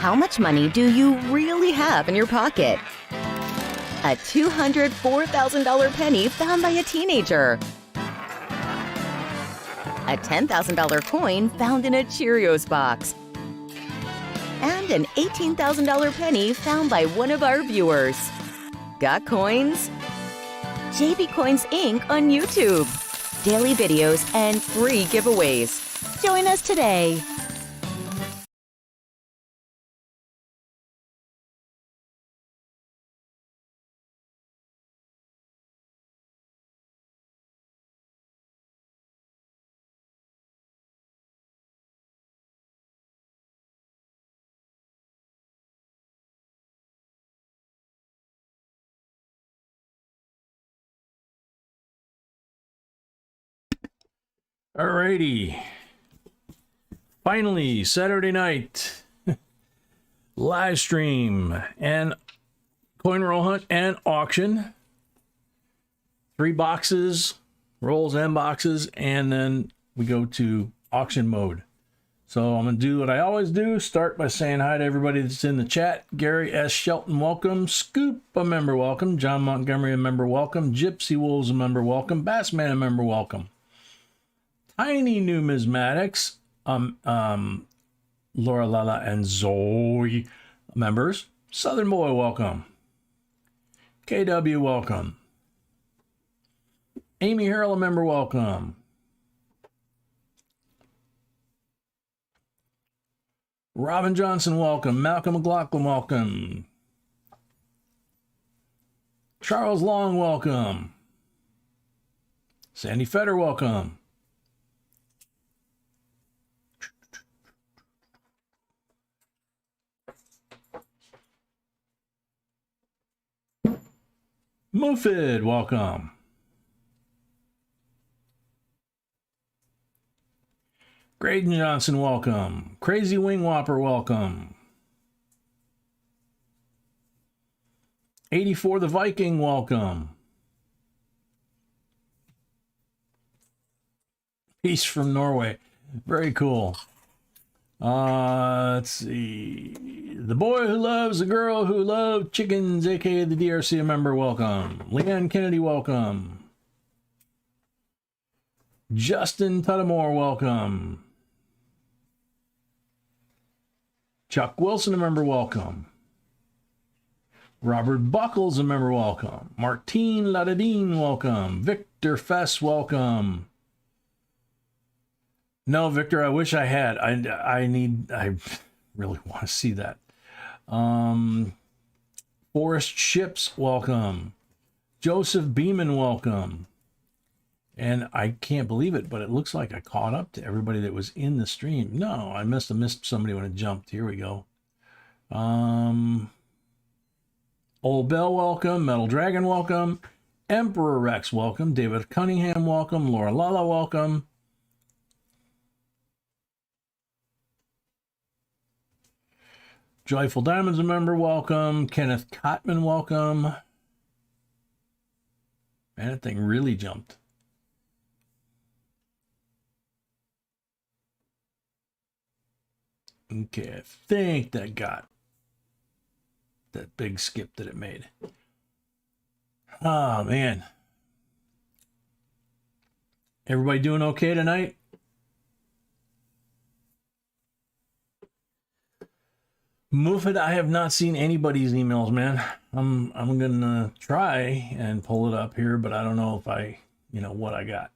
How much money do you really have in your pocket? A $204,000 penny found by a teenager. A $10,000 coin found in a Cheerios box. And an $18,000 penny found by one of our viewers. Got coins? JB Coins Inc. on YouTube. Daily videos and free giveaways. Join us today. Alrighty. Finally, Saturday night live stream and coin roll hunt and auction. 3 boxes, rolls and boxes, and then we go to auction mode. So I'm going to do what I always do. Start by saying hi to everybody that's in the chat. Gary S. Shelton, welcome. Scoop, a member, welcome. John Montgomery, a member, welcome. Gypsy Wolves, a member, welcome. Bassman, a member, welcome. Tiny Numismatics, Laura, Lala, and Zoe members. Southern Boy, welcome. KW, welcome. Amy Harrell, a member, welcome. Robin Johnson, welcome. Malcolm McLaughlin, welcome. Charles Long, welcome. Sandy Fetter, welcome. Mufid, welcome. Graydon Johnson, welcome. Crazy Wing Whopper, welcome. 84 the Viking, welcome. Peace from Norway. Very cool. Let's see. The boy who loves the girl who loved chickens, aka the DRC member, welcome. Leanne Kennedy, welcome. Justin Tuttamore, welcome. Chuck Wilson, a member, welcome. Robert Buckles, a member, welcome. Martine Ladadine, welcome. Victor Fess, welcome. No, Victor, I wish I had. I really want to see that. Forrest Ships, welcome. Joseph Beeman, welcome. And I can't believe it, but it looks like I caught up to everybody that was in the stream. No, I must have missed somebody when it jumped. Here we go. Old Bell, welcome. Metal Dragon, welcome. Emperor Rex, welcome. David Cunningham, welcome. Laura Lala, welcome. Joyful Diamonds, a member, welcome. Kenneth Cotman, welcome. Man, that thing really jumped. Okay, I think that got that big skip that it made. Oh, man. Everybody doing okay tonight? Mufid, I have not seen anybody's emails, man. I'm gonna try and pull it up here, but I don't know if what I got.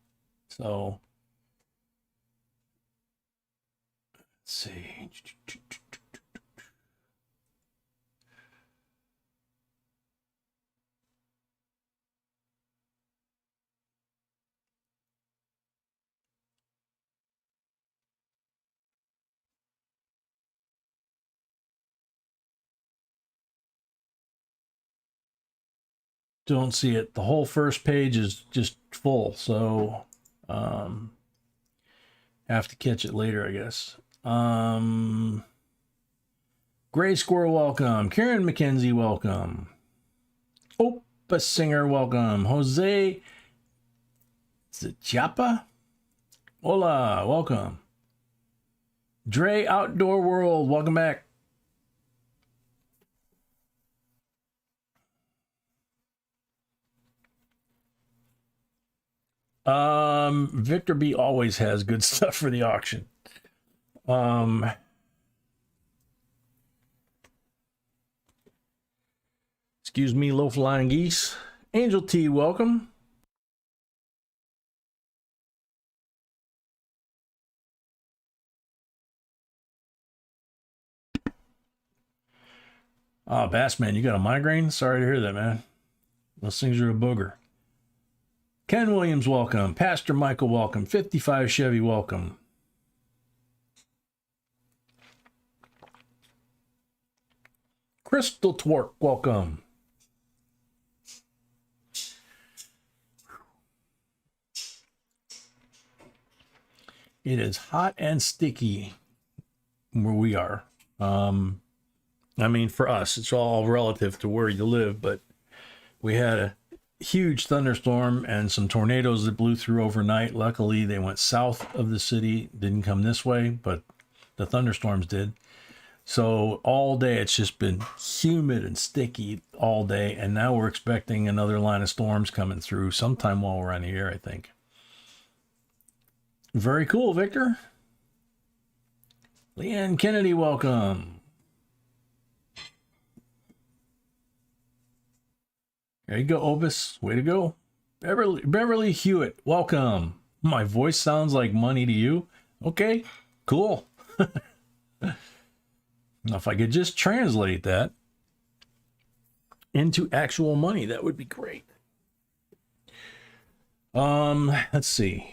So let's see. Don't see it. The whole first page is just full, so have to catch it later, I guess. Gray Squirrel, welcome. Karen McKenzie, welcome. Opa Singer, welcome. Jose Chiapa, hola, welcome. Dre Outdoor World, welcome back. Victor B always has good stuff for the auction. Excuse me, low flying geese. Angel T, welcome. Oh, Bassman, you got a migraine? Sorry to hear that, man. Those things are a booger. Ken Williams, welcome. Pastor Michael, welcome. 55 Chevy, welcome. Crystal Twerk, welcome. It is hot and sticky where we are. I mean, for us, it's all relative to where you live, but we had a huge thunderstorm and some tornadoes that blew through overnight. Luckily, they went south of the city, didn't come this way, but the thunderstorms did. So all day, it's just been humid and sticky all day, and now we're expecting another line of storms coming through sometime while we're on the air, I think. Very cool, Victor. Leanne Kennedy, welcome. There you go, Obis. Way to go. Beverly Hewitt, welcome. My voice sounds like money to you. Okay, cool. Now, if I could just translate that into actual money, that would be great. Let's see.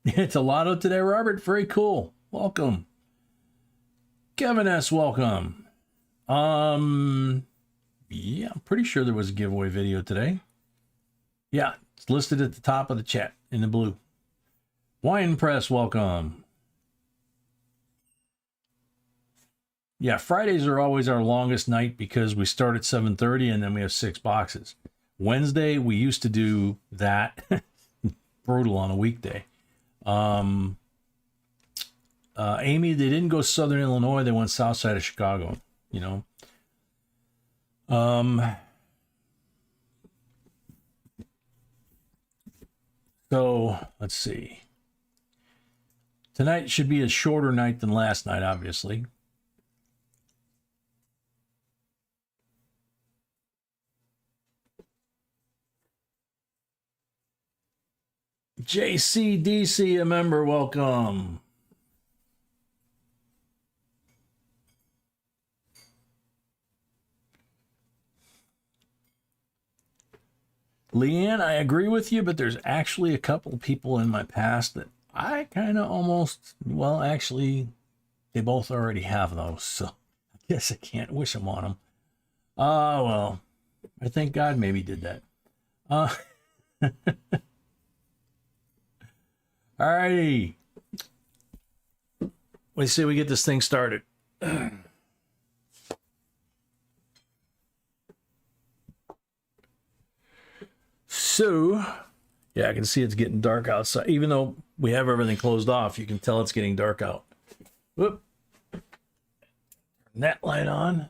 It's a lotto today, Robert. Very cool. Welcome. Kevin S., welcome. Yeah, I'm pretty sure there was a giveaway video today. Yeah, it's listed at the top of the chat in the blue. Wine Press, welcome. Yeah, Fridays are always our longest night because we start at 7:30 and then we have 6 boxes. Wednesday, we used to do that. Brutal on a weekday. Amy, they didn't go Southern Illinois. They went south side of Chicago, you know. So let's see. Tonight should be a shorter night than last night, obviously. JCDC, a member, welcome. Leanne, I agree with you, but there's actually a couple people in my past that I kind of almost, well, actually, they both already have those, so I guess I can't wish them on them. Well, I think God maybe did that. All righty. Let's see, we get this thing started. So, yeah, I can see it's getting dark outside. Even though we have everything closed off, you can tell it's getting dark out. Whoop. Turn that light on.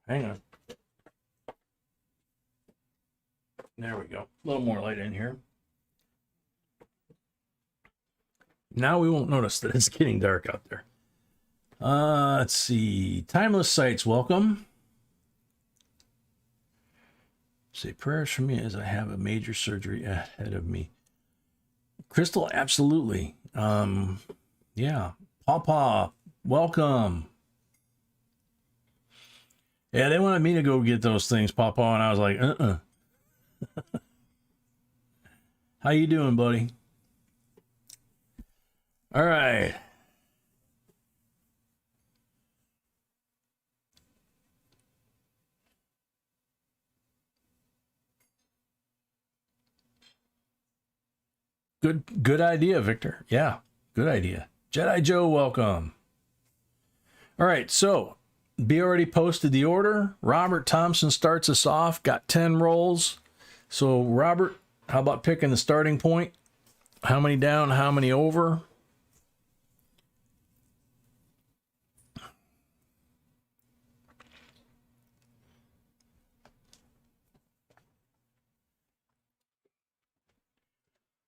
Hang on. There we go. A little more light in here. Now we won't notice that it's getting dark out there. Let's see. Timeless Sights, welcome. Say prayers for me as I have a major surgery ahead of me. Crystal, absolutely. Yeah. Pawpaw, welcome. Yeah, they wanted me to go get those things, Pawpaw, and I was like, How you doing, buddy? All right. Good idea, Victor. Yeah, good idea. Jedi Joe, welcome. All right, so B already posted the order. Robert Thompson starts us off, got 10 rolls. So, Robert, how about picking the starting point? How many down, how many over?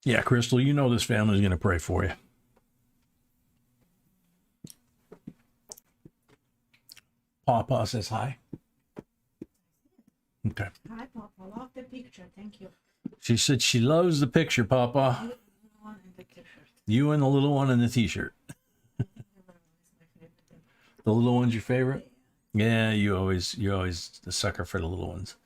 Yeah, Crystal, you know this family's going to pray for you. Papa says hi. Okay. Hi, Papa. Love the picture. Thank you. She said she loves the picture, Papa. You and the little one in the t-shirt. The little one's your favorite? Yeah, you're always the sucker for the little ones.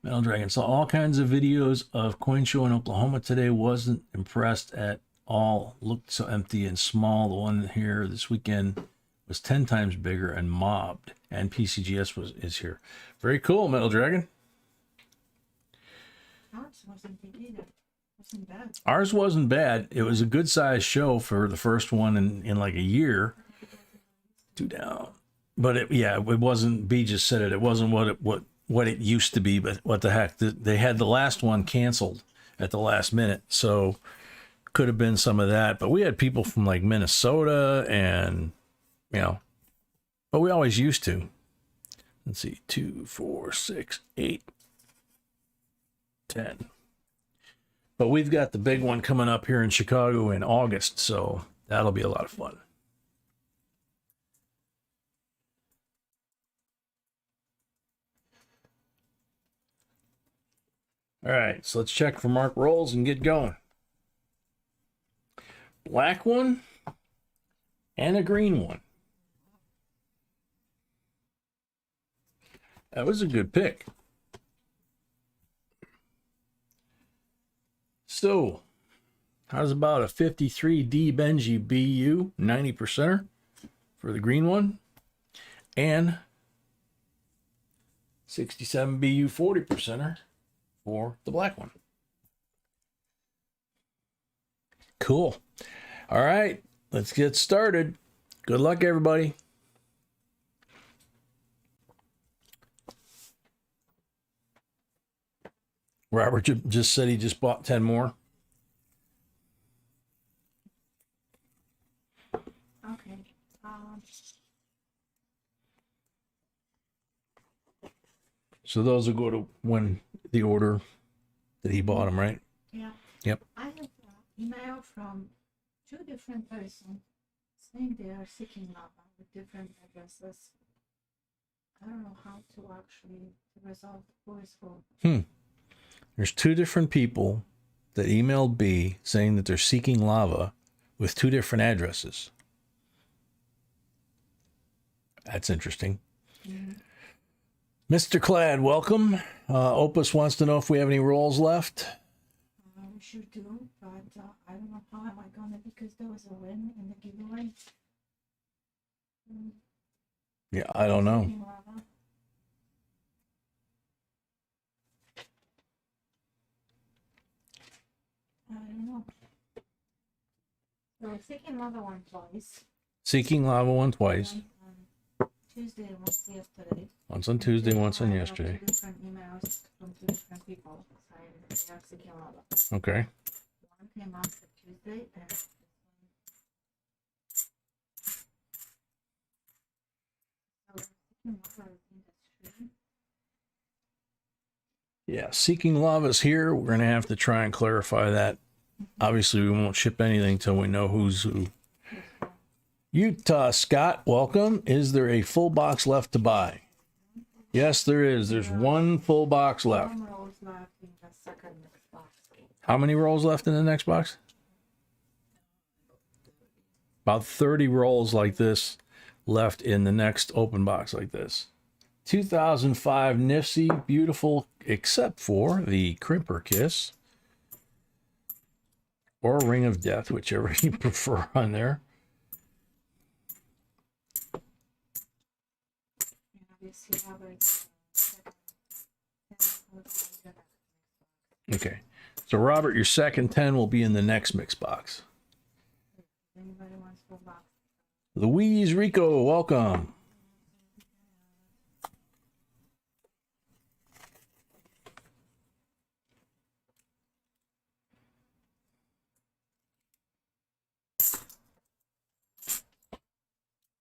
Metal Dragon saw all kinds of videos of coin show in Oklahoma today. Wasn't impressed at all. Looked so empty and small. The one here this weekend was 10 times bigger and mobbed. And PCGS is here. Very cool, Metal Dragon. Ours wasn't big either. Wasn't bad. Ours wasn't bad. It was a good sized show for the first one in like a year. 2 down. But it wasn't. B just said it. It wasn't what it used to be. But what the heck? They had the last one canceled at the last minute, so could have been some of that. But we had people from like Minnesota and but we always used to. Let's see, 2, 4, 6, 8, 10. But we've got the big one coming up here in Chicago in August, so that'll be a lot of fun. All right, so let's check for mark rolls and get going. Black one and a green one. That was a good pick. So, how's about a 53D Benji BU 90%er for the green one? And 67 BU 40%er for the black one. Cool. All right, let's get started. Good luck, everybody. Robert just said he just bought 10 more. Okay. So those will go to when the order that he bought them, right? Yeah. Yep. I have an email from 2 different persons saying they are seeking lava with different addresses. I don't know how to actually resolve who is who. There's 2 different people that emailed B saying that they're seeking lava with 2 different addresses. That's interesting. Mm-hmm. Mr. Clad, welcome. Opus wants to know if we have any rolls left. We sure do, but I don't know how am I gonna, because there was a win in the giveaway. Yeah, I don't know. I don't know. So seeking lava one twice. Seeking lava one twice. Tuesday, once yesterday. Once on Tuesday, once on yesterday. 2 different emails from 2 different people saying they are seeking lava. Okay. One came after Tuesday and this one. So seeking lava is in the stream. Yeah, seeking lava's here. We're going to have to try and clarify that. Obviously, we won't ship anything till we know who's who. Utah Scott, welcome. Is there a full box left to buy? Yes, there is. There's 1 full box left. Rolls left in the second box. How many rolls left in the next box? About 30 rolls like this left in the next open box like this. 2005 Nifty, beautiful, except for the Crimper Kiss or Ring of Death, whichever you prefer on there. Okay, so Robert, your second 10 will be in the next mix box. Anybody wants full box? Louise Rico, welcome.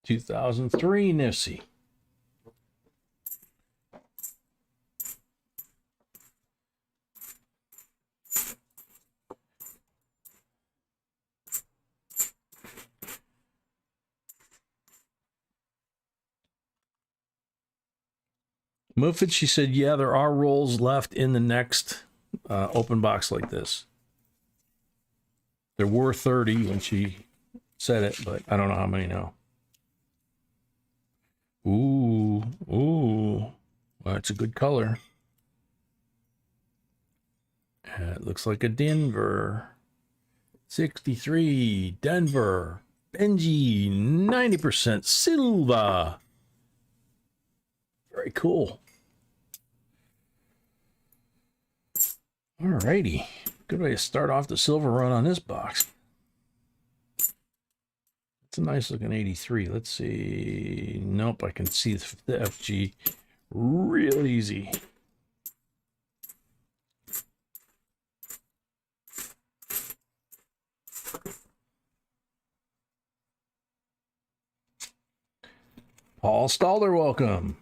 (2003) Nifty. Muffet, she said, yeah, there are rolls left in the next open box like this. There were 30 when she said it, but I don't know how many now. Ooh, ooh. Well, it's a good color. It looks like a Denver. 63, Denver. Benji, 90% Silva. Very cool. Alrighty. Good way to start off the silver run on this box. It's a nice looking 83. Let's see. Nope, I can see the FG real easy. Paul Stalder, welcome.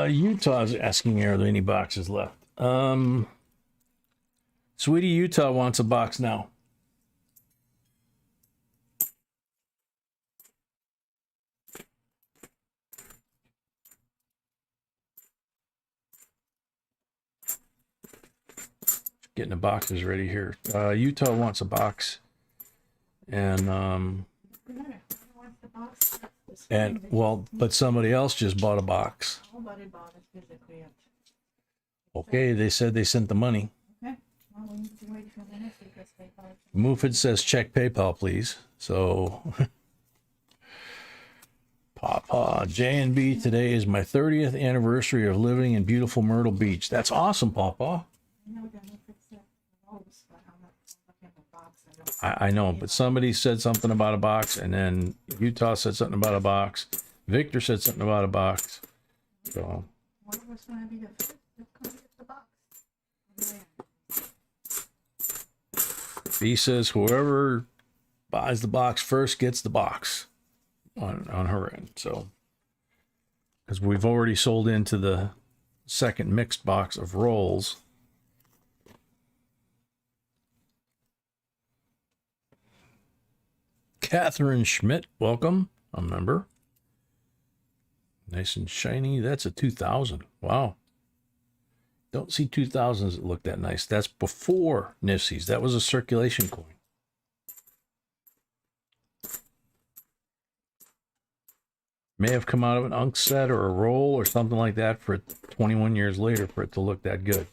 Utah's asking, are there any boxes left? Sweetie Utah wants a box now. Getting the boxes ready here. Utah wants a box. And well, but somebody else just bought a box. Nobody bought it physically yet. Okay, they said they sent the money. Okay, well, we need to wait for minutes because PayPal. Mufid says check PayPal, please. So, Papa, J&B, today is my 30th anniversary of living in beautiful Myrtle Beach. That's awesome, Papa. I know that if it's a rose, but I'm not looking at the box. I know, but somebody said something about a box, and then Utah said something about a box. Victor said something about a box. So, What was going to be the first to come get the box? B says whoever buys the box first gets the box on her end. So, because we've already sold into the second mixed box of rolls. Catherine Schmidt, welcome. A member. Nice and shiny. That's a 2000. Wow. Don't see 2000s that look that nice. That's before Nifsies. That was a circulation coin. May have come out of an Unk set or a roll or something like that for 21 years later for it to look that good.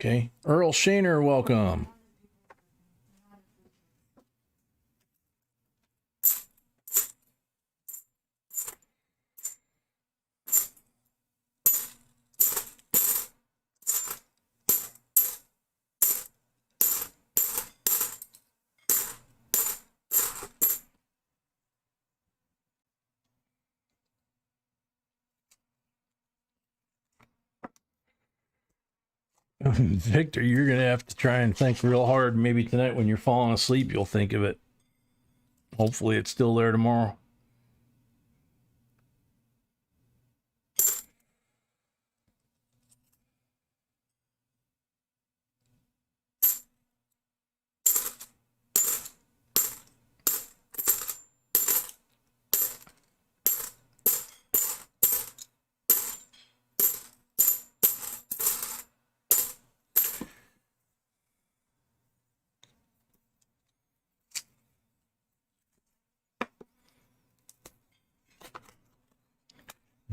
Okay. Earl Shaner, welcome. Victor, you're going to have to try and think real hard. Maybe tonight when you're falling asleep, you'll think of it. Hopefully it's still there tomorrow.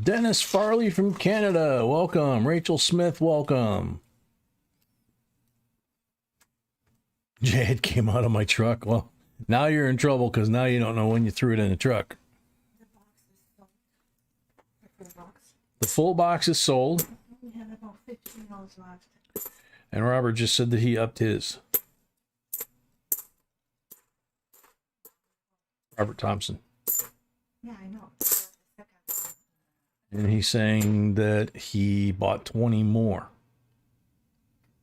Dennis Farley from Canada, welcome. Rachel Smith, welcome. Jade came out of my truck. Well, now you're in trouble because now you don't know when you threw it in the truck. The full box is sold. We have about 15 rolls left. And Robert just said that he upped his. Robert Thompson. Yeah, I know. And he's saying that he bought 20 more.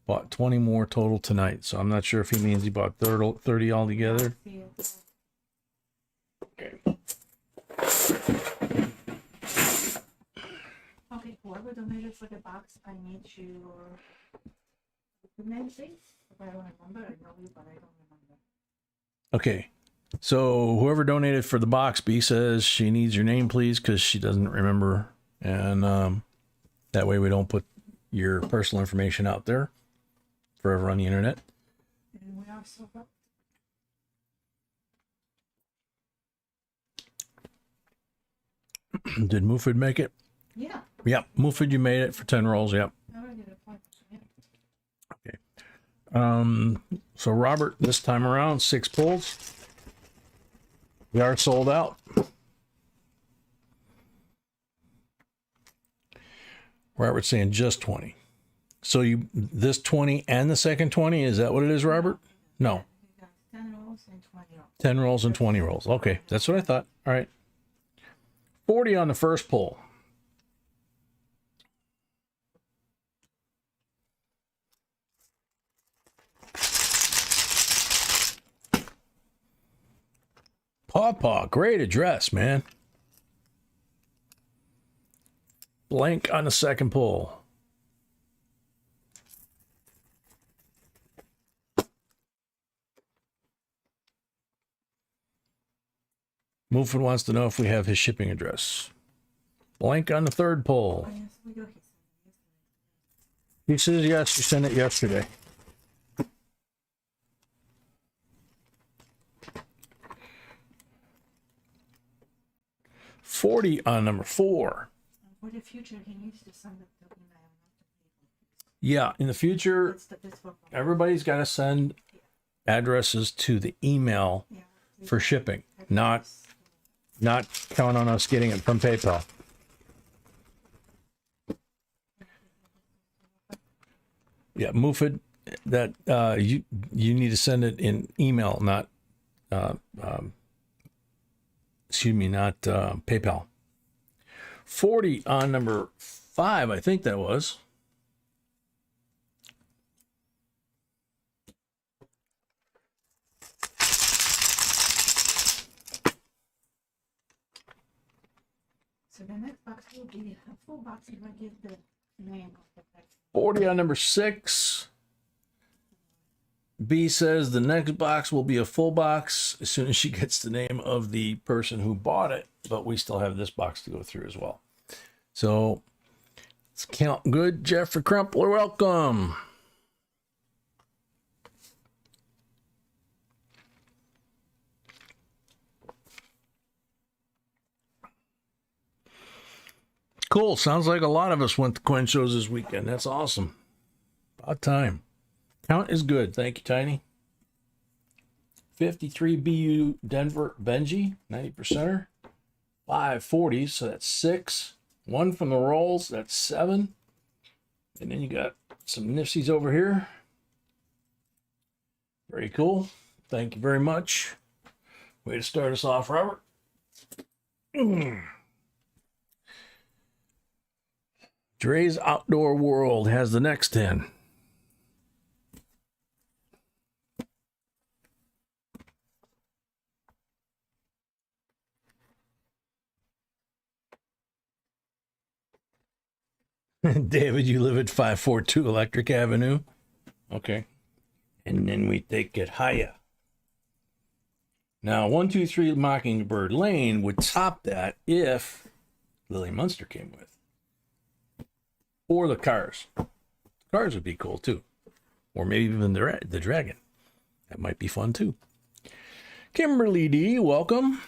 Bought 20 more total tonight. So I'm not sure if he means he bought 30 altogether. Okay. Okay, whoever donated for the box, I need your name, please. If I don't remember, I know you, but I don't remember. Okay. So whoever donated for the box, B says she needs your name, please, because she doesn't remember. And that way we don't put your personal information out there forever on the internet. And we also got Did Mufid make it? yeah. Yep. Mufid, you made it for 10 rolls. Yep. I already replied. Yeah. So Robert, this time around, 6 pulls. We are sold out. Robert's saying just 20. So you this 20 and the second 20, is that what it is, Robert? No. You got 10 rolls and 20 rolls. 10 rolls and 20 rolls. Okay, that's what I thought. All right. 40 on the first pull. Pawpaw, great address, man. Blank on the second pull. Mufin wants to know if we have his shipping address. Blank on the third pull. Oh, yes, we do. He says yes, you sent it yesterday. $40 on number 4. For the future, he needs to send it to email. Yeah, in the future, This one. everybody's got to send addresses to the email Yeah. for shipping, not count on us getting it from PayPal. Yeah, Mufid, that you need to send it in email, not not PayPal. 40 on number 5, I think that was. So the next box will be a full box if I give the name of the person. 40 on number 6. B says the next box will be a full box as soon as she gets the name of the person who bought it, but we still have this box to go through as well. So it's count good. Jeffrey Crumpler, welcome. Cool. Sounds like a lot of us went to coin shows this weekend. That's awesome. About time. Count is good. Thank you, Tiny. 53 BU Denver Benji, 90%er. 5 40s, so that's 6. 1 from the rolls, that's 7. And then you got some nifsies over here. Very cool. Thank you very much. Way to start us off, Robert. Dre's Outdoor World has the next 10. David, you live at 542 Electric Avenue. Okay. And then we take it higher. Now, 123 Mockingbird Lane would top that if Lily Munster came with. Or the cars. Cars would be cool too. Or maybe even the dragon. That might be fun too. Kimberly D, welcome.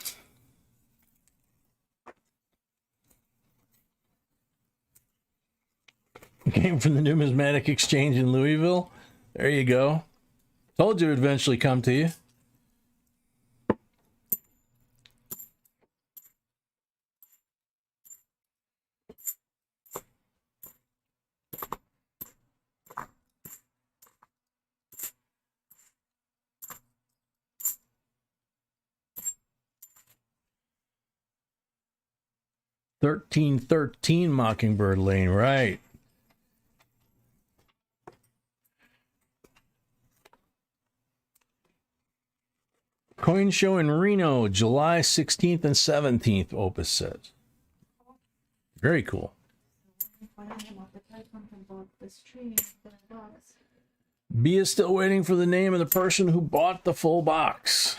Came from the Numismatic Exchange in Louisville. There you go. Told you it would eventually come to you. $13.13 Mockingbird Lane, right? Coin show in Reno, July 16th and 17th, Opus says. Very cool. B is still waiting for the name of the person who bought the full box.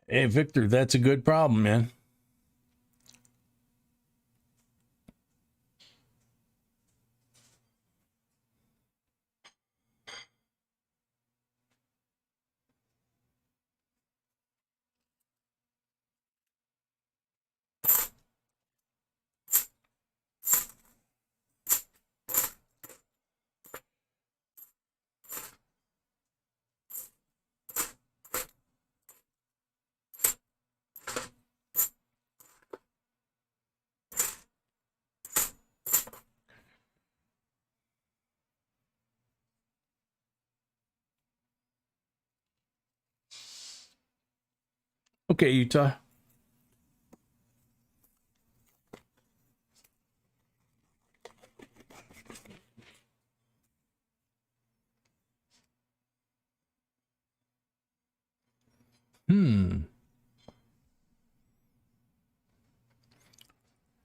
Hey, Victor, that's a good problem, man. Okay, Utah.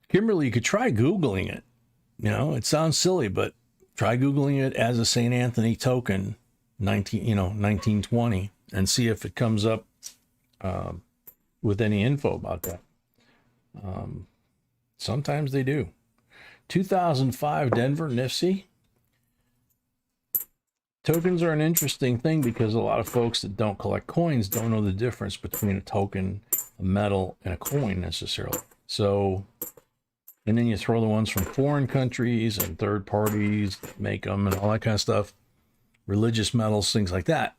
Kimberly, you could try Googling it. You know, it sounds silly, but try Googling it as a St. Anthony token, 1920, and see if it comes up with any info about that. Sometimes they do. 2005 Denver NIFC. Tokens are an interesting thing because a lot of folks that don't collect coins don't know the difference between a token, a metal, and a coin necessarily. So, and then you throw the ones from foreign countries and third parties that make them and all that kind of stuff, religious metals, things like that.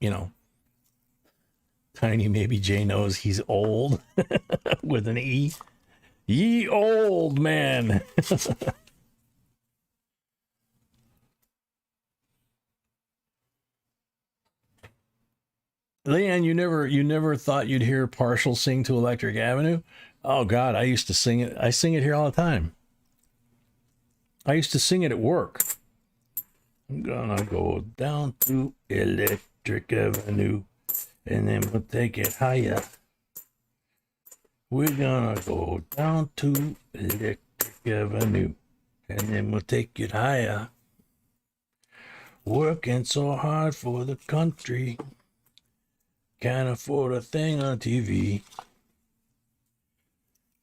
You know, Tiny maybe Jay knows he's old with an E. Ye old man. Leanne, you never thought you'd hear Partial sing to Electric Avenue? Oh God, I used to sing it. I sing it here all the time. I used to sing it at work. I'm gonna go down to Electric Avenue and then we'll take it higher. We're gonna go down to Electric Avenue and then we'll take it higher. Working so hard for the country. Can't afford a thing on TV.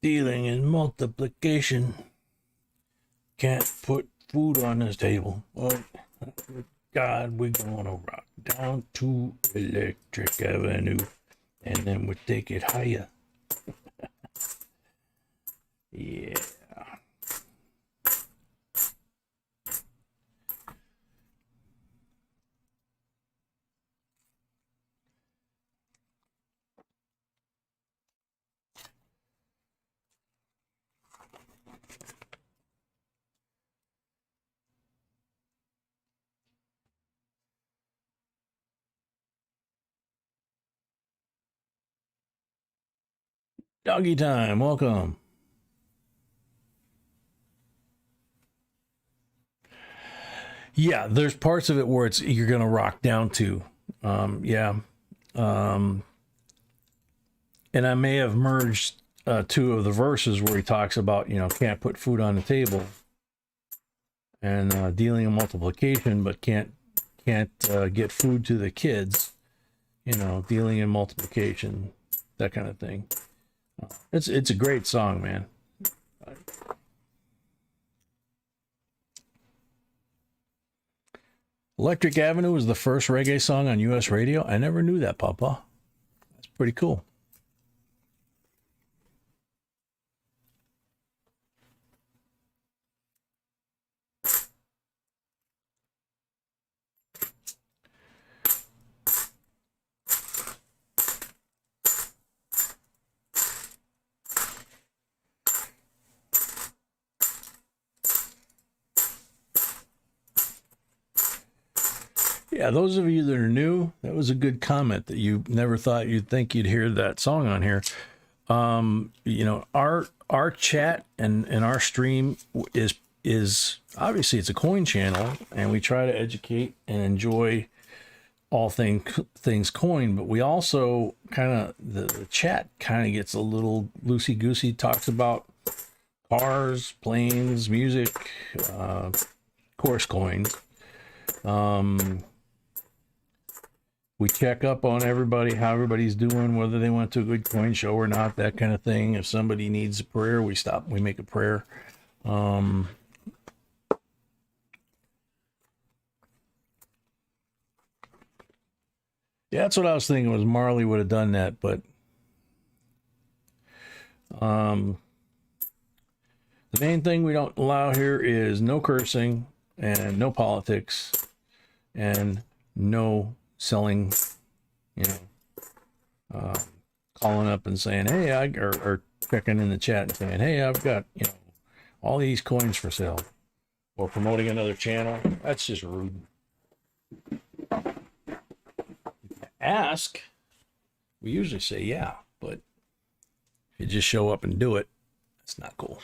Dealing in multiplication. Can't put food on this table. Oh, God, we're gonna rock down to Electric Avenue. And then we'll take it higher. Yeah. Doggy time, welcome. Yeah, there's parts of it where it's you're gonna rock down to. Yeah. And I may have merged two of the verses where he talks about, you know, can't put food on the table and dealing in multiplication, but can't get food to the kids, you know, dealing in multiplication, that kind of thing. It's a great song, man. Electric Avenue was the first reggae song on U.S. radio. I never knew that, Papa. That's pretty cool. Yeah, those of you that are new, that was a good comment that you never thought you'd think you'd hear that song on here. You know, our chat and our stream is obviously it's a coin channel, and we try to educate and enjoy all things coin, but we also kind of the chat kind of gets a little loosey goosey, talks about cars, planes, music, of course coins. We check up on everybody, how everybody's doing, whether they went to a good coin show or not, that kind of thing. If somebody needs a prayer, we stop, we make a prayer. Yeah, that's what I was thinking, was Marley would have done that, but the main thing we don't allow here is no cursing and no politics and no selling, you know, calling up and saying, hey, or checking in the chat and saying, hey, I've got, you know, all these coins for sale, or promoting another channel. That's just rude. Ask, we usually say yeah, but if you just show up and do it, that's not cool.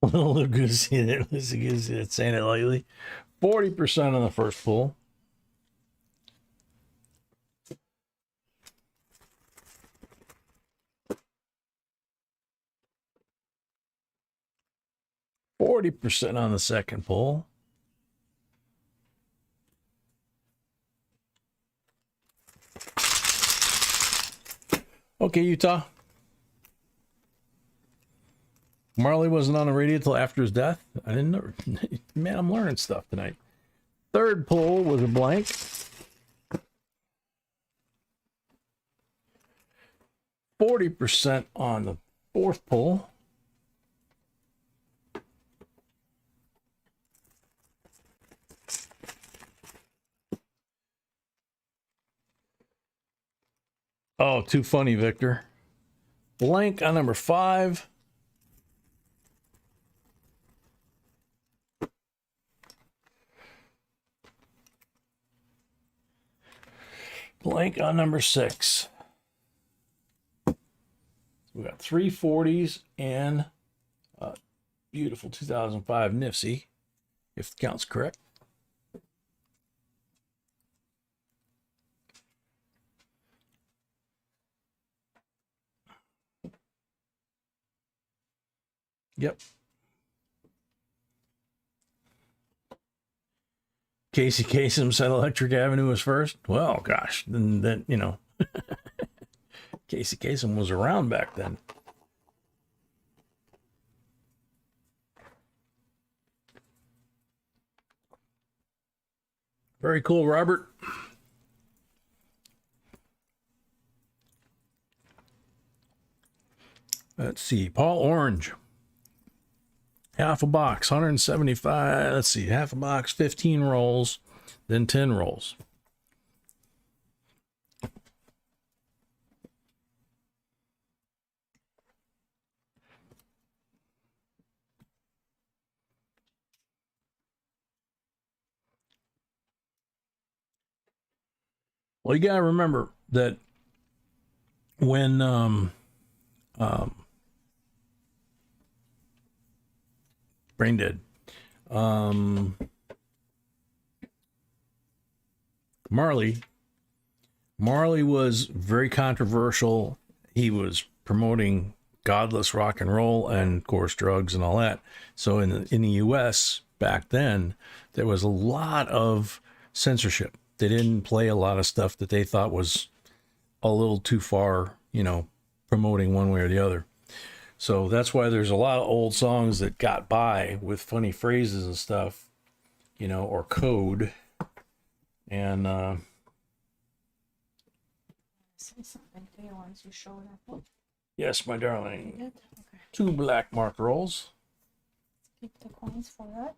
Little goosey there, loosey goosey that's saying it lightly. 40% on the first pull. %40 on the second pull. Okay, Utah. Marley wasn't on the radio till after his death. I didn't know. Man, I'm learning stuff tonight. Third pull was a blank. 40% on the fourth pull. Oh, too funny, Victor. Blank on number 5. Blank on number 6. We got 3 40s and a beautiful 2005 Nifty, if the count's correct. Yep. Casey Kasem said Electric Avenue was first. Well, gosh, then you know, Casey Kasem was around back then. Very cool, Robert. Let's see, Paul Orange. Half a box, 175. Let's see, half a box, 15 rolls, then 10 rolls. Well, you got to remember that when brain dead. Marley was very controversial. He was promoting godless rock and roll and, of course, drugs and all that. So in the U.S. back then, there was a lot of censorship. They didn't play a lot of stuff that they thought was a little too far, you know, promoting one way or the other. So that's why there's a lot of old songs that got by with funny phrases and stuff, you know, or code. And Say something to you once you show that book. yes, my darling. Good? Okay. 2 black mark rolls. Keep the coins for that.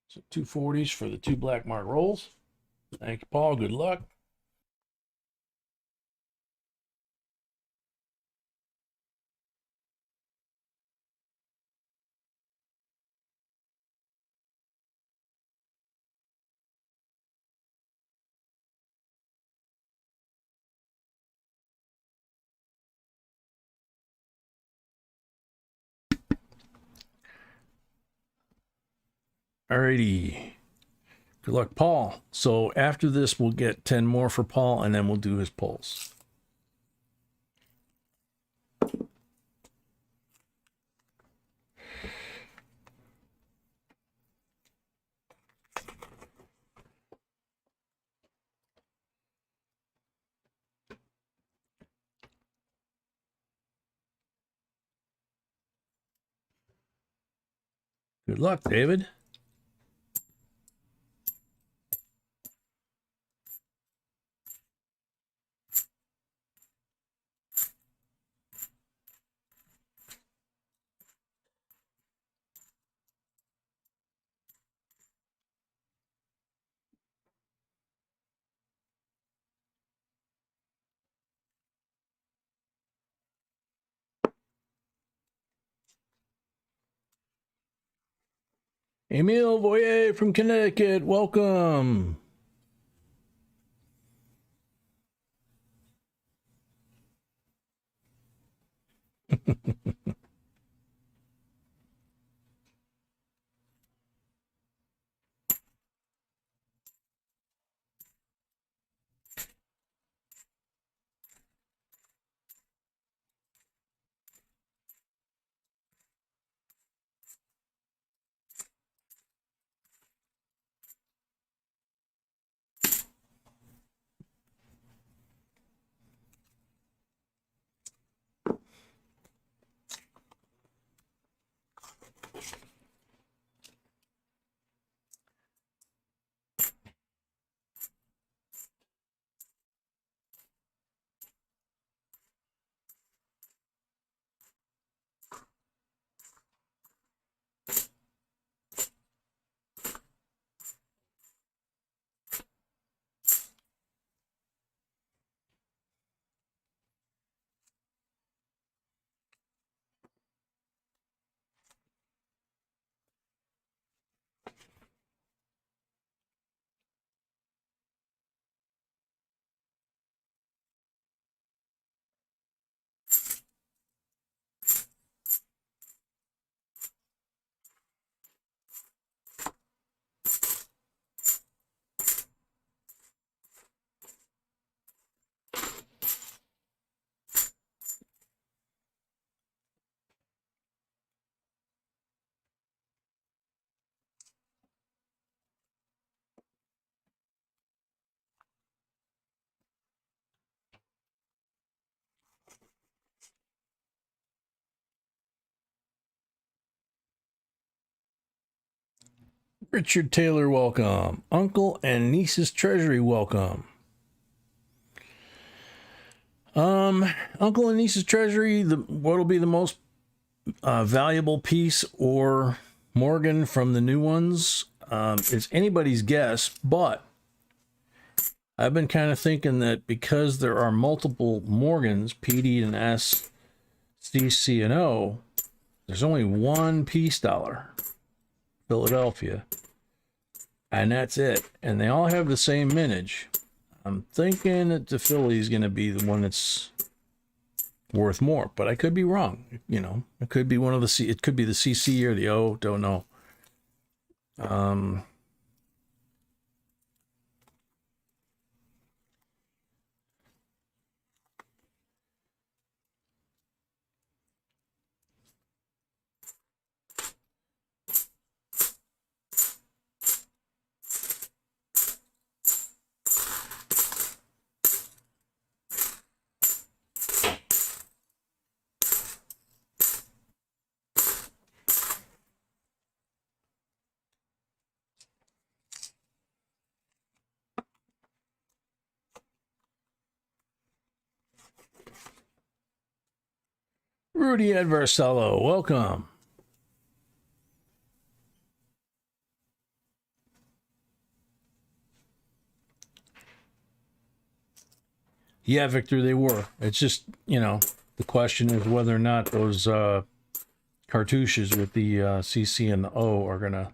So 240s for the 2 black mark rolls. Thank you, Paul. Good luck. Alrighty. Good luck, Paul. So after this, we'll get 10 more for Paul, and then we'll do his pulls. Good luck, David. Emile Voyer from Connecticut, welcome. Richard Taylor, welcome. Uncle and Niece's Treasury, welcome. Uncle and Niece's Treasury, what'll be the most valuable piece or Morgan from the new ones? It's anybody's guess, but I've been kind of thinking that because there are multiple Morgans, PD and S, C, C, and O, there's only one peace dollar, Philadelphia, and that's it. And they all have the same mintage. I'm thinking that the Philly is going to be the one that's worth more, but I could be wrong. You know, it could be one of the C. It could be the CC or the O. Don't know. Rudy Adversello, welcome. Yeah, Victor, they were. It's just, you know, the question is whether or not those cartouches with the CC and the O are going to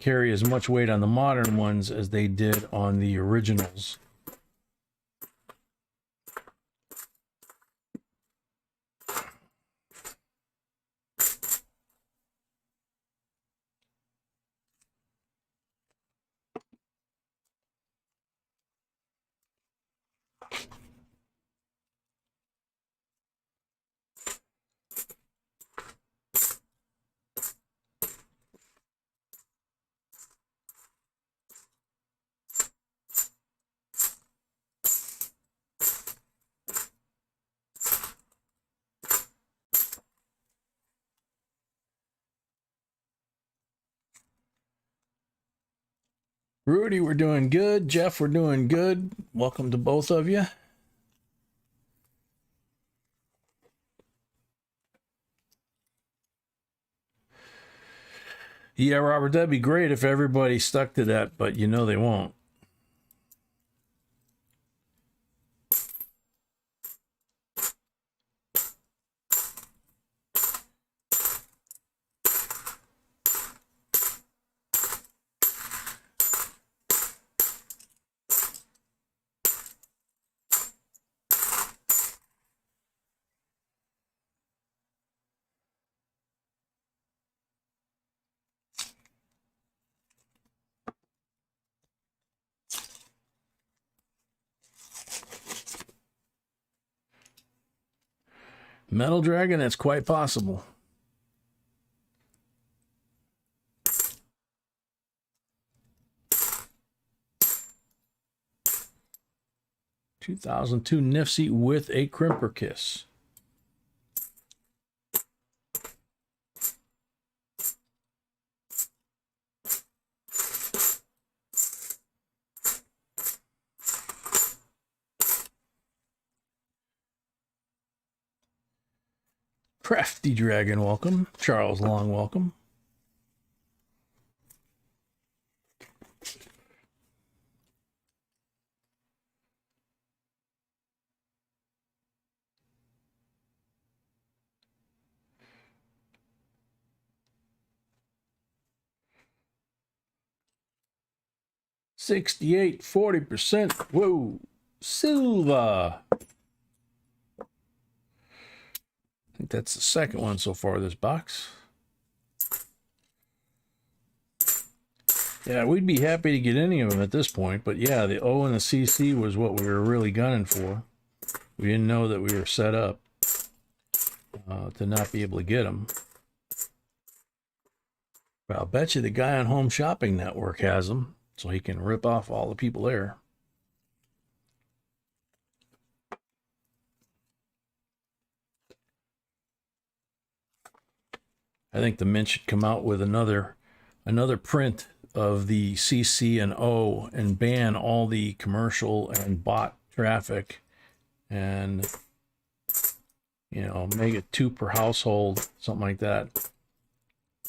carry as much weight on the modern ones as they did on the originals. Rudy, we're doing good. Jeff, we're doing good. Welcome to both of you. Yeah, Robert, that'd be great if everybody stuck to that, but you know they won't. Metal Dragon, that's quite possible. (2002) Nifsy with a crimper kiss. Crafty Dragon, welcome. Charles Long, welcome. $68, 40%. Whoa, Silva. I think that's the second one so far this box. Yeah, we'd be happy to get any of them at this point, but yeah, the O and the CC was what we were really gunning for. We didn't know that we were set up to not be able to get them. But I'll bet you the guy on Home Shopping Network has them, so he can rip off all the people there. I think the Mint should come out with another print of the CC and O and ban all the commercial and bot traffic, and you know, make it 2 per household, something like that.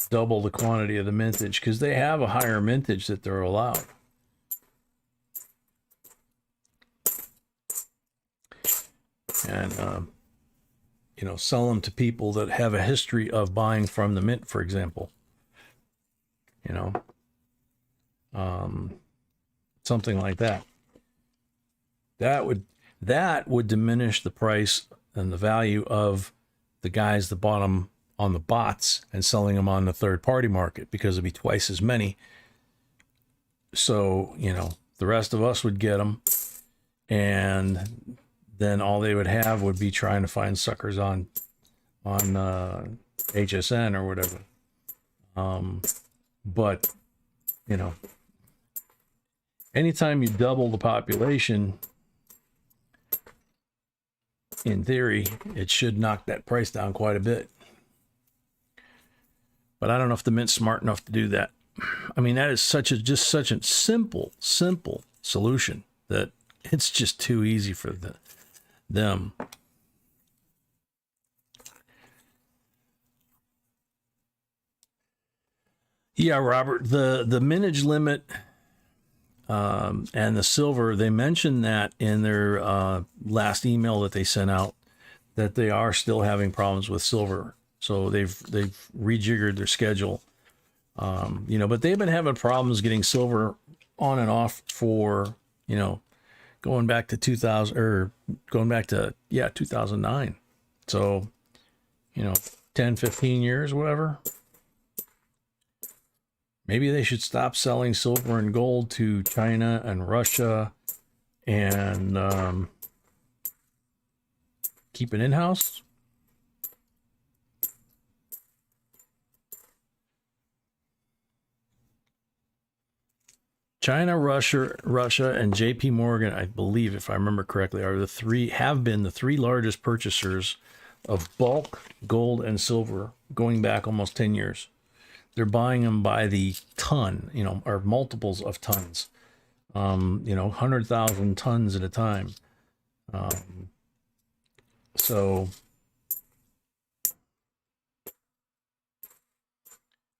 Double the quantity of the mintage, because they have a higher mintage that they're allowed. And you know, sell them to people that have a history of buying from the Mint, for example. You know, something like that. That would diminish the price and the value of the guys that bought them on the bots and selling them on the third-party market, because it'd be twice as many. So, you know, the rest of us would get them, and then all they would have would be trying to find suckers on HSN or whatever. But, you know, anytime you double the population, in theory, it should knock that price down quite a bit. But I don't know if the Mint's smart enough to do that. I mean, that is such a simple solution that it's just too easy for them. Yeah, Robert, the mintage limit And the silver, they mentioned that in their last email that they sent out, that they are still having problems with silver. So they've rejiggered their schedule. You know, but they've been having problems getting silver on and off for, you know, going back to 2009. So, you know, 10, 15 years, whatever. Maybe they should stop selling silver and gold to China and Russia and keep it in-house. China, Russia, and JP Morgan, I believe, if I remember correctly, have been the three largest purchasers of bulk gold and silver going back almost 10 years. They're buying them by the ton, you know, or multiples of tons, you know, 100,000 tons at a time. So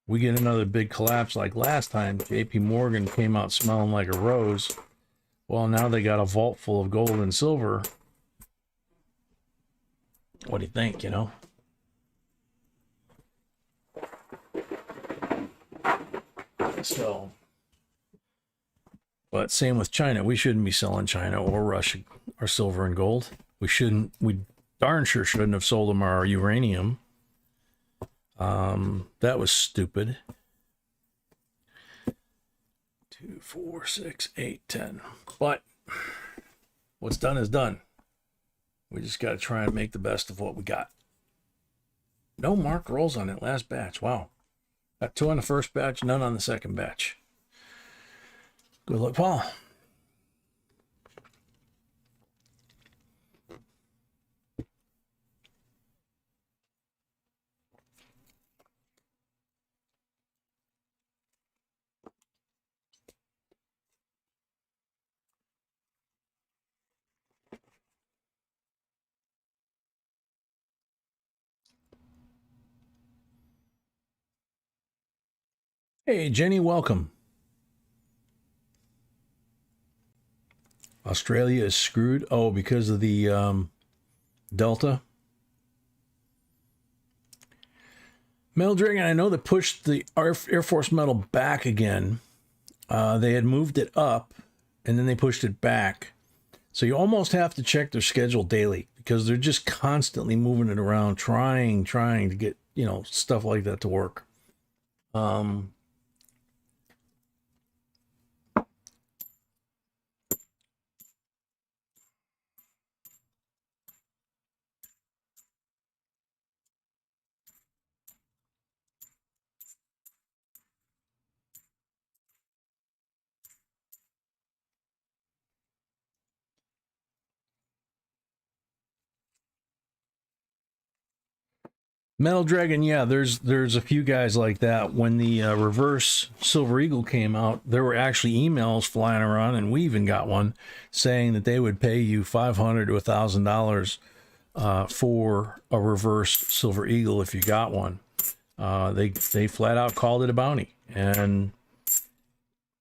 we get another big collapse like last time. JP Morgan came out smelling like a rose. Well, now they got a vault full of gold and silver. What do you think, you know? So, but same with China. We shouldn't be selling China or Russia our silver and gold. We darn sure shouldn't have sold them our uranium. That was stupid. 2, 4, 6, 8, 10. But what's done is done. We just got to try and make the best of what we got. No marked rolls on that last batch. Wow. Got 2 on the first batch, none on the second batch. Good luck, Paul. Hey, Jenny, welcome. Australia is screwed. Oh, because of the Delta. Metal Dragon, I know they pushed the Air Force medal back again. They had moved it up, and then they pushed it back. So you almost have to check their schedule daily because they're just constantly moving it around, trying to get, you know, stuff like that to work. Metal Dragon, yeah, there's a few guys like that. When the reverse Silver Eagle came out, there were actually emails flying around, and we even got one saying that they would pay you $500 to $1,000 for a reverse Silver Eagle if you got one. They flat out called it a bounty, and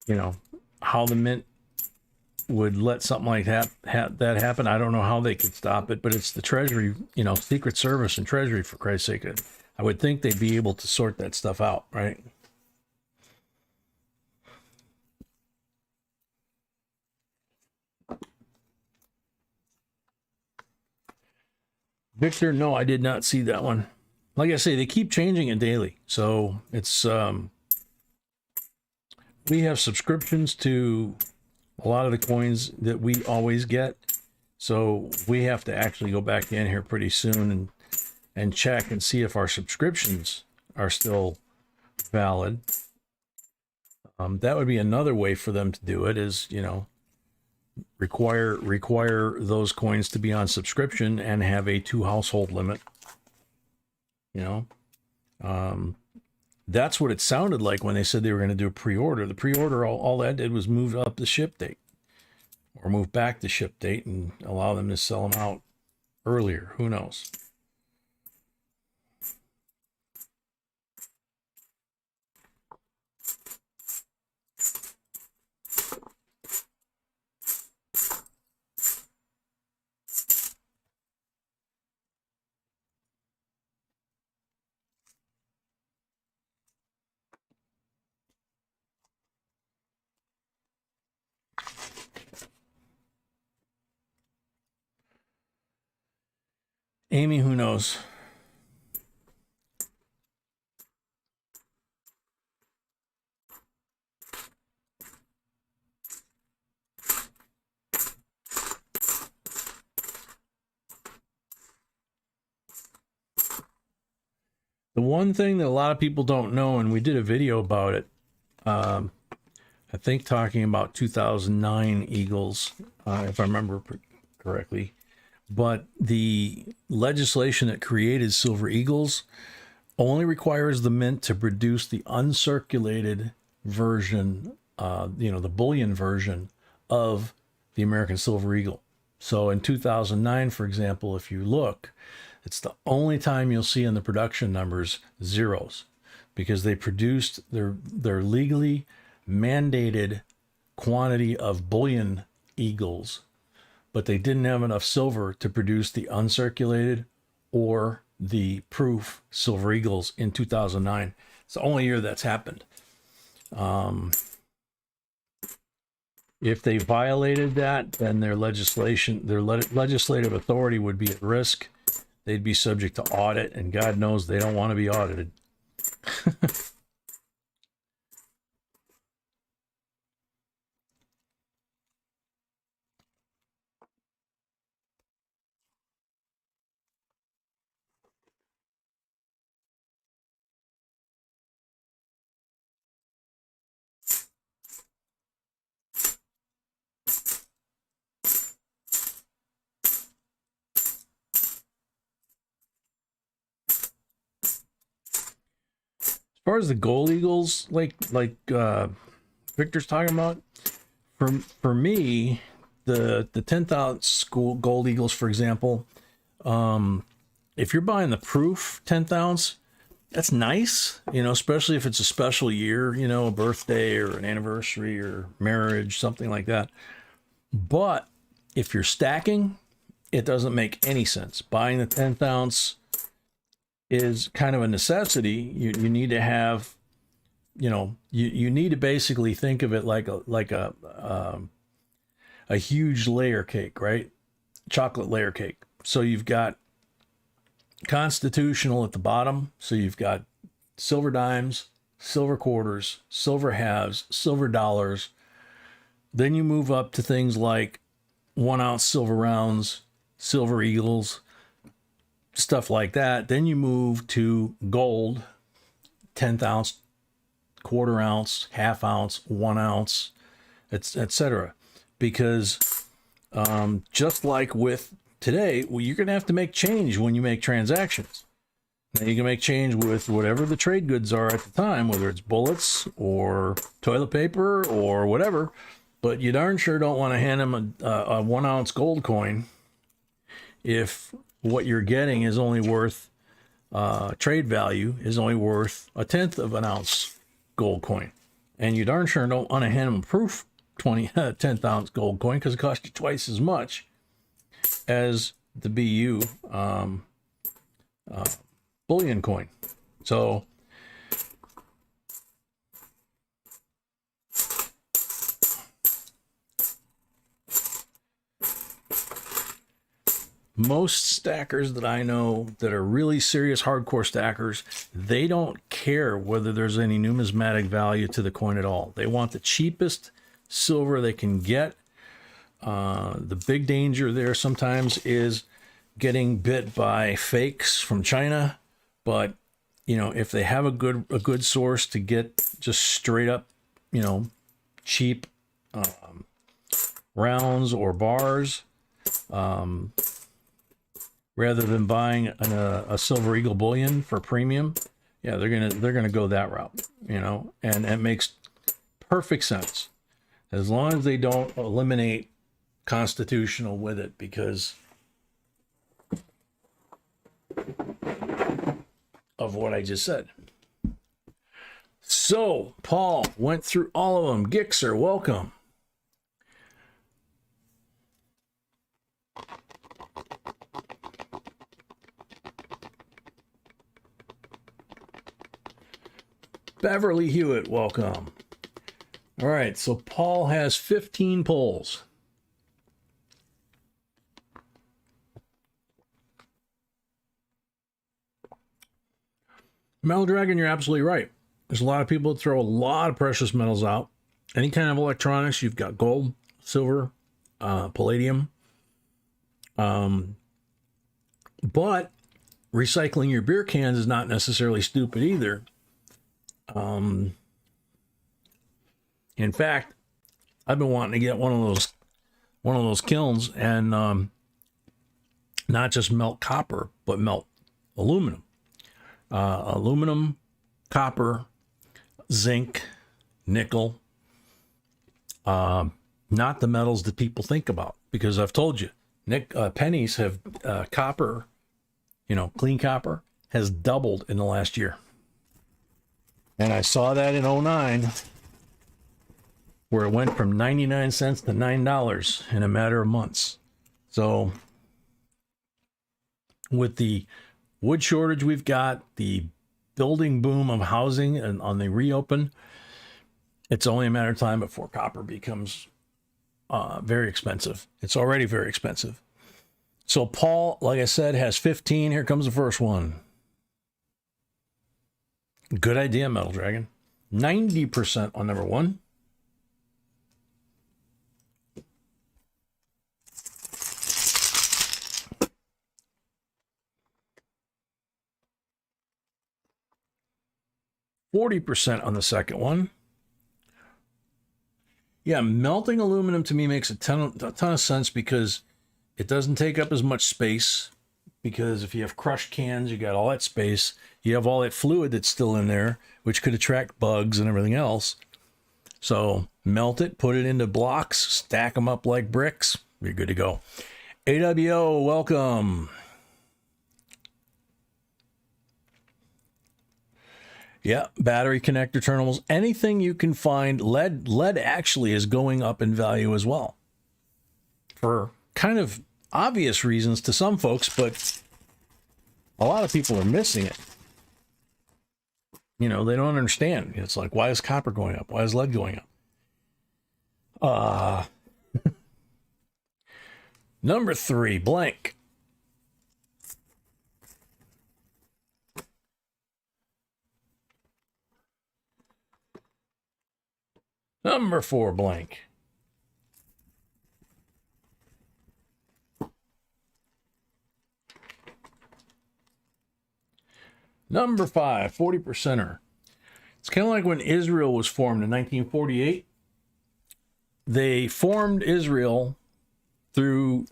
you know how the mint would let something like that happen. I don't know how they could stop it, but it's the Treasury, you know, Secret Service and Treasury, for Christ's sake. I would think they'd be able to sort that stuff out, right? Victor, no, I did not see that one. Like I say, they keep changing it daily. So it's, we have subscriptions to a lot of the coins that we always get. So we have to actually go back in here pretty soon and check and see if our subscriptions are still valid. That would be another way for them to do it, is, you know, require those coins to be on subscription and have a 2 household limit. You know, that's what it sounded like when they said they were going to do a pre-order. The pre-order, all that did was move up the ship date, or move back the ship date and allow them to sell them out earlier. Who knows? Amy, who knows? The one thing that a lot of people don't know, and we did a video about it, I think talking about 2009 Eagles, if I remember correctly, but the legislation that created Silver Eagles only requires the mint to produce the uncirculated version, the bullion version of the American Silver Eagle. So in 2009, for example, if you look, it's the only time you'll see in the production numbers zeros, because they produced their legally mandated quantity of bullion eagles, but they didn't have enough silver to produce the uncirculated or the proof Silver Eagles in 2009. It's the only year that's happened. If they violated that, then their legislative authority would be at risk. They'd be subject to audit, and God knows they don't want to be audited. As far as the gold eagles, like Victor's talking about, for me, the 10th ounce gold eagles, for example, if you're buying the proof 10th ounce, that's nice, especially if it's a special year, a birthday or an anniversary or marriage, something like that. But if you're stacking, it doesn't make any sense. Buying the 10th ounce is kind of a necessity. You need to have, you need to basically think of it like a huge layer cake, right? Chocolate layer cake. So you've got constitutional at the bottom. So you've got silver dimes, silver quarters, silver halves, silver dollars. Then you move up to things like 1 ounce silver rounds, silver eagles, stuff like that. Then you move to gold, 10th ounce, quarter ounce, half ounce, 1 ounce, etc. Because just like with today, you're going to have to make change when you make transactions. Now, you can make change with whatever the trade goods are at the time, whether it's bullets or toilet paper or whatever, but you darn sure don't want to hand them a 1 ounce gold coin if what you're getting is only worth, trade value is only worth 1/10 of an ounce gold coin. And you darn sure don't want to hand them a proof 10th ounce gold coin, because it costs you twice as much as the BU bullion coin. So most stackers that I know that are really serious hardcore stackers, they don't care whether there's any numismatic value to the coin at all. They want the cheapest silver they can get. The big danger there sometimes is getting bit by fakes from China, but if they have a good source to get just straight up, cheap rounds or bars, rather than buying a Silver Eagle bullion for premium, yeah, they're gonna go that route, and it makes perfect sense as long as they don't eliminate constitutional with it, because of what I just said. So Paul went through all of them. Gixer, welcome. Beverly Hewitt, welcome. All right, so Paul has 15 polls. Metal Dragon, you're absolutely right. There's a lot of people that throw a lot of precious metals out. Any kind of electronics, you've got gold, silver, palladium. But recycling your beer cans is not necessarily stupid either. In fact, I've been wanting to get one of those kilns and not just melt copper, but melt aluminum. Aluminum, copper, zinc, nickel. Not the metals that people think about, because I've told you, pennies have copper, clean copper has doubled in the last year. And I saw that in 2009, where it went from 99 cents to $9 in a matter of months. So with the wood shortage we've got, the building boom of housing and on the reopen, it's only a matter of time before copper becomes very expensive. It's already very expensive. So Paul, like I said, has 15. Here comes the first one. Good idea, Metal Dragon. 90% on number 1. %40 on the second one. Yeah, melting aluminum to me makes a ton of sense, because it doesn't take up as much space. Because if you have crushed cans, you got all that space. You have all that fluid that's still in there, which could attract bugs and everything else. So melt it, put it into blocks, stack them up like bricks. You're good to go. AWO, welcome. Yeah, battery connector terminals, anything you can find. Lead actually is going up in value as well, for kind of obvious reasons to some folks, but a lot of people are missing it. They don't understand. It's like, why is copper going up? Why is lead going up? Number 3, blank. Number 4, blank. Number 5, 40%er. It's kind of like when Israel was formed in 1948. They formed Israel through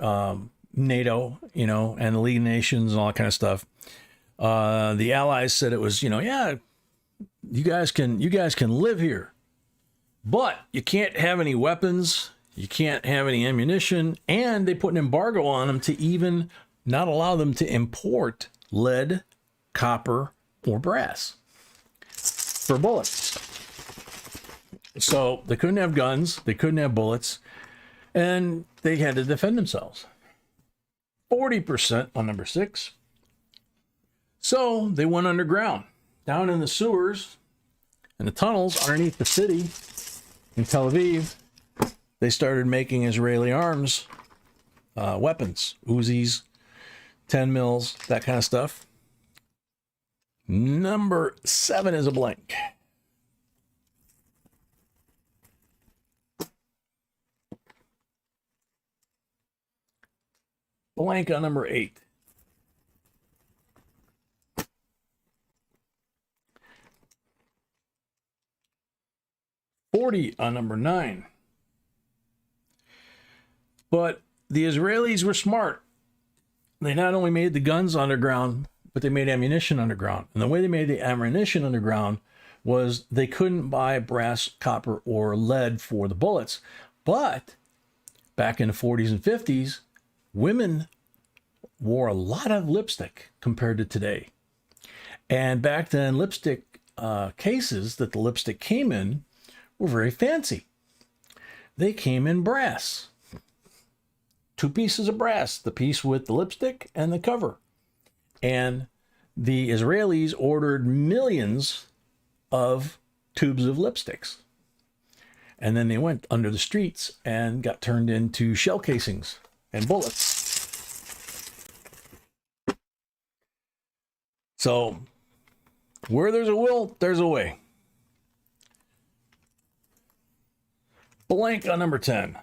NATO, and the League of Nations and all that kind of stuff. The Allies said it was, yeah, you guys can live here, but you can't have any weapons, you can't have any ammunition, and they put an embargo on them to even not allow them to import lead, copper, or brass for bullets. So they couldn't have guns, they couldn't have bullets, and they had to defend themselves. 40% on number 6. So they went underground, down in the sewers and the tunnels underneath the city in Tel Aviv. They started making Israeli arms, weapons, Uzis, 10 mils, that kind of stuff. Number 7 is a blank. Blank on number 8. $40 on number 9. But the Israelis were smart. They not only made the guns underground, but they made ammunition underground. And the way they made the ammunition underground was they couldn't buy brass, copper, or lead for the bullets. But back in the 40s and 50s, women wore a lot of lipstick compared to today. And back then, lipstick cases that the lipstick came in were very fancy. They came in brass. 2 pieces of brass, the piece with the lipstick and the cover. And the Israelis ordered millions of tubes of lipsticks. And then they went under the streets and got turned into shell casings and bullets. So Where there's a will, there's a way. Blank on number 10.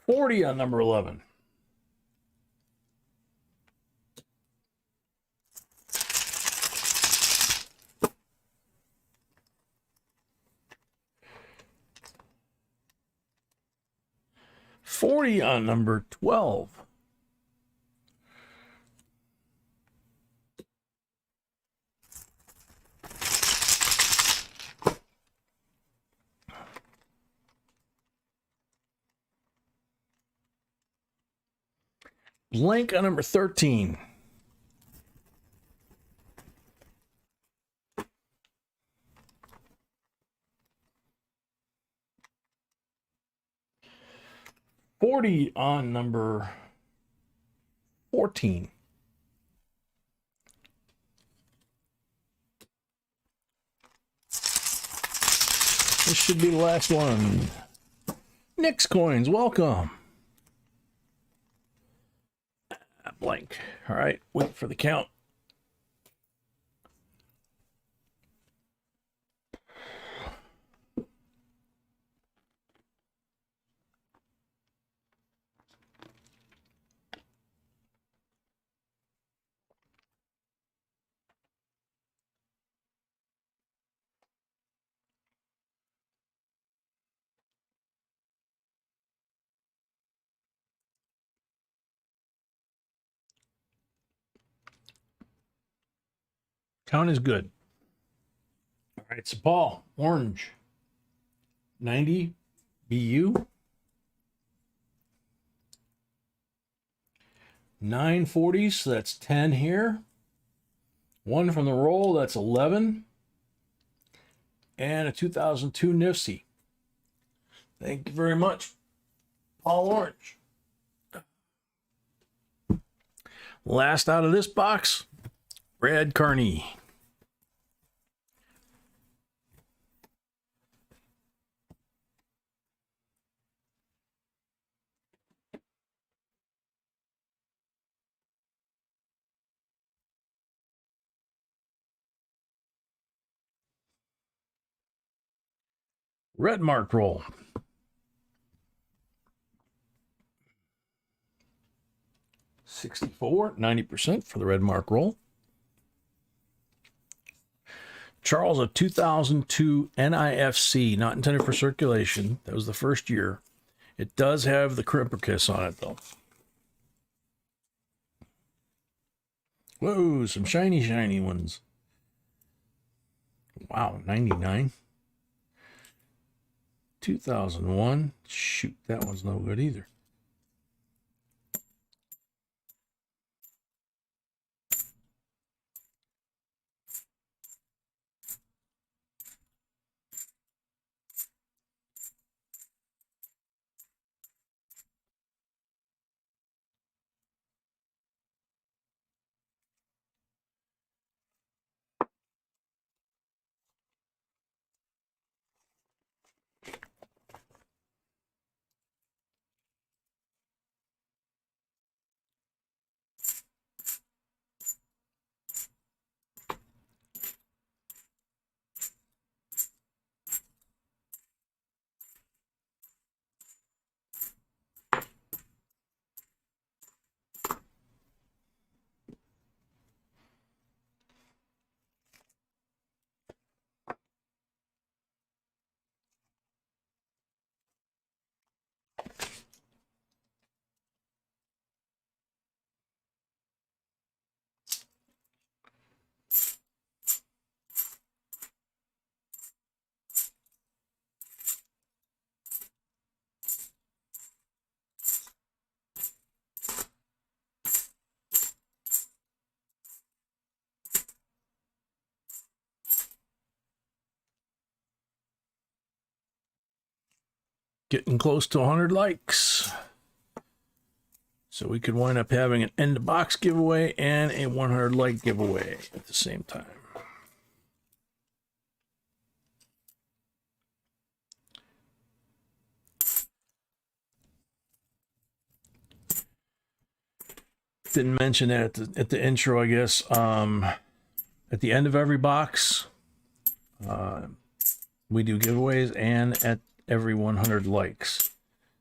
$40 on number 11. $40 on number 12. Blank on number 13. $40 on number 14. This should be the last one. Nick's coins, welcome. Blank. All right, wait for the count. Count is good. All right, so Paul, orange. 90 BU. 940, so that's 10 here. One from the roll, that's 11. And a 2002 Nifty. Thank you very much, Paul Orange. Last out of this box, Brad Carney. Red mark roll. $64, 90% for the red mark roll. Charles, a 2002 NIFC, not intended for circulation. That was the first year. It does have the crimper kiss on it, though. Whoa, some shiny, shiny ones. Wow, 99. 2001. Shoot, that one's no good either. Getting close to 100 likes. So we could wind up having an end of box giveaway and a 100 like giveaway at the same time. didn't mention it at the intro, I guess. At the end of every box, we do giveaways, and at every 100 likes.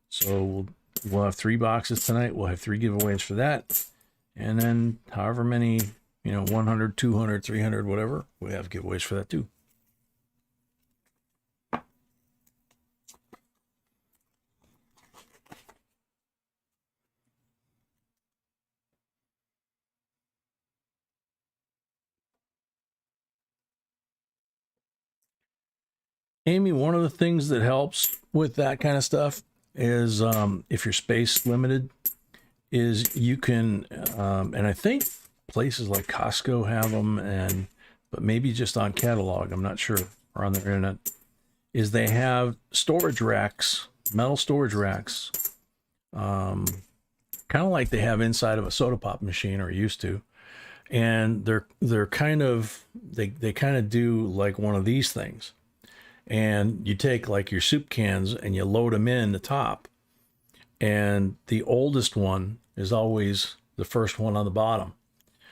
So we'll have 3 boxes tonight. We'll have 3 giveaways for that. And then however many, 100, 200, 300, whatever, we have giveaways for that too. Amy, one of the things that helps with that kind of stuff is if you're space limited, is you can, and I think places like Costco have them, but maybe just on catalog, I'm not sure, or on the internet, is they have storage racks, metal storage racks, kind of like they have inside of a soda pop machine, or used to, and they're kind of they kind of do like one of these things. And you take like your soup cans and you load them in the top, and the oldest one is always the first one on the bottom.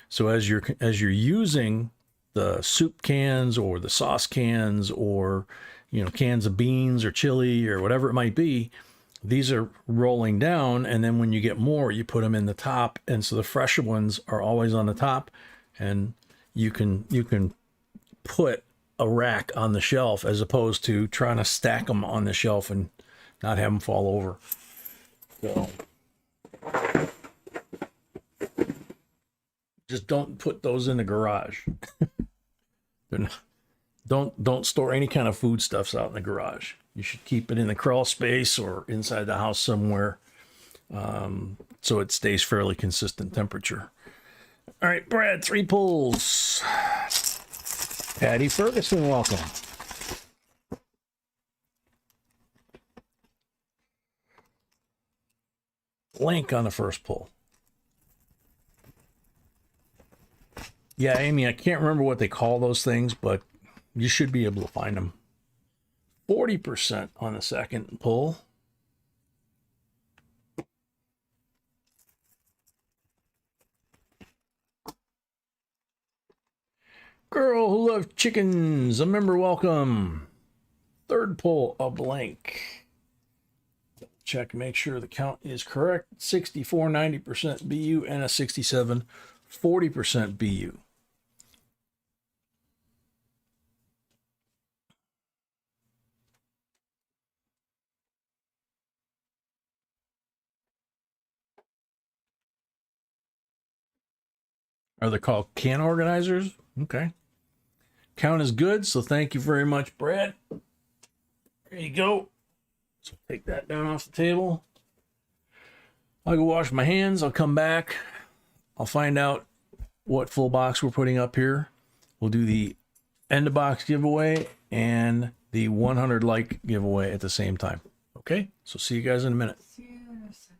So as you're using the soup cans or the sauce cans, or cans of beans or chili or whatever it might be, these are rolling down, and then when you get more, you put them in the top, and so the fresher ones are always on the top, and you can put a rack on the shelf as opposed to trying to stack them on the shelf and not have them fall over. So just don't put those in the garage. They're not, don't store any kind of foodstuffs out in the garage. You should keep it in the crawl space or inside the house somewhere, so it stays fairly consistent temperature. All right, Brad, 3 pulls. Patty Ferguson, welcome. Blank on the first pull. Yeah, Amy, I can't remember what they call those things, but you should be able to find them. 40% on the second pull. Girl who loves chickens, a member, welcome. Third pull, a blank. Check, make sure the count is correct. 64, 90% BU, and a 67, 40% BU. Are they called can organizers? Okay. Count is good, so thank you very much, Brad. There you go. So take that down off the table. I'll go wash my hands. I'll come back. I'll find out what full box we're putting up here. We'll do the end of box giveaway and the 100 like giveaway at the same time. Okay? So see you guys in a minute. See you in a second.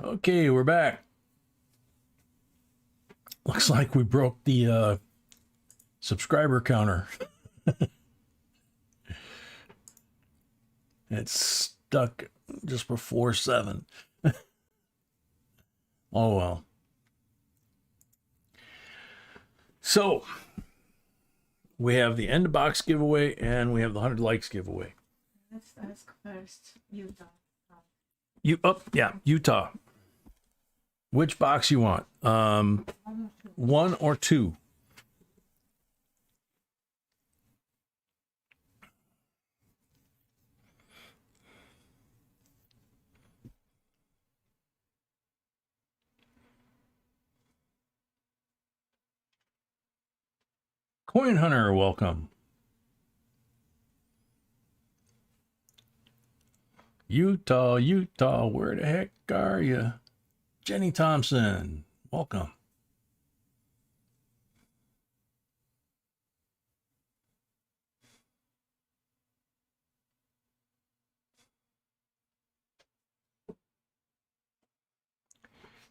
Okay, we're back. Looks like we broke the subscriber counter. It's stuck just before 7. Oh well. So we have the end of box giveaway and we have the 100 likes giveaway. Let's ask first, Utah. Utah. Which box you want? 1 or 2? Coin Hunter, welcome. Utah, where the heck are you? Jenny Thompson, welcome.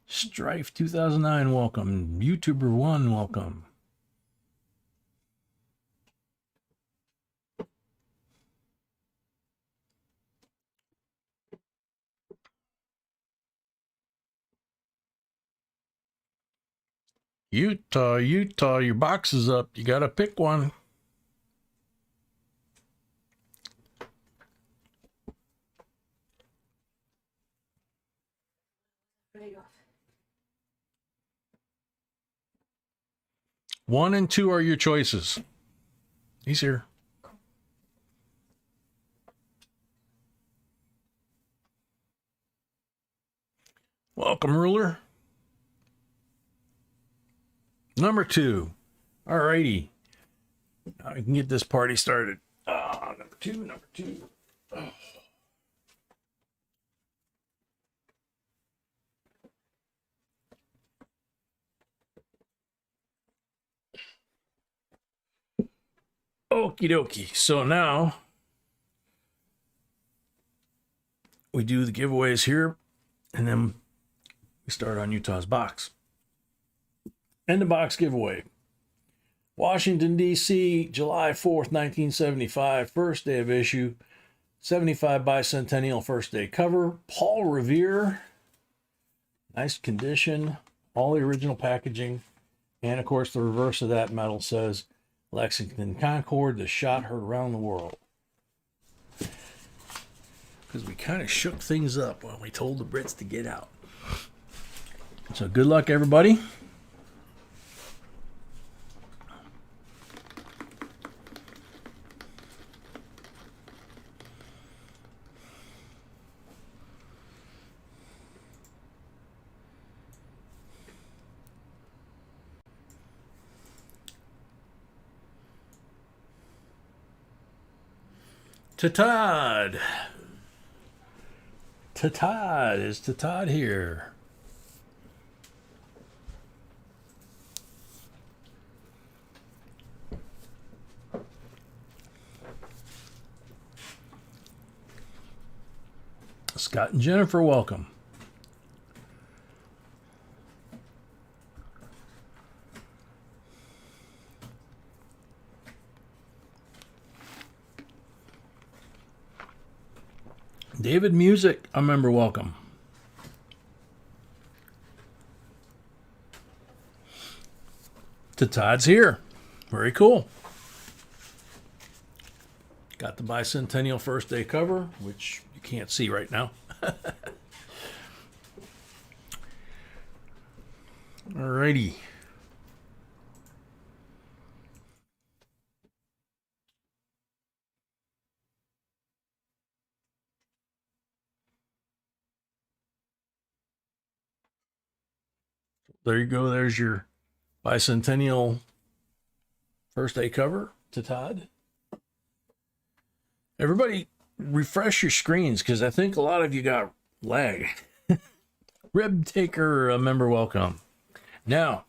Strife 2009, welcome. YouTuber 1, welcome. Utah, your box is up. You got to pick one. Very good. 1 and 2 are your choices. He's here. Welcome, ruler. Number 2. Alrighty. Now we can get this party started. Number two. Oh. Okie dokie. So now we do the giveaways here, and then we start on Utah's box. End of box giveaway. Washington, D.C., July 4th, 1975, first day of issue, 75 bicentennial first day cover. Paul Revere, nice condition, all the original packaging. And of course, the reverse of that medal says Lexington Concord, the shot heard around the world. Because we kind of shook things up when we told the Brits to get out. So good luck, everybody. Tatad. Is Tatad here? Scott and Jennifer, welcome. David Music, a member, welcome. Todd's here. Very cool. Got the bicentennial first day cover, which you can't see right now. Alrighty. There you go. There's your bicentennial first day cover to Todd. Everybody refresh your screens because I think a lot of you got lag. Rib Taker, a member, welcome. Now,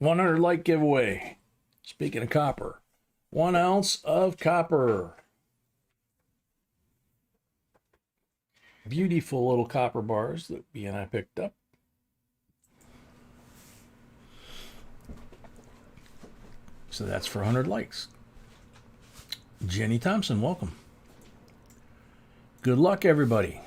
100 like giveaway. Speaking of copper, 1 ounce of copper. beautiful little copper bars that B and I picked up. So that's for 100 likes. Jenny Thompson, welcome. Good luck, everybody.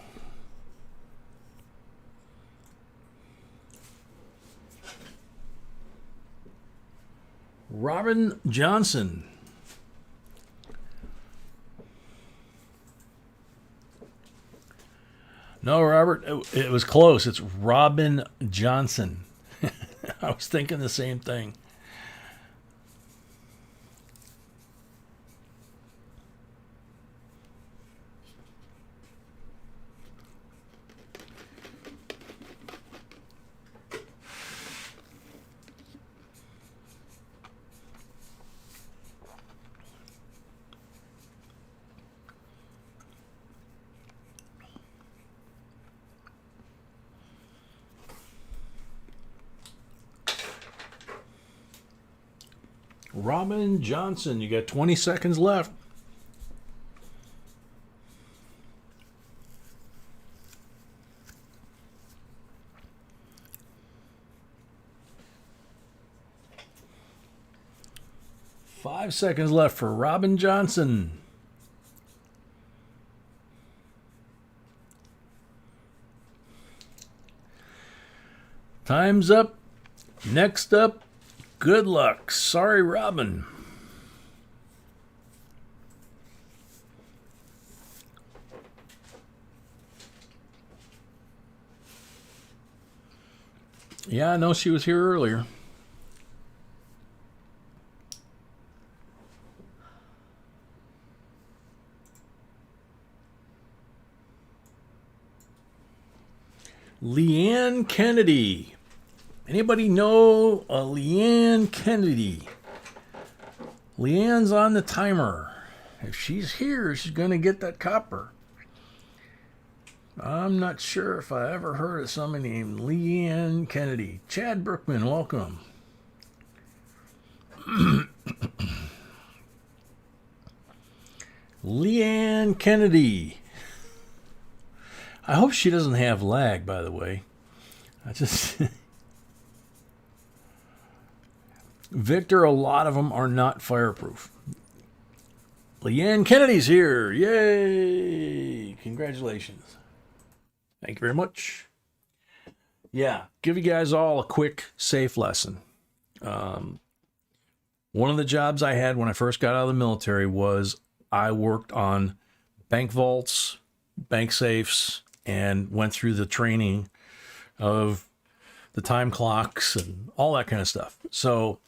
Robin Johnson. No, Robert, it was close. It's Robin Johnson. I was thinking the same thing. Robin Johnson, you got 20 seconds left. Five seconds left for Robin Johnson. Time's up. Next up, good luck. Sorry, Robin. Yeah, I know she was here earlier. Leanne Kennedy. Anybody know a Leanne Kennedy? Leanne's on the timer. If she's here, she's going to get that copper. I'm not sure if I ever heard of somebody named Leanne Kennedy. Chad Brookman, welcome. Leanne Kennedy. I hope she doesn't have lag, by the way. Victor, a lot of them are not fireproof. Leanne Kennedy's here. Yay! Congratulations. Thank you very much. Yeah, give you guys all a quick safe lesson. One of the jobs I had when I first got out of the military was I worked on bank vaults, bank safes, and went through the training of the time clocks and all that kind of stuff. So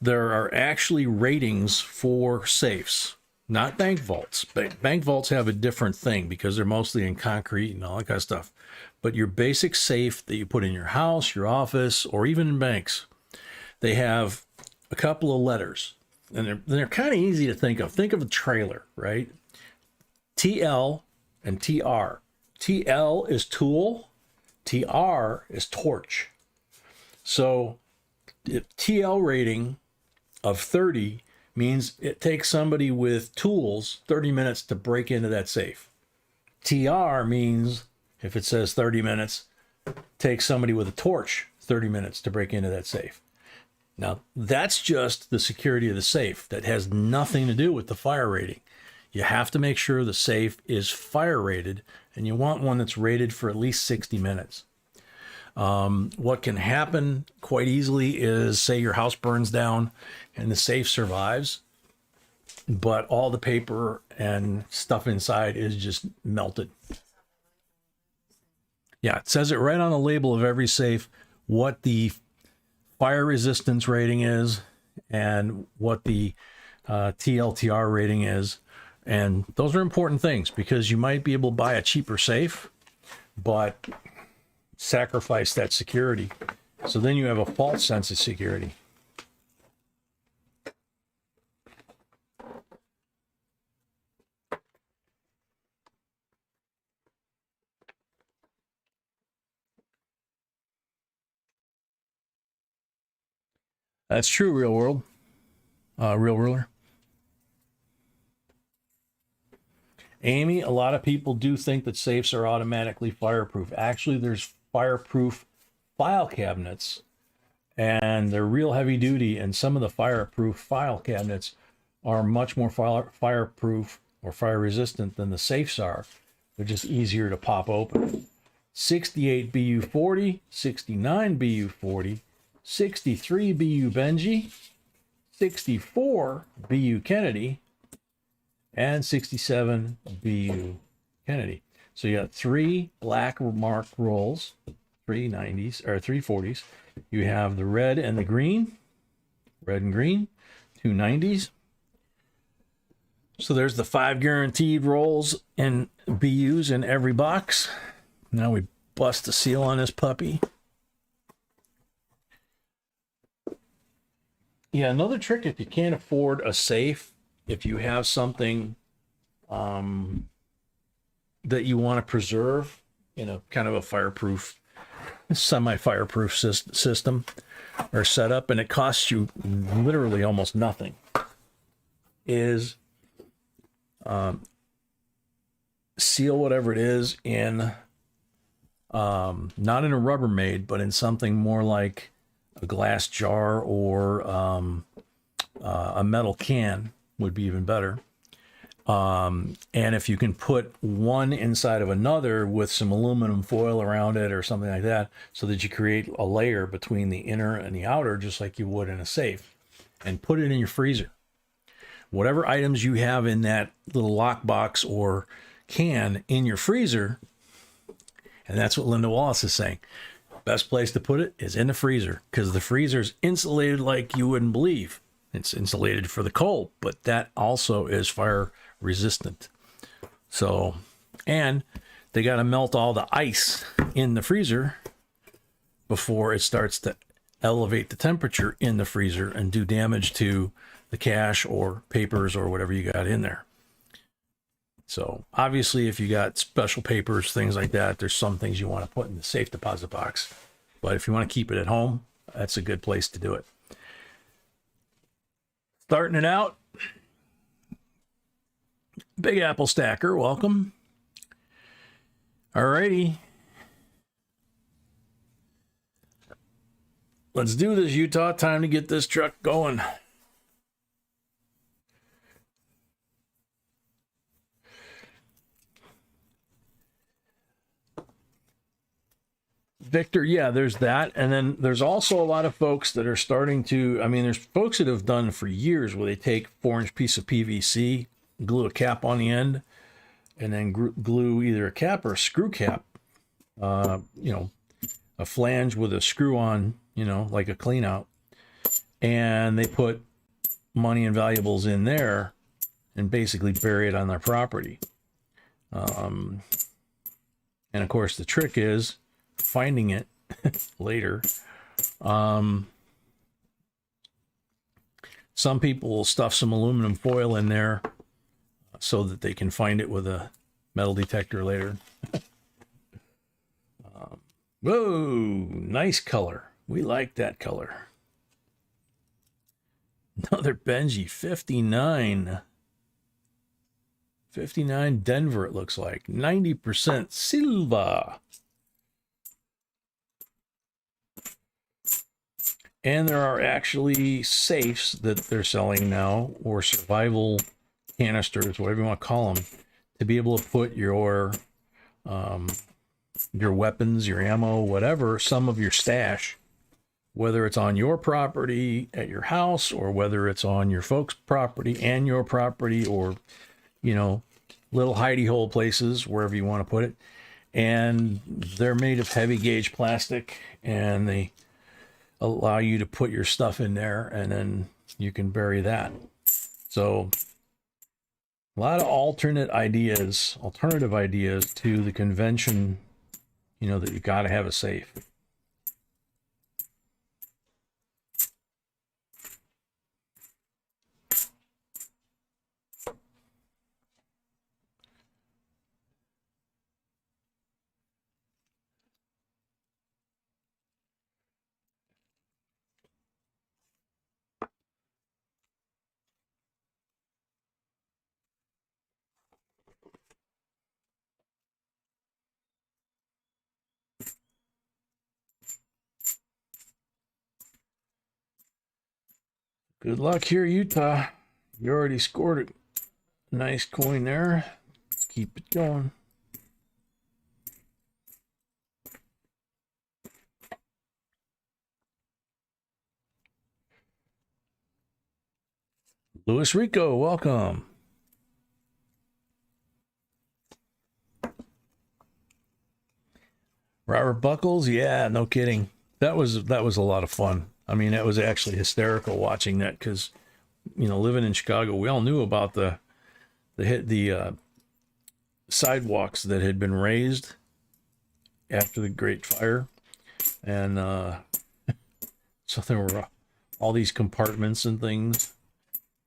there are actually ratings for safes, not bank vaults. Bank vaults have a different thing because they're mostly in concrete and all that kind of stuff. But your basic safe that you put in your house, your office, or even in banks, they have a couple of letters. And they're kind of easy to think of. Think of a trailer, right? TL and TR. TL is tool, TR is torch. So if TL rating of 30 means it takes somebody with tools 30 minutes to break into that safe. TR means if it says 30 minutes, takes somebody with a torch 30 minutes to break into that safe. Now, that's just the security of the safe. That has nothing to do with the fire rating. You have to make sure the safe is fire rated, and you want one that's rated for at least 60 minutes. What can happen quite easily is, say your house burns down and the safe survives, but all the paper and stuff inside is just melted. Yeah, it says it right on the label of every safe, what the fire resistance rating is and what the TLTR rating is. And those are important things because you might be able to buy a cheaper safe, but sacrifice that security. So then you have a false sense of security. That's true, real world. Real ruler. Amy, a lot of people do think that safes are automatically fireproof. Actually, there's fireproof file cabinets, and they're real heavy duty, and some of the fireproof file cabinets are much more fireproof or fire resistant than the safes are. They're just easier to pop open. 68 BU40, 69 BU40, 63 BU Benji, 64 BU Kennedy, and 67 BU Kennedy. So you got 3 black mark rolls, 3 90s or 3 40s. You have the red and the green, red and green, 2 90s. So there's the 5 guaranteed rolls and BUs in every box. Now we bust the seal on this puppy. Yeah, another trick, if you can't afford a safe, if you have something that you want to preserve in a kind of a fireproof, semi-fireproof system or setup, and it costs you literally almost nothing, is seal whatever it is in, not in a Rubbermaid, but in something more like a glass jar or a metal can would be even better. And if you can put one inside of another with some aluminum foil around it or something like that, so that you create a layer between the inner and the outer, just like you would in a safe, and put it in your freezer. Whatever items you have in that little lockbox or can in your freezer, and that's what Linda Wallace is saying. Best place to put it is in the freezer, because the freezer is insulated like you wouldn't believe. It's insulated for the cold, but that also is fire resistant. So, and they got to melt all the ice in the freezer before it starts to elevate the temperature in the freezer and do damage to the cash or papers or whatever you got in there. So obviously, if you got special papers, things like that, there's some things you want to put in the safe deposit box. But if you want to keep it at home, that's a good place to do it. Starting it out, Big Apple Stacker, welcome. Alrighty. Let's do this, Utah. Time to get this truck going. Victor, yeah, there's that. And then there's also a lot of folks that are starting to, I mean, there's folks that have done for years where they take 4-inch piece of PVC, glue a cap on the end, and then glue either a cap or a screw cap, you know, a flange with a screw on, you know, like a clean out. And they put money and valuables in there and basically bury it on their property. And of course, the trick is finding it later. Some people will stuff some aluminum foil in there so that they can find it with a metal detector later. Whoa, nice color. We like that color. Another Benji, 59. 59 Denver, it looks like. 90% silver. And there are actually safes that they're selling now, or survival canisters, whatever you want to call them, to be able to put your weapons, your ammo, whatever, some of your stash, whether it's on your property at your house, or whether it's on your folks' property and your property, or, you know, little hidey hole places, wherever you want to put it. And they're made of heavy gauge plastic, and they allow you to put your stuff in there, and then you can bury that. So a lot of alternative ideas to the convention, you know, that you got to have a safe. Good luck here, Utah. You already scored a nice coin there. Let's keep it going. Luis Rico, welcome. Robert Buckles, yeah, no kidding. That was a lot of fun. I mean, that was actually hysterical watching that because, you know, living in Chicago, we all knew about the sidewalks that had been raised after the Great Fire, and so there were all these compartments and things,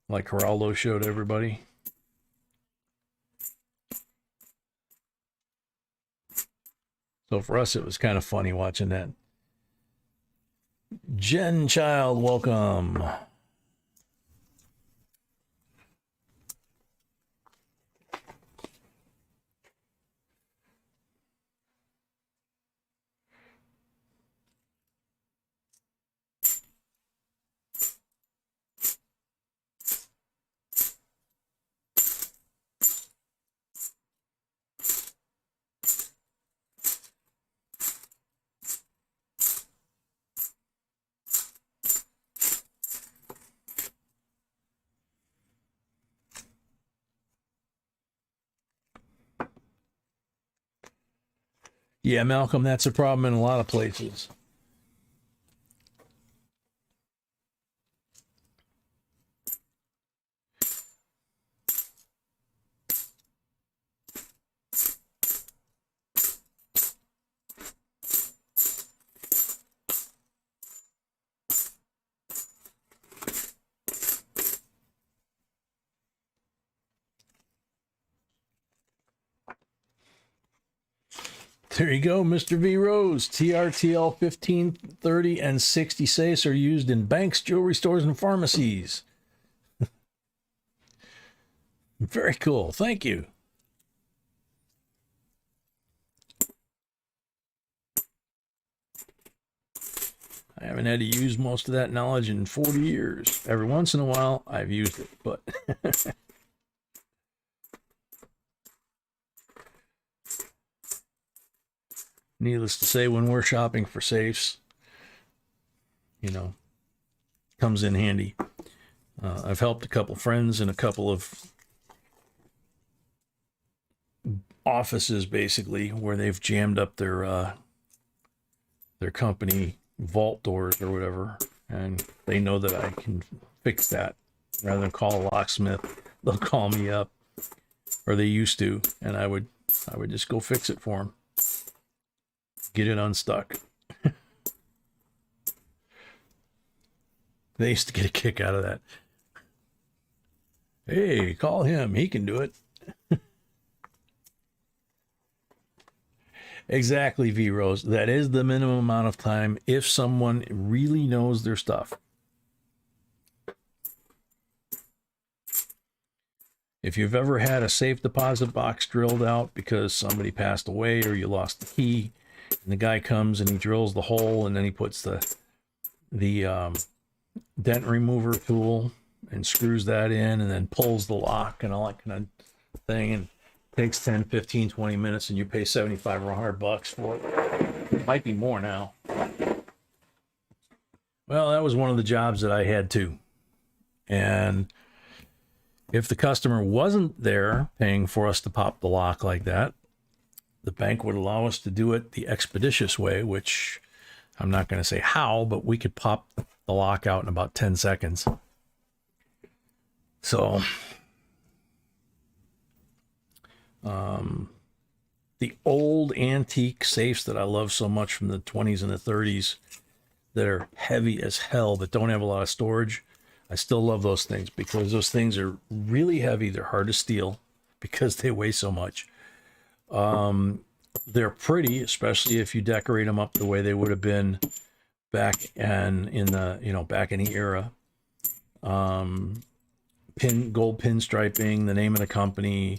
like Geraldo showed everybody. So for us, it was kind of funny watching that. Jen Child, welcome. Yeah, Malcolm, that's a problem in a lot of places. There you go, Mr. V. Rose. TRTL 15, 30, and 60 safes are used in banks, jewelry stores, and pharmacies. Very cool. Thank you. I haven't had to use most of that knowledge in 40 years. Every once in a while, I've used it, but... Needless to say, when we're shopping for safes, you know, comes in handy. I've helped a couple friends in a couple of offices, basically, where they've jammed up their company vault doors or whatever, and they know that I can fix that. Rather than call a locksmith, they'll call me up, or they used to, and I would just go fix it for them. Get it unstuck. They used to get a kick out of that. Hey, call him. He can do it. Exactly, V Rose. That is the minimum amount of time if someone really knows their stuff. If you've ever had a safe deposit box drilled out because somebody passed away or you lost the key, and the guy comes and he drills the hole and then he puts the dent remover tool and screws that in and then pulls the lock and all that kind of thing, and it takes 10, 15, 20 minutes and you pay 75 or $100 for it. It might be more now. Well, that was one of the jobs that I had too. And if the customer wasn't there paying for us to pop the lock like that, the bank would allow us to do it the expeditious way, which I'm not going to say how, but we could pop the lock out in about 10 seconds. So, the old antique safes that I love so much from the 20s and the 30s that are heavy as hell, that don't have a lot of storage, I still love those things because those things are really heavy. They're hard to steal because they weigh so much. They're pretty, especially if you decorate them up the way they would have been back in the era. Gold pin striping, the name of the company,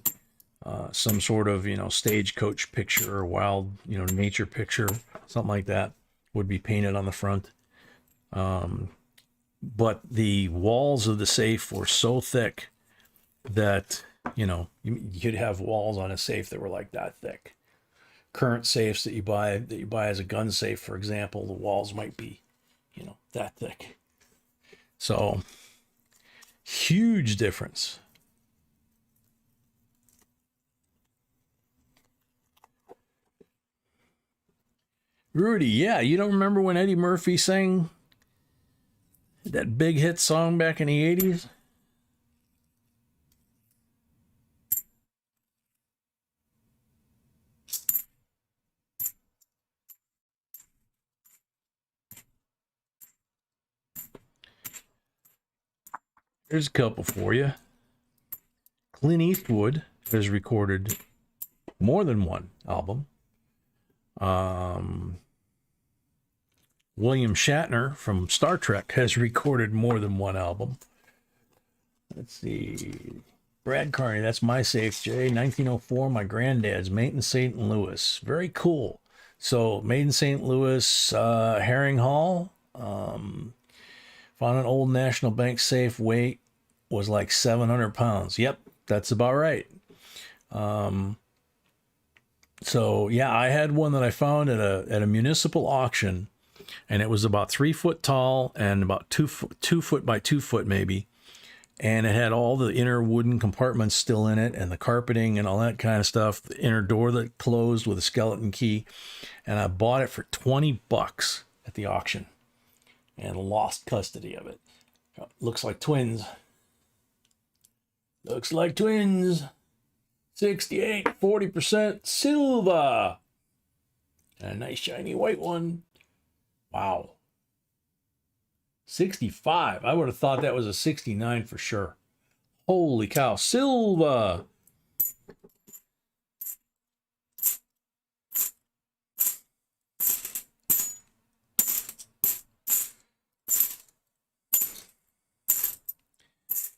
some sort of, stagecoach picture or wild, nature picture, something like that would be painted on the front. but the walls of the safe were so thick that, you know, you could have walls on a safe that were like that thick. Current safes that you buy as a gun safe, for example, the walls might be, you know, that thick. So huge difference. Rudy, yeah, you don't remember when Eddie Murphy sang that big hit song back in the 80s? There's a couple for you. Clint Eastwood has recorded more than one album. William Shatner from Star Trek has recorded more than one album. Let's see. Brad Carney, that's my safe, Jay. 1904, my granddad's, Made in St. Louis. Very cool. So, Made in St. Louis, Herring Hall. Found an old National Bank safe, weight was like 700 pounds. Yep, that's about right. So yeah, I had one that I found at a municipal auction, and it was about 3 foot tall and about 2 foot by 2 foot maybe. And it had all the inner wooden compartments still in it and the carpeting and all that kind of stuff. The inner door that closed with a skeleton key. And I bought it for $20 at the auction and lost custody of it. Looks like twins. Looks like twins. 68, 40% silver. And a nice shiny white one. Wow. 65. I would have thought that was a 69 for sure. Holy cow. Silver.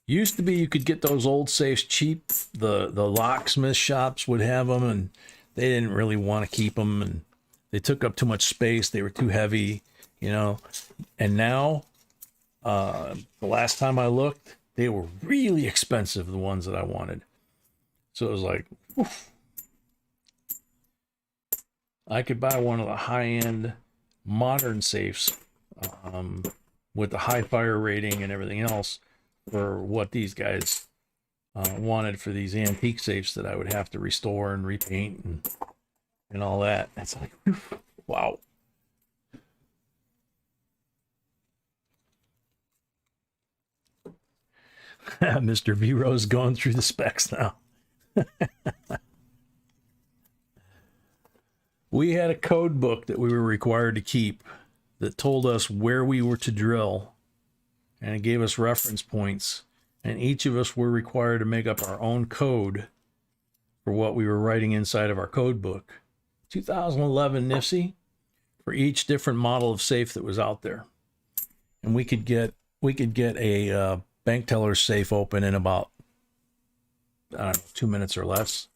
Used to be you could get those old safes cheap. The locksmith shops would have them, and they didn't really want to keep them, and they took up too much space. They were too heavy, you know. And now, the last time I looked, they were really expensive, the ones that I wanted. So it was like, oof. I could buy one of the high-end modern safes with the high fire rating and everything else for what these guys wanted for these antique safes that I would have to restore and repaint and all that. It's like, wow. Mr. V-Rose going through the specs now. We had a code book that we were required to keep that told us where we were to drill, and it gave us reference points, and each of us were required to make up our own code for what we were writing inside of our code book. 2011 NIFSI for each different model of safe that was out there. And we could get a bank teller safe open in about, I don't know, 2 minutes or less.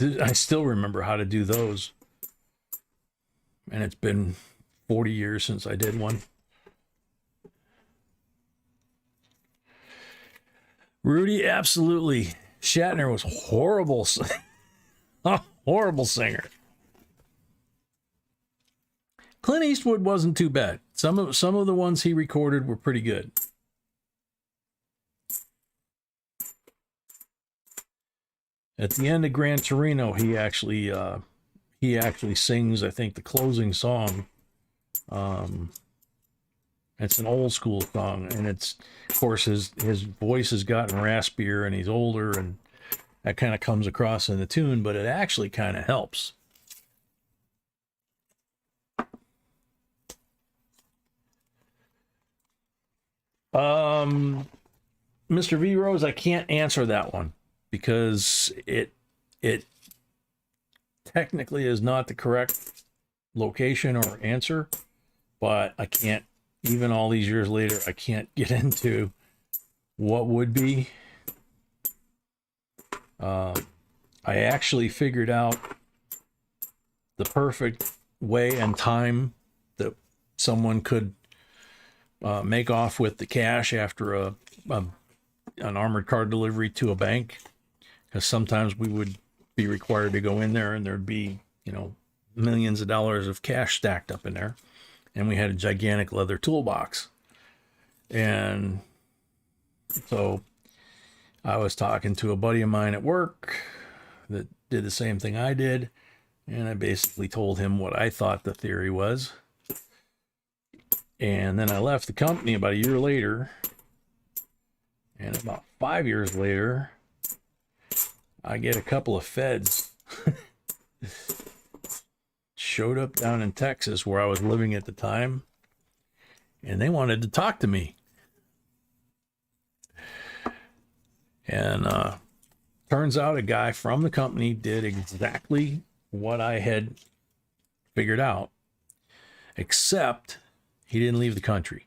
I still remember how to do those. And it's been 40 years since I did one. Rudy, absolutely. Shatner was horrible. A horrible singer. Clint Eastwood wasn't too bad. Some of the ones he recorded were pretty good. At the end of Gran Torino, he actually sings, I think, the closing song. It's an old school song, and it's, of course, his voice has gotten raspier and he's older, and that kind of comes across in the tune, but it actually kind of helps. Mr. V Rose, I can't answer that one because it technically is not the correct location or answer, but I can't, even all these years later, I can't get into what would be. I actually figured out the perfect way and time that someone could make off with the cash after an armored car delivery to a bank, because sometimes we would be required to go in there and there'd be, you know, millions of dollars of cash stacked up in there, and we had a gigantic leather toolbox. And so I was talking to a buddy of mine at work that did the same thing I did, and I basically told him what I thought the theory was. And then I left the company about a year later, and about 5 years later, I get a couple of feds showed up down in Texas where I was living at the time, and they wanted to talk to me. And turns out a guy from the company did exactly what I had figured out, except he didn't leave the country.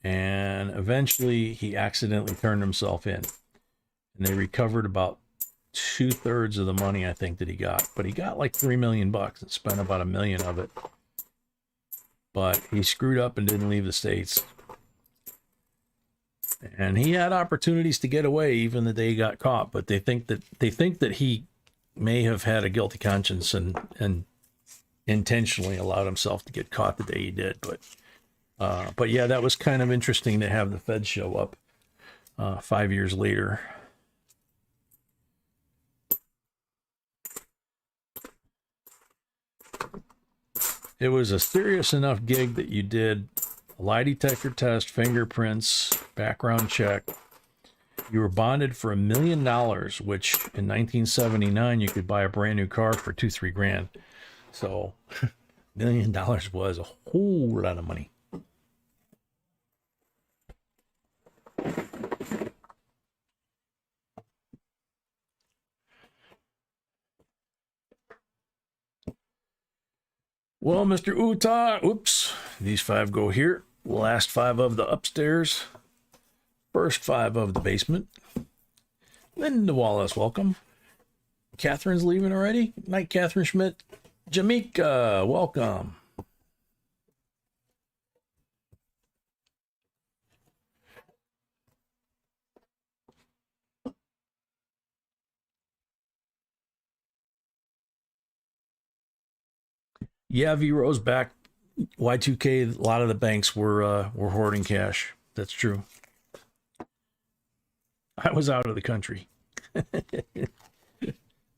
And eventually he accidentally turned himself in, and they recovered about 2/3 of the money, I think, that he got. But he got like $3 million and spent about $1 million of it. But he screwed up and didn't leave the States. And he had opportunities to get away even the day he got caught, but they think that he may have had a guilty conscience and intentionally allowed himself to get caught the day he did. But yeah, that was kind of interesting to have the feds show up 5 years later. It was a serious enough gig that you did a lie detector test, fingerprints, background check. You were bonded for $1 million, which in 1979 you could buy a brand new car for $2-3 grand. So $1 million was a whole lot of money. Well, Mr. Utah, oops, these 5 go here. Last 5 of the upstairs. First 5 of the basement. Linda Wallace, welcome. Catherine's leaving already. Night, Catherine Schmidt. Jamaica, welcome. Yeah, V Rose back Y2K. A lot of the banks were hoarding cash. That's true. I was out of the country.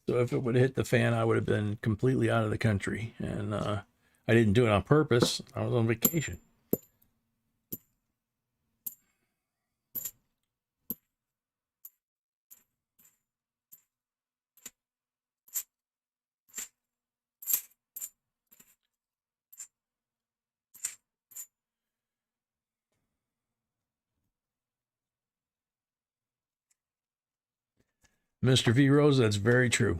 So if it would have hit the fan, I would have been completely out of the country. And I didn't do it on purpose. I was on vacation. Mr. V Rose, that's very true.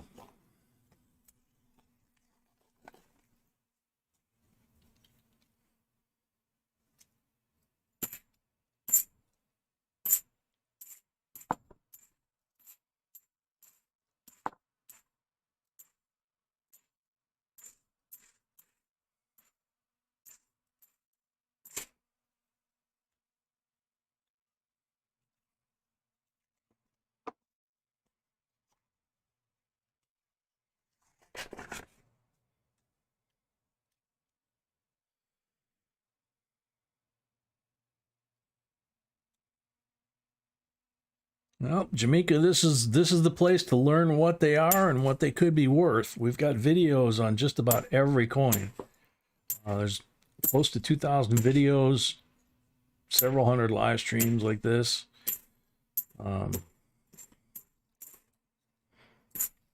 Well, Jamaica, this is the place to learn what they are and what they could be worth. We've got videos on just about every coin. There's close to 2,000 videos, several hundred live streams like this.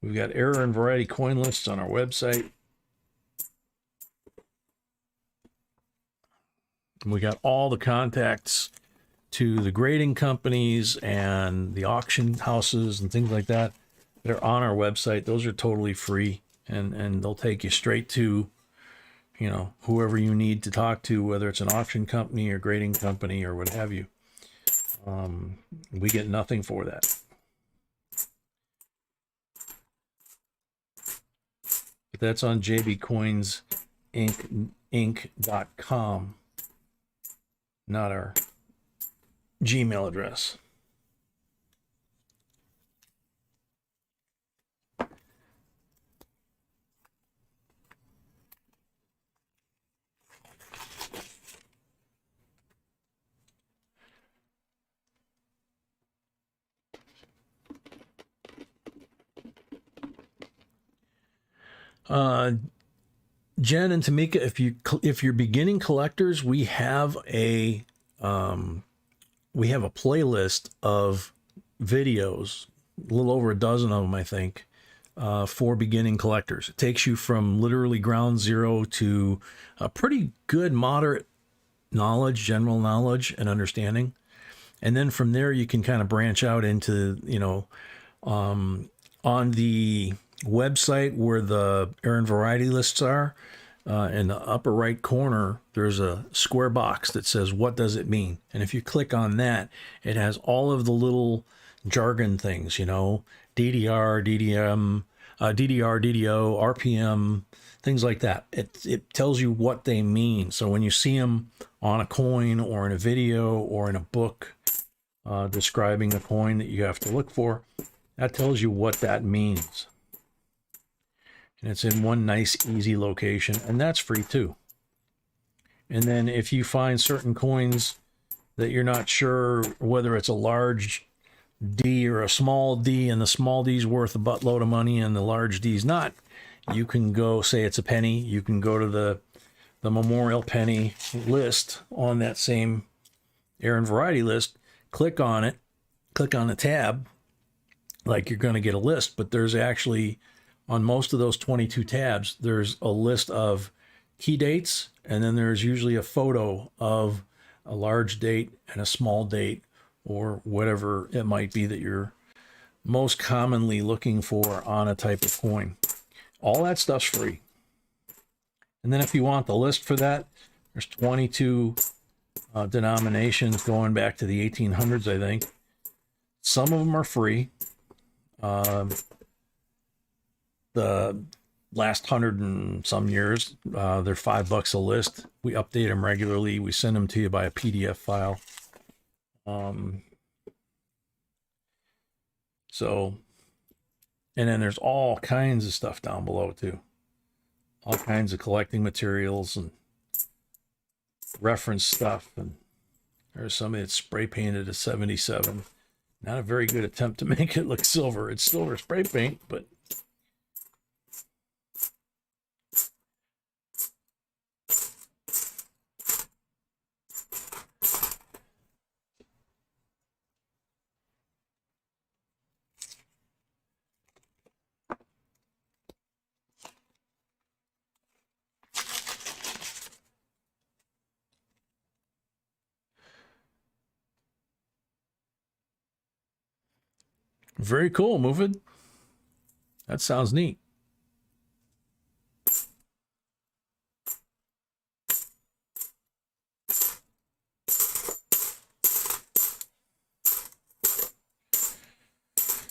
We've got error and variety coin lists on our website. And we got all the contacts to the grading companies and the auction houses and things like that that are on our website. Those are totally free, and they'll take you straight to, you know, whoever you need to talk to, whether it's an auction company or grading company or what have you. We get nothing for that. but that's on JBCOINSINC.com, not our Gmail address. Jen and Tamika, if you're beginning collectors, we have a playlist of videos, a little over a dozen of them, I think, for beginning collectors. It takes you from literally ground zero to a pretty good moderate knowledge, general knowledge and understanding. And then from there, you can kind of branch out into, on the website where the errand variety lists are, in the upper right corner, there's a square box that says, what does it mean? And if you click on that, it has all of the little jargon things, DDR, DDM, DDR, DDO, RPM, things like that. It tells you what they mean. So when you see them on a coin or in a video or in a book describing a coin that you have to look for, that tells you what that means. And it's in one nice, easy location, and that's free too. And then if you find certain coins that you're not sure whether it's a large D or a small D, and the small D is worth a buttload of money and the large D is not, you can go, say it's a penny, you can go to the memorial penny list on that same errand variety list, click on it, click on the tab, like you're going to get a list, but there's actually, on most of those 22 tabs, there's a list of key dates, and then there's usually a photo of a large date and a small date, or whatever it might be that you're most commonly looking for on a type of coin. All that stuff's free. And then if you want the list for that, there's 22 denominations going back to the 1800s, I think. Some of them are free. The last 100 and some years, they're $5 a list. We update them regularly. We send them to you by a PDF file. So, and then there's all kinds of stuff down below too. All kinds of collecting materials and reference stuff. And there's somebody that's spray painted a 77. Not a very good attempt to make it look silver. It's silver spray paint, but very cool, Mufid. That sounds neat.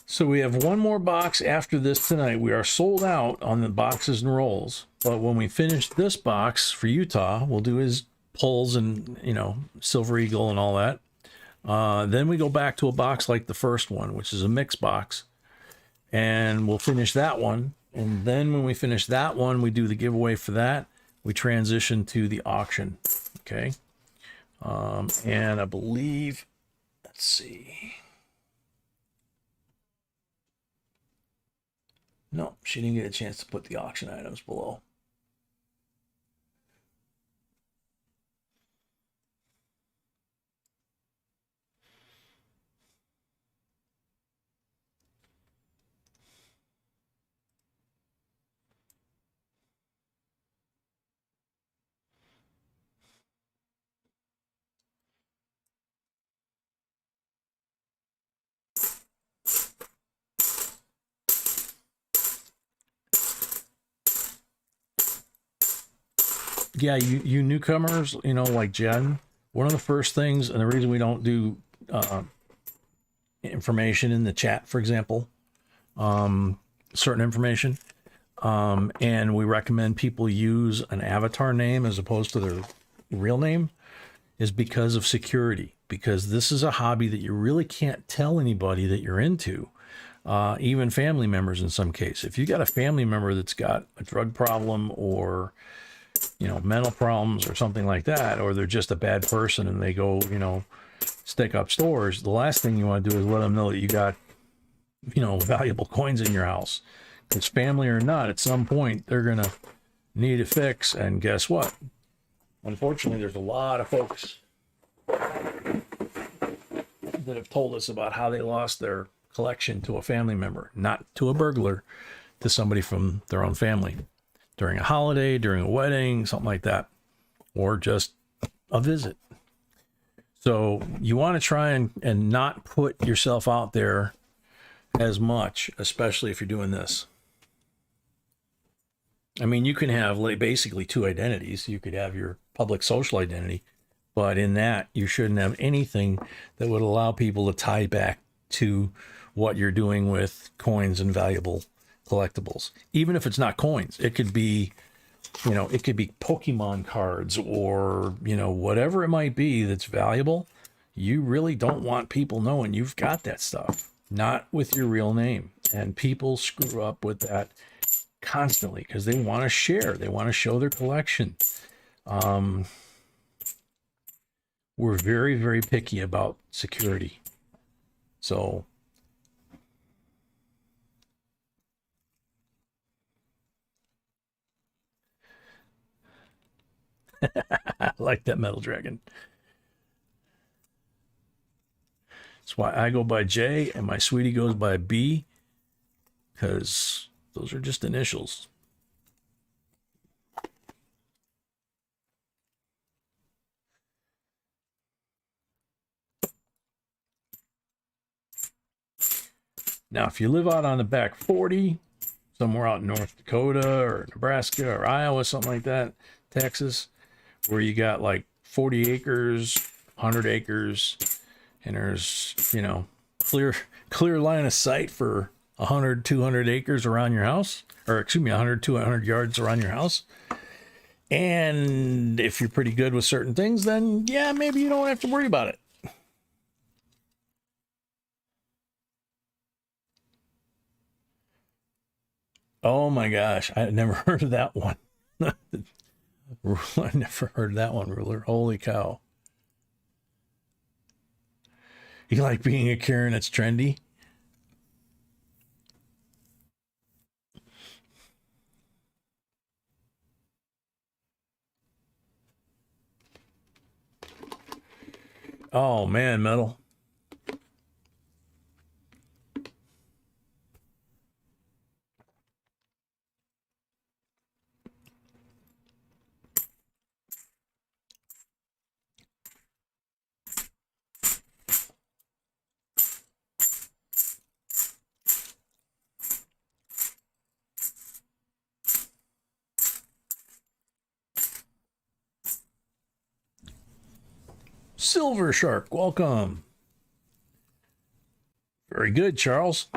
So we have one more box after this tonight. We are sold out on the boxes and rolls. But when we finish this box for Utah, we'll do his pulls and, Silver Eagle and all that. Then we go back to a box like the first one, which is a mix box. And we'll finish that one. And then when we finish that one, we do the giveaway for that. We transition to the auction. Okay. And I believe, let's see. No, she didn't get a chance to put the auction items below. Yeah, you newcomers, like Jen, one of the first things, and the reason we don't do information in the chat, for example, certain information, and we recommend people use an avatar name as opposed to their real name, is because of security. Because this is a hobby that you really can't tell anybody that you're into, even family members in some case. If you got a family member that's got a drug problem or, you know, mental problems or something like that, or they're just a bad person and they go, you know, stick up stores, the last thing you want to do is let them know that you got, you know, valuable coins in your house. Because family or not, at some point they're gonna need a fix. And guess what? Unfortunately, there's a lot of folks that have told us about how they lost their collection to a family member, not to a burglar, to somebody from their own family during a holiday, during a wedding, something like that, or just a visit. So you want to try and not put yourself out there as much, especially if you're doing this. I mean, you can have like basically two identities. You could have your public social identity, but in that, you shouldn't have anything that would allow people to tie back to what you're doing with coins and valuable collectibles. Even if it's not coins, it could be, you know, it could be Pokemon cards or, you know, whatever it might be that's valuable. You really don't want people knowing you've got that stuff, not with your real name. And people screw up with that constantly because they want to share, they want to show their collection. We're very, very picky about security. So I like that metal dragon. That's why I go by J and my sweetie goes by B, because those are just initials. Now, if you live out on the back 40, somewhere out in North Dakota or Nebraska or Iowa, something like that, Texas, where you got like 40 acres, 100 acres, and there's, you know, clear line of sight for 100, 200 acres around your house, or excuse me, 100, 200 yards around your house. And if you're pretty good with certain things, then yeah, maybe you don't have to worry about it. Oh my gosh, I never heard of that one. I never heard of that one, Ruler. Holy cow. You like being a Karen that's trendy? Oh man, metal. Silver Shark, welcome. Very good, Charles.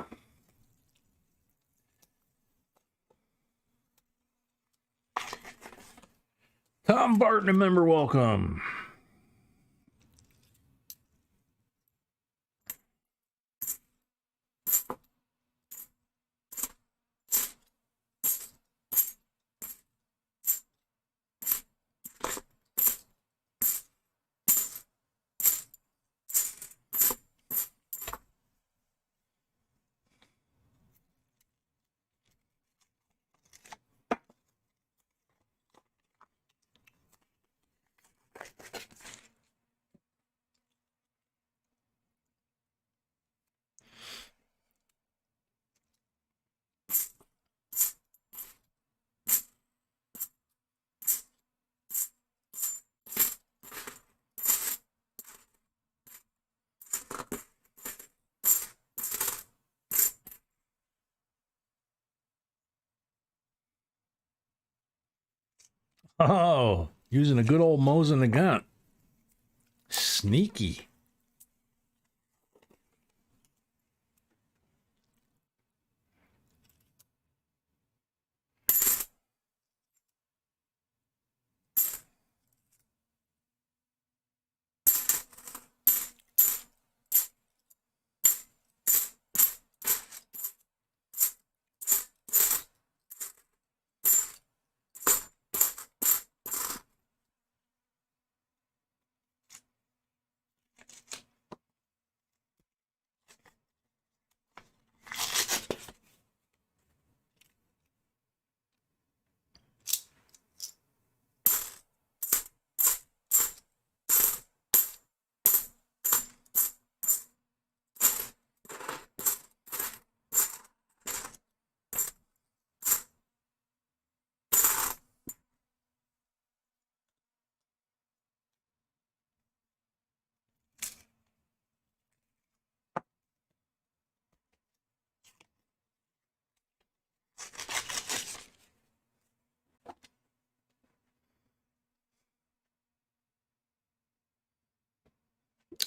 Tom Barton, a member, welcome. Oh, using a good old Mosin the gun. Sneaky.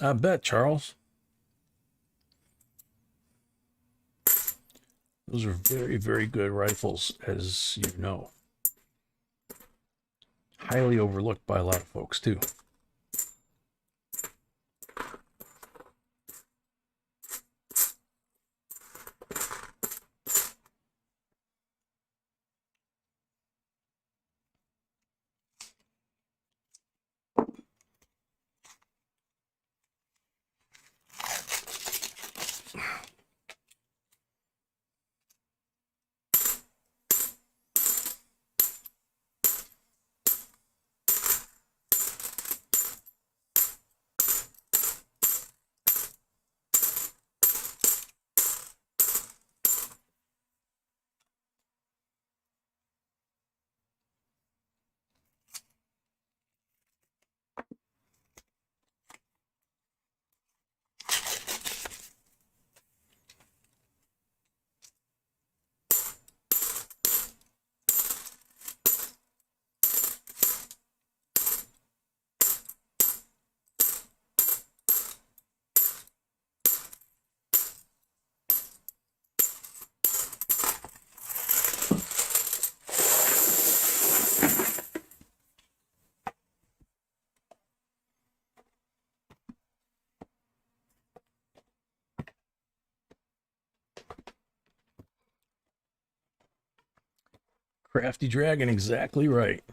I bet, Charles. Those are very, very good rifles, as you know. Highly overlooked by a lot of folks, too. Crafty Dragon, exactly right.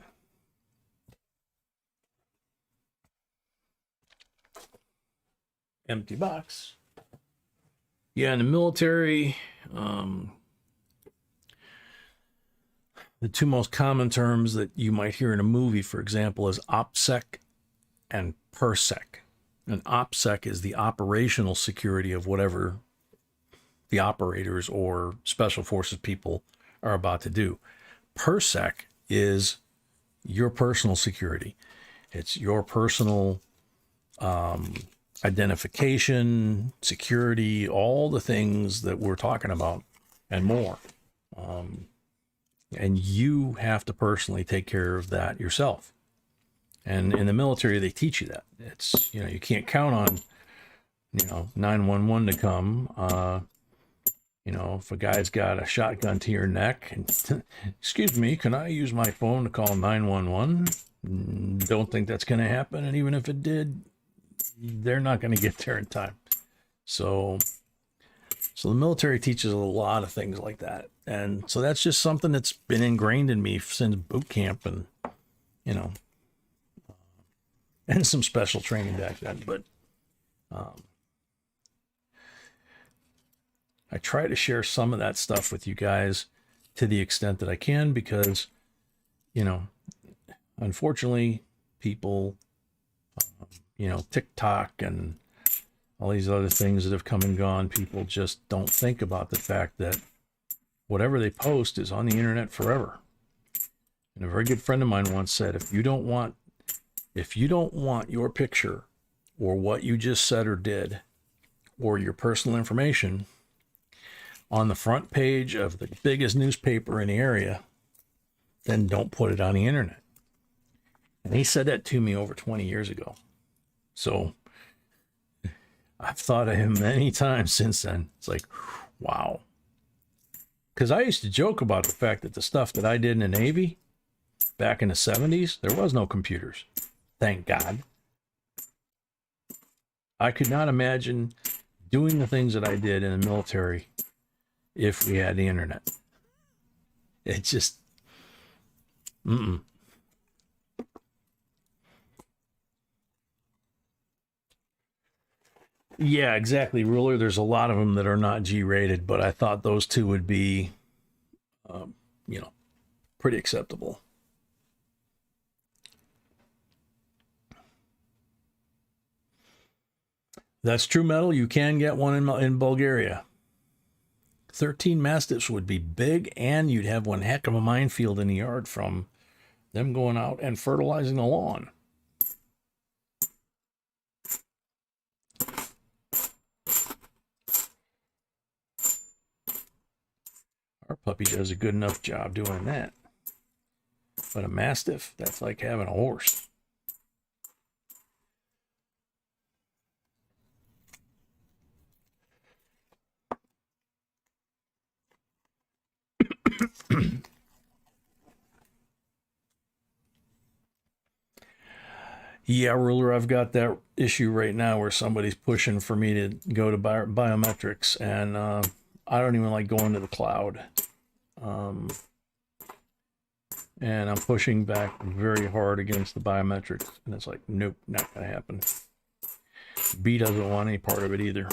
Empty box. Yeah, in the military, the two most common terms that you might hear in a movie, for example, is OPSEC and PERSEC. And OPSEC is the operational security of whatever the operators or special forces people are about to do. PERSEC is your personal security. It's your personal identification, security, all the things that we're talking about and more. And you have to personally take care of that yourself. And in the military, they teach you that. It's, you can't count on, 911 to come. If a guy's got a shotgun to your neck and, excuse me, can I use my phone to call 911? Don't think that's going to happen. And even if it did, they're not going to get there in time. So the military teaches a lot of things like that. And so that's just something that's been ingrained in me since boot camp and, and some special training back then. But I try to share some of that stuff with you guys to the extent that I can because, unfortunately, people, TikTok and all these other things that have come and gone, people just don't think about the fact that whatever they post is on the internet forever. And a very good friend of mine once said, if you don't want your picture or what you just said or did or your personal information on the front page of the biggest newspaper in the area, then don't put it on the internet. And he said that to me over 20 years ago. So I've thought of him many times since then. It's like, wow. Because I used to joke about the fact that the stuff that I did in the Navy back in the 70s, there was no computers. Thank God. I could not imagine doing the things that I did in the military if we had the internet. It just, Yeah, exactly, Ruler. There's a lot of them that are not G-rated, but I thought those two would be, pretty acceptable. That's true metal. You can get one in Bulgaria. 13 Mastiffs would be big, and you'd have one heck of a minefield in the yard from them going out and fertilizing the lawn. Our puppy does a good enough job doing that. But a Mastiff, that's like having a horse. Yeah, Ruler, I've got that issue right now where somebody's pushing for me to go to biometrics, and I don't even like going to the cloud. And I'm pushing back very hard against the biometrics, and it's like, nope, not gonna happen. B doesn't want any part of it either.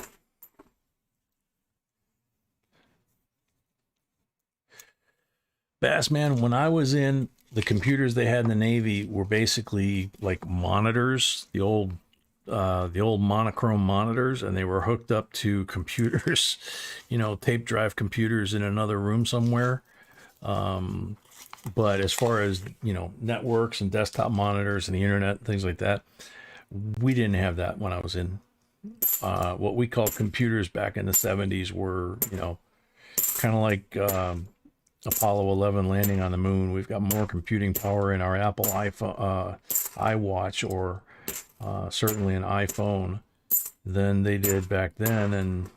Bassman, when I was in, the computers they had in the Navy were basically like monitors, the old monochrome monitors, and they were hooked up to computers, you know, tape drive computers in another room somewhere. But as far as, you know, networks and desktop monitors and the internet, things like that, we didn't have that when I was in. What we called computers back in the 70s were, you know, kind of like Apollo 11 landing on the moon. We've got more computing power in our Apple iPhone, iWatch, or certainly an iPhone than they did back then. And,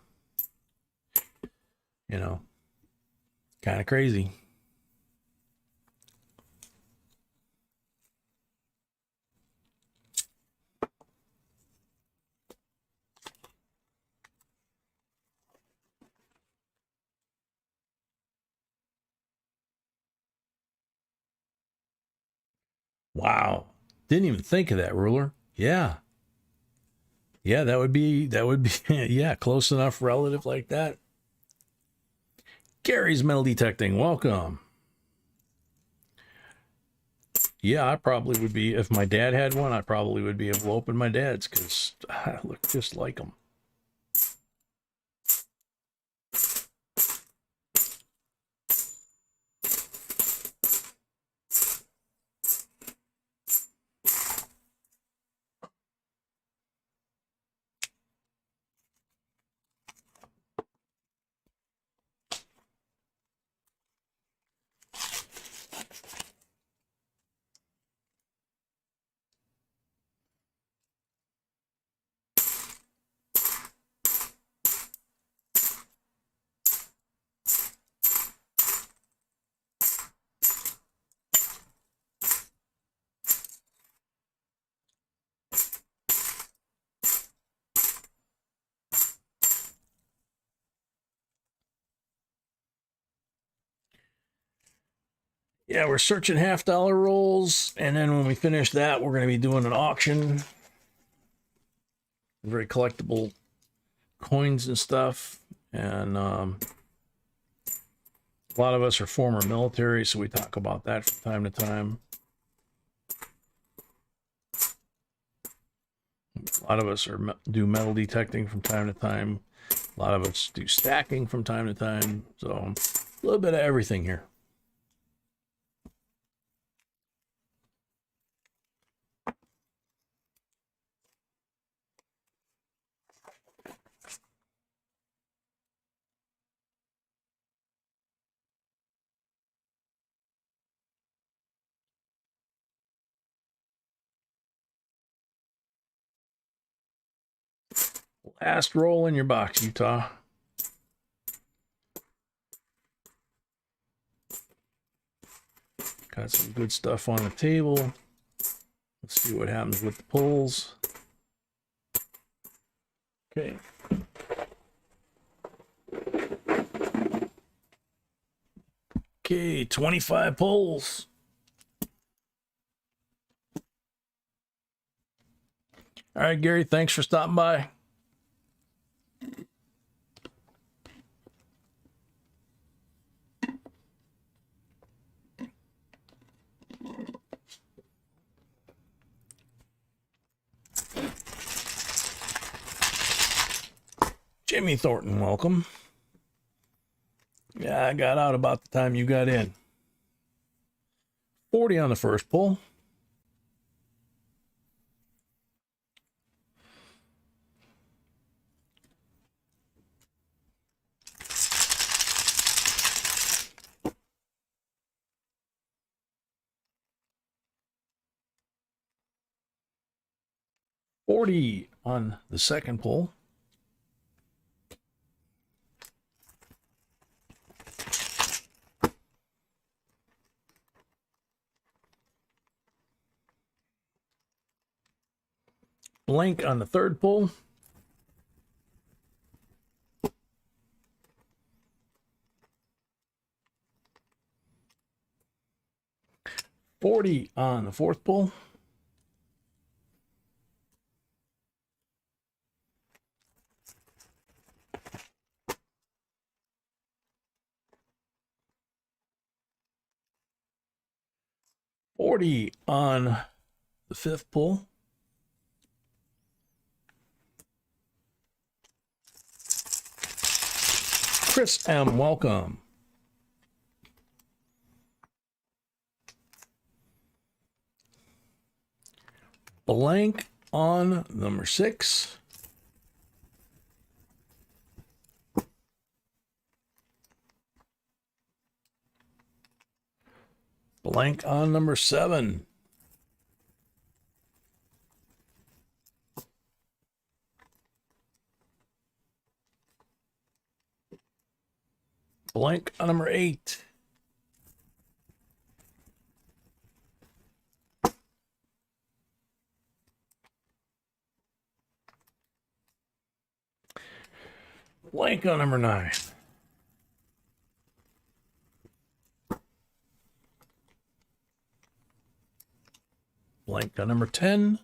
you know, kind of crazy. Wow. Didn't even think of that, Ruler. Yeah. Yeah, that would be, yeah, close enough relative like that. Gary's metal detecting. Welcome. Yeah, I probably would be, if my dad had one, I probably would be able to open my dad's because I look just like him. Yeah, we're searching $50 rolls, and then when we finish that, we're going to be doing an auction. Very collectible coins and stuff. And a lot of us are former military, so we talk about that from time to time. A lot of us do metal detecting from time to time. A lot of us do stacking from time to time. So a little bit of everything here. Last roll in your box, Utah. Got some good stuff on the table. Let's see what happens with the pulls. Okay. Okay, 25 pulls. All right, Gary, thanks for stopping by. Jimmy Thornton, welcome. Yeah, I got out about the time you got in. 40 on the first pull. $40 on the second pull. Blank on the third pull. $40 on the fourth pull. $40 on the fifth pull. Chris M, welcome. Blank on number 6. Blank on number 7. Blank on number 8. Blank on number 9. Blank on number 10.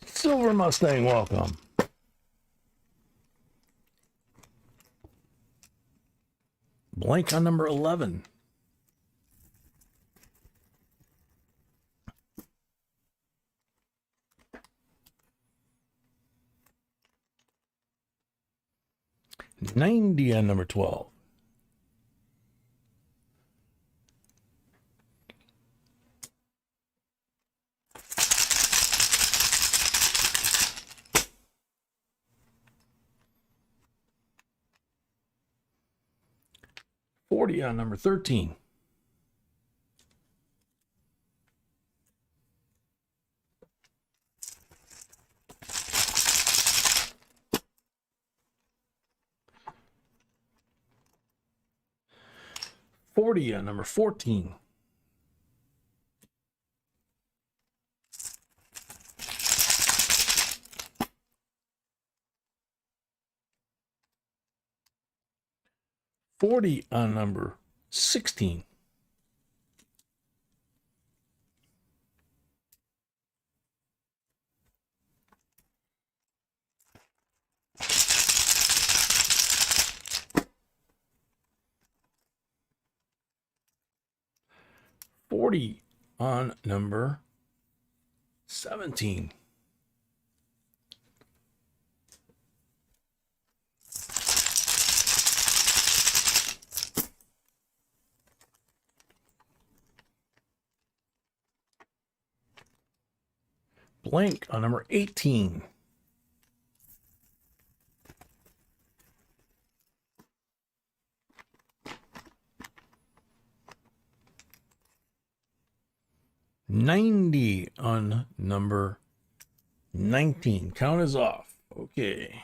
Silver Mustang, welcome. Blank on number 11. $90 on number 12. $40 on number 13. $40 on number 14. $40 on number 16. $40 on number 17. Blank on number 18. $90 on number 19. Count is off. Okay.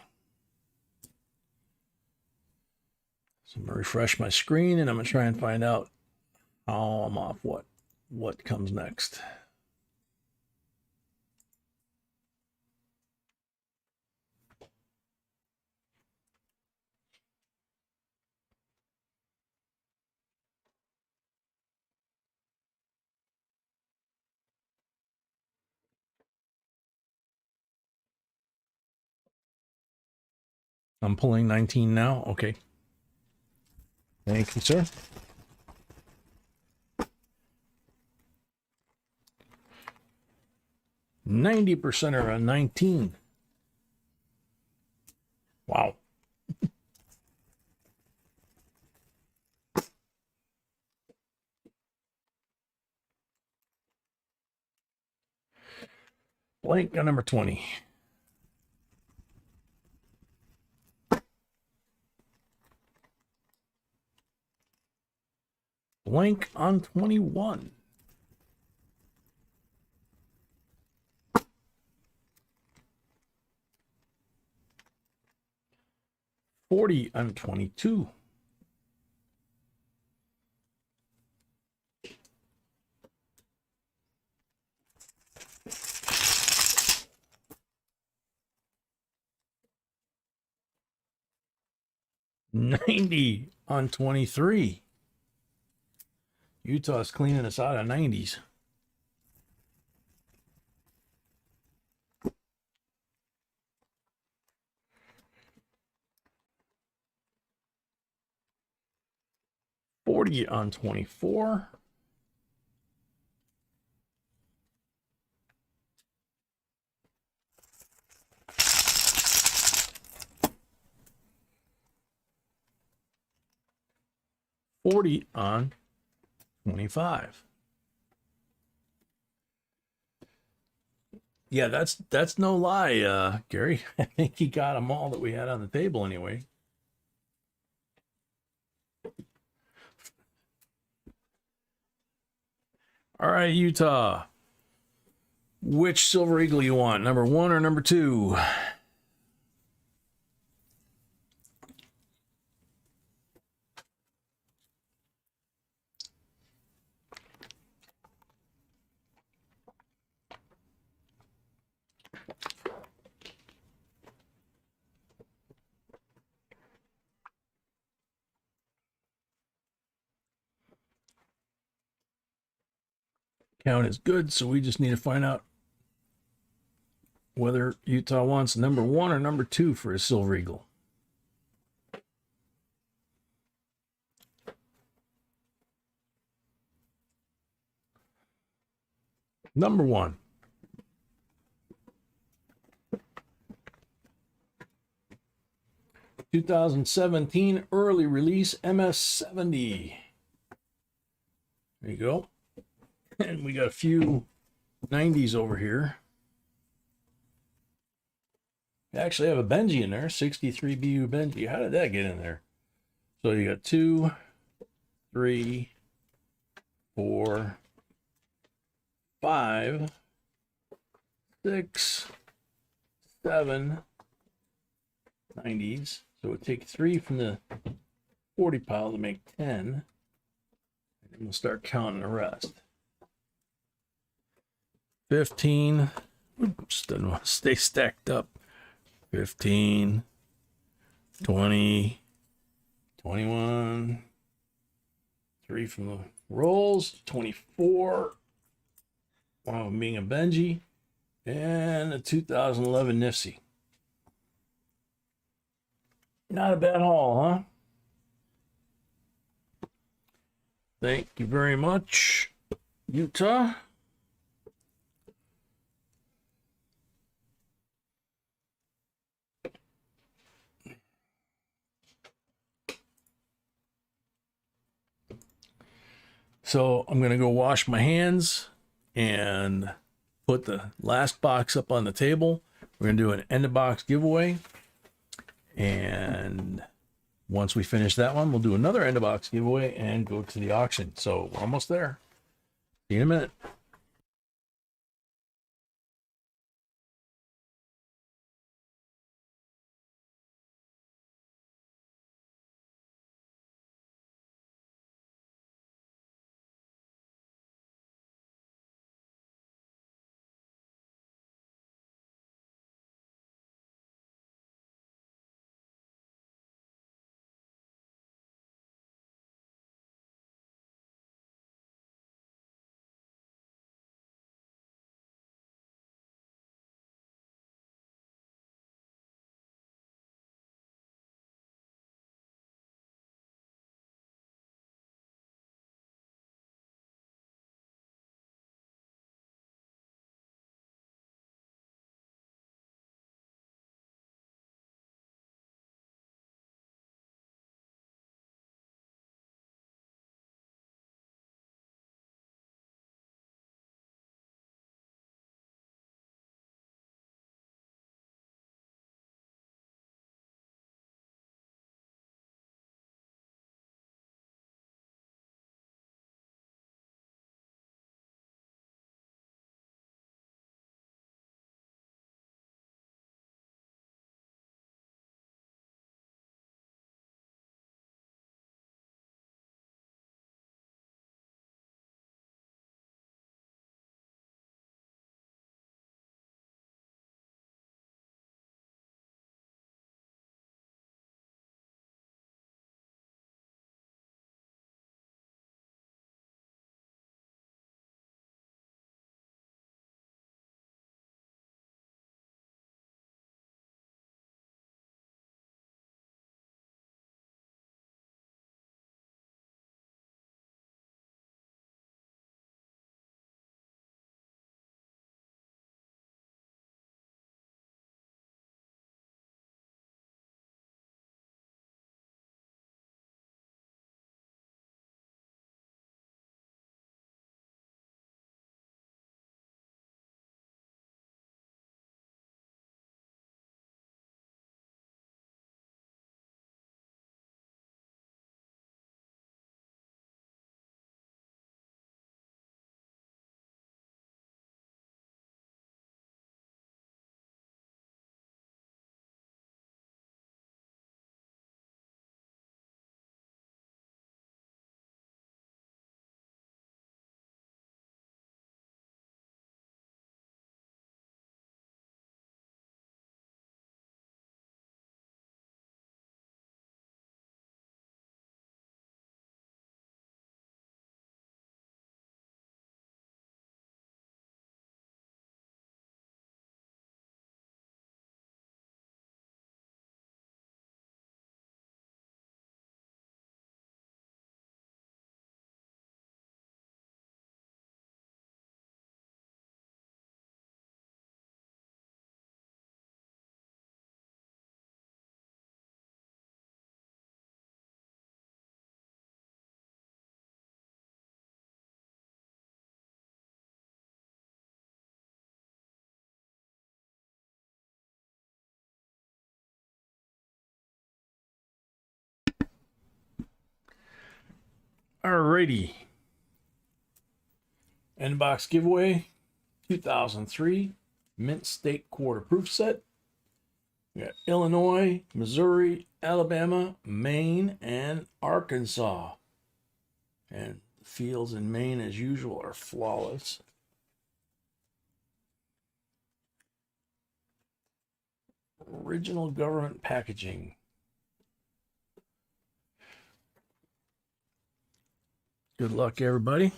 So I'm gonna refresh my screen and I'm gonna try and find out how I'm off what comes next. I'm pulling 19 now. Okay. Thank you, sir. %90 are on 19. Wow. Blank on number 20. Blank on 21. $40 on 22. 90 on 23. Utah's cleaning us out of 90s. $40 on 24. $40 on 25. Yeah, that's no lie, Gary. I think he got them all that we had on the table anyway. All right, Utah. Which Silver Eagle you want? Number 1 or number 2? Count is good, so we just need to find out whether Utah wants number 1 or number 2 for his Silver Eagle. Number 1. (2017) early release MS-70. There you go. And we got a few 90s over here. We actually have a Benji in there, 63 BU Benji. How did that get in there? So you got 2, 3, 4, 5, 6, 7 90s. So it would take 3 from the 40 pile to make 10. And then we'll start counting the rest. 15. Oops, doesn't want to stay stacked up. 15, 20, 21, 3 from the rolls, 24, one of them being a Benji, and a 2011 Nifty. Not a bad haul, huh? Thank you very much, Utah. So I'm going to go wash my hands and put the last box up on the table. We're going to do an end of box giveaway. And once we finish that one, we'll do another end of box giveaway and go to the auction. So we're almost there. See you in a minute. Alrighty. End box giveaway 2003 Mint State Quarter Proof Set. We got Illinois, Missouri, Alabama, Maine, and Arkansas. And the fields in Maine, as usual, are flawless. Original government packaging. Good luck, everybody.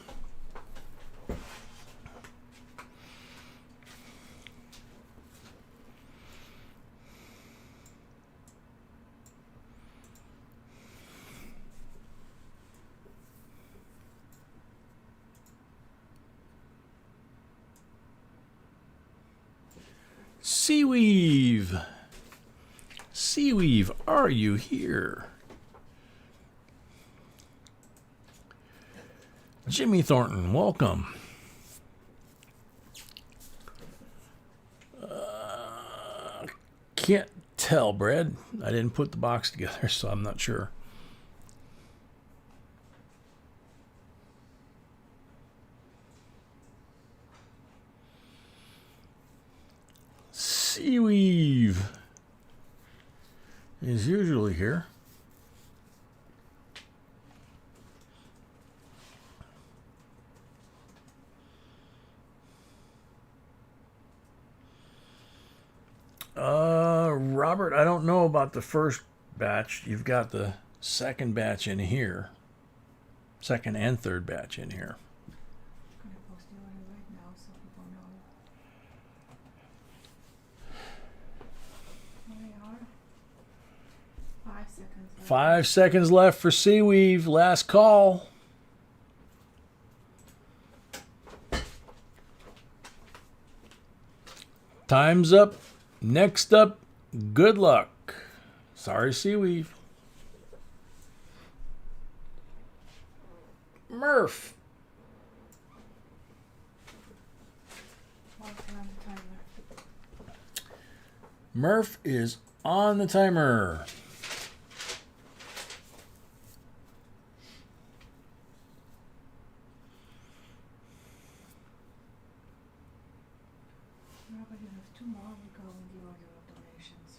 Seaweave. Seaweave, are you here? Jimmy Thornton, welcome. Can't tell, Brad. I didn't put the box together, so I'm not sure. Seaweave is usually here. Robert, I don't know about the first batch. You've got the second batch in here. Second and third batch in here. I'm gonna post the order right now so people know. Here we are. 5 seconds left. 5 seconds left for Seaweave. Last call. Time's up. Next up, good luck. Sorry, Seaweave. Murph. Mark on the timer. Murph is on the timer. Robert, you have 2 more. We go in the order of donations.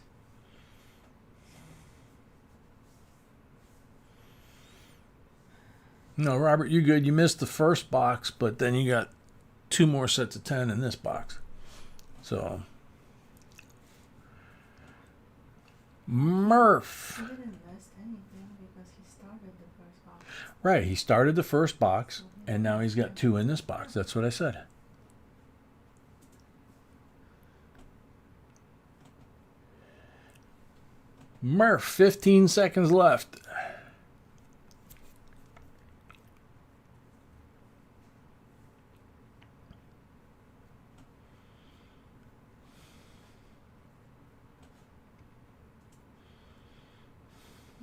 No, Robert, you're good. You missed the first box, but then you got 2 more sets of 10 in this box. So, Murph. He didn't miss anything because he started the first box. Right, he started the first box, and now he's got 2 in this box. That's what I said. Murph, 15 seconds left.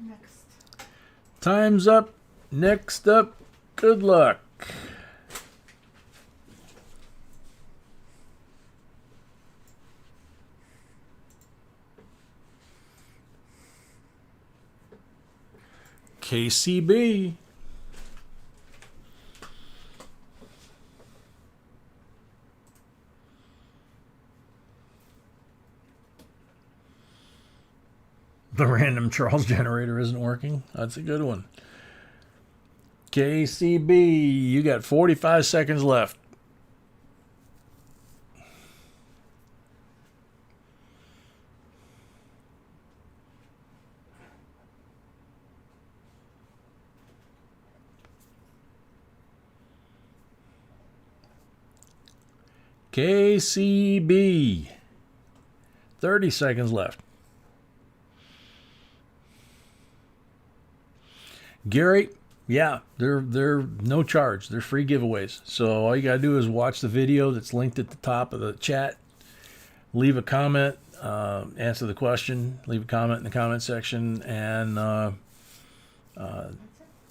Next. Time's up. Next up, good luck. KCB. The random Charles generator isn't working. That's a good one. KCB, you got 45 seconds left. KCB, 30 seconds left. Gary, yeah, they're no charge. They're free giveaways. So all you got to do is watch the video that's linked at the top of the chat. Leave a comment, answer the question, leave a comment in the comment section, and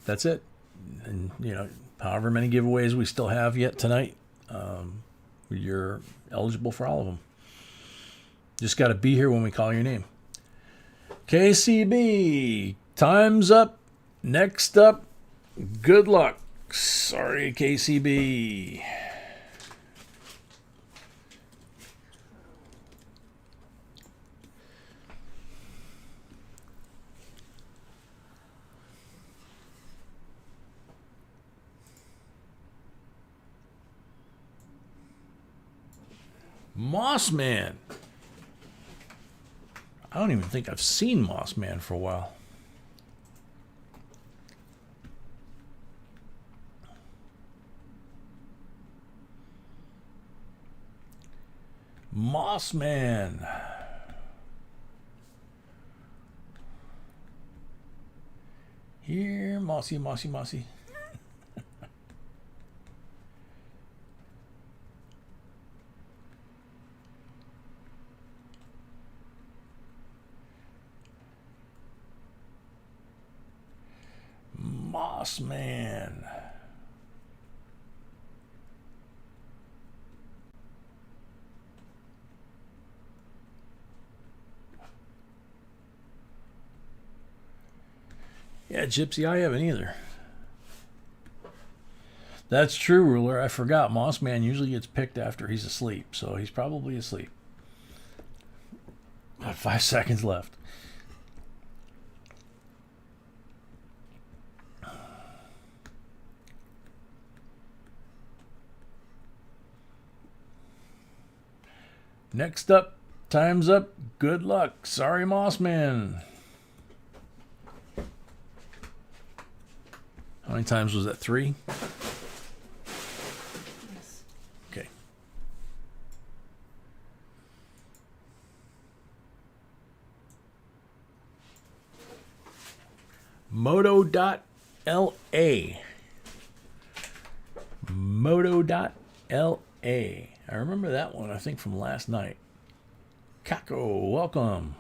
that's it. And, you know, however many giveaways we still have yet tonight, you're eligible for all of them. Just got to be here when we call your name. KCB, time's up. Next up, Good luck. Sorry, KCB. Mossman. I don't even think I've seen Mossman for a while. Mossman. Here, Mossy, Mossy, Mossy. Mossman. Yeah, Gypsy, I haven't either. That's true, Ruler. I forgot. Mossman usually gets picked after he's asleep, so he's probably asleep. About 5 seconds left. Next up, time's up. Good luck. Sorry, Mossman. How many times was that? 3? Yes. Okay. Moto.la. Moto.la. I remember that one, I think, from last night. Kako, welcome.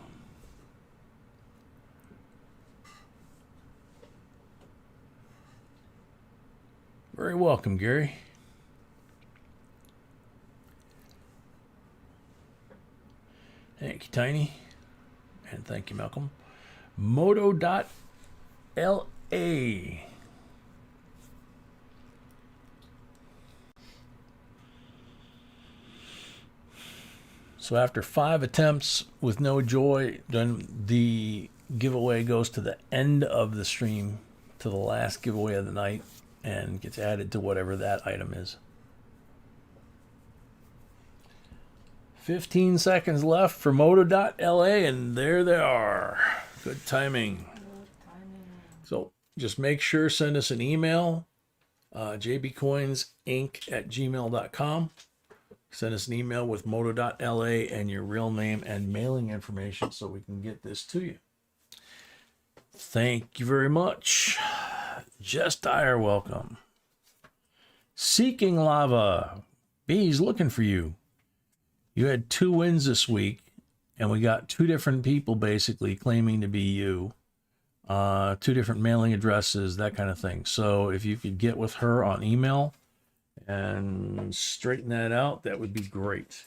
Very welcome, Gary. Thank you, Tiny. And thank you, Malcolm. Moto.la. So after 5 attempts with no joy, then the giveaway goes to the end of the stream, to the last giveaway of the night, and gets added to whatever that item is. 15 seconds left for Moto.la, and there they are. Good timing. So just make sure, send us an email, jbcoinsinc@gmail.com. Send us an email with moto.la and your real name and mailing information so we can get this to you. Thank you very much. Jess Dyer, welcome. Seeking Lava. B's looking for you. You had 2 wins this week, and we got 2 different people basically claiming to be you. 2 different mailing addresses, that kind of thing. So if you could get with her on email and straighten that out, that would be great.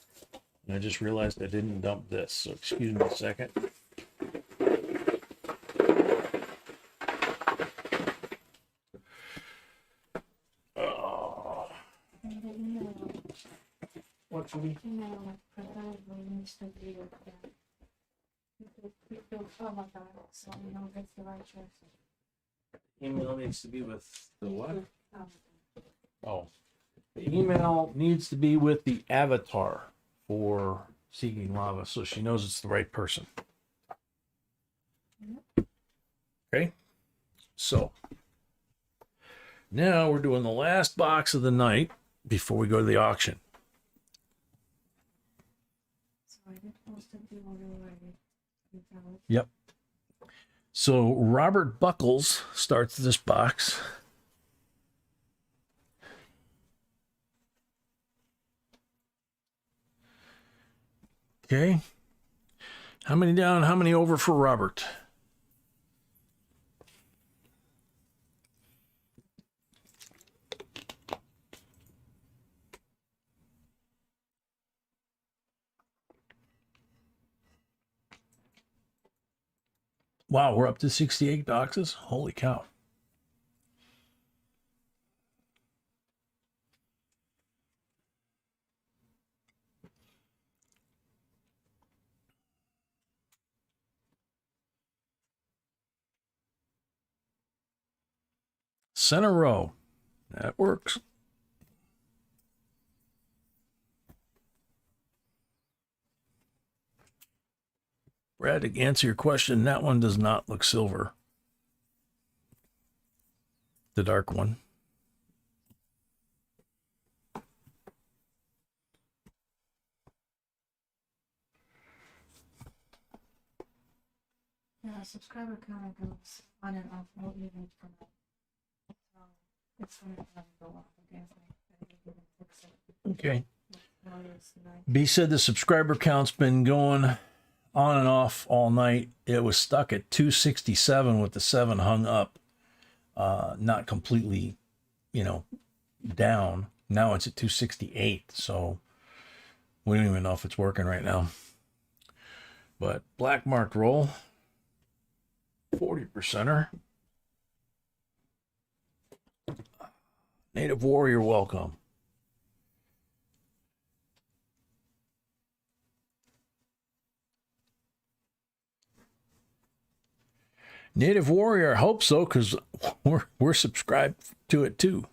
And I just realized I didn't dump this, so excuse me a second. Oh. What should we? Email probably needs to be with the avatar, so we know that's the right choice. Email needs to be with the what? Avatar. Oh. The email needs to be with the avatar for Seeking Lava, so she knows it's the right person. Okay? So, now we're doing the last box of the night before we go to the auction. So I did post it already. Yep. So, Robert Buckles starts this box. Okay. How many down? How many over for Robert? Wow, we're up to 68 boxes. Holy cow. Center row. That works. Brad, to answer your question, that one does not look silver. The dark one. Yeah, subscriber count goes on and off, no even for me. So it's going to go up again. I didn't even fix it. Okay. Warriors tonight. B said the subscriber count's been going on and off all night. It was stuck at 267 with the 7 hung up, not completely, down. Now it's at 268, so we don't even know if it's working right now. But black marked roll, 40%er. Native Warrior, welcome. Native Warrior, I hope so, because we're subscribed to it too.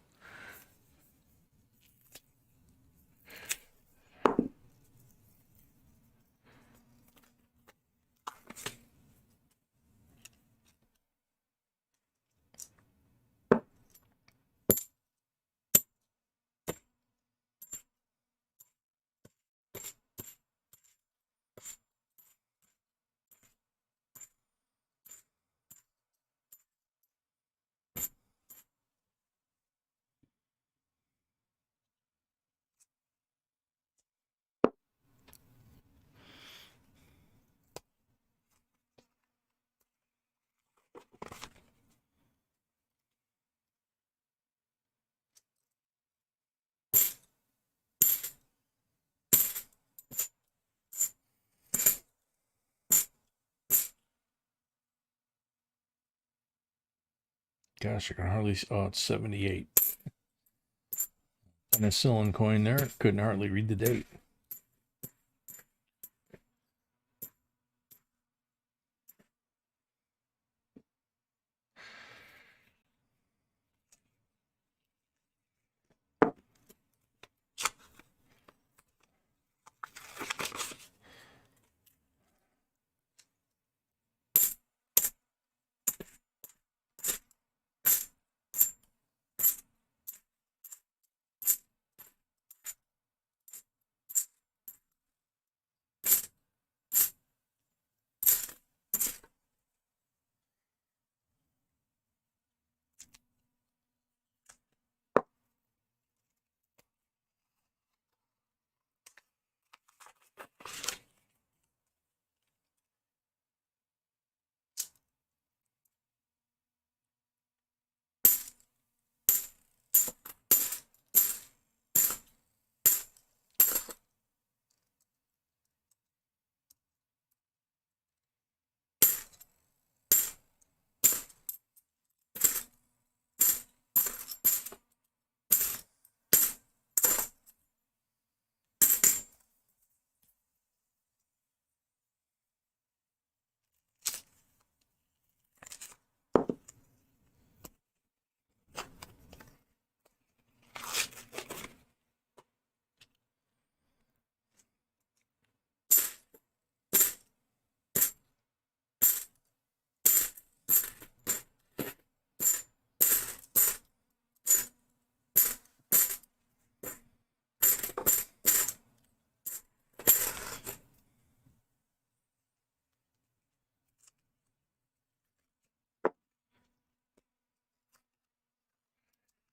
Gosh, I can hardly. Oh, it's 78. Penicillin coin there. Couldn't hardly read the date.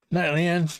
Night, Leanne.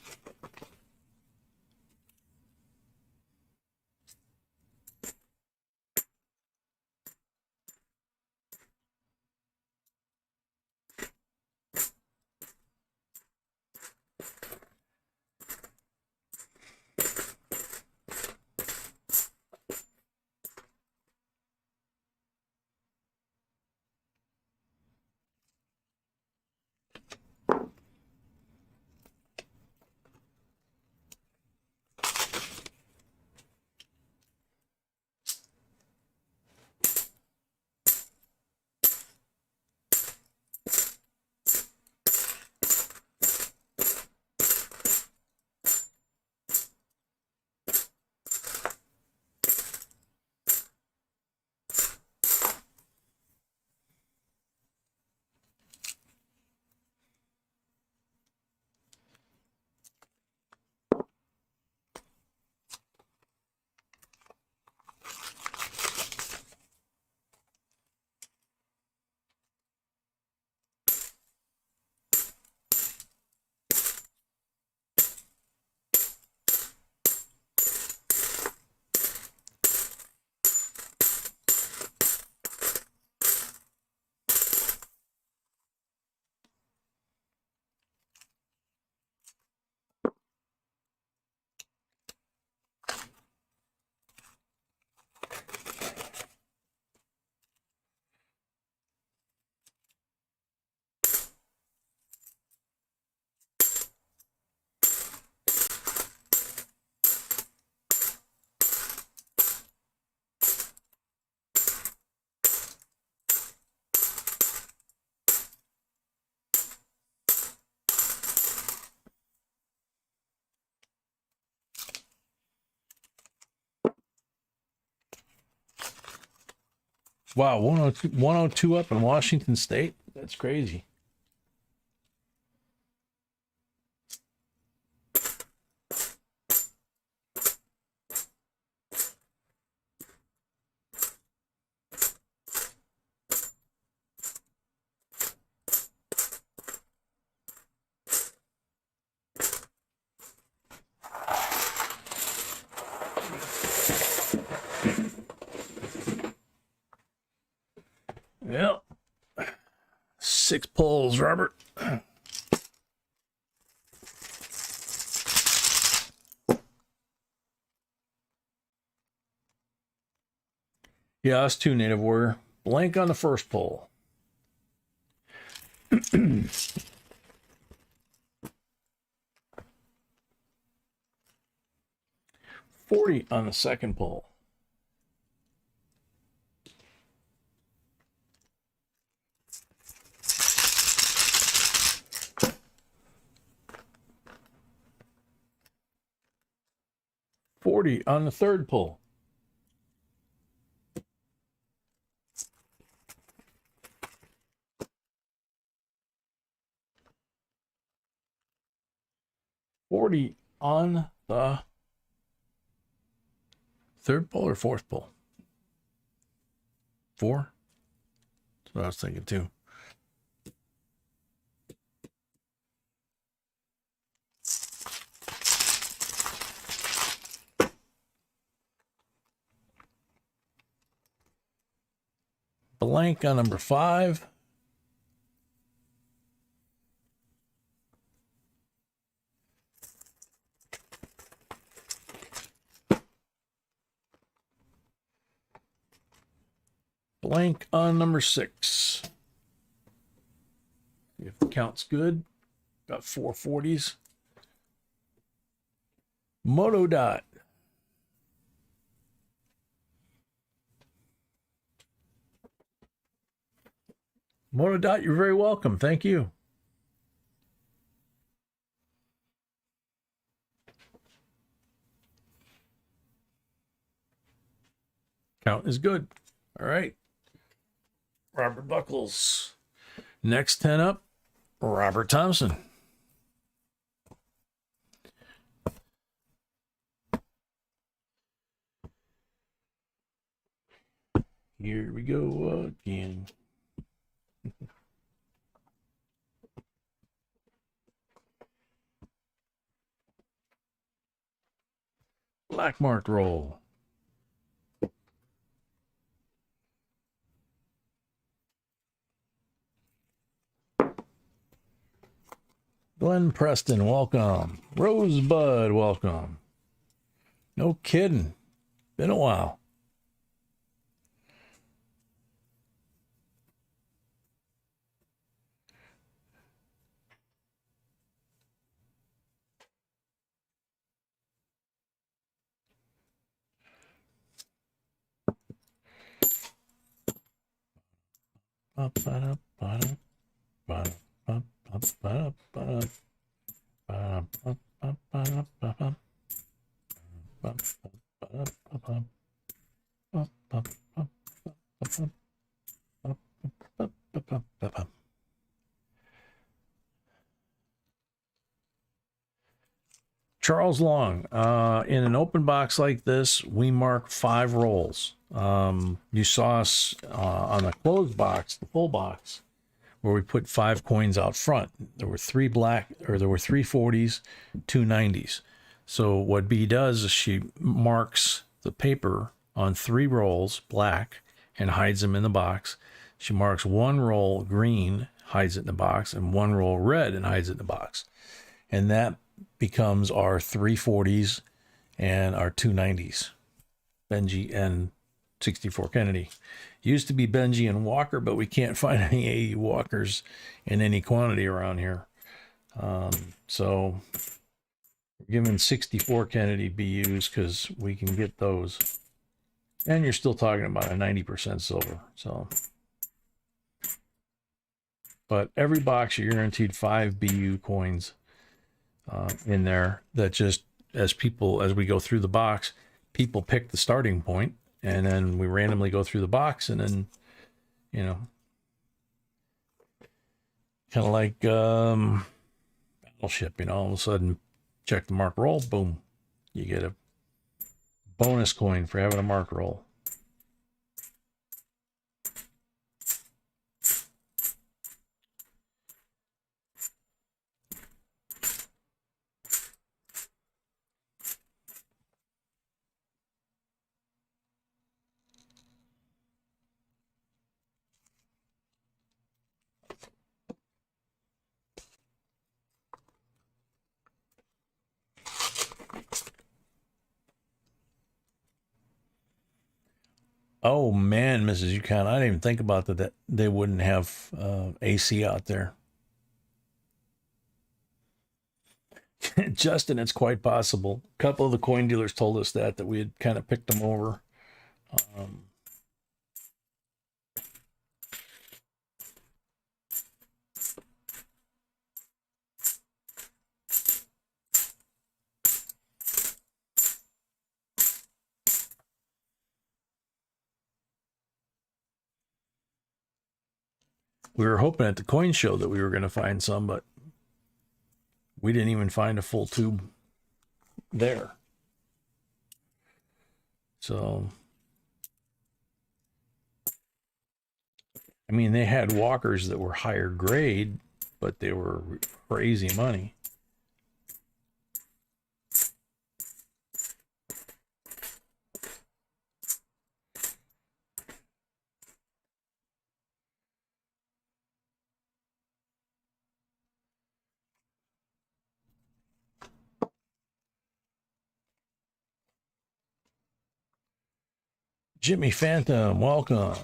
Wow, 102 up in Washington State? That's crazy. Yep. 6 pulls, Robert. Yeah, us too, Native Warrior. Blank on the first pull. 40 on the second pull. $40 on the third pull. $40 on the third pull or fourth pull? 4? That's what I was thinking too. Blank on number 5. Blank on number 6. If the count's good, got 4 40s. Moto dot. Moto dot, you're very welcome. Thank you. Count is good. All right. Robert Buckles. Next 10 up, Robert Thompson. Here we go again. Black marked roll. Glenn Preston, welcome. Rosebud, welcome. No kidding. Been a while. Charles Long, in an open box like this, we mark 5 rolls. You saw us on the closed box, the full box, where we put 5 coins out front. There were 3 40s, 2 90s. So what B does is she marks the paper on 3 rolls black and hides them in the box. She marks 1 roll green, hides it in the box, and 1 roll red and hides it in the box. And that becomes our 3 40s and our 2 90s. Benji and 64 Kennedy. Used to be Benji and Walker, but we can't find any 80 Walkers in any quantity around here. So we're giving 64 Kennedy BUs because we can get those. And you're still talking about a 90% silver. So, but every box you're guaranteed 5 BU coins in there. That just, as we go through the box, people pick the starting point, and then we randomly go through the box, and then you know, kind of like Battleship, you know, all of a sudden check the mark roll, boom, you get a bonus coin for having a mark roll. Oh man, Mrs. Yukon, I didn't even think about that they wouldn't have AC out there. Justin, it's quite possible. A couple of the coin dealers told us that we had kind of picked them over. We were hoping at the coin show that we were going to find some, but we didn't even find a full tube there. So, I mean, they had walkers that were higher grade, but they were crazy money. Jimmy Phantom, welcome.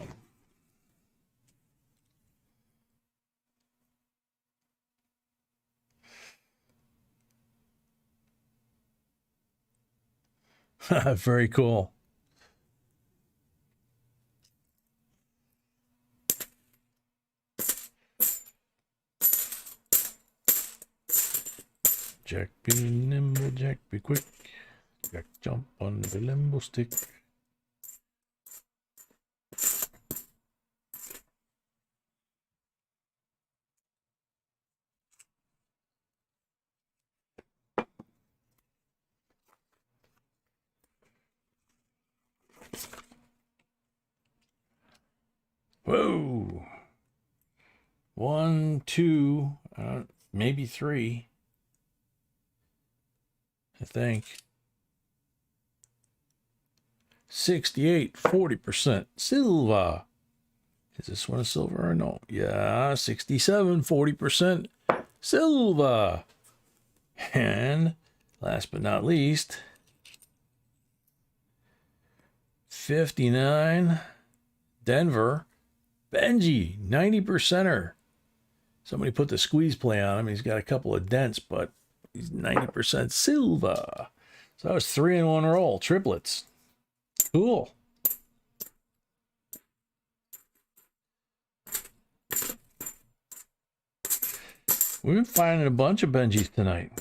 Very cool. Jack be nimble, Jack be quick. Jack jump on the limbo stick. Whoa. 1, 2, maybe 3. I think. 68, 40% silver. Is this one a silver or no? Yeah, 67, 40% silver. And last but not least, 59, Denver, Benji, 90%er. Somebody put the squeeze play on him. He's got a couple of dents, but he's 90% silver. So that was 3 in 1 roll, triplets. Cool. We've been finding a bunch of Benjis tonight.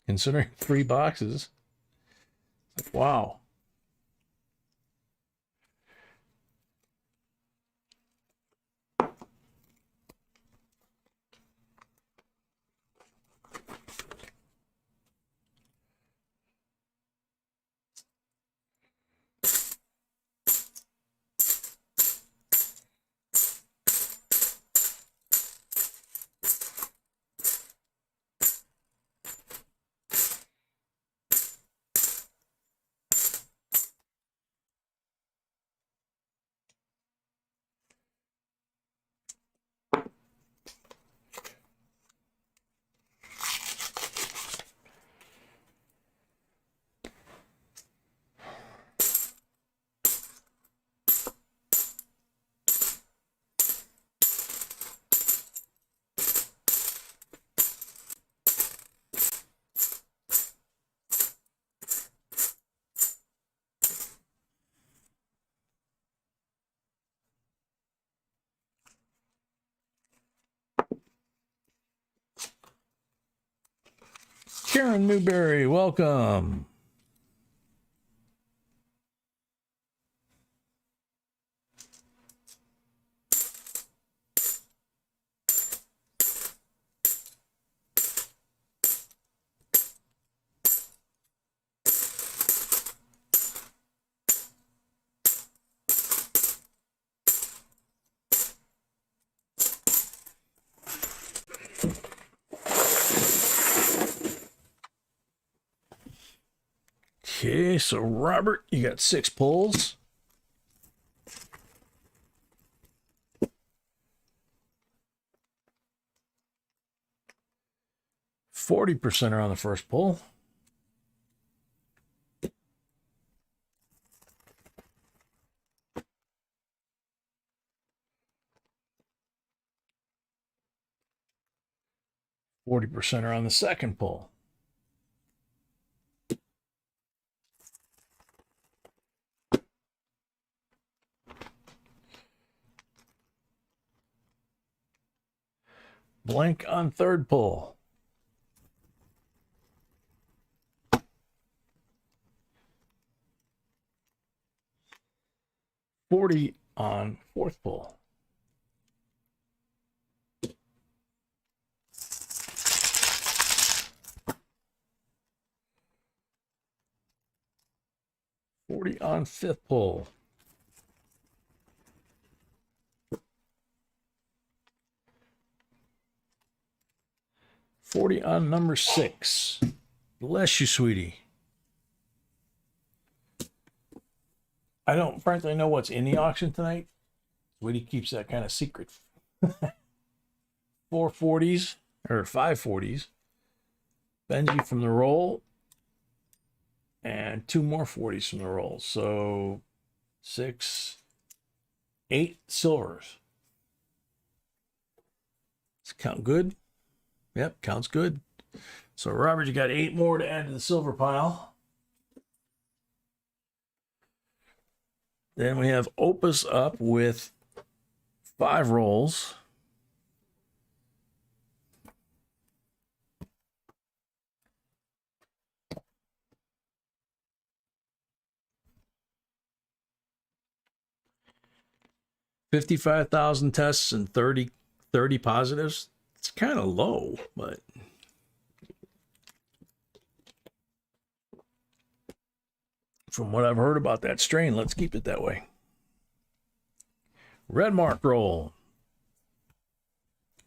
Considering 3 boxes. Wow. Karen Newberry, welcome. Okay, so Robert, you got 6 pulls. %40 are on the first pull. %40 are on the second pull. Blank on third pull. $40 on fourth pull. $40 on fifth pull. $40 on number 6. Bless you, sweetie. I don't frankly know what's in the auction tonight. Sweetie keeps that kind of secret. 4 40s or 5 40s. Benji from the roll. And 2 more 40s from the roll. So 6, 8 silvers. Does it count good? Yep, counts good. So Robert, you got 8 more to add to the silver pile. Then we have Opus up with 5 rolls. $55,000 tests and 30 positives. It's kind of low, but from what I've heard about that strain, let's keep it that way. Red mark roll.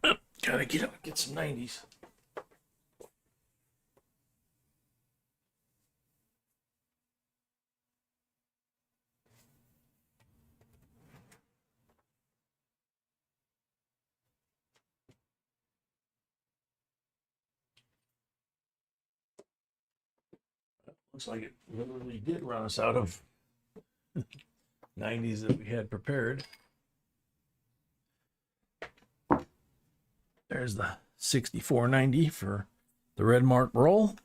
Oh, gotta get up and get some 90s. Looks like it literally did run us out of 90s that we had prepared. There's the 6490 for the red mark roll.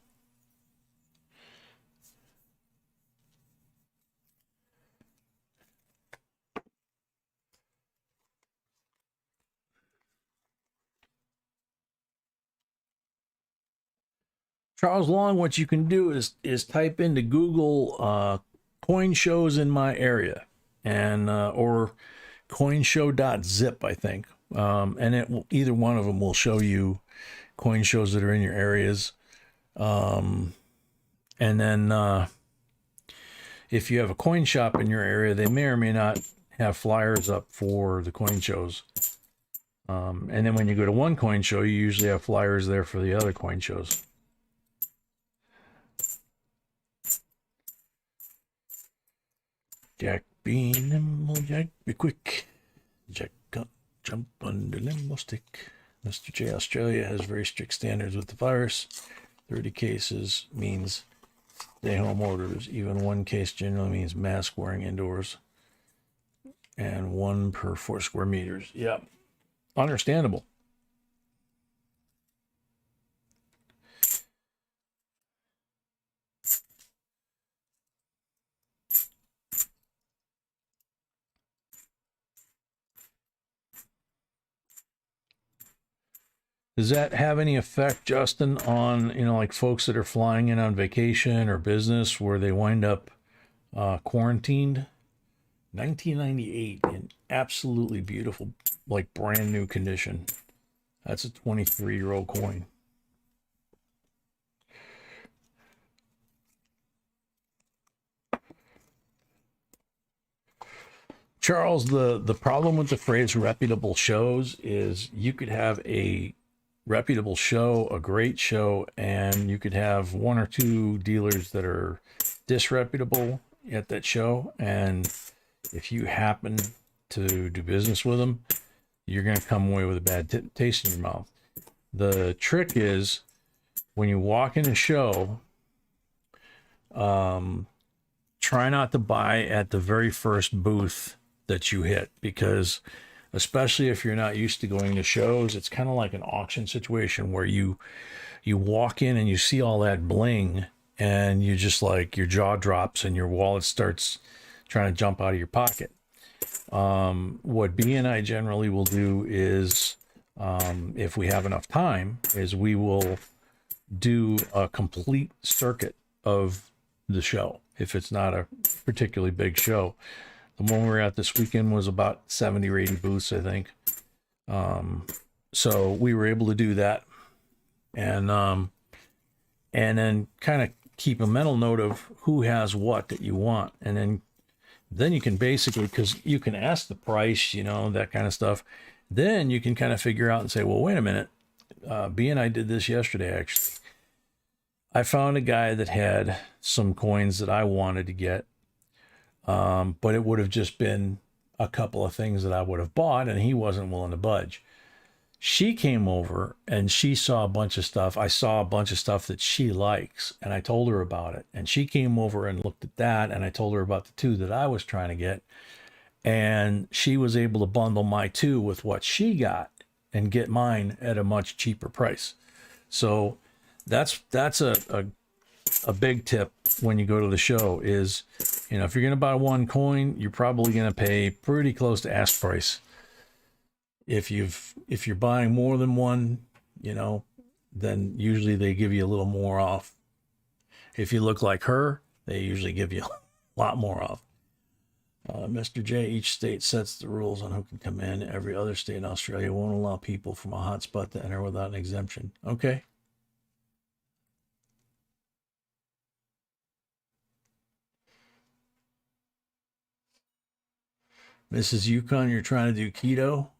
Charles Long, what you can do is type into Google coin shows in my area, and or coinshow.zip, I think, and it will, either one of them will show you coin shows that are in your areas, and then if you have a coin shop in your area, they may or may not have flyers up for the coin shows, and then when you go to one coin show, you usually have flyers there for the other coin shows. Jack be nimble, Jack be quick. Jack jump under limbo stick. Mr. J Australia has very strict standards with the virus. 30 cases means stay home orders. Even 1 case generally means mask wearing indoors. And 1 per 4 square meters. Yep. Understandable. Does that have any effect, Justin, on, like folks that are flying in on vacation or business where they wind up quarantined? 1998 in absolutely beautiful, like brand new condition. That's a 23-year-old coin. Charles, the problem with the phrase reputable shows is you could have a reputable show, a great show, and you could have one or two dealers that are disreputable at that show, and if you happen to do business with them, you're going to come away with a bad taste in your mouth. The trick is when you walk in a show, try not to buy at the very first booth that you hit, because especially if you're not used to going to shows, it's kind of like an auction situation where you walk in and you see all that bling and you just like your jaw drops and your wallet starts trying to jump out of your pocket. What B and I generally will do is, if we have enough time, is we will do a complete circuit of the show. If it's not a particularly big show, the one we were at this weekend was about 70 or 80 booths, I think. So we were able to do that, and then kind of keep a mental note of who has what that you want, and then you can basically, because you can ask the price, you know, that kind of stuff. Then you can kind of figure out and say, well, wait a minute. B and I did this yesterday, actually. I found a guy that had some coins that I wanted to get, but it would have just been a couple of things that I would have bought, and he wasn't willing to budge. She came over and she saw a bunch of stuff. I saw a bunch of stuff that she likes, and I told her about it. And she came over and looked at that, and I told her about the two that I was trying to get. And she was able to bundle my two with what she got and get mine at a much cheaper price. So that's a big tip when you go to the show is, you know, if you're going to buy one coin, you're probably going to pay pretty close to ask price. If you're buying more than one, you know, then usually they give you a little more off. If you look like her, they usually give you a lot more off. Mr. J, each state sets the rules on who can come in. Every other state in Australia won't allow people from a hotspot to enter without an exemption. Okay. Mrs. Yukon, you're trying to do keto?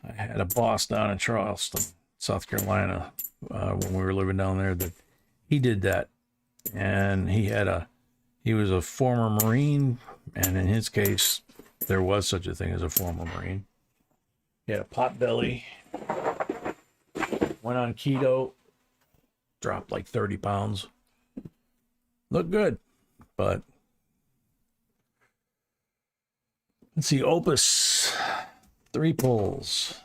I had a boss down in Charleston, South Carolina, when we were living down there, that he did that. And he was a former Marine, and in his case, there was such a thing as a former Marine. He had a pot belly, went on keto, dropped like 30 pounds. Looked good, but let's see, Opus, 3 pulls.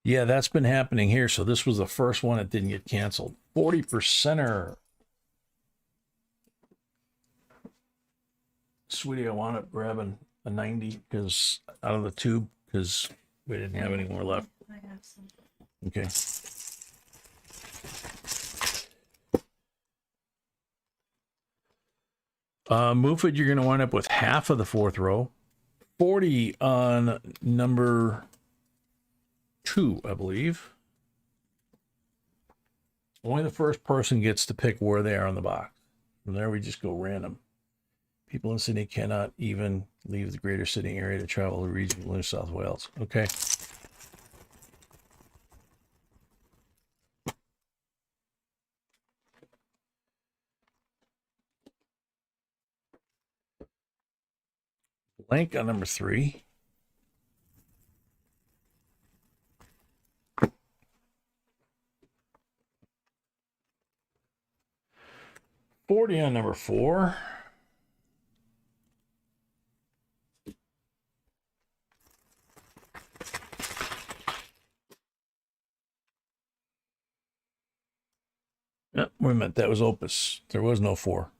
Yeah, that's been happening here. So this was the first one that didn't get canceled. 40%er. Sweetie, I wound up grabbing a 90 because out of the tube because we didn't have any more left. I have some. Okay. Mufid, you're going to wind up with half of the 4th row. 40 on number 2, I believe. Only the first person gets to pick where they are on the box. From there, we just go random. People in Sydney cannot even leave the greater Sydney area to travel to the region of New South Wales. Okay. Blank on number 3. $40 on number 4. Wait a minute, that was Opus. There was no 4.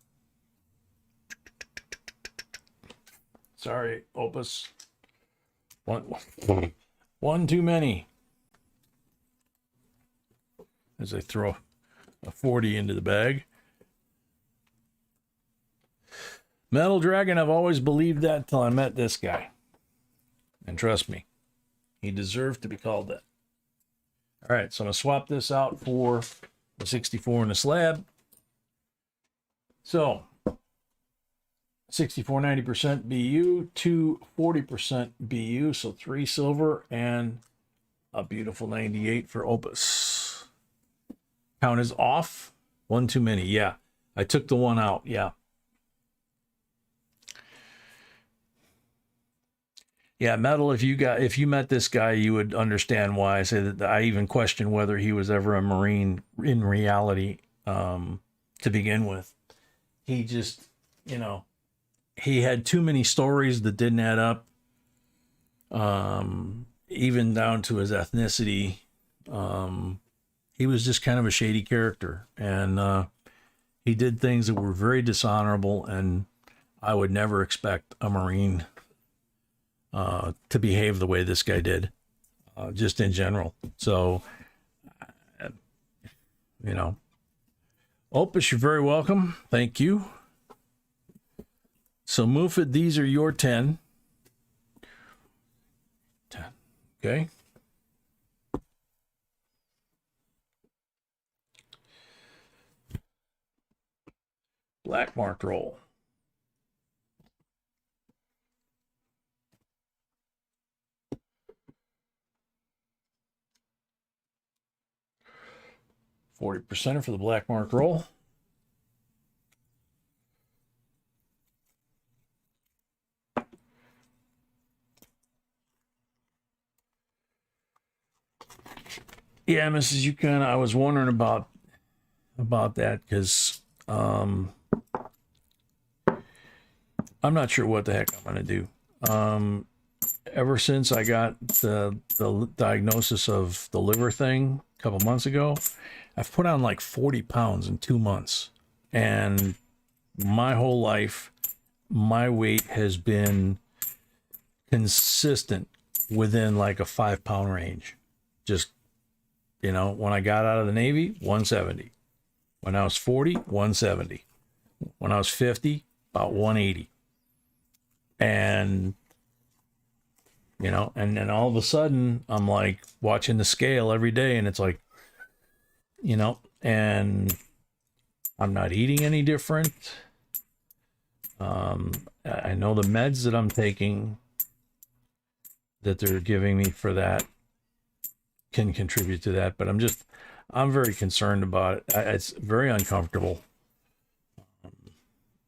Sorry, Opus. One too many. As I throw a 40 into the bag. Metal Dragon, I've always believed that till I met this guy. And trust me, he deserved to be called that. All right, so I'm going to swap this out for a 64 in the slab. So 64 90% BU, 2 40% BU, so 3 silver and a beautiful 98 for Opus. Count is off. One too many. Yeah, I took the one out. Yeah. Yeah, Metal, if you met this guy, you would understand why I say that. I even question whether he was ever a Marine in reality, to begin with. He just, you know, he had too many stories that didn't add up, even down to his ethnicity. He was just kind of a shady character, and he did things that were very dishonorable, and I would never expect a Marine to behave the way this guy did, just in general. So, you know, Opus, you're very welcome. Thank you. So, Mufid, these are your 10. 10. Okay. Black mark roll. $40 for the black mark roll. Yeah, Mrs. Yukon, I was wondering about that because I'm not sure what the heck I'm going to do. Ever since I got the diagnosis of the liver thing a couple months ago, I've put on like 40 pounds in 2 months. And my whole life, my weight has been consistent within like a 5-pound range. Just, you know, when I got out of the Navy, 170. When I was 40, 170. When I was 50, about 180. And, you know, and then all of a sudden I'm like watching the scale every day and it's like, you know, and I'm not eating any different. I know the meds that I'm taking that they're giving me for that can contribute to that, but I'm very concerned about it. It's very uncomfortable.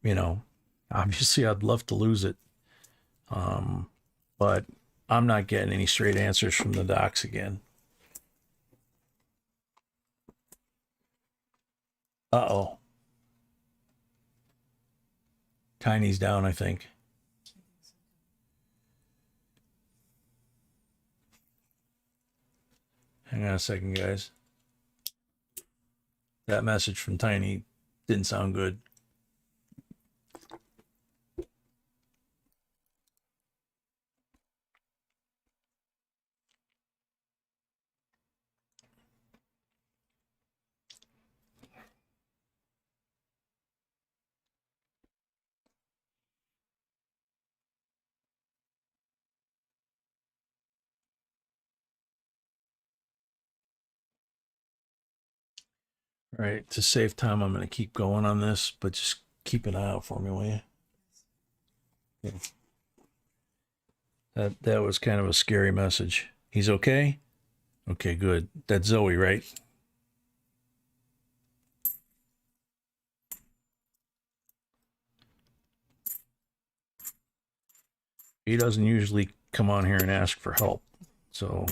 You know, obviously I'd love to lose it. But I'm not getting any straight answers from the docs again. Uh-oh. Tiny's down, I think. Hang on a second, guys. That message from Tiny didn't sound good. All right, to save time, I'm going to keep going on this, but just keep an eye out for me, will you? Yeah. That was kind of a scary message. He's okay? Okay, good. That's Zoe, right? He doesn't usually come on here and ask for help, so...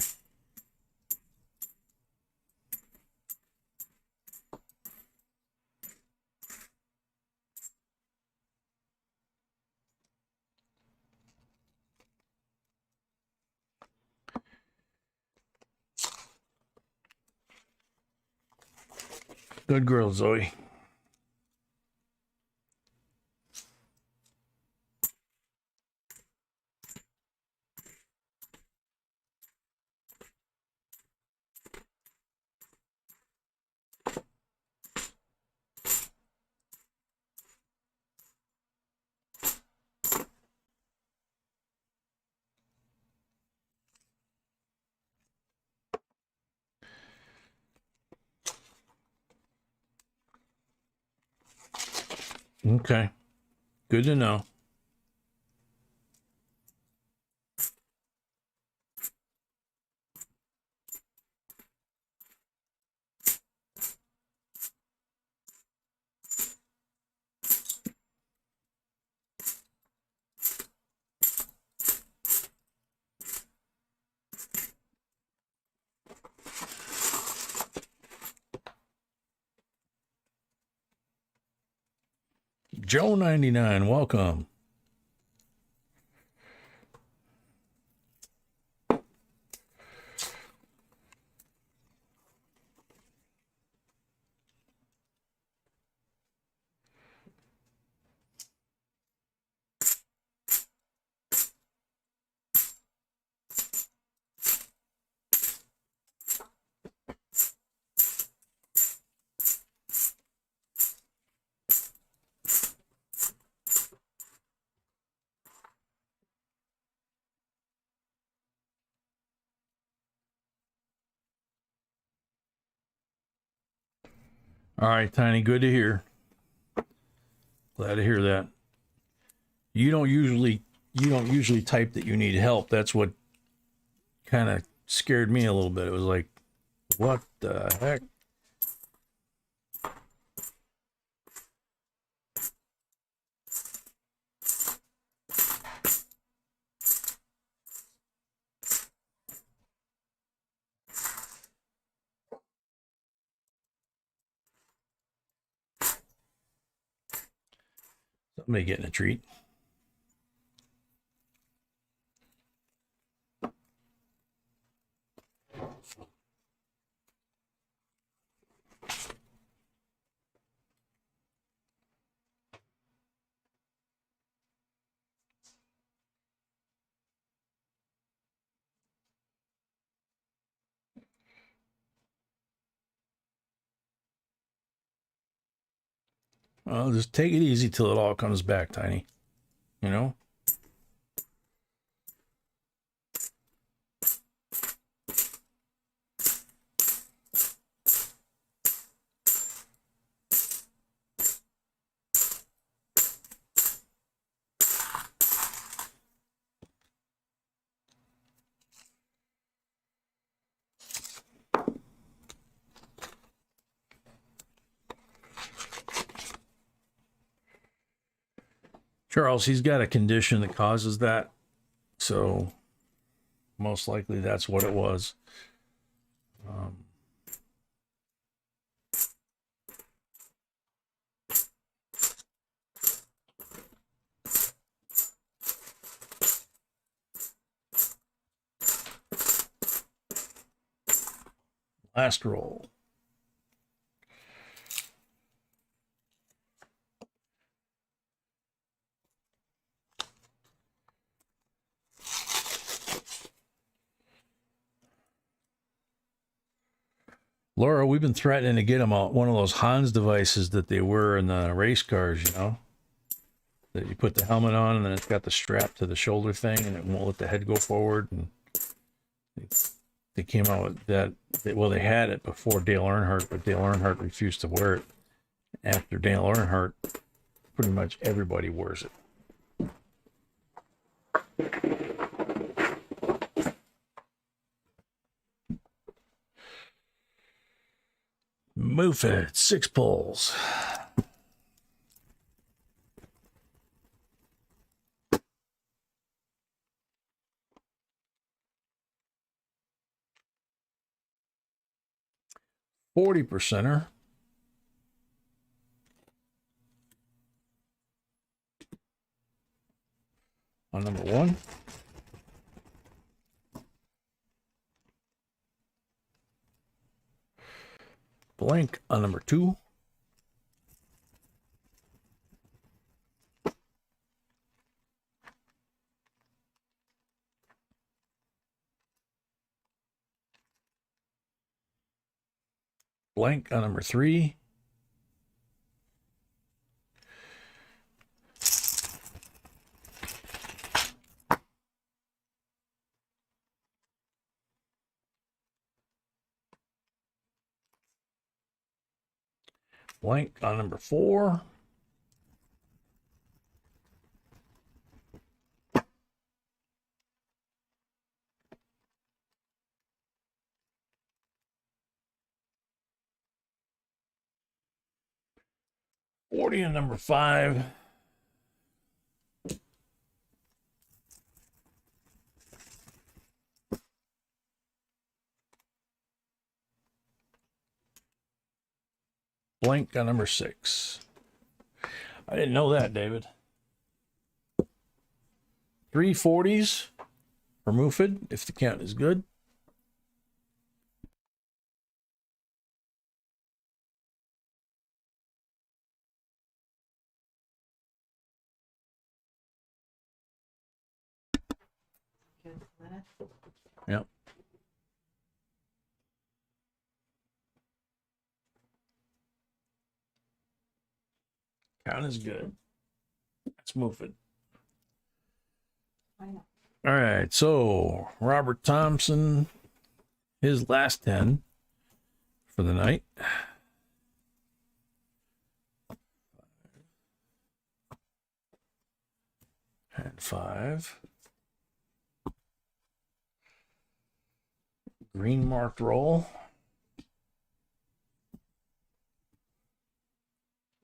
Good girl, Zoe. Okay. Good to know. Joe 99, welcome. All right, Tiny, good to hear. Glad to hear that. You don't usually type that you need help. That's what kind of scared me a little bit. It was like, what the heck? Somebody getting a treat. Well, just take it easy till it all comes back, Tiny. You know? Charles, he's got a condition that causes that. So most likely that's what it was. Last roll. Laura, we've been threatening to get them one of those Hans devices that they wear in the race cars, you know? That you put the helmet on and then it's got the strap to the shoulder thing and it won't let the head go forward. And they came out with that. Well, they had it before Dale Earnhardt, but Dale Earnhardt refused to wear it. After Dale Earnhardt, pretty much everybody wears it. Move it. 6 pulls. $40%er. On number 1. Blank on number 2. Blank on number 3. Blank on number 4. 40 and number 5. Blank on number 6. I didn't know that, David. 3 40s for Mufid, if the count is good. Yep. Count is good. Let's move it. I know. All right. So Robert Thompson, his last 10 for the night. And 5. Green marked roll.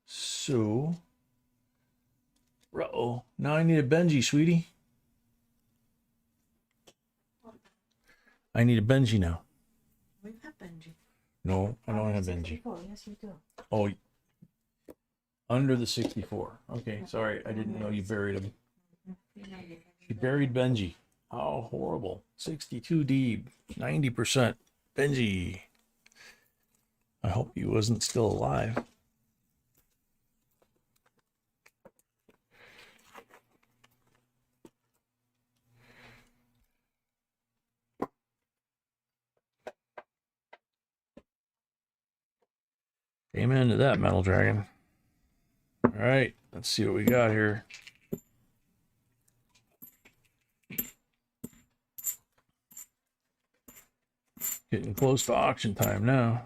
So, uh-oh. Now I need a Benji, sweetie. I need a Benji now. We have Benji. No, I don't have Benji. 64. Yes, you do. Oh, under the 64. Okay, sorry. I didn't know you buried him. You buried Benji. How horrible. 62 Deeb. 90%. Benji. I hope he wasn't still alive. Amen to that, Metal Dragon. All right, let's see what we got here. Getting close to auction time now.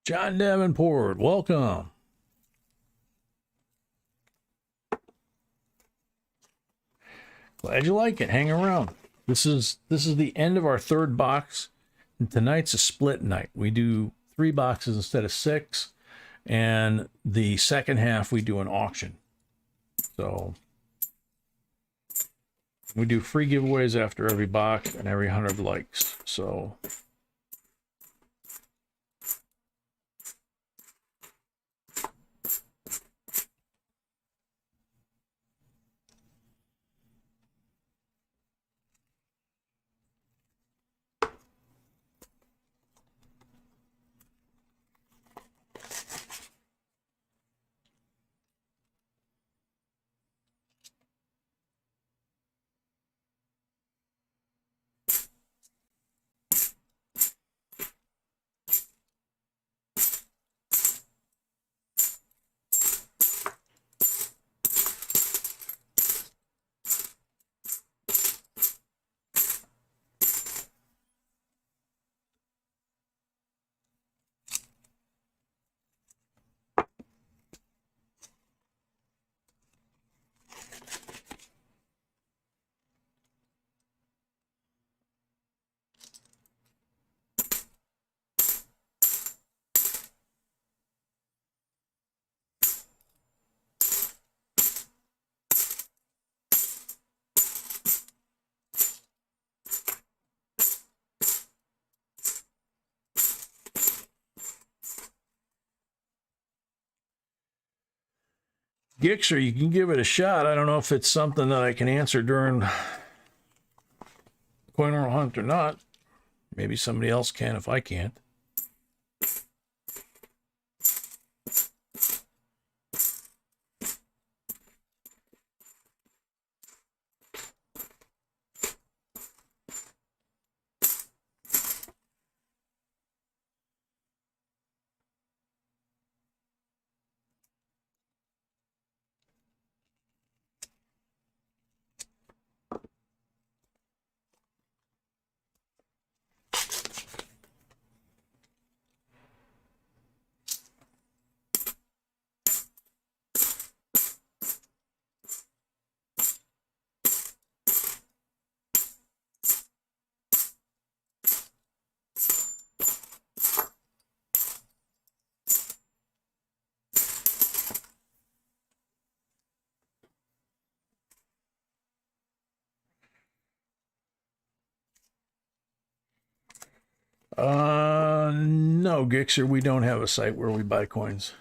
John Davenport, welcome. Glad you like it. Hang around. This is the end of our 3rd box, and tonight's a split night. We do 3 boxes instead of 6, and the second half we do an auction. So we do free giveaways after every box and every 100 likes. So Gixer, you can give it a shot. I don't know if it's something that I can answer during Coin Roll Hunt or not. Maybe somebody else can if I can't. No, Gixer, we don't have a site where we buy coins.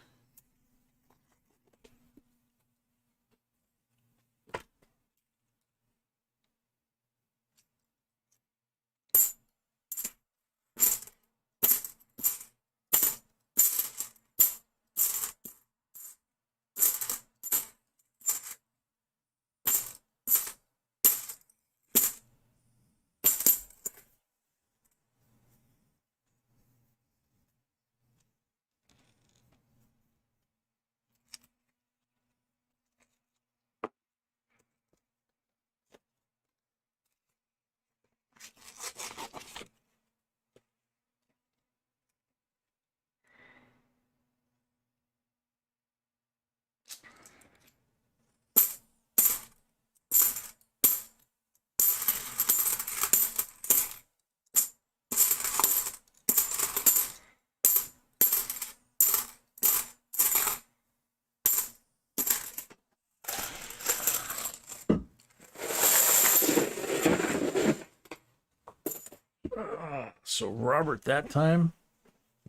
So Robert, that time,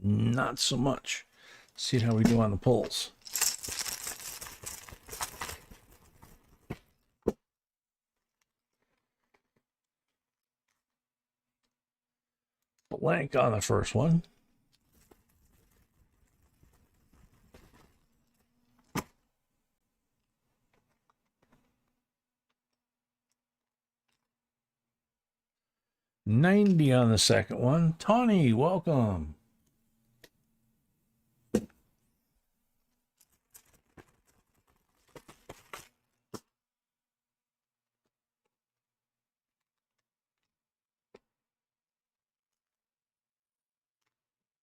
not so much. See how we do on the pulls. Blank on the first one. $90 on the second one. Tawny, welcome.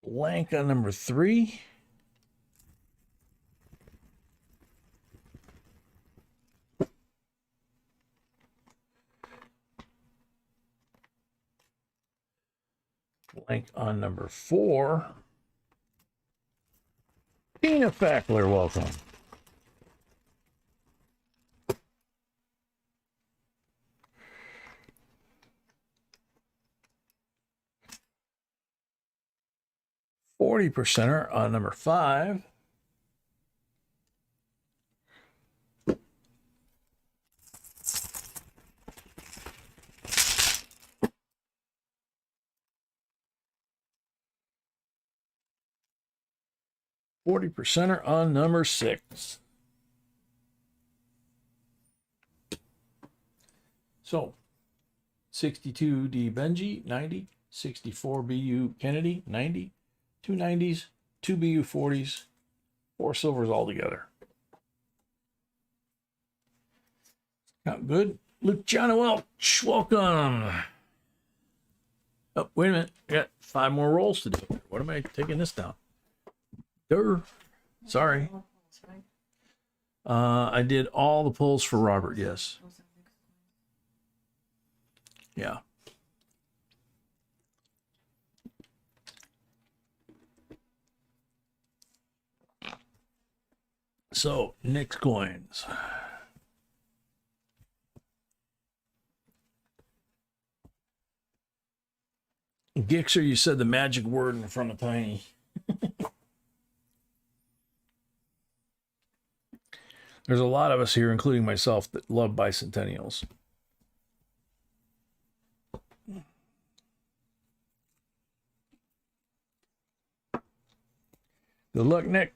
Blank on number 3. Blank on number 4. Tina Fackler, welcome. %er on number 5. %er on number 6. So 62 D Benji, 90, 64 BU Kennedy, 90, 2 90s, 2 BU 40s, 4 silvers altogether. Not good. Luciano Welch, welcome. Oh, wait a minute. I got 5 more rolls to do. What am I taking this down? Sorry. I did all the pulls for Robert, yes. Yeah. So, Nick's coins. Gixer, you said the magic word in front of Tiny. There's a lot of us here, including myself, that love bicentennials. Good luck, Nick.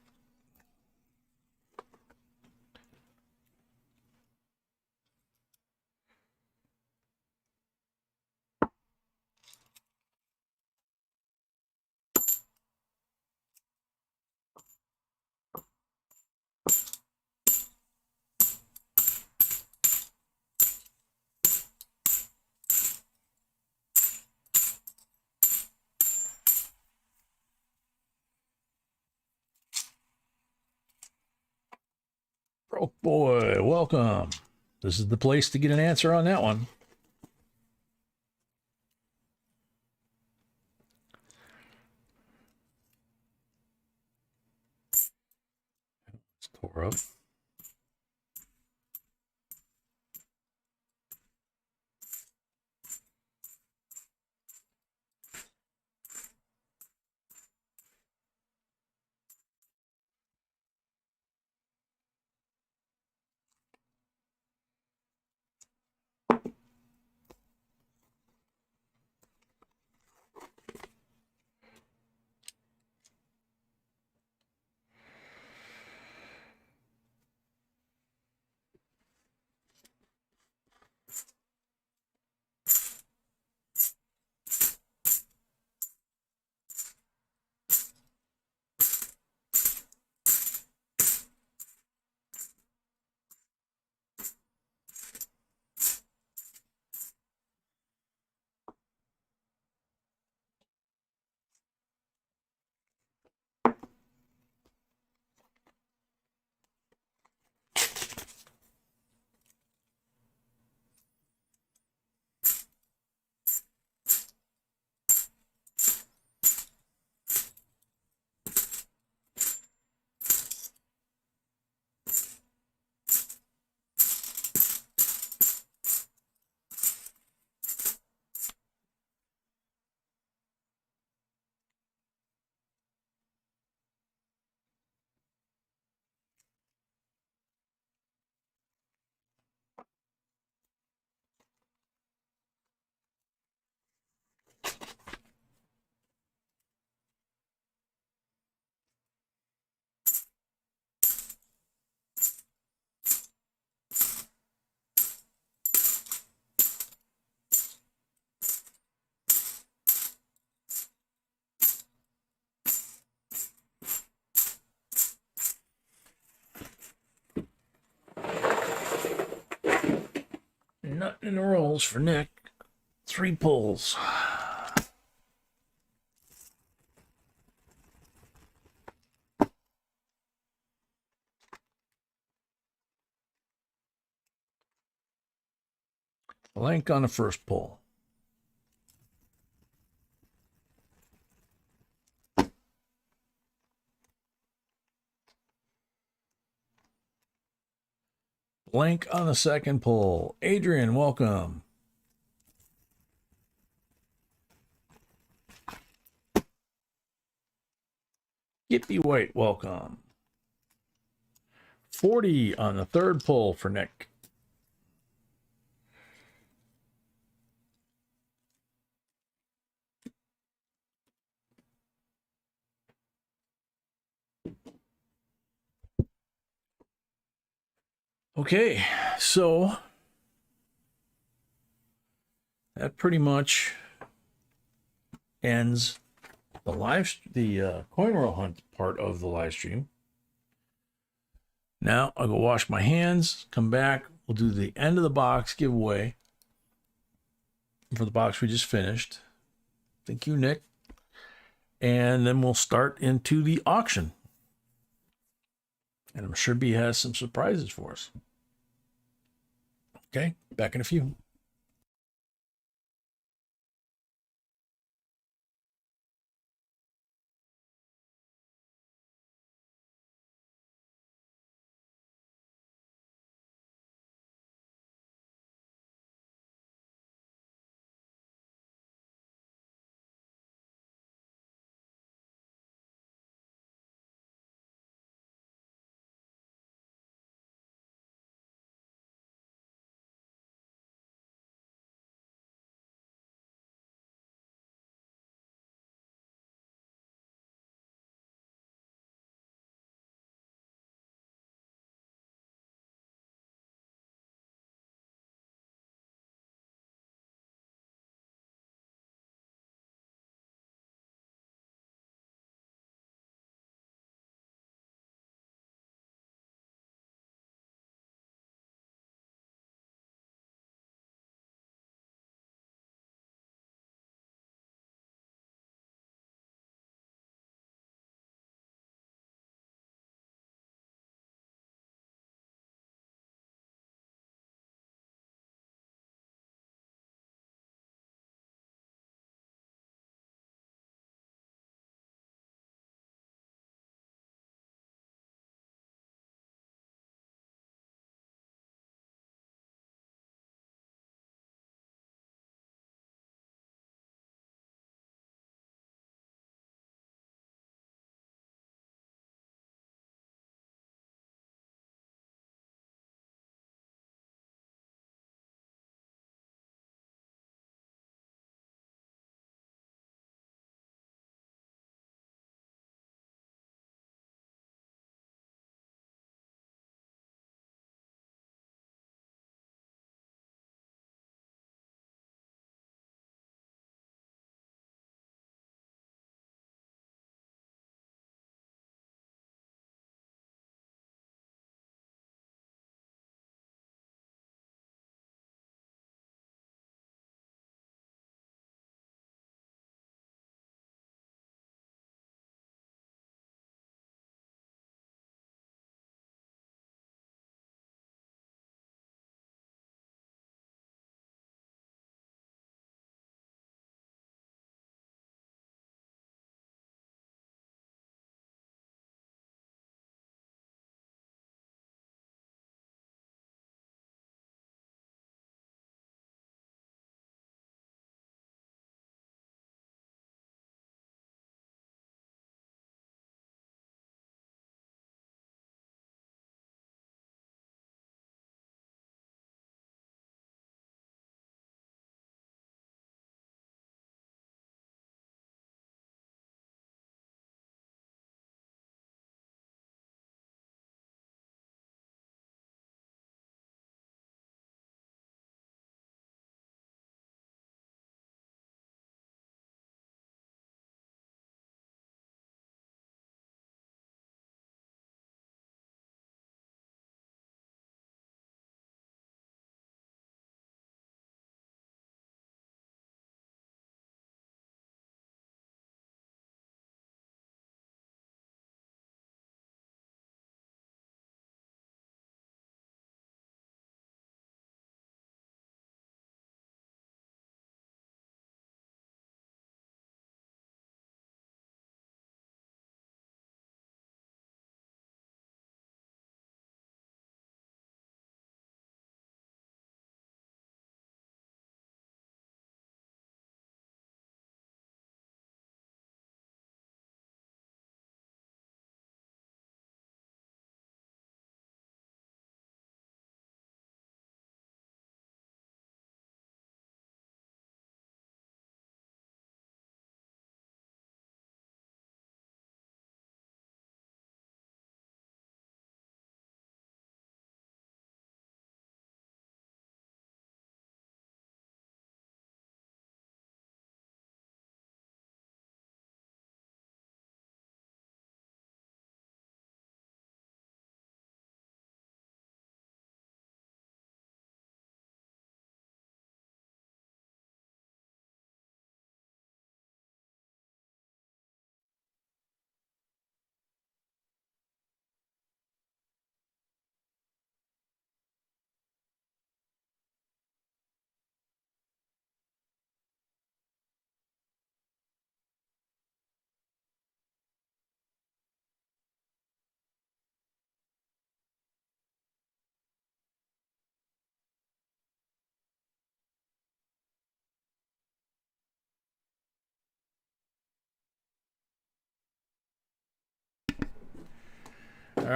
Broke boy, welcome. This is the place to get an answer on that one. It's tore up. Nut in the rolls for Nick. 3 pulls. Blank on the first pull. Blank on the second pull. Adrian, welcome. Gippy White, welcome. 40 on the third pull for Nick. Okay, so that pretty much ends the coin roll hunt part of the live stream. Now I'll go wash my hands, come back, we'll do the end of the box giveaway for the box we just finished. Thank you, Nick. And then we'll start into the auction. And I'm sure B has some surprises for us. Okay, back in a few.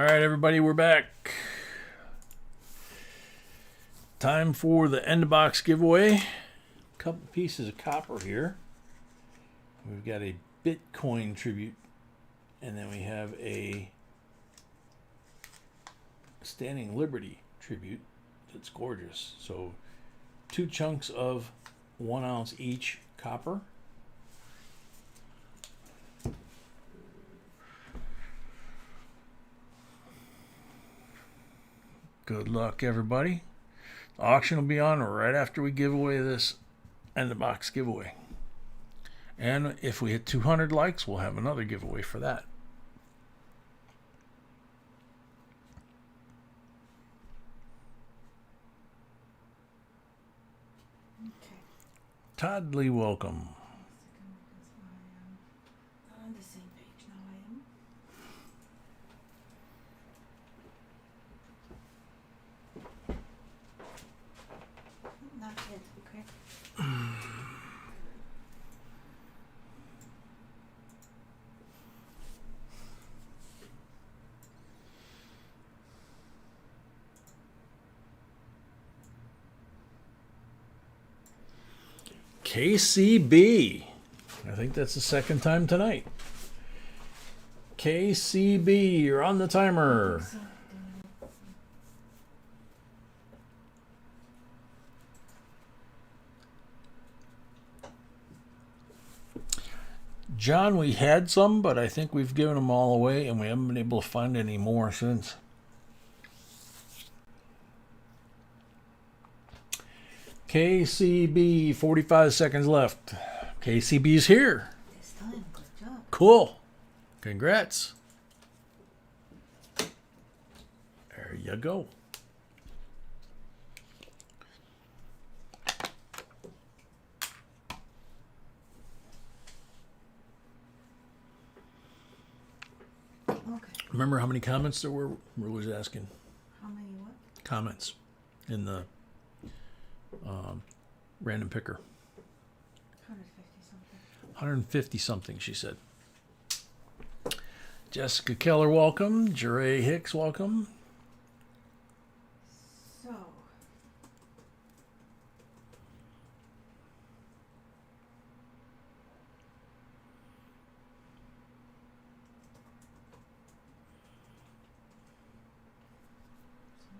right, everybody, we're back. Time for the end of box giveaway. A couple pieces of copper here. We've got a Bitcoin tribute, and then we have a Standing Liberty tribute. That's gorgeous. So 2 chunks of 1 ounce each copper. Good luck, everybody. The auction will be on right after we give away this end of box giveaway. And if we hit 200 likes, we'll have another giveaway for that. Okay. Todd Lee, welcome. Not on the same page now. I am. Not yet. Okay. KCB. I think that's the second time tonight. KCB, you're on the timer. John, we had some, but I think we've given them all away, and we haven't been able to find any more since. KCB, 45 seconds left. KCB's here. This time, good job. Cool. Congrats. There you go. Okay. Remember how many comments there were? We're always asking. How many what? Comments in the random picker. 150 something. 150 something, she said. Jessica Keller, welcome. Jeray Hicks, welcome. So.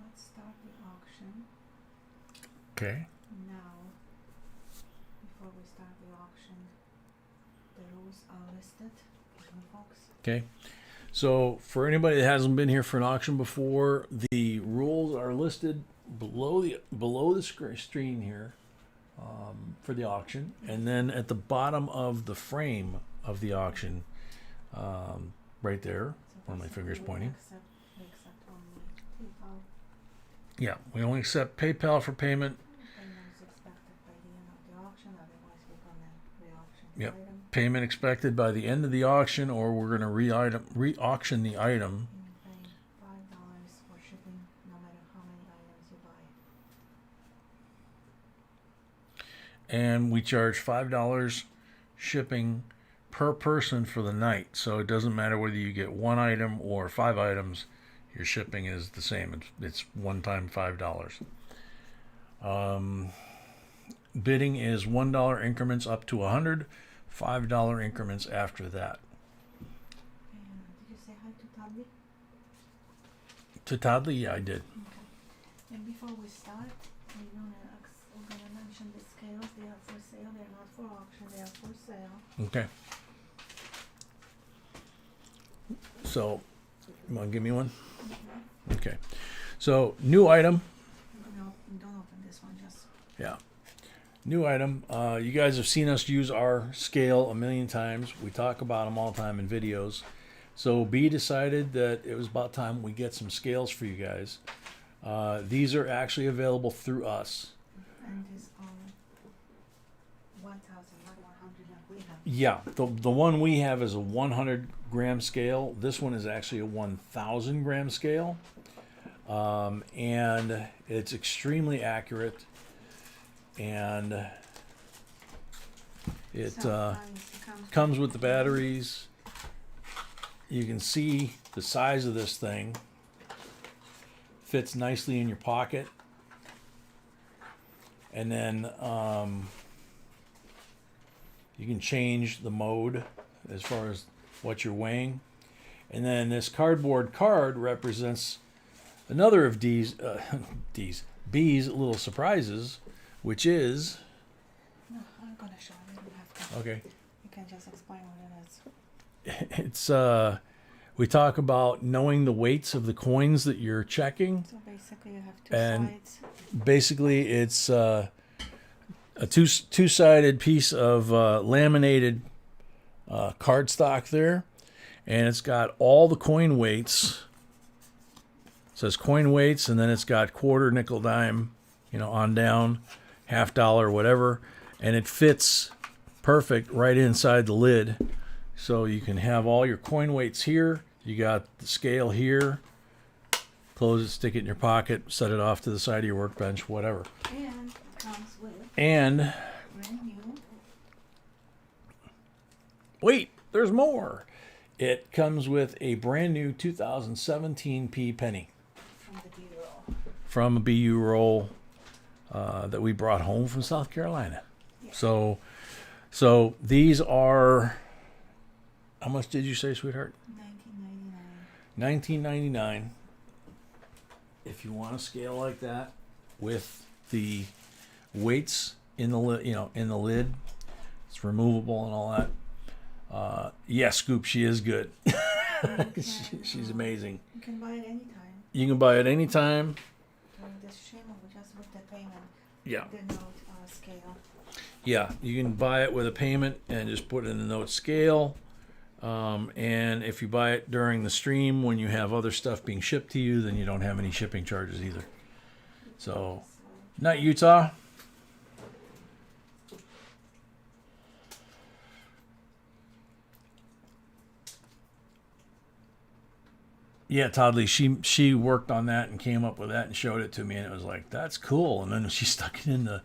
Let's start the auction Okay. now. Before we start the auction, the rules are listed, folks. Okay. So for anybody that hasn't been here for an auction before, the rules are listed below the screen here for the auction, and then at the bottom of the frame of the auction, right there, one of my fingers pointing. We accept only PayPal. Yeah, we only accept PayPal for payment. Payments expected by the end of the auction, otherwise we're gonna re-auction Yep. the item. Payment expected by the end of the auction, or we're going to re-auction the item. And paying $5 for shipping, no matter how many items you buy. And we charge $5 shipping per person for the night. So it doesn't matter whether you get 1 item or 5 items, your shipping is the same. It's one time $5. Bidding is $1 increments up to 100, $5 increments after that. And did you say hi to Tabby? To Toddley, yeah, I did. Okay. And before we start, we're gonna mention the scales. They are for sale. They're not for auction. They are for sale. Okay. So, you want to give me one? Okay. So, new item. No, don't open this one. Just Yeah. New item. You guys have seen us use our scale a million times. We talk about them all the time in videos. So B decided that it was about time we get some scales for you guys. These are actually available through us. and this 1,000, not 100 like we have. Yeah, the one we have is a 100 gram scale. This one is actually a 1,000 gram scale. And it's extremely accurate. And it So, comes with the batteries. you can see the size of this thing. Fits nicely in your pocket. And then you can change the mode as far as what you're weighing. And then this cardboard card represents another of B's little surprises, which is... No, I'm gonna show you. You don't have to. Okay. You can just explain what it is. It's we talk about knowing the weights of the coins that you're checking. So basically you have two And sides. basically it's a two-sided piece of laminated cardstock there, and it's got all the coin weights. It says coin weights, and then it's got quarter, nickel, dime, on down, $50, whatever, and it fits perfect right inside the lid. So you can have all your coin weights here. You got the scale here. Close it, stick it in your pocket, set it off to the side of your workbench, whatever. And it comes with And brand new. wait, there's more. It comes with a brand new 2017 P penny From the bureau. from a BU roll that we brought home from South Carolina. Yeah. So these are, how much did you say, sweetheart? $19.99. $19.99. If you want a scale like that with the weights in the in the lid, it's removable and all that. Yeah, Scoop, she is good. She's amazing. You can buy it anytime. You can buy it anytime. During this stream or just with the payment. Yeah. The note scale. Yeah, you can buy it with a payment and just put it in the note scale. And if you buy it during the stream when you have other stuff being shipped to you, then you don't have any shipping charges either. So, not Utah. Yeah, Toddley, she worked on that and came up with that and showed it to me, and it was like, that's cool. And then she stuck it in the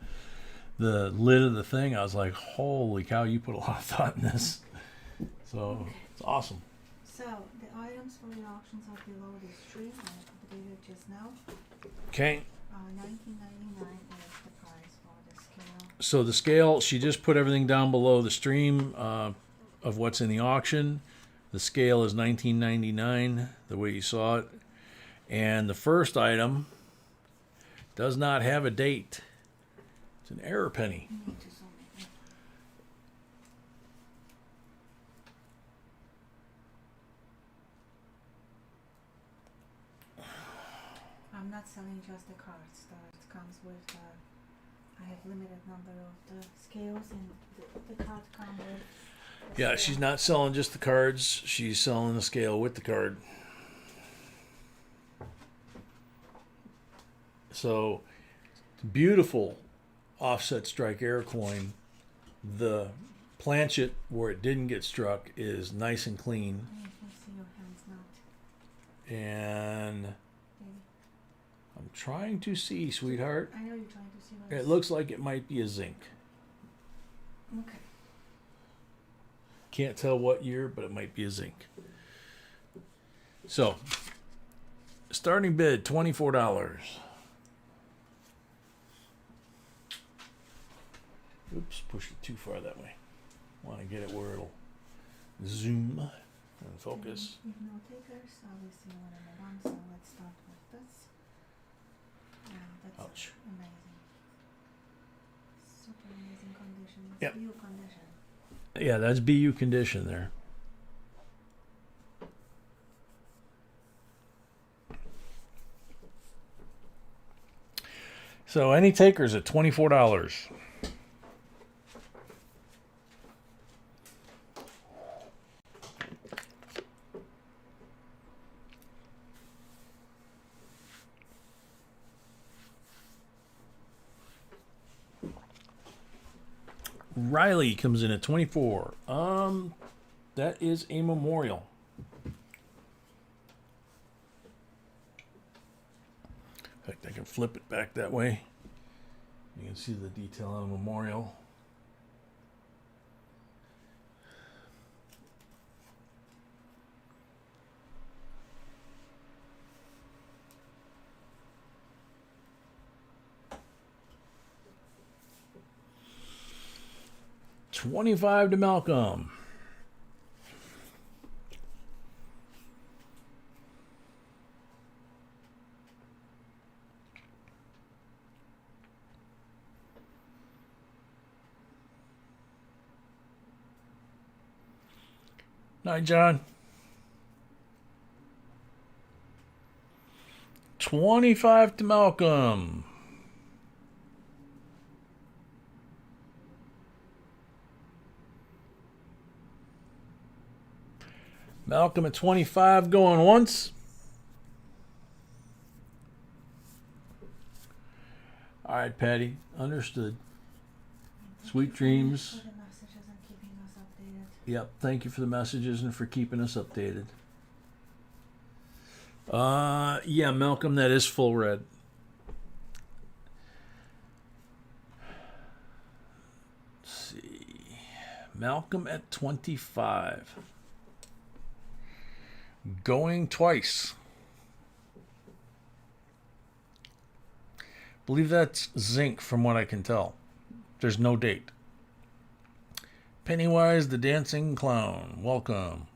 lid of the thing. I was like, holy cow, you put a lot of thought in this. So it's awesome. So the items for the auctions are below the stream. I updated it just now. Okay. $19.99 is the price for the scale. So the scale, she just put everything down below the stream of what's in the auction. The scale is $19.99, the way you saw it. And the first item does not have a date. It's an error penny. You need to zoom in. I'm not selling just the cards. It comes with, I have limited number of the scales and the card come with. the Yeah, scale. she's not selling just the cards. She's selling the scale with the card. So, beautiful offset strike error coin. The planchet where it didn't get struck is nice and clean. I can see your hands not. And Baby. I'm trying to see, sweetheart. I know you're trying to see what It looks like it might be a zinc. Okay. Can't tell what year, but it might be a zinc. So, starting bid $24. Oops, pushed it too far that way. Want to get it where it'll zoom and focus. With no takers, obviously you want to move on, so let's start with this. That's Ouch. amazing. Super amazing condition. It's Yep. view condition. Yeah, that's BU condition there. So any takers at $24. Riley comes in at 24. That is a memorial. In fact, I can flip it back that way. You can see the detail on the memorial. 25 to Malcolm. Night, John. 25 to Malcolm. Malcolm at 25 going once. All right, Patty. Understood. Sweet dreams. For the messages and keeping us updated. Yep. Thank you for the messages and for keeping us updated. Yeah, Malcolm, that is full red. Let's see. Malcolm at 25. Going twice. Believe that's zinc from what I can tell. There's no date. Pennywise the Dancing Clown. Welcome.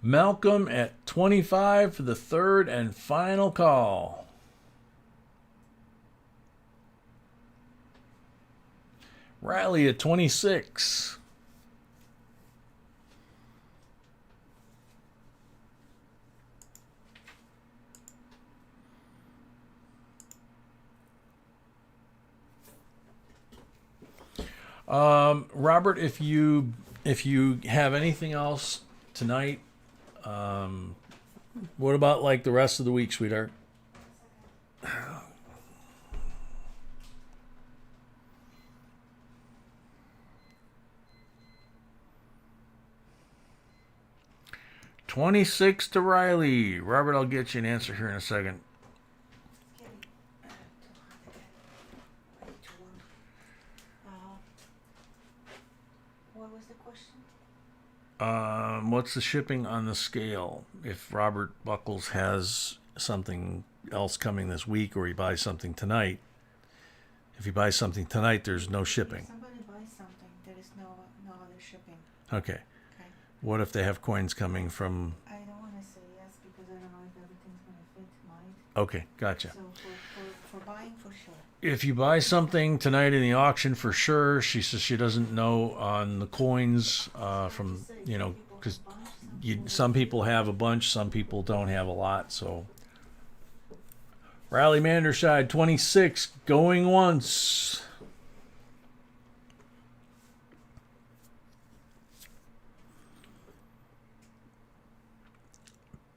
Malcolm at 25 for the third and final call. Riley at 26. Robert, if you have anything else tonight, what about like the rest of the week, sweetheart? $26 to Riley. Robert, I'll get you an answer here in a second. What was the question? What's the shipping on the scale? If Robert Buckles has something else coming this week, or he buys something tonight. If he buys something tonight, there's no shipping. If somebody buys something, there is no other shipping. Okay. Okay. What if they have coins coming from? I don't want to say yes because I don't know if everything's going to fit tonight. Okay, gotcha. So for buying, for sure. If you buy something tonight in the auction, for sure. She says she doesn't know on the coins from, because some people have a bunch, some people don't have a lot. So Riley Manderside, 26, going once.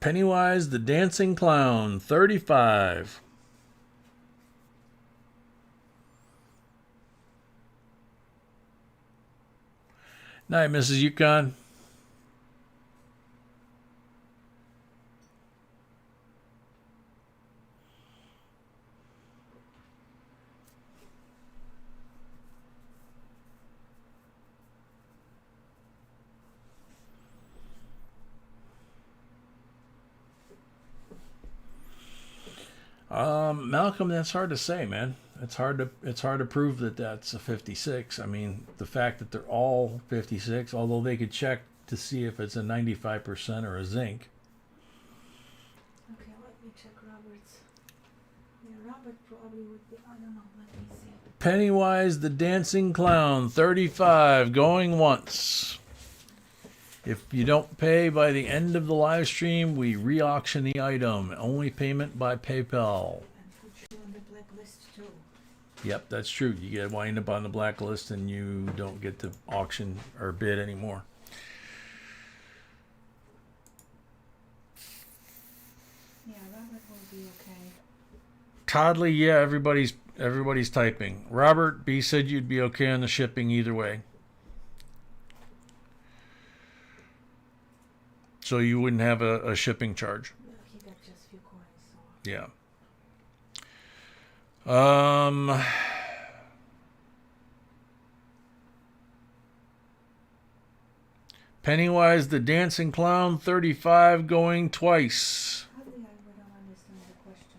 Pennywise the Dancing Clown, 35. Night, Mrs. Yukon. Malcolm, that's hard to say, man. It's hard to prove that that's a 56. I mean, the fact that they're all 56, although they could check to see if it's a 95% or a zinc. Okay, let me check Robert's. Yeah, Robert probably would be. I don't know. Let me see. Pennywise the Dancing Clown, 35, going once. If you don't pay by the end of the live stream, we re-auction the item. Only payment by PayPal. And put you on the blacklist too. Yep, that's true. You get wind up on the blacklist and you don't get to auction or bid anymore. Yeah, Robert will be okay. Toddley, yeah, everybody's typing. Robert B said you'd be okay on the shipping either way. So you wouldn't have a shipping charge. No, he got just a few coins. So. Yeah. Pennywise the Dancing Clown, 35, going twice. Probably I don't understand the question.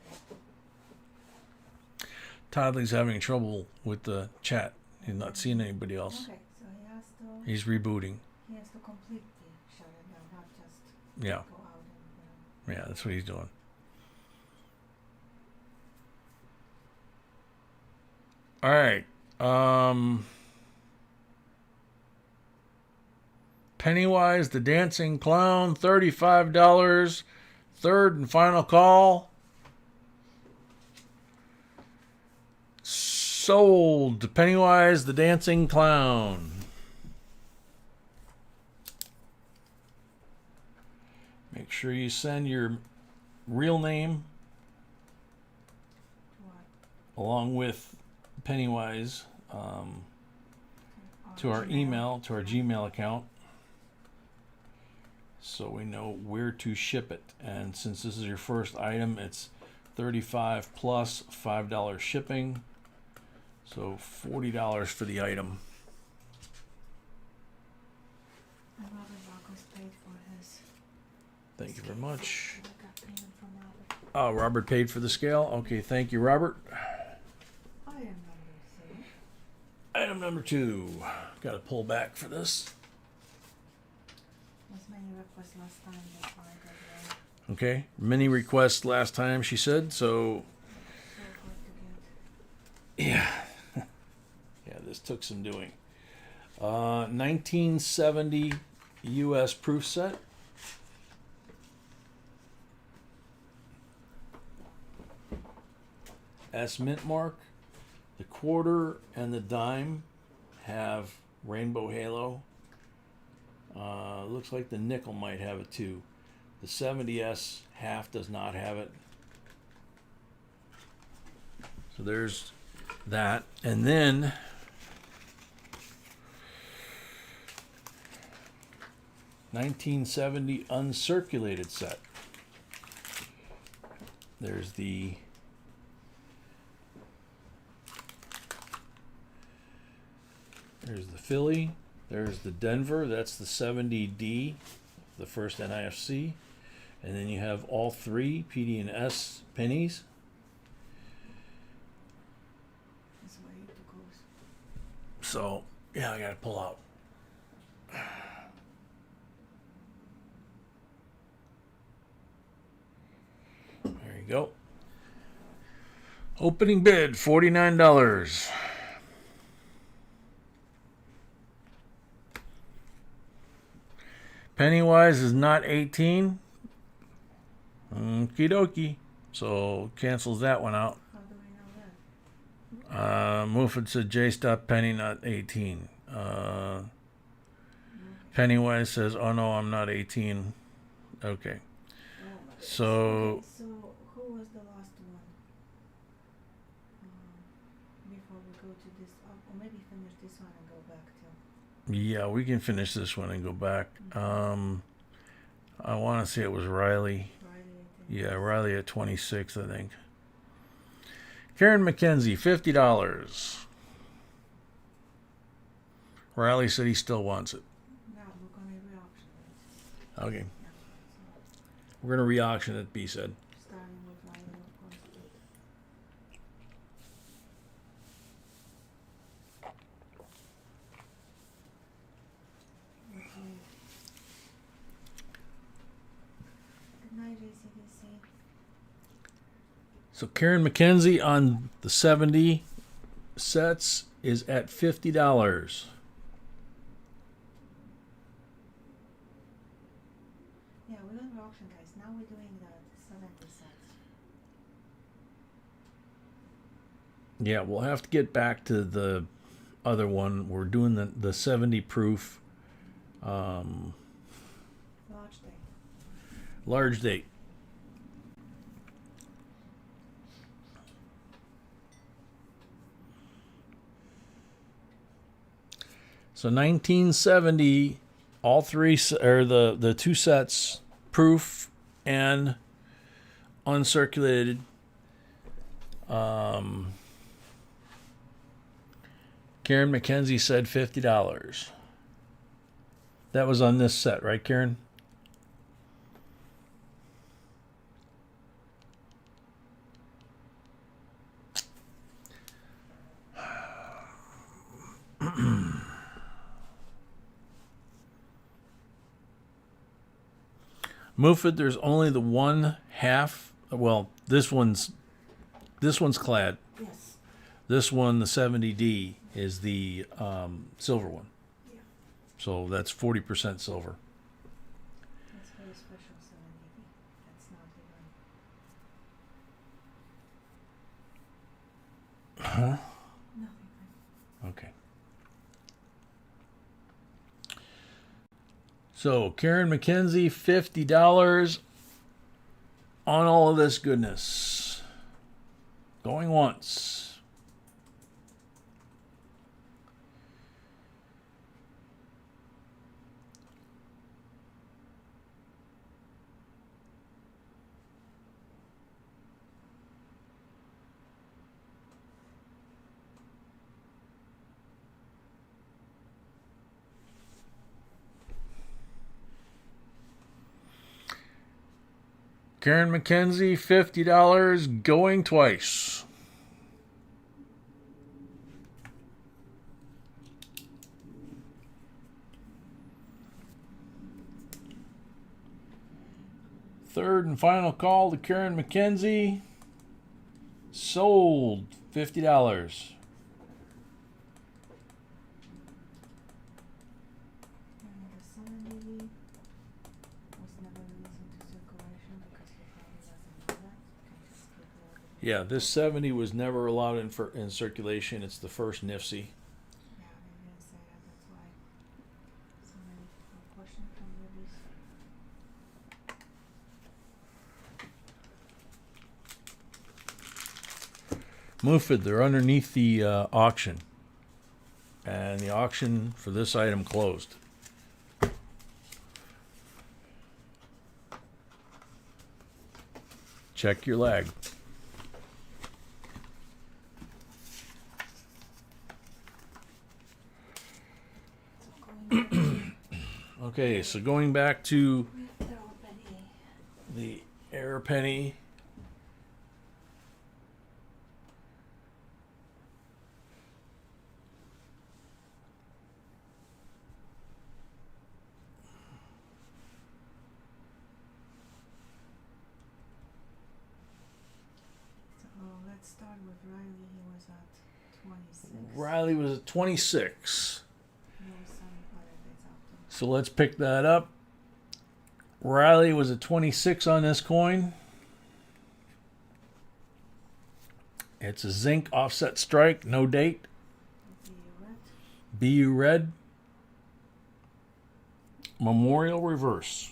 Toddley's having trouble with the chat. He's not seeing anybody else. Okay, so he has to He's rebooting. complete the shutdown, not just Yeah. go out and Yeah, that's what he's doing. All right. Pennywise the Dancing Clown, $35. Third and final call. Sold. Pennywise the Dancing Clown. Make sure you send your real name what? along with Pennywise to our email, to our Gmail account, so we know where to ship it. And since this is your first item, it's $35 plus $5 shipping, so $40 for the item. And Robert Marcos paid for his. Thank you very much. I got payment from Robert. Oh, Robert paid for the scale. Okay, thank you, Robert. Item number 3. Item number 2. Got to pull back for this. Was many requests last time, that's why I got it. Okay, many requests last time, she said, so So hard to get. yeah. Yeah, this took some doing. 1970 US proof set. S mint mark. The quarter and the dime have rainbow halo. Looks like the nickel might have it too. The 70S half does not have it. So there's that. And then $1970 uncirculated set. There's the Philly. There's the Denver. That's the 70D, the first NIFC. And then you have all three PD and S pennies. That's why it goes. So, yeah, I got to pull out. There you go. Opening bid, $49. Pennywise is not 18. Okie dokie. So cancels that one out. How do we know that? Muford said J stop Penny not 18. Pennywise says, oh no, I'm not 18. Okay. So Okay, so who was the last one? Before we go to this, or maybe finish this one and go back to. yeah, we can finish this one and go back. I want to say it was Riley. Friday, Yeah, Riley at 26, I think. Karen McKenzie, $50. Riley said he still wants it. Now we're gonna re-auction it. Okay. Yeah. So We're going to re-auction it, B said. starting with Riley, of course. Okay. Good night, JCDC. So Karen McKenzie on the 70 sets is at $50. Yeah, we're going to auction, guys. Now we're doing the 70 cents. Yeah, we'll have to get back to the other one. We're doing the 70 proof Large day. large date. So 1970, all three or the two sets, proof and uncirculated. Karen McKenzie said $50. That was on this set, right, Karen? Mufid, there's only the one half. Well, this one's clad. Yes. This one, the 70D, is the silver one. Yeah. So that's 40% silver. That's very special 70. That's not even. Huh? Nothing. Okay. So Karen McKenzie, $50 on all of this goodness. Going once. Karen McKenzie, $50, going twice. Third and final call to Karen McKenzie. Sold, $50. And the 70 was never released into circulation because he probably doesn't know that. You can just skip over it. Yeah, this 70 was never allowed in circulation. It's the first NIFC. Yeah, they didn't say that. That's why so many people question from release. Mufid, they're underneath the auction. And the auction for this item closed. Check your lag. So going Okay, so going back to with the penny. the air penny. So let's start with Riley. He was at 26. Riley was at 26. There was some other days after. So let's pick that up. Riley was at 26 on this coin. It's a zinc offset strike, no date. The red. BU red. Memorial reverse.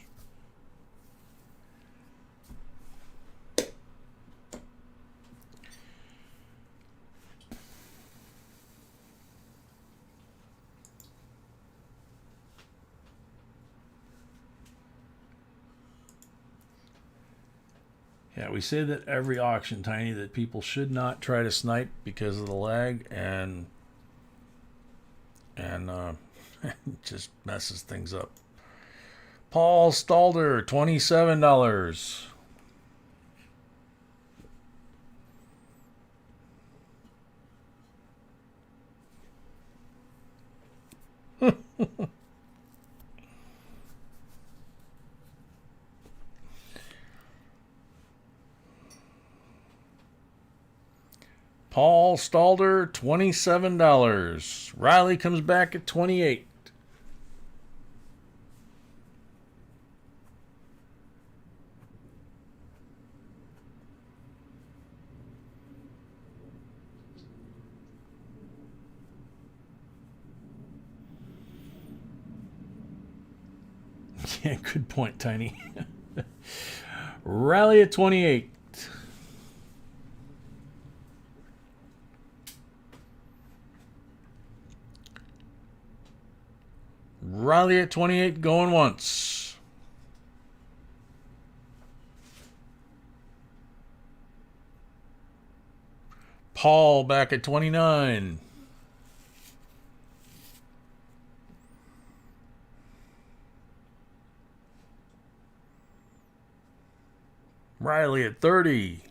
Yeah, we say that every auction, Tiny, that people should not try to snipe because of the lag and it just messes things up. Paul Stalder, $27. Paul Stalder, $27. Riley comes back at 28. Yeah, good point, Tiny. Riley at 28. Riley at 28 going once. Paul back at 29. Riley at 30.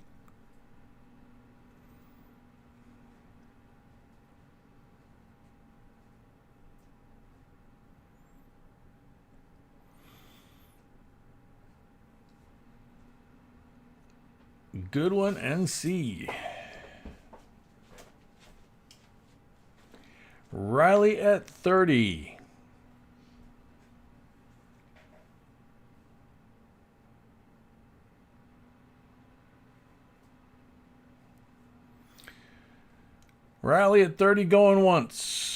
Good one, NC. Riley at 30. Riley at 30 going once.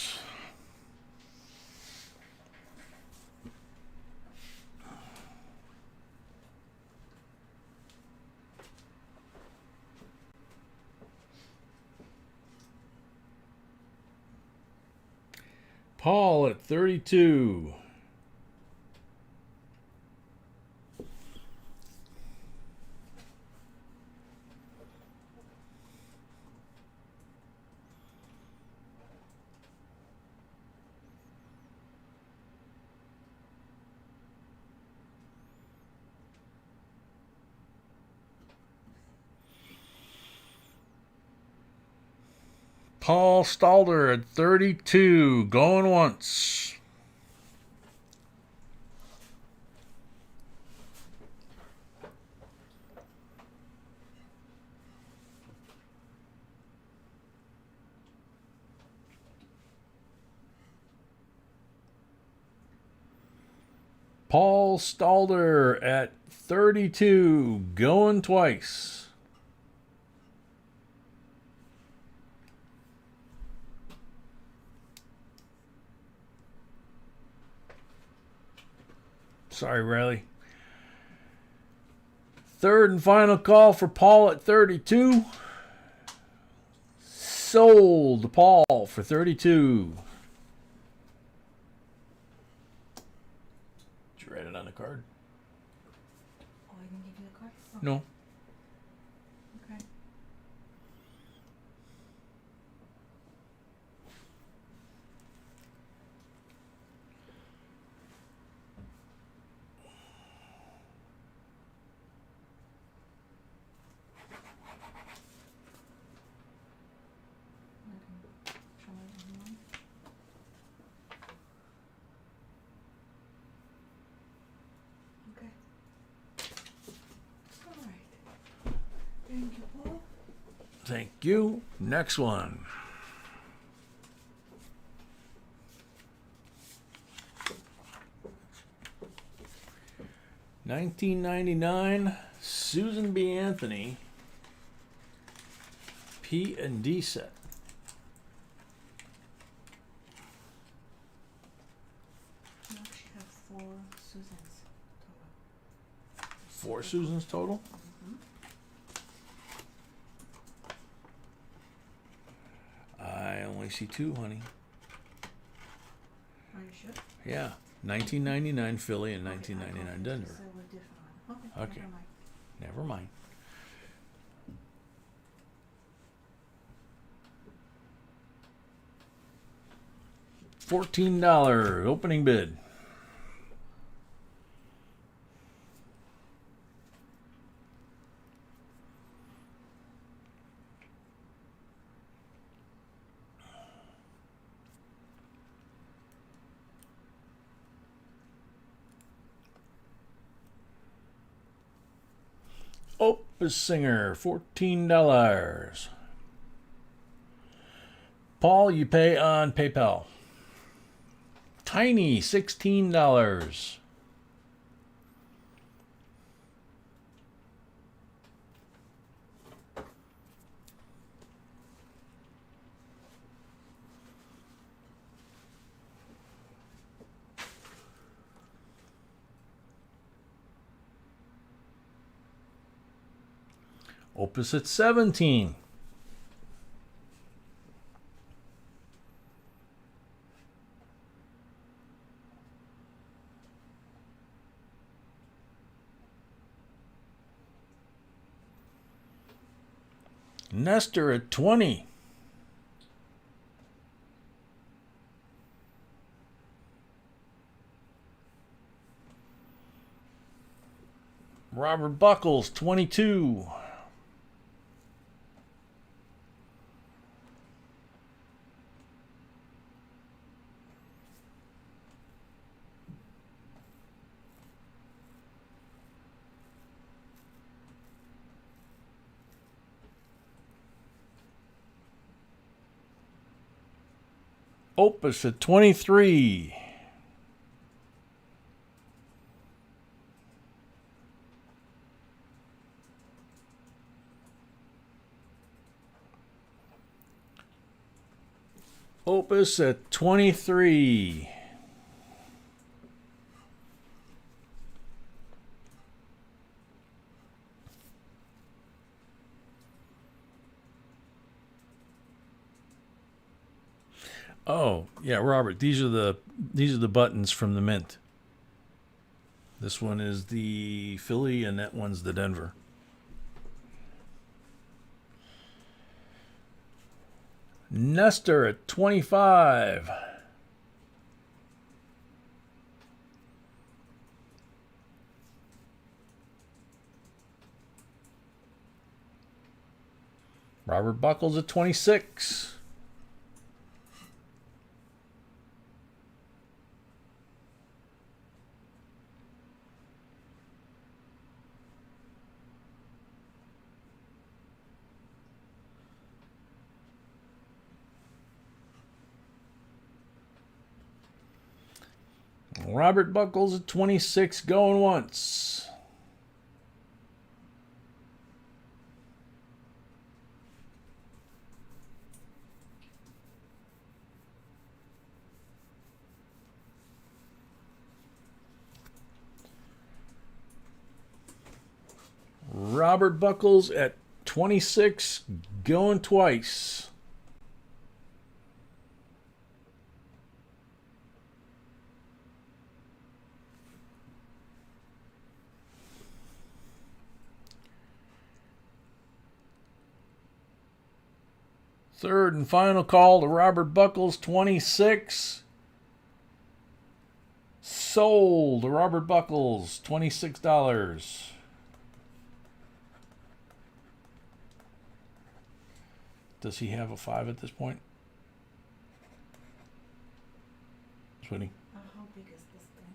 Paul at 32. Paul Stalder at 32, going once. Paul Stalder at 32, going twice. Sorry, Riley. Third and final call for Paul at 32. Sold to Paul for 32. Did you write it on the card? Oh, I didn't give you the card? Oh, No. okay. Try one. Okay. All right. Thank you, Paul. Thank you. Next one. $19.99. Susan B. Anthony. P&D set. You actually have 4 Susans total. 4 Susans total. I only see 2, honey. Are you sure? Yeah. 1999 Philly and 1999 Denver. So we're different one. Okay. Okay. Never mind. Never mind. $14 opening bid. Opus Singer, $14. Paul, you pay on PayPal. Tiny, $16. Opus at 17. Nestor at 20. Robert Buckles, 22. Opus at 23. Opus at 23. Oh, yeah, Robert, these are the buttons from the Mint. This one is the Philly and that one's the Denver. Nestor at 25. Robert Buckles at 26. Robert Buckles at 26, going once. Robert Buckles at 26, going twice. Third and final call to Robert Buckles, 26. Sold to Robert Buckles, $26. Does he have a 5 at this point? Sweetie? How big is this thing?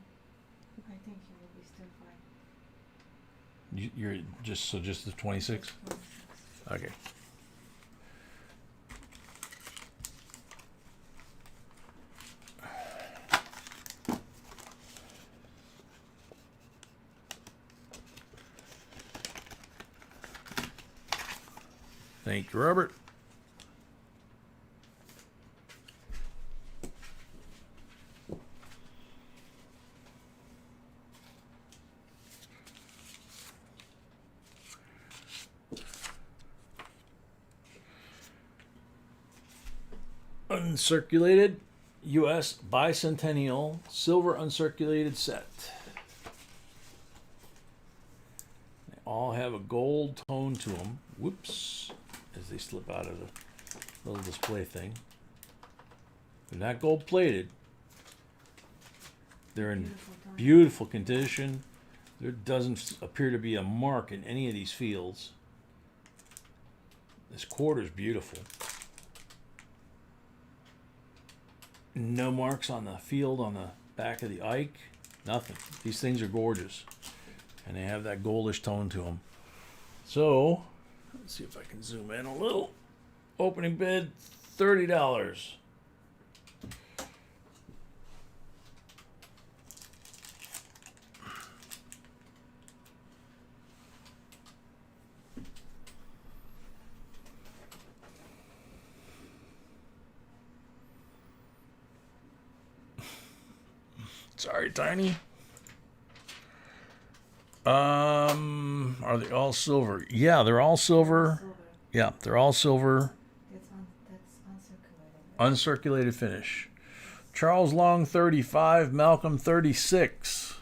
I think he will be still fine. You're just the 26? Okay. Thank you, Robert. Uncirculated U.S. Bicentennial Silver Uncirculated Set. They all have a gold tone to them. Whoops. As they slip out of the little display thing. They're not gold plated. They're in beautiful condition. There doesn't appear to be a mark in any of these fields. This quarter's beautiful. No marks on the field on the back of the Ike. Nothing. These things are gorgeous. And they have that goldish tone to them. So, let's see if I can zoom in a little. Opening bid, $30. Sorry, Tiny. Are they all silver? Yeah, they're all silver. Yeah, they're all silver. That's uncirculated. Uncirculated finish. Charles Long, 35. Malcolm, 36.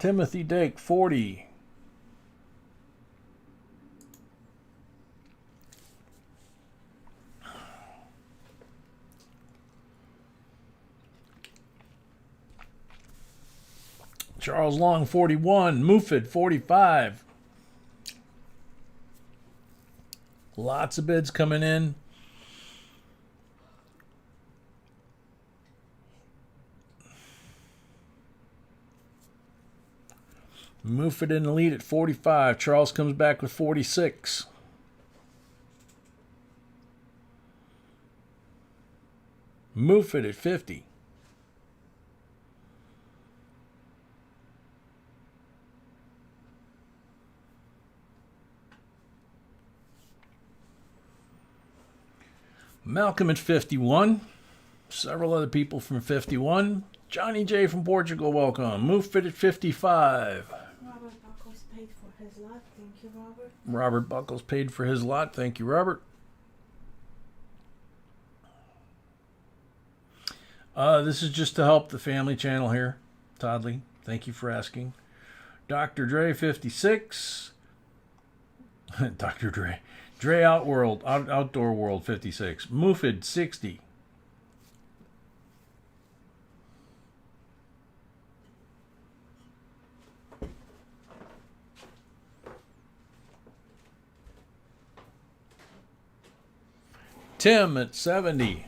Timothy Dake, 40. Charles Long, 41. Mufid, 45. Lots of bids coming in. Mufid in the lead at 45. Charles comes back with 46. Move it at 50. Malcolm at 51. Several other people from 51. Johnny J from Portugal, welcome. Move it at 55. Robert Buckles paid for his lot. Thank you, Robert. Robert Buckles paid for his lot. Thank you, Robert. This is just to help the family channel here. Toddley, thank you for asking. Dr. Dre 56. Dr. Dre. Dre Outdoor World 56. Mufid 60. Tim at 70.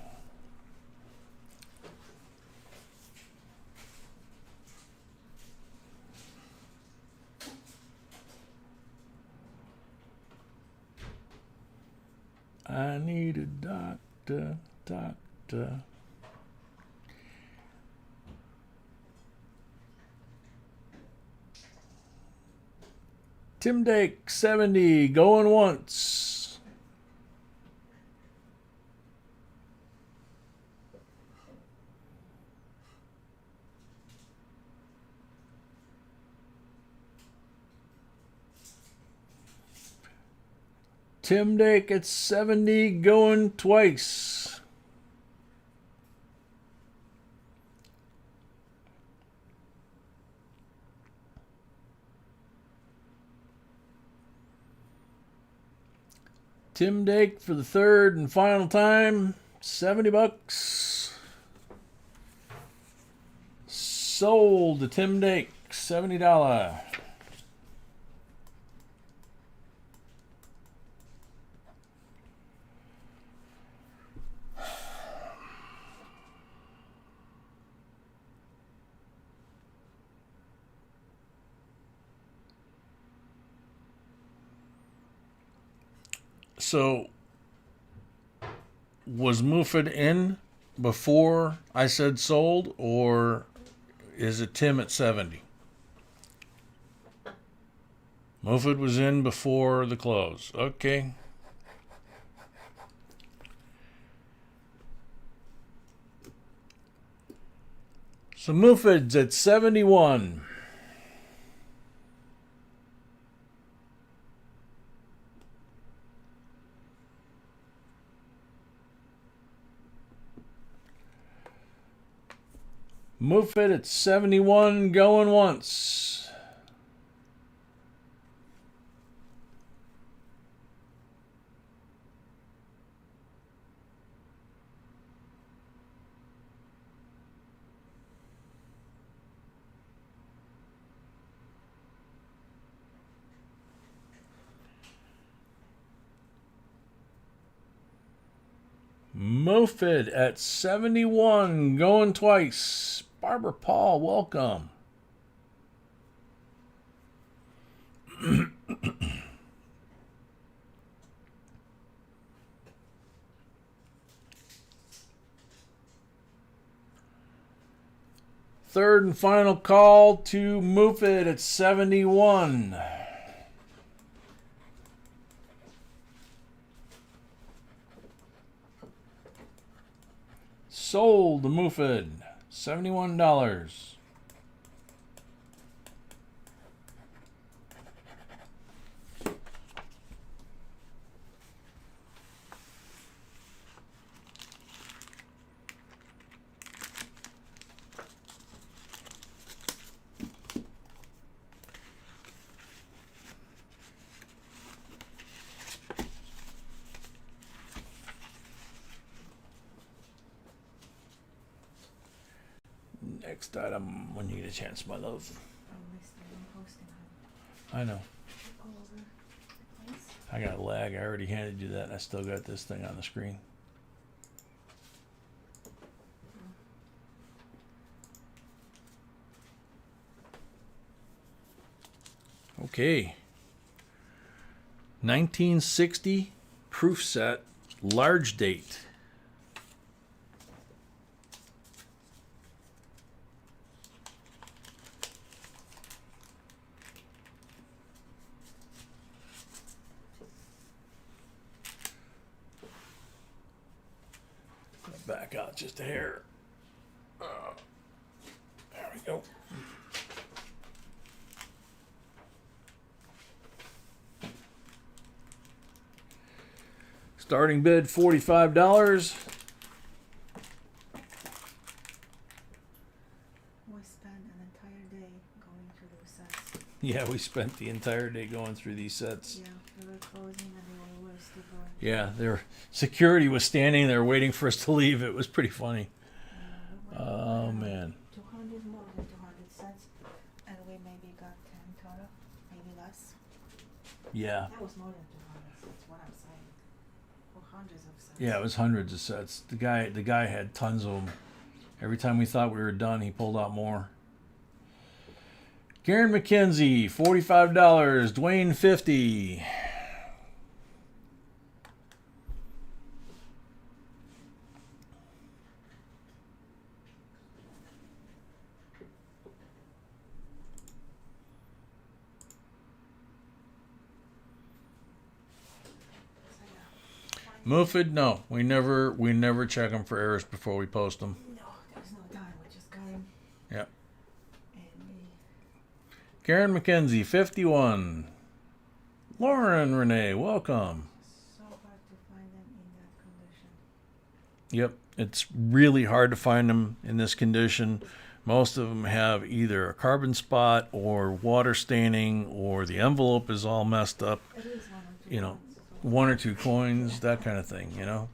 I need a doctor. Tim Dake, 70, going once. Tim Dake at 70, going twice. Tim Dake for the third and final time, $70. Sold to Tim Dake, $70. So, was Mufid in before I said sold, or is it Tim at 70? Mufid was in before the close. Okay. So Mufid's at 71. Mufid at 71, going once. Mufid at 71, going twice. Barbara Paul, welcome. Third and final call to Mufid at 71. Sold to Mufid, $71. Next item, when you get a chance, my love. I know. I got a lag. I already handed you that, and I still got this thing on the screen. Okay. 1960 proof set, large date. just a hair. There we go. Starting bid $45. We spent an entire day going through those sets. Yeah, we spent the entire day going through these sets. Yeah, we were closing and they were still going. Yeah, their security was standing there waiting for us to leave. It was pretty funny. Oh man. 200 more than 200 sets, and we maybe got 10 total, maybe less. Yeah. That was more than 200 sets. What I'm saying, or hundreds of sets. Yeah, it was hundreds of sets. The guy had tons of them. Every time we thought we were done, he pulled out more. Karen McKenzie, $45. Dwayne, $50. Mufid, no, we never check them for errors before we post them. No, there's no time. We just got him. Yep. And we Karen McKenzie, 51. Lauren Renee, welcome. so hard to find them in that condition. Yep, it's really hard to find them in this condition. Most of them have either a carbon spot or water staining, or the envelope is all messed up. It is one or two. You know, ones. one or two coins, that kind of thing, you know.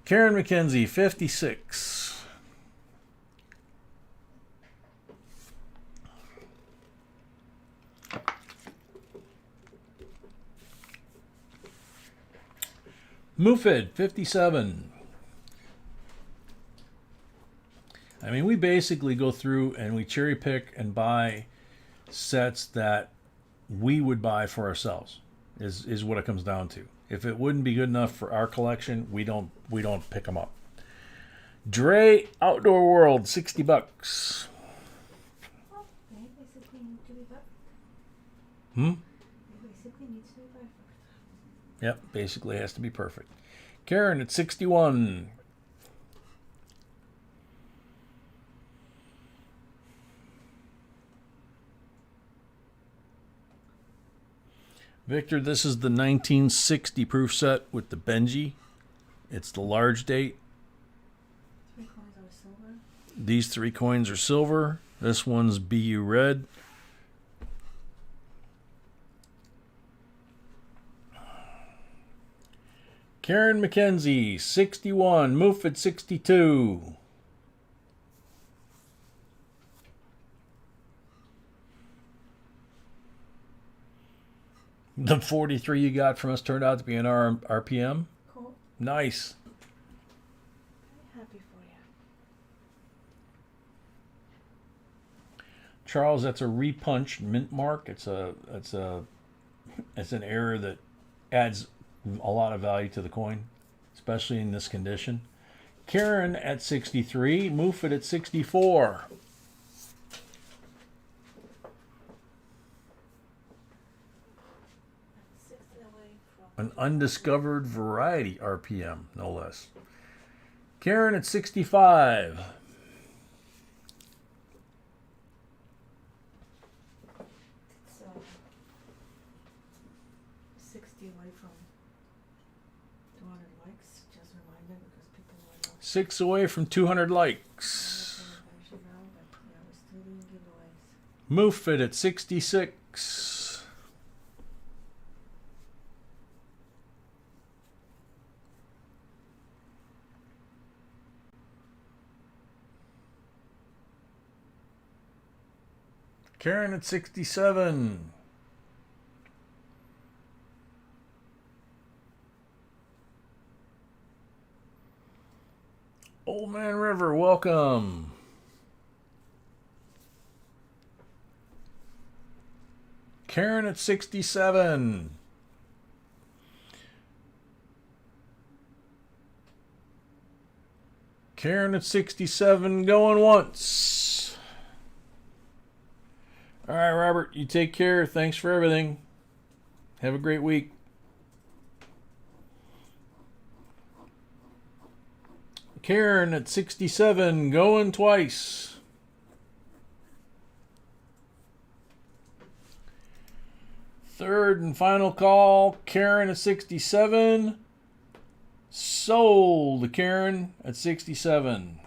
Karen McKenzie, 56. Mufid, 57. I mean, we basically go through and we cherry pick and buy sets that we would buy for ourselves. Is what it comes down to. If it wouldn't be good enough for our collection, we don't pick them up. Dre Outdoor World, $60. Well, they basically need to be perfect. They basically need to be perfect. Yep, basically has to be perfect. Karen at 61. Victor, this is the 1960 proof set with the Benji. It's the large date. 3 coins are silver. These 3 coins are silver. This one's BU red. Karen McKenzie, 61. Mufid, 62. The 43 you got from us turned out to be an RPM. Cool. Nice. Very happy for you. Charles, that's a repunched mint mark. It's an error that adds a lot of value to the coin, especially in this condition. Karen at 63, Mufid at 64. An undiscovered variety RPM, no less. Karen at 65. It's 60 away from 200 likes. Just a reminder because people are not 6 away from 200 likes. but yeah, we're still doing giveaways. Mufid at 66. Karen at 67. Old Man River, welcome. Karen at 67. Karen at 67, going once. All right, Robert, you take care. Thanks for everything. Have a great week. Karen at 67, going twice. Third and final call, Karen at 67. Sold, Karen at 67.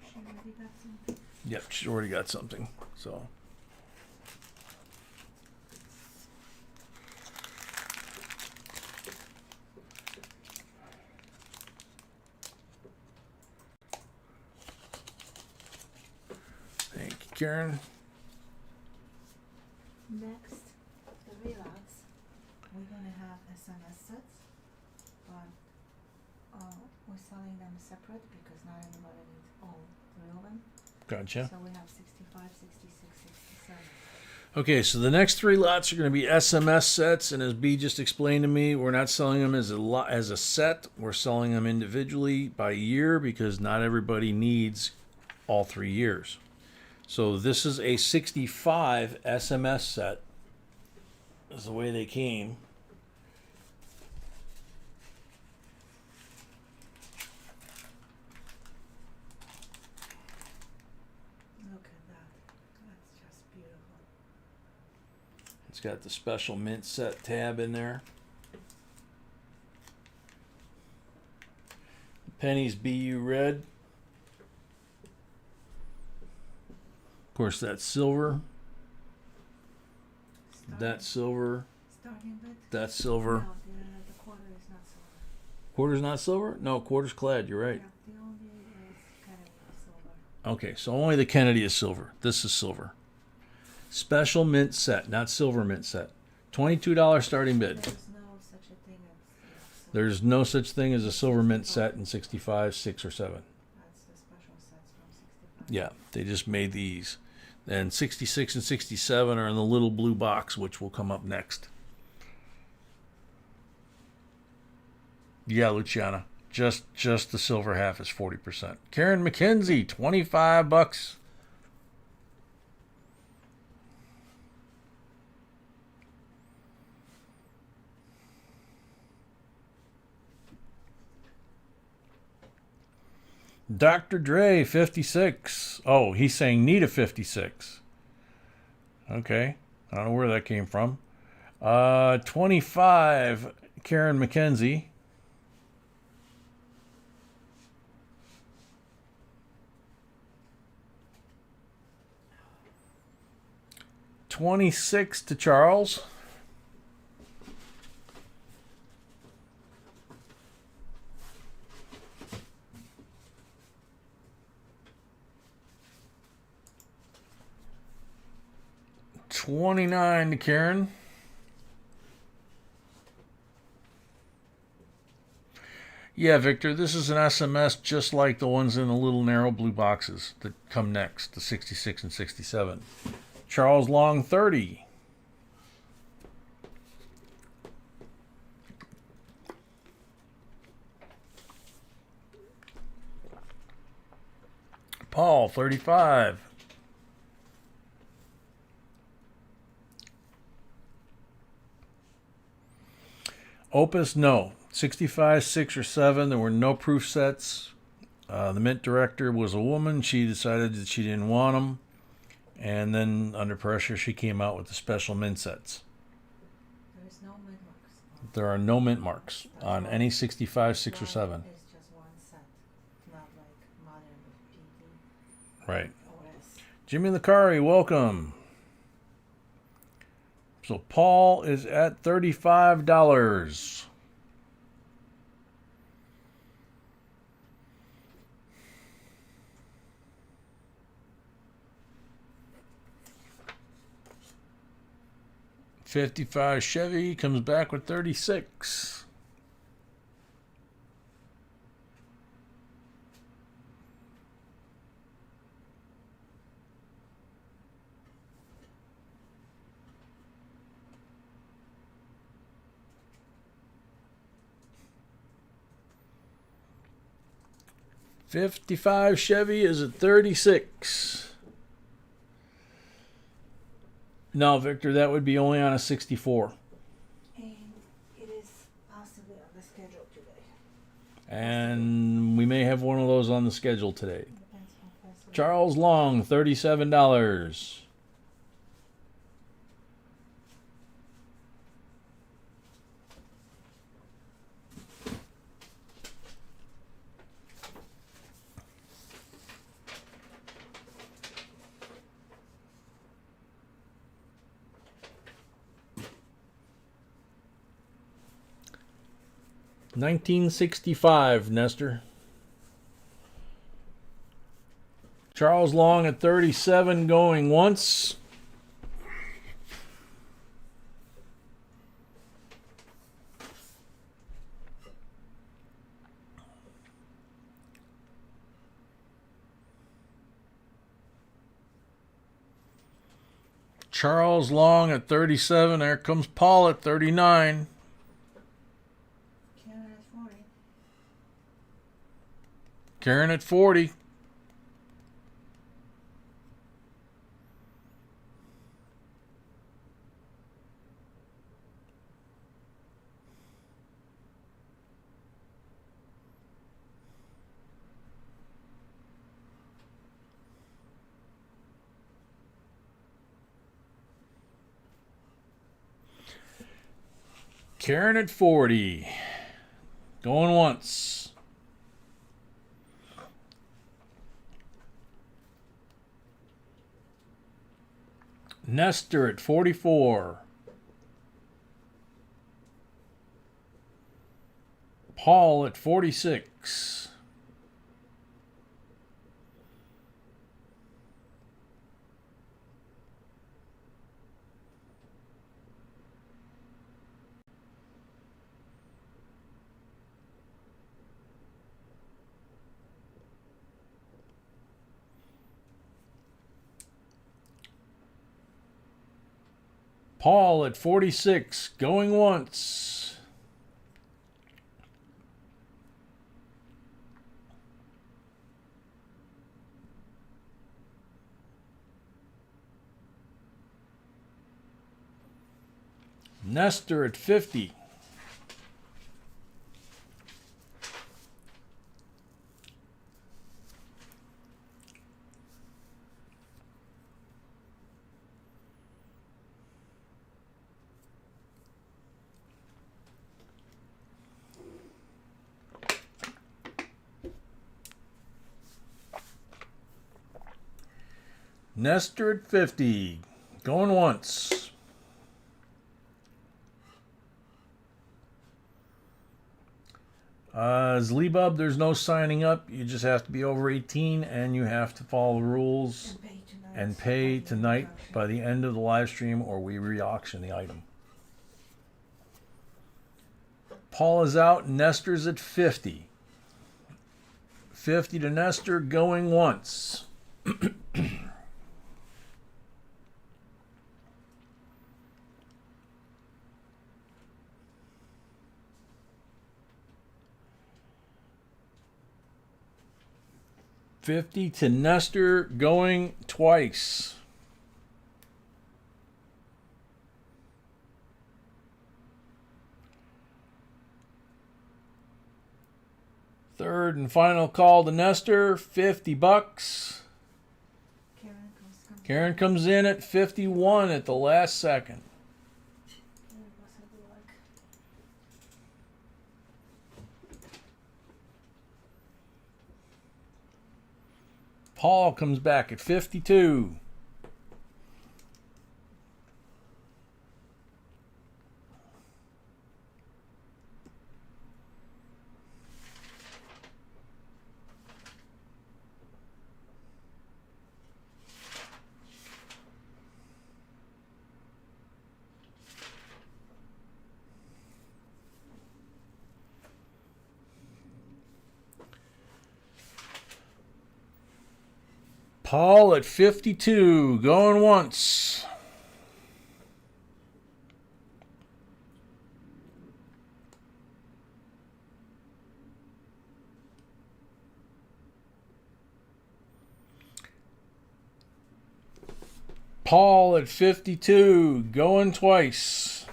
She already got something. Yep, she's already got something. So. Thank you, Karen. Next, the relapse. We're gonna have SMS sets, but we're selling them separate because not everybody needs all three of them. Gotcha. So we have 65, 66, 67. Okay, so the next three lots are going to be SMS sets, and as B just explained to me, we're not selling them as a set. We're selling them individually by year because not everybody needs all 3 years. So this is a 65 SMS set. That's the way they came. Look at that. That's just beautiful. It's got the special mint set tab in there. Pennies BU red. Of course, that's silver. That's silver. Starting with. That's silver. No, the quarter is not silver. Quarter's not silver? No, quarter's clad. You're right. Yeah, the only is kind of silver. Okay, so only the Kennedy is silver. This is silver. Special mint set, not silver mint set. $22 starting bid. There's no such a thing as silver. There's no such thing as a silver mint set in 65, 6, or 7. That's the special sets from 65. Yeah, they just made these. And 66 and 67 are in the little blue box, which will come up next. Yeah, Luciana. Just the silver half is 40%. Karen McKenzie, $25. Dr. Dre, 56. Oh, he's saying need a 56. Okay. I don't know where that came from. 25, Karen McKenzie. $26 to Charles. $29 to Karen. Yeah, Victor, this is an SMS just like the ones in the little narrow blue boxes that come next, the 66 and 67. Charles Long, 30. Paul, 35. Opus, no. 65, 6, or 7. There were no proof sets. The mint director was a woman. She decided that she didn't want them. And then, under pressure, she came out with the special mint sets. There is no mint marks. There are no mint marks on any 65, 6, or 7. It's just one set, not like modern with PT. Right. OS. Jimmy Licari, welcome. So Paul is at $35. $55 Chevy comes back with 36. $55 Chevy is at 36. No, Victor, that would be only on a 64. And it is possibly on the schedule today. And we may have one of those on the schedule today. Depends how fast we- Charles Long, $37. $19.65, Nestor. Charles Long at 37 going once. Charles Long at 37. There comes Paul at 39. Karen at 40. Karen at 40. Karen at 40. Going once. Nestor at 44. Paul at 46. Paul at 46, going once. Nestor at 50. Nestor at 50, going once. Zlebub, there's no signing up. You just have to be over 18 and you have to follow the rules and pay tonight by the end of the live stream, or we re-auction the item. Paul is out. Nestor's at 50. 50 to Nestor, going once. $50 to Nestor, going twice. Third and final call to Nestor, $50. Karen comes in at 51 at the last second. Paul comes back at 52. Paul at 52, going once. Paul at 52, going twice.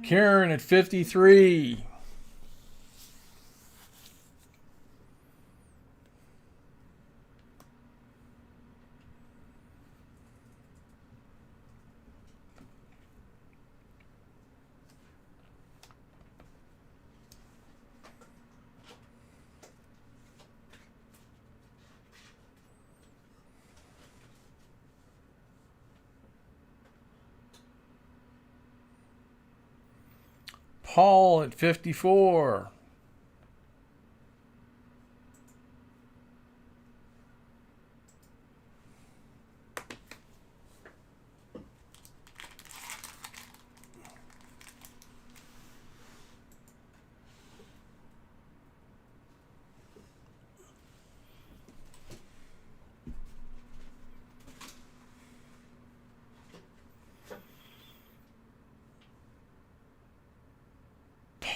Karen at 53. Paul at 54.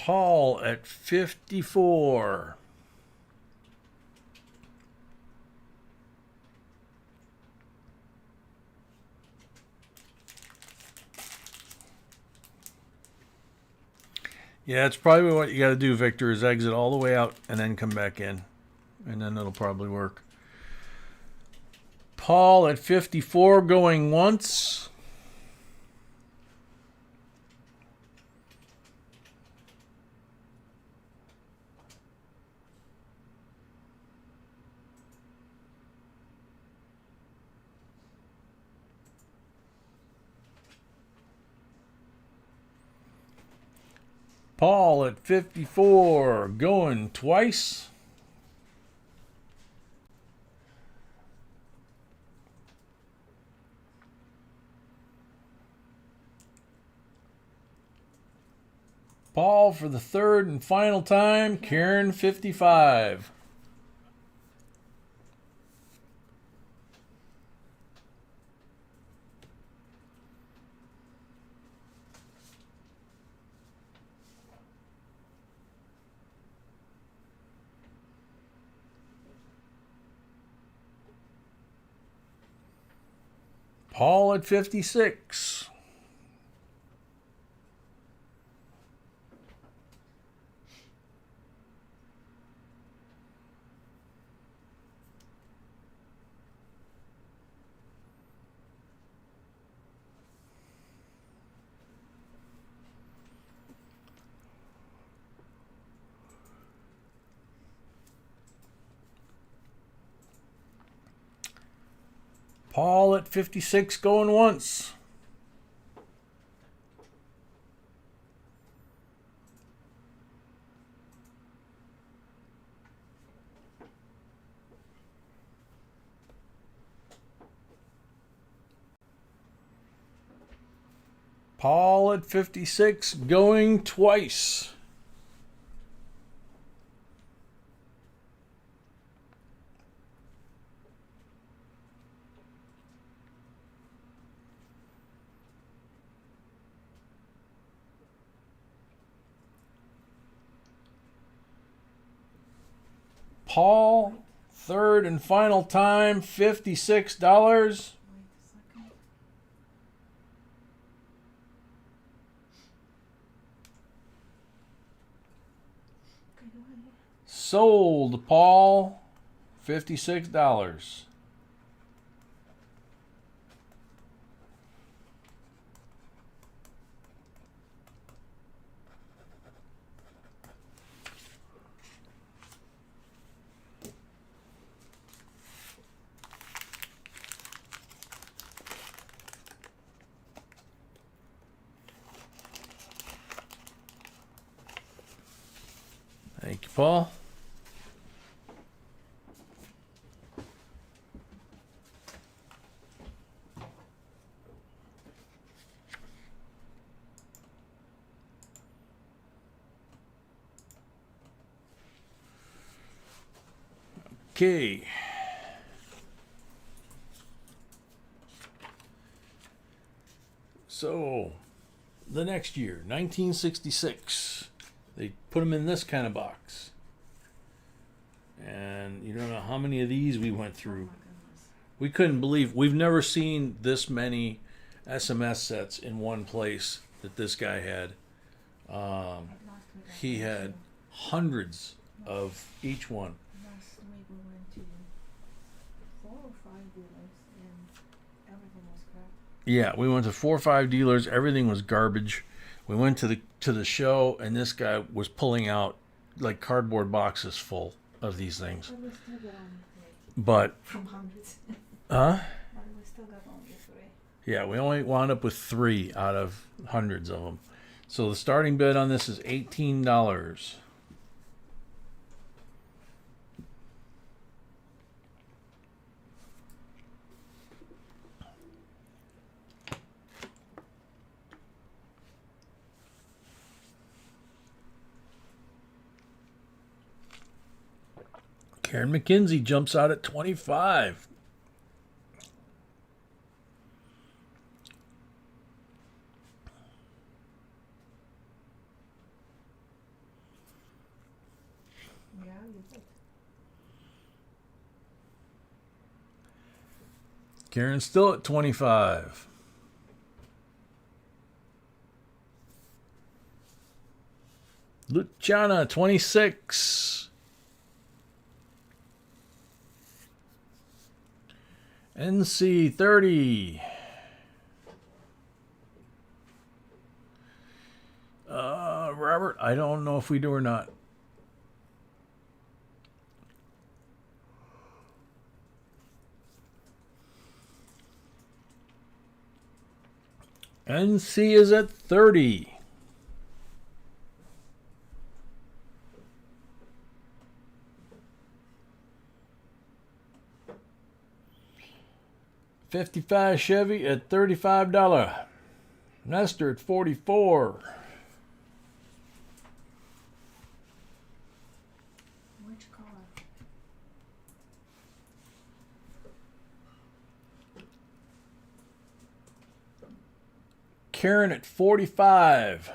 Paul at 54. Yeah, it's probably what you got to do, Victor, is exit all the way out and then come back in. And then it'll probably work. Paul at 54 going once. Paul at 54 going twice. Paul for the third and final time, Karen 55. Paul at 56. Paul at 56 going once. Paul at 56 going twice. Paul, third and final time, $56. Sold, Paul, $56. Thank you, Paul. Okay. So, the next year, 1966, they put them in this kind of box. And you don't know how many of these we went Oh through. my goodness. We couldn't believe, we've never seen this many SMS sets in one place that this guy had. Last week I He went had to- hundreds of each one. Last week we went to 4 or 5 dealers and everything was crap. Yeah, we went to 4 or 5 dealers. Everything was garbage. We went to the show, and this guy was pulling out like cardboard boxes full of these things. But we still got only 3 But from hundreds. huh? But we still got only 3. Yeah, we only wound up with 3 out of hundreds of them. So the starting bid on this is $18. Karen McKinsey jumps out at 25. Yeah, you did. Karen's still at 25. Luciana, 26. NC, 30. Robert, I don't know if we do or not. NC is at 30. '55 Chevy at $35. Nestor at 44. Which color? Karen at 45.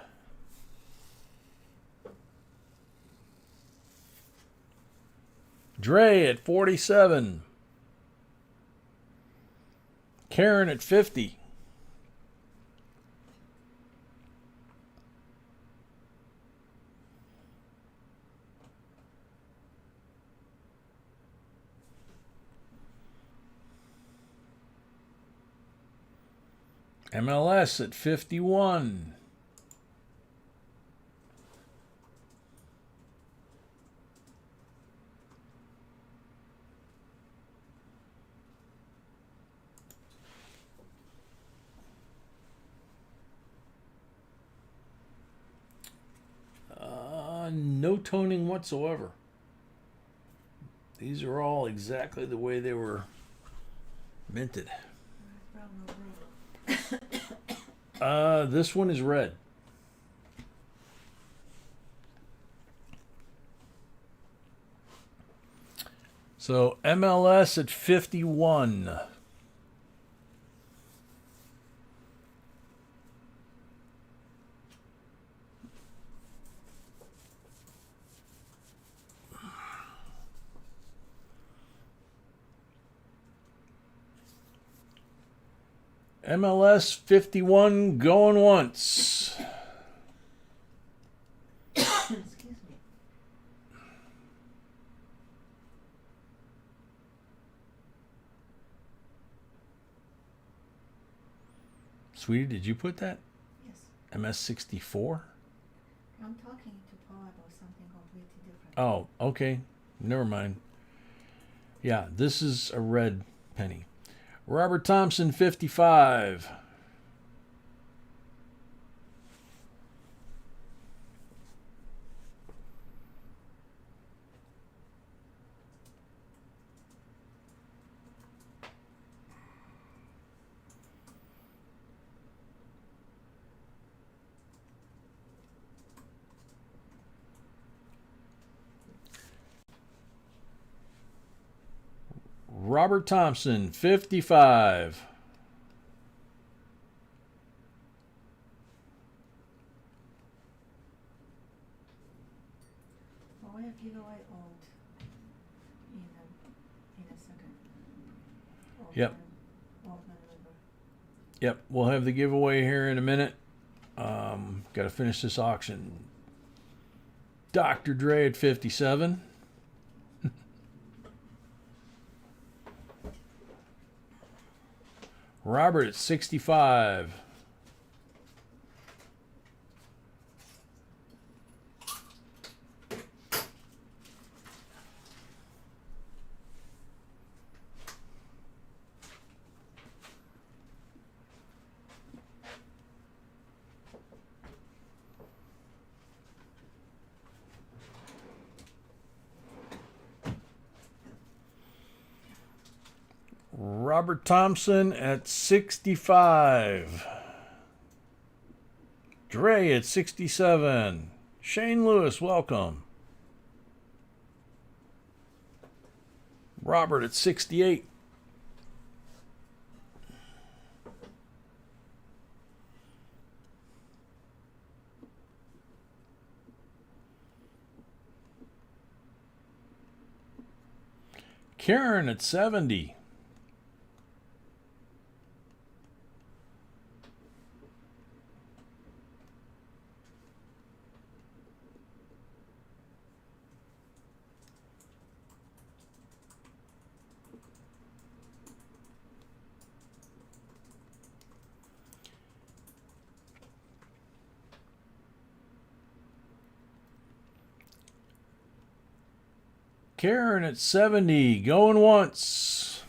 Dre at 47. Karen at 50. MLS at 51. No toning whatsoever. These are all exactly the way they were minted. Brown or blue? This one is red. So MLS at 51. MLS 51 going once. Excuse me. Sweetie, did you put that? Yes. MS 64? I'm talking to Paul about something completely different. Oh, okay. Never mind. Yeah, this is a red penny. Robert Thompson, 55. Robert Thompson, 55. gonna give away old in a second. Yep. Old man river. Yep, we'll have the giveaway here in a minute. Got to finish this auction. Dr. Dre at 57. Robert at 65. Robert Thompson at 65. Dre at 67. Shane Lewis, welcome. Robert at 68. Karen at 70. Karen at 70, going once.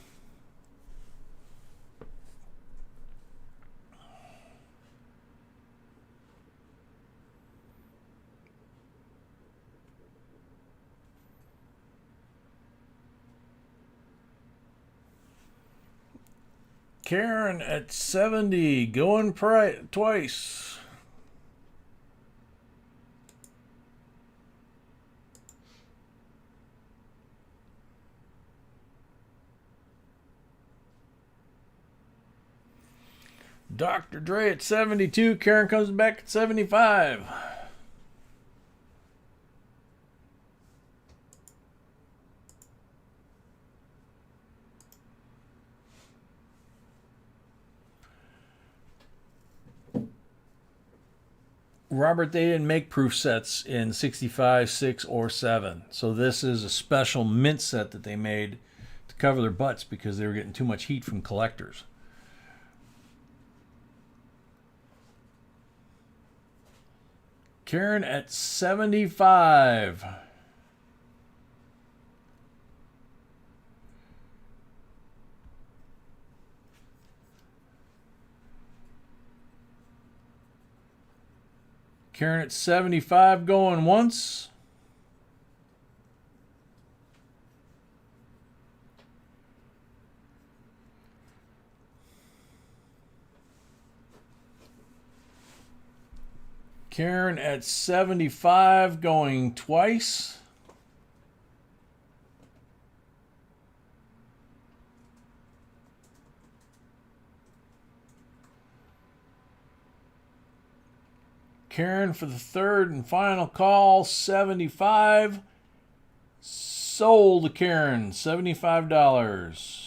Karen at 70, going twice. Dr. Dre at 72. Karen comes back at 75. Robert, they didn't make proof sets in 65, 6, or 7. So this is a special mint set that they made to cover their butts because they were getting too much heat from collectors. Karen at 75. Karen at 75 going once. Karen at 75 going twice. Karen for the third and final call, 75. Sold to Karen, $75.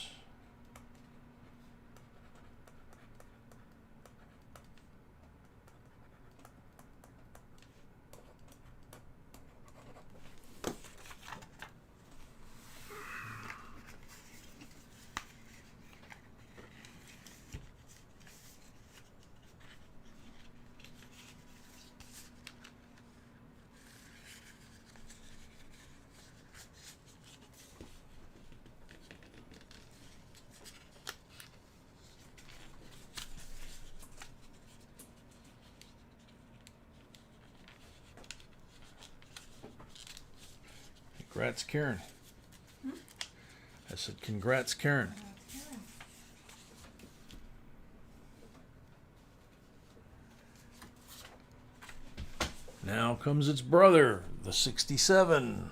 Congrats, Karen. I said, congrats, Karen. Now comes its brother, the 67.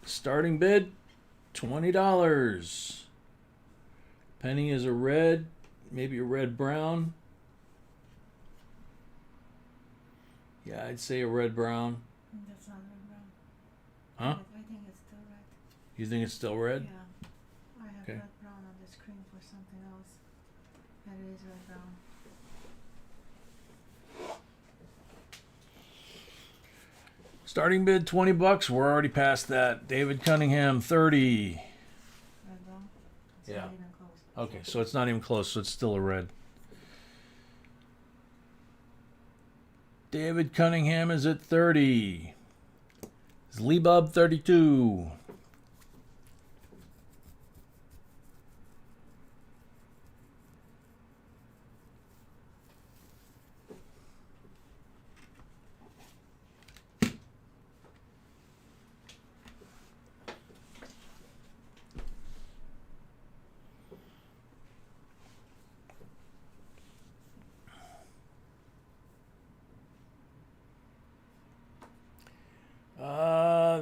Starting bid, $20. Penny is a red, maybe a red brown. Yeah, I'd say a red brown. That's not red brown. Huh? I think it's still red. You think it's still red? Yeah. I have Okay. red brown on the screen for something else. But it is red brown. Starting bid $20. We're already past that. David Cunningham 30. Red brown? It's Yeah. not even close. Okay, so it's not even close, so it's still a red. David Cunningham is at 30. Zlebub 32.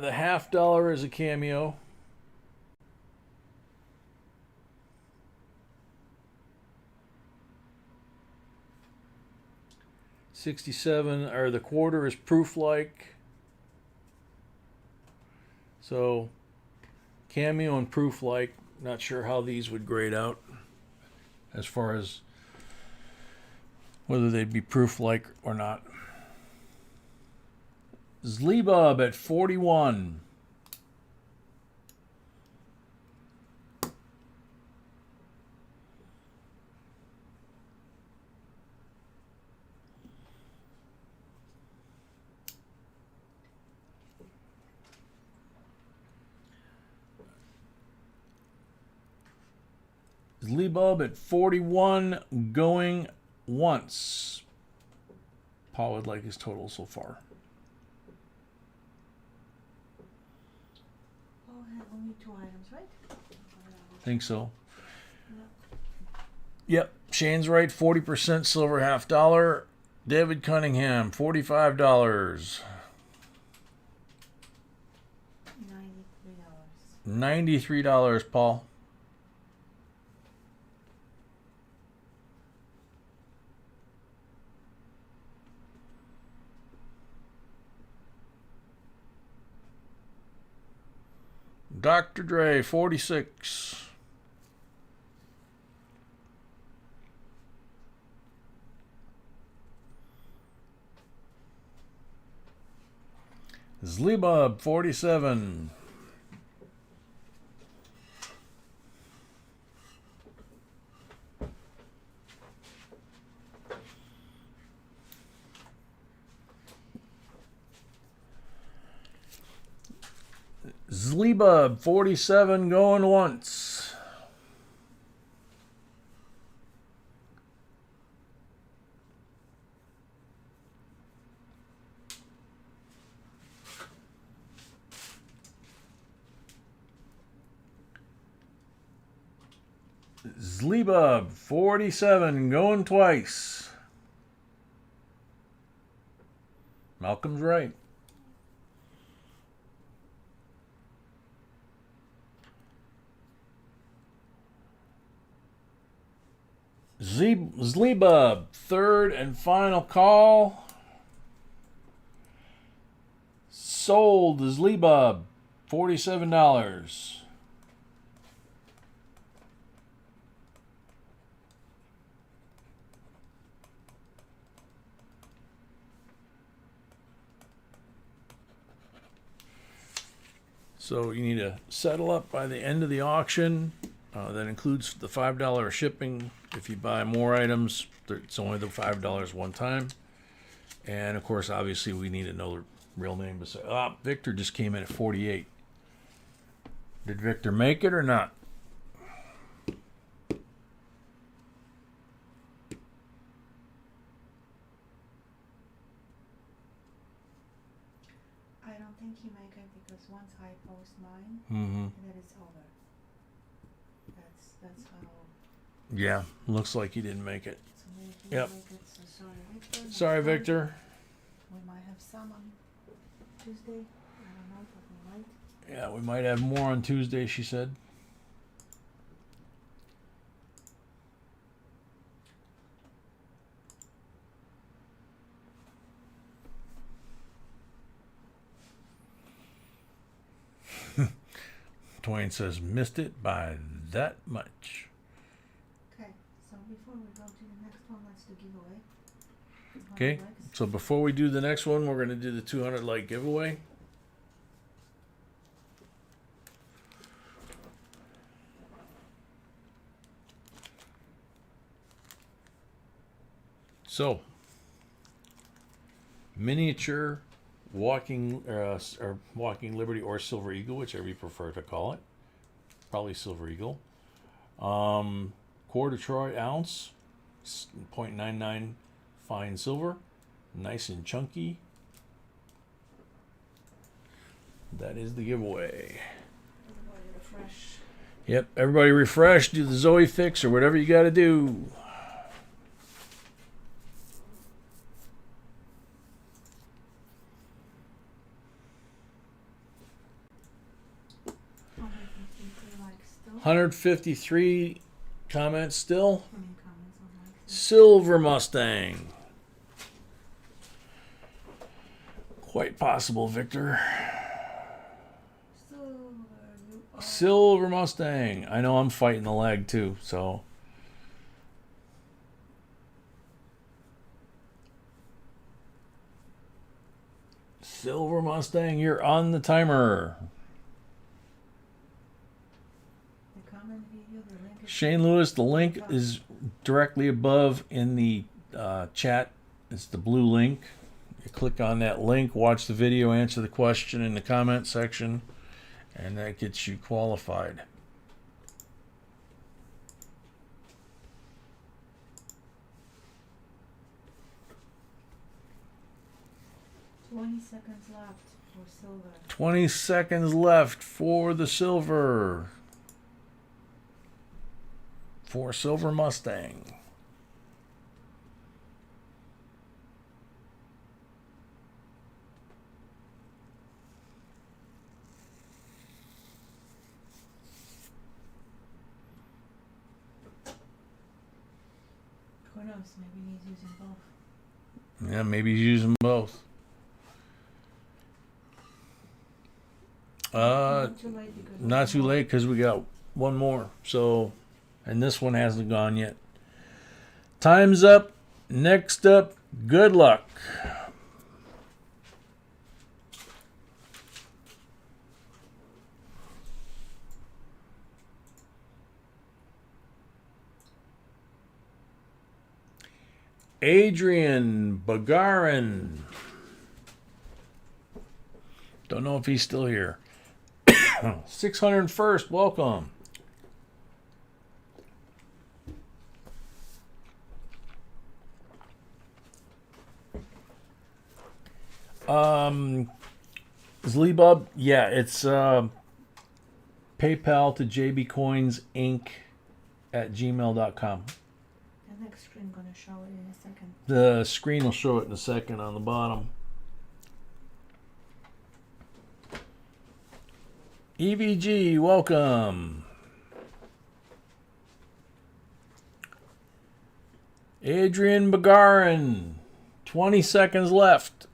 The $50 is a cameo. $67, or the quarter is proof-like. So cameo and proof-like. Not sure how these would grade out as far as whether they'd be proof-like or not. Zlebub at 41. Zlebub at 41, going once. Paul would like his total so far. Oh, I have only 2 items, right? Think so. Yeah. Yep. Shane's right. 40% silver $50. David Cunningham, $45. $93. $93, Paul. Dr. Dre, 46. Zlebub, 47. Zlebub, 47, going once. Zlebub, 47, going twice. Malcolm's right. Zlebub, third and final call. Sold the Zlebub, $47. So you need to settle up by the end of the auction. That includes the $5 shipping. If you buy more items, it's only the $5 one time. And of course, obviously, we need to know the real name. Victor just came in at 48. Did Victor make it or not? I don't think he make it because once I post mine, Mm-hmm. then it's over. That's how. Yeah, looks like he didn't make it. So maybe he Yep. make it. So sorry, Victor. next Sorry, time Victor. We might have some on Tuesday. I don't know, but we might. Yeah, we might have more on Tuesday, she said. Twain says, missed it by that much. Okay, so before we go to the next one, let's do giveaway. 200 Okay, likes. so before we do the next one, we're going to do the 200 like giveaway. So, miniature walking or walking Liberty or Silver Eagle, whichever you prefer to call it. Probably Silver Eagle. Quarter troy ounce, 0.99 fine silver, nice and chunky. That is the giveaway. Everybody refresh. Yep, everybody refresh, do the Zoe fix or whatever you got to do. Likes still. 153 comments still. I mean, comments on likes. Silver Mustang. Quite possible, Victor. Silver Mustang. I know I'm fighting the lag too, so. Silver Mustang, you're on the timer. The comment video, the link is Shane Lewis, the link is directly above in the chat. It's the blue link. You click on that link, watch the video, answer the question in the comment section, and that gets you qualified. $20 left for silver. 20 seconds left for the silver. For Silver Mustang. Who knows? Maybe he's using both. Yeah, maybe he's using both. Not too late because we Not have too more. late because we got one more. So, and this one hasn't gone yet. Time's up. Next up, good luck. Adrian Bagarin. Don't know if he's still here. 601st, welcome. Zlebub, yeah, it's PayPal to JBCOINSINC at gmail.com. The next screen gonna show it in a second. The screen will show it in a second on the bottom. EVG, welcome. Adrian Bagarin, 20 seconds left.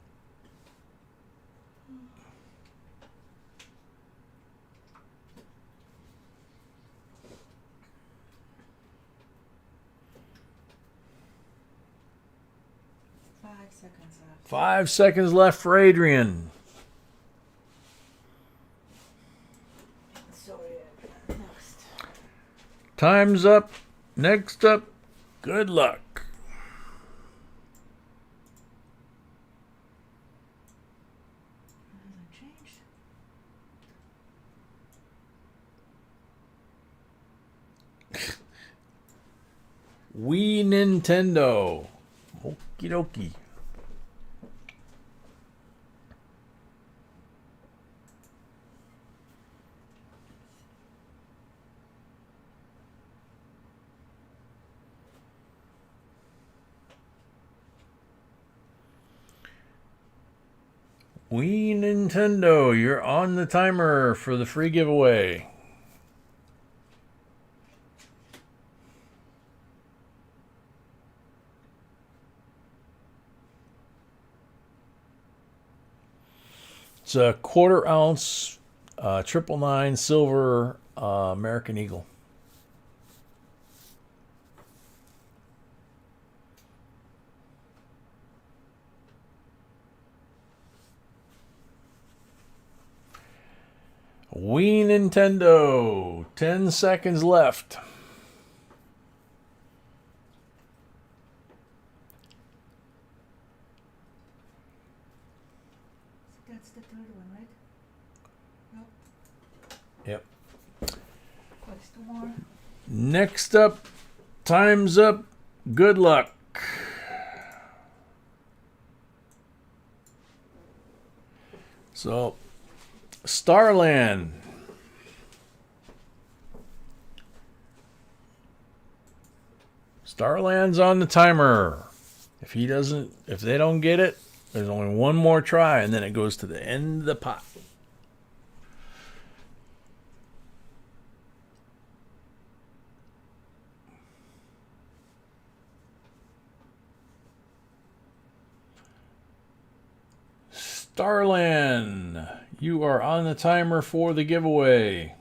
Seconds left. 5 seconds left for Adrian. Sorry, next. Time's up. Next up, good luck. Hasn't changed. Wii Nintendo. Okie dokie. Wii Nintendo, you're on the timer for the free giveaway. It's a quarter ounce 999 silver American Eagle. Wii Nintendo. 10 seconds left. That's the third one, right? Nope. Yep. What's two more? Next up, time's up. Good luck. So, Starland. Starland's on the timer. If they don't get it, there's only one more try, and then it goes to the end of the pot. Starland, you are on the timer for the giveaway.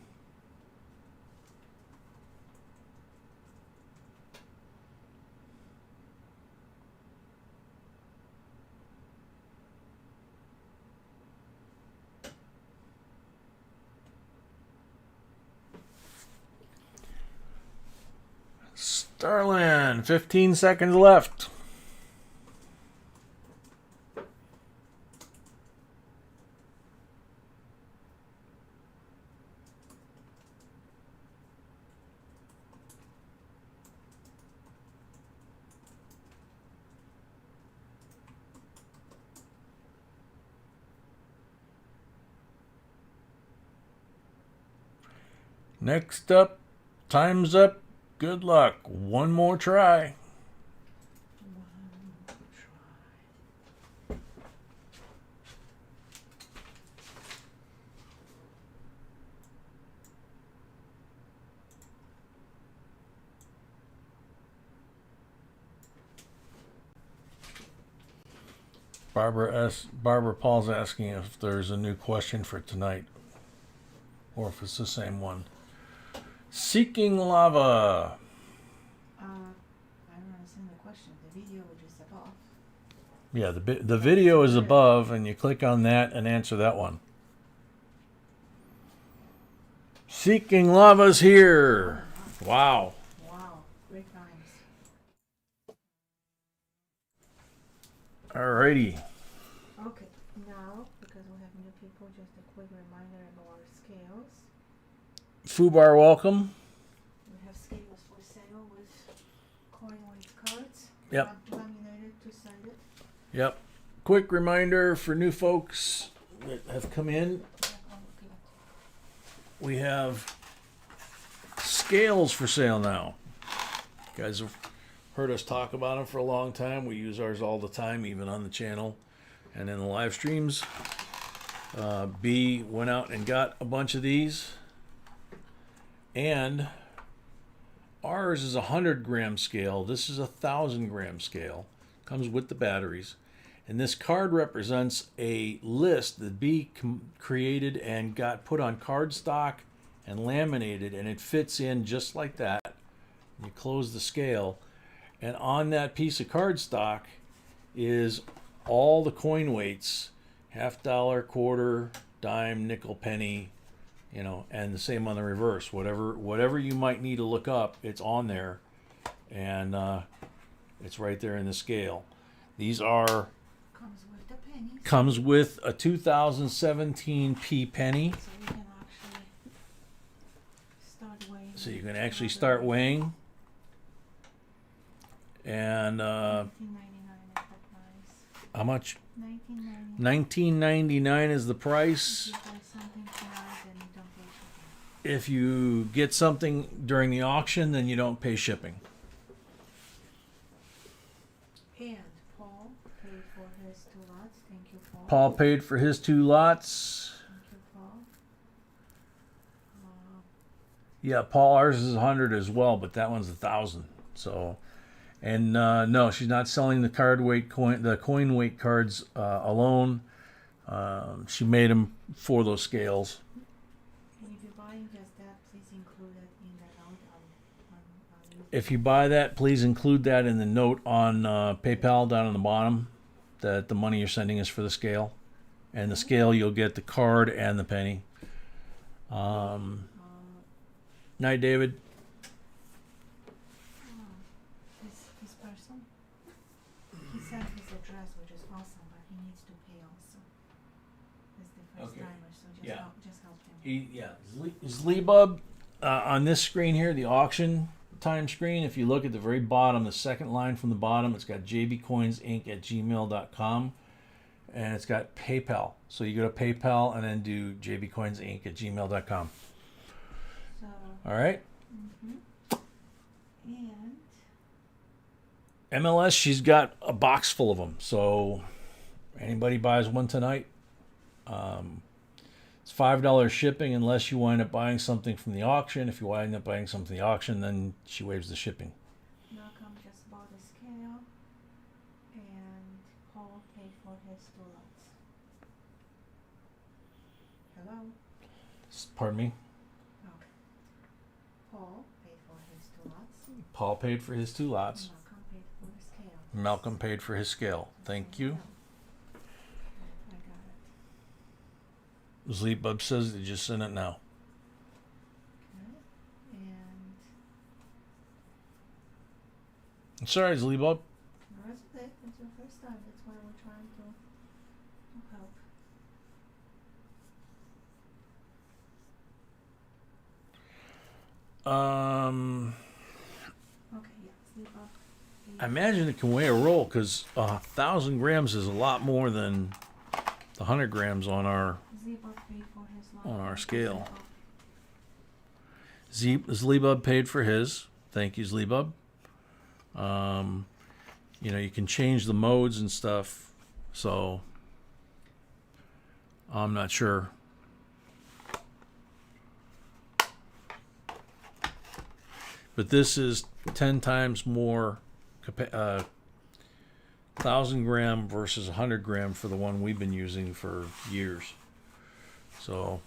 Starland, 15 seconds left. Next up, time's up. Good luck. One more try. Barbara Paul's asking if there's a new question for tonight, or if it's the same one. Seeking Lava. I don't understand the question. The video is above. Yeah, the video is above, and you click on that and answer that one. Seeking Lava's here. Wow. Wow, great times. Alrighty. Okay, now, because we have new people, just a quick reminder about our scales. Fubar, welcome. We have scales for sale with coin weight cards. Yep. Laminated, two-sided. Yep. Quick reminder for new folks that have come in. We have scales for sale now. You guys have heard us talk about them for a long time. We use ours all the time, even on the channel and in the live streams. B went out and got a bunch of these. And ours is a 100-gram scale. This is a 1,000-gram scale. Comes with the batteries. And this card represents a list that B created and got put on cardstock and laminated, and it fits in just like that. You close the scale, and on that piece of cardstock is all the coin weights: half dollar, quarter, dime, nickel, penny, and the same on the reverse. Whatever you might need to look up, it's on there, and it's right there in the scale. These are Comes with the pennies. comes with a 2017 P penny, So we can actually start weighing. so you can actually start weighing. And $19.99 is the price. how much? $19.99. $19.99 is the price. If you buy something tonight, then you don't pay shipping. If you get something during the auction, then you don't pay shipping. And Paul paid for his 2 lots. Thank you, Paul. Paul paid for his 2 lots. Thank you, Paul. Yeah, Paul, ours is 100 as well, but that one's 1,000. So, and no, she's not selling the coin weight cards alone. She made them for those scales. if you buy that, please include that in the note on PayPal down on the bottom, that the money you're sending is for the scale. And the scale, you'll get the card and the penny. Night, David. This person, he sent his address, which is awesome, but he needs to pay also. It's the first Okay. timer, so Yeah. just help him. Zlebub, on this screen here, the auction time screen, if you look at the very bottom, the second line from the bottom, it's got jbcoinsinc@gmail.com, and it's got PayPal. So you go to PayPal and then do jbcoinsinc@gmail.com. So, All right. and MLS, she's got a box full of them. So anybody buys one tonight, it's $5 shipping unless you wind up buying something from the auction. If you wind up buying something from the auction, then she waives the shipping. Malcolm just bought a scale, and Paul paid for his 2 lots. Hello? Pardon me? Okay. Paul paid for his 2 lots. Paul paid for his 2 lots. Malcolm paid for the scale. Malcolm paid for his scale. Thank you. I got it. Zlebub says they just sent it now. Okay. And Sorry, Zlebub. that's it. It's your first time. That's why we're trying to help. Okay, yeah. Sleep off. I imagine it can weigh a roll because 1,000 grams is a lot more than the 100 grams on our Zlebub paid for his lot. on our scale. Zlebub paid for his. Thank you, Zlebub. You know, you can change the modes and stuff, so I'm not sure. But this is 10 times more 1,000 gram versus 100 gram for the one we've been using for years. So,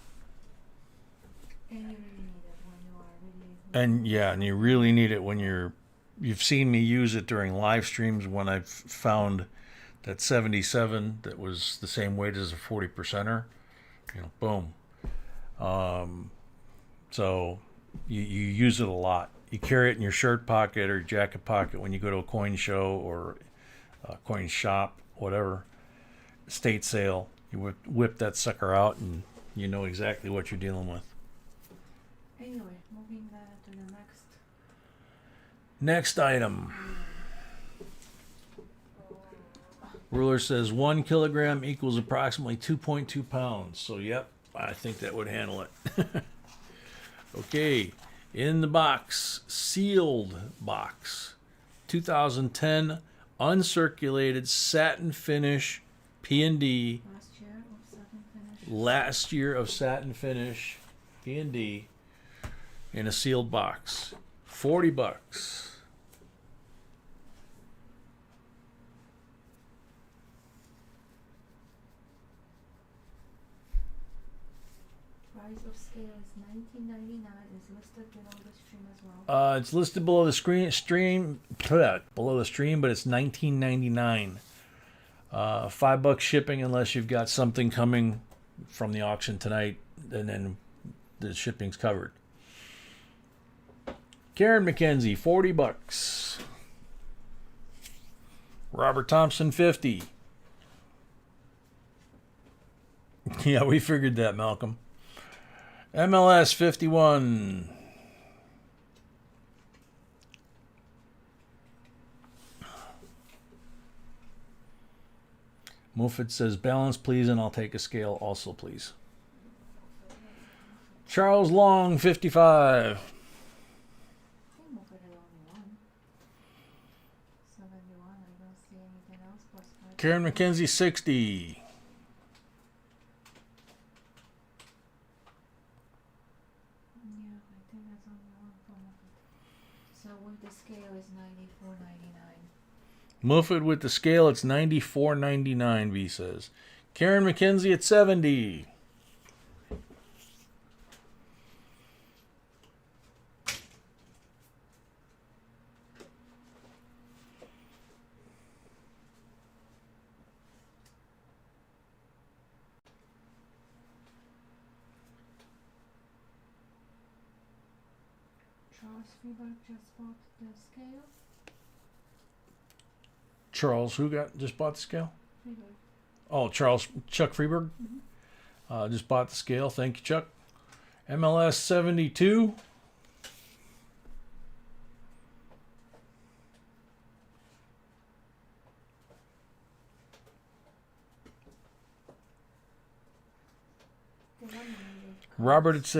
And you really need it when you are really. and yeah, and you really need it when you've seen me use it during live streams when I've found that 77 that was the same weight as a 40%er, you know, boom. So you use it a lot. You carry it in your shirt pocket or jacket pocket when you go to a coin show or a coin shop, whatever, estate sale. You whip that sucker out and you know exactly what you're dealing with. Anyway, moving to the next. Next item. Ruler says 1 kilogram equals approximately 2.2 pounds. So, yep, I think that would handle it. Okay, in the box, sealed box, 2010 uncirculated satin finish P&D. Last year of satin finish. Last year of satin finish P&D in a sealed box. $40. Price of scale is $19.99. Is listed below the stream as well. It's listed below the below the stream, but it's $19.99. $5 shipping unless you've got something coming from the auction tonight, and then the shipping's covered. Karen McKenzie, $40. Robert Thompson, $50. Yeah, we figured that, Malcolm. MLS, 51. Muffet says, balance, please, and I'll take a scale also, please. Charles Long, 55. I think we'll put it only one. 71. I don't see anything else plus 5. Karen McKenzie, 60. Yeah, I think that's only one for Muffet. So with the scale is $94.99. Muffet with the scale, it's $94.99, V says. Karen McKenzie at 70. Charles Freeberg just bought the scale. Charles, who just bought the scale? Freeberg. Oh, Chuck Freeberg. Just bought the scale. Thank you, Chuck. MLS 72. Robert, this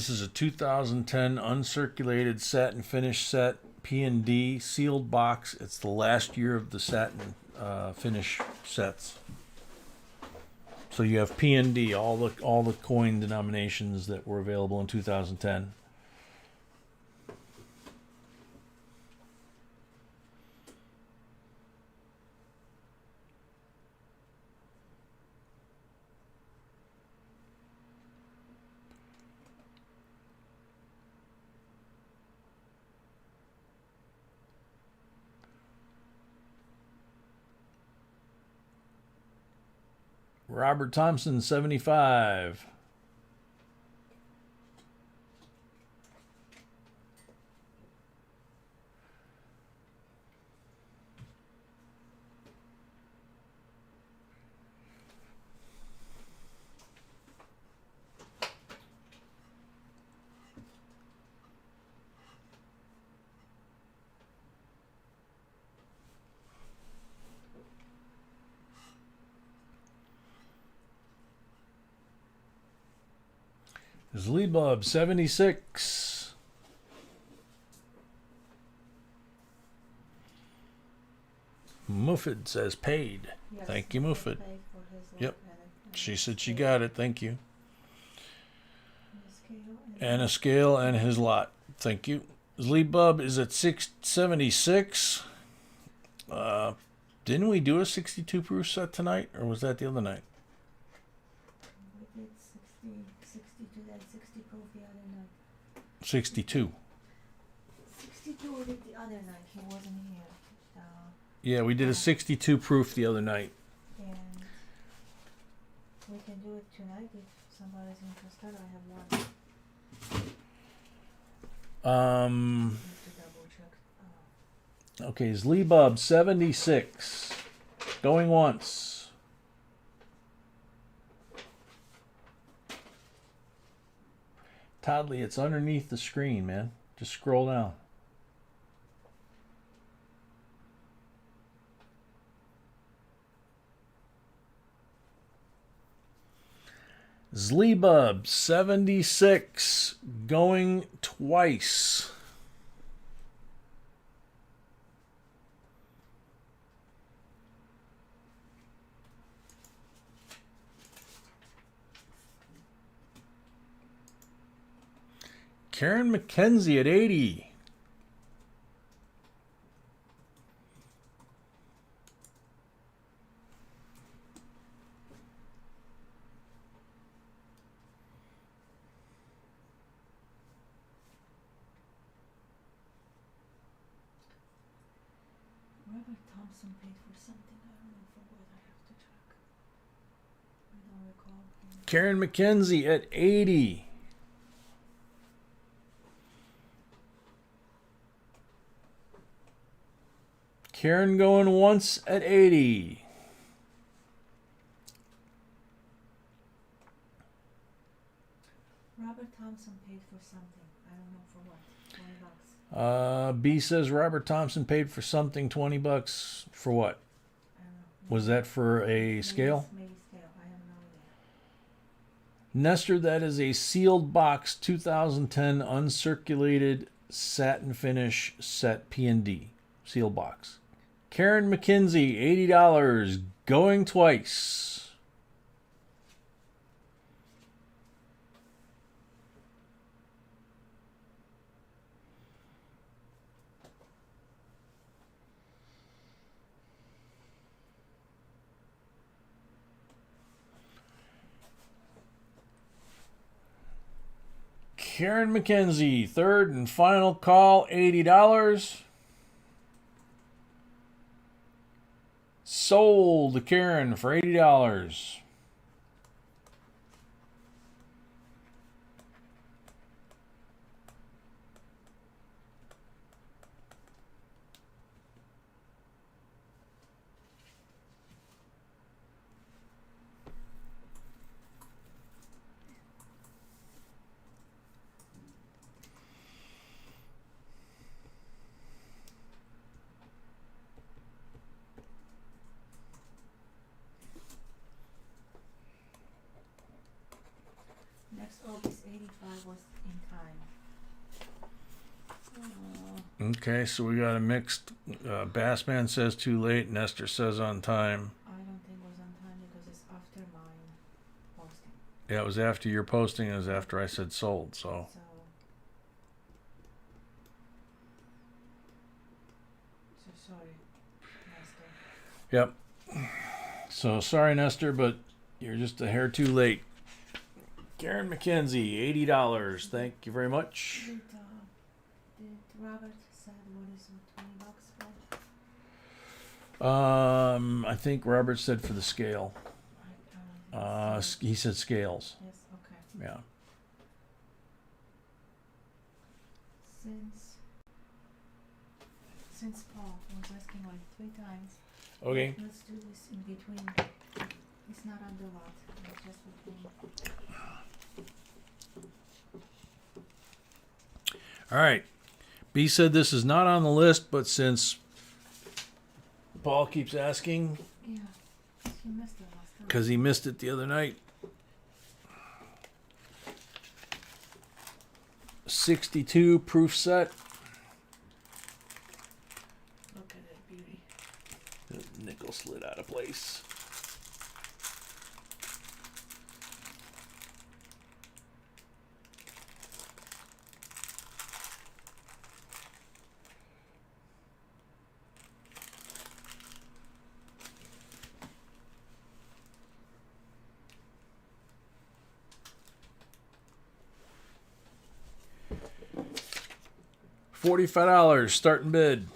is a 2010 uncirculated satin finish set, P&D sealed box. It's the last year of the satin finish sets. So you have P&D, all the coin denominations that were available in 2010. Robert Thompson, 75. Zlebub, 76. Muffid says paid. Yes, Thank you, Muffid. paid for his lot Yep. and She said she scale. got it. Thank you. And a scale And a scale and his lot. Thank you. Zlebub is at 676. Didn't we do a 62 proof set tonight, or was that the other night? We did 62 and 60 proof the other night. 62. 62 we did the other night. He wasn't here. Yeah, we did a 62 proof the other night. And we can do it tonight if somebody's interested. I have one. Need to double check. Okay, Zlebub, 76. Going once. Toddley, it's underneath the screen, man. Just scroll down. Zlebub, 76. Going twice. Karen McKenzie at 80. Robert Thompson paid for something. I don't know for what. I have to check. I don't recall. Karen McKenzie at 80. Karen going once at 80. Robert Thompson paid for something. I don't know for what. $20. B says Robert Thompson paid for something, $20 for what? I don't know. Was that for a scale? Maybe scale. I have no idea. Nestor, that is a sealed box 2010 uncirculated satin finish set P&D. Sealed box. Karen McKenzie, $80. Going twice. Karen McKenzie, third and final call, $80. Sold to Karen for $80. Okay, so we got a mixed. Bassman says too late. Nestor says on time. I don't think it was on time because it's after mine posting. Yeah, it was after your posting. It was after I said sold. So sorry, Master. yep. So sorry, Nestor, but you're just a hair too late. Karen McKenzie, $80. Thank you very much. Did Robert said what is it, $20 for? I think Robert said for the scale. He said scales. Yes, okay. Yeah. Since Paul was asking like 3 times. Okay. Let's do this in between. It's not on the lot. It's just between. All right. B said this is not on the list, but since Paul keeps asking, Yeah, you missed it last time. because he missed it the other night. 62 proof set. Look at that beauty. The nickel slid out of place. $45 starting bid.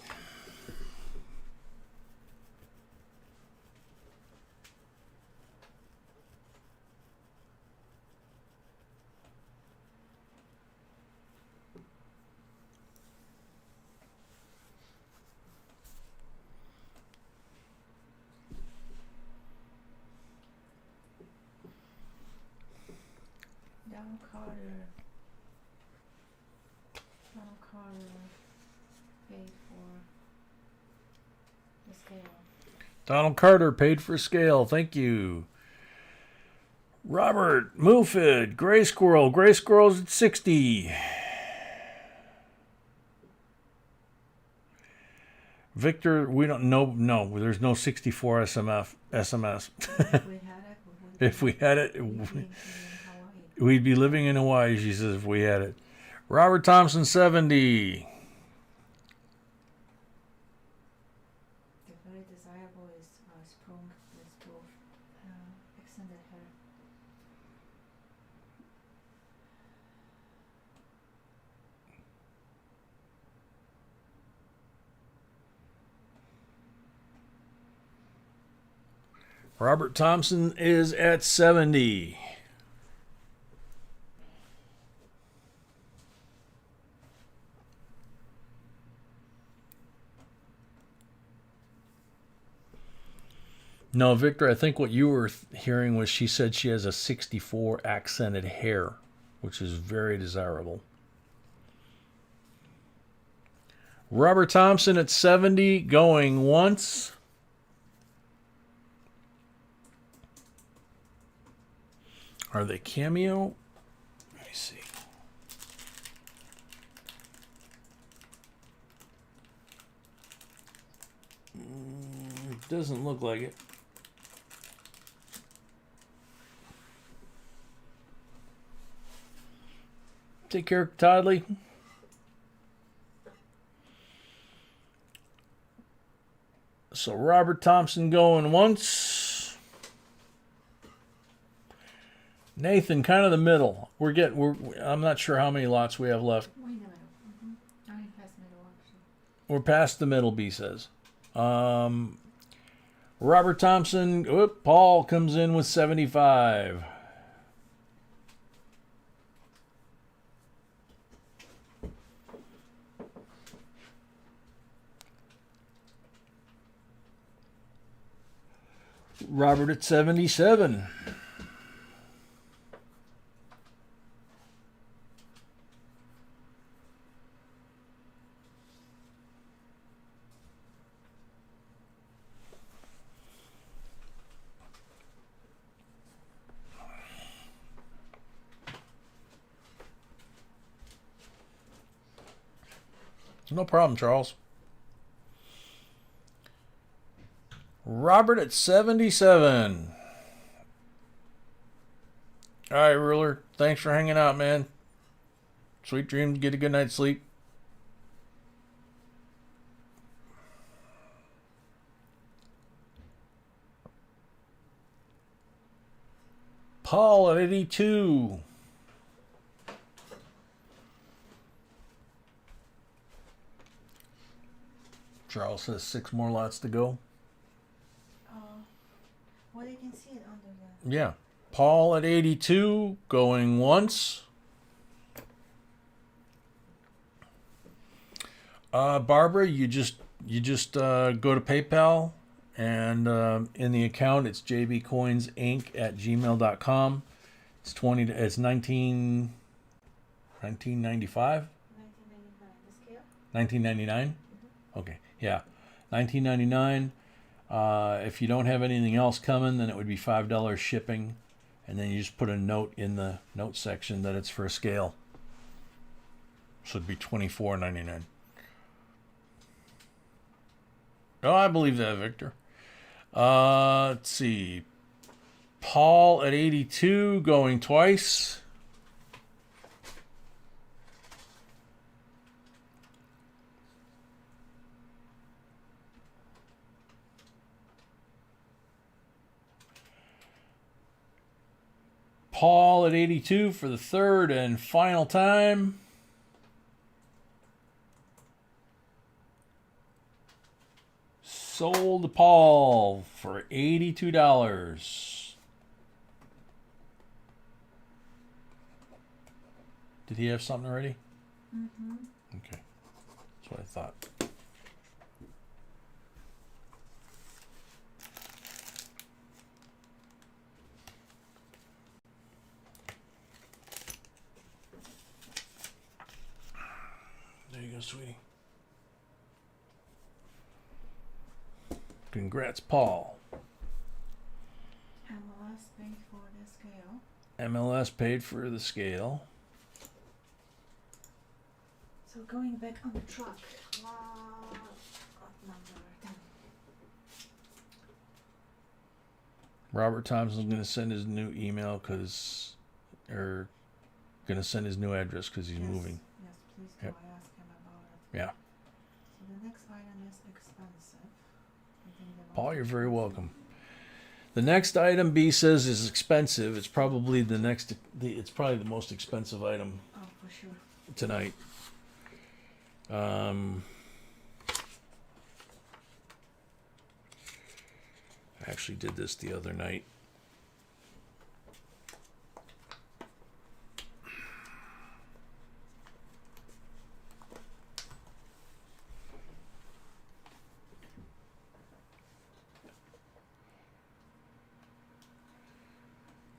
Donald Carter paid for the scale. Donald Carter paid for scale. Thank you. Robert Mufid, Gray Squirrel. Gray Squirrel's at 60. Victor, we don't know. No, there's no 64 SMS. If we had it, we would If we had it, be in Hawaii. we'd be living in Hawaii, she says, if we had it. Robert Thompson, 70. The very desirable is sprung with both extended hair. Robert Thompson is at 70. No, Victor, I think what you were hearing was she said she has a 64 accented hair, which is very desirable. Robert Thompson at 70, going once. Are they cameo? Let me see. Doesn't look like it. Take care, Toddley. So Robert Thompson going once. Nathan, kind of the middle. I'm not sure how many lots we have left. Way in the middle. I mean, past middle actually. We're past the middle, B says. Robert Thompson, Paul comes in with 75. Robert at 77. No problem, Charles. Robert at 77. All right, Ruler. Thanks for hanging out, man. Sweet dreams. Get a good night's sleep. Paul at 82. Charles says 6 more lots to go. Well, you can see it under there. Yeah. Paul at 82 going once. Barbara, you just go to PayPal, and in the account it's JBCOINSINC at gmail.com. It's 1995. 1999. The scale? 1999. Okay, yeah, 1999. If you don't have anything else coming, then it would be $5 shipping, and then you just put a note in the note section that it's for a scale. So it'd be $24.99. Oh, I believe that, Victor. Let's see. Paul at 82 going twice. Paul at 82 for the third and final time. Sold to Paul for $82. Did he have something already? Mm-hmm. Okay. That's what I thought. There you go, sweetie. Congrats, Paul. MLS paid for the scale. MLS paid for the scale. So going back on the truck. Lot number 10. Robert Thompson's going to send his new email or going to send his new address because he's moving. Yes, please do. Yep. I asked him about it. Yeah. So the next item is expensive. I think they Paul, want you're very expensive. welcome. The next item B says is expensive. It's probably it's probably the most expensive item Oh, for sure. tonight. I actually did this the other night.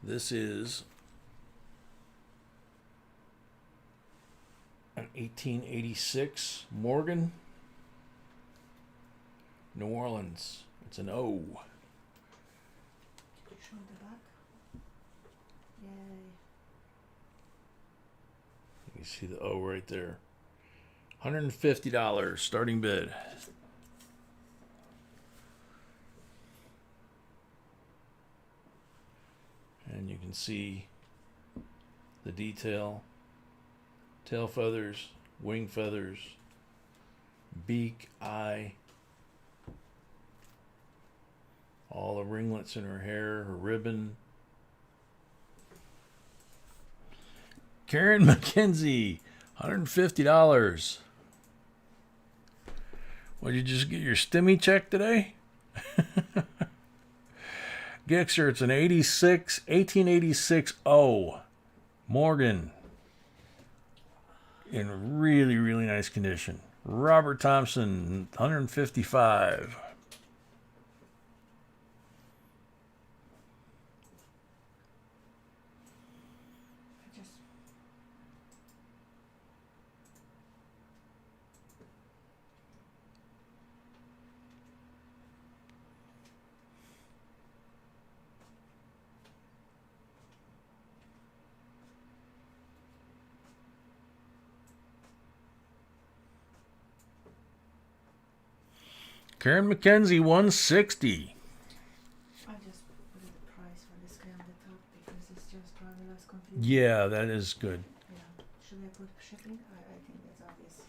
This is an 1886 Morgan, New Orleans. It's an O. Show the back. Yay. You see the O right there. $150 starting bid. And you can see the detail. Tail feathers, wing feathers, beak, eye. All the ringlets in her hair, her ribbon. Karen McKenzie, $150. What, did you just get your stimmy check today? Gixer, it's an 1886 O. Morgan. In really, really nice condition. Robert Thompson, $155. I just Karen McKenzie, 160. I just put the price for this guy on the top because it's just probably less confusing. Yeah, that is good. Yeah. Should I put shipping? I think that's obvious.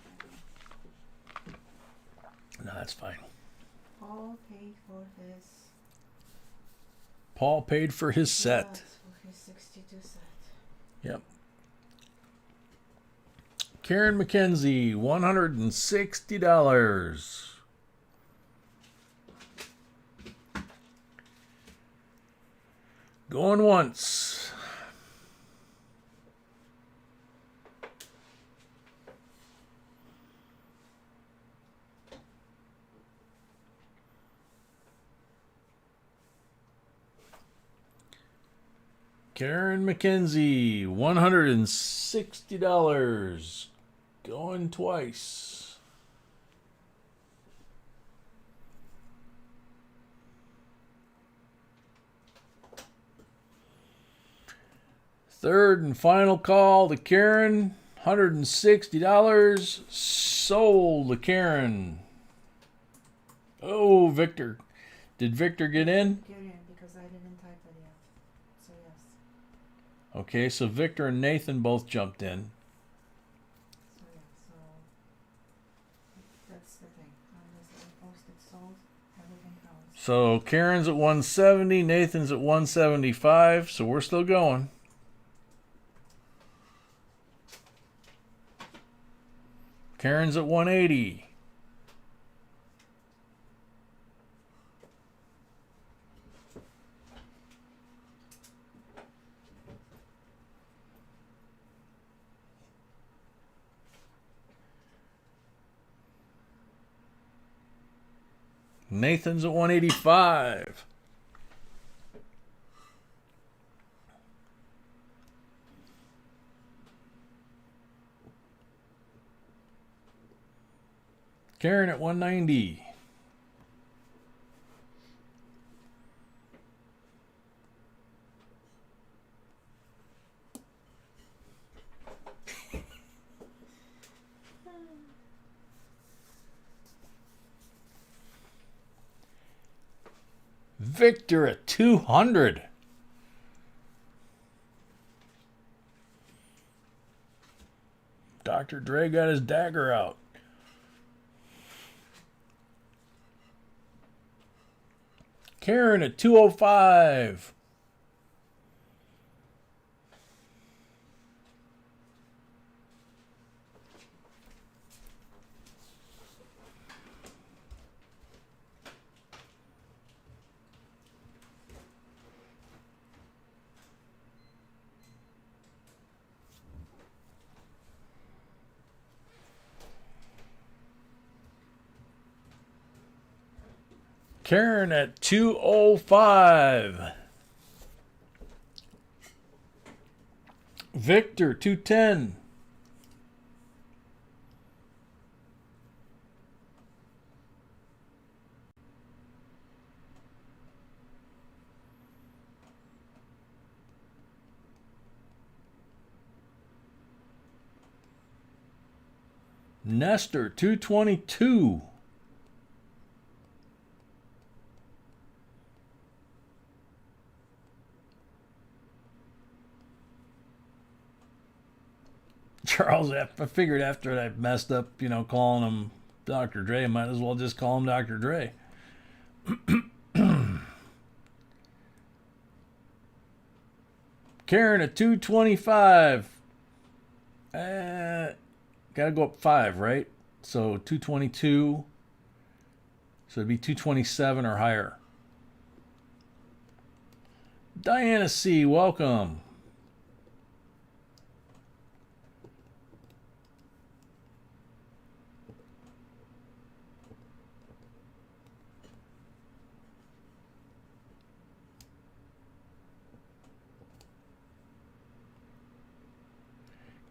No, that's fine. Paul paid for this. Paul paid for his set. Yes, for his 62 set. Yep. Karen McKenzie, $160. Going once. Karen McKenzie, $160. Going twice. Third and final call to Karen, $160. Sold to Karen. Oh, Victor. Did Victor get in? Get in because I didn't type it yet. So yes. Okay, so Victor and Nathan both jumped in. So yeah, so that's the thing. Unless I posted sold, everything counts. So Karen's at 170, Nathan's at 175, so we're still going. Karen's at 180. Nathan's at 185. Karen at 190. Victor at 200. Dr. Dre got his dagger out. Karen at 205. Karen at 205. Victor, 210. Nestor, 222. Charles, I figured after I messed up, calling him Dr. Dre, I might as well just call him Dr. Dre. Karen at 225. Gotta go up 5, right? So 222. So it'd be 227 or higher. Diana C., welcome.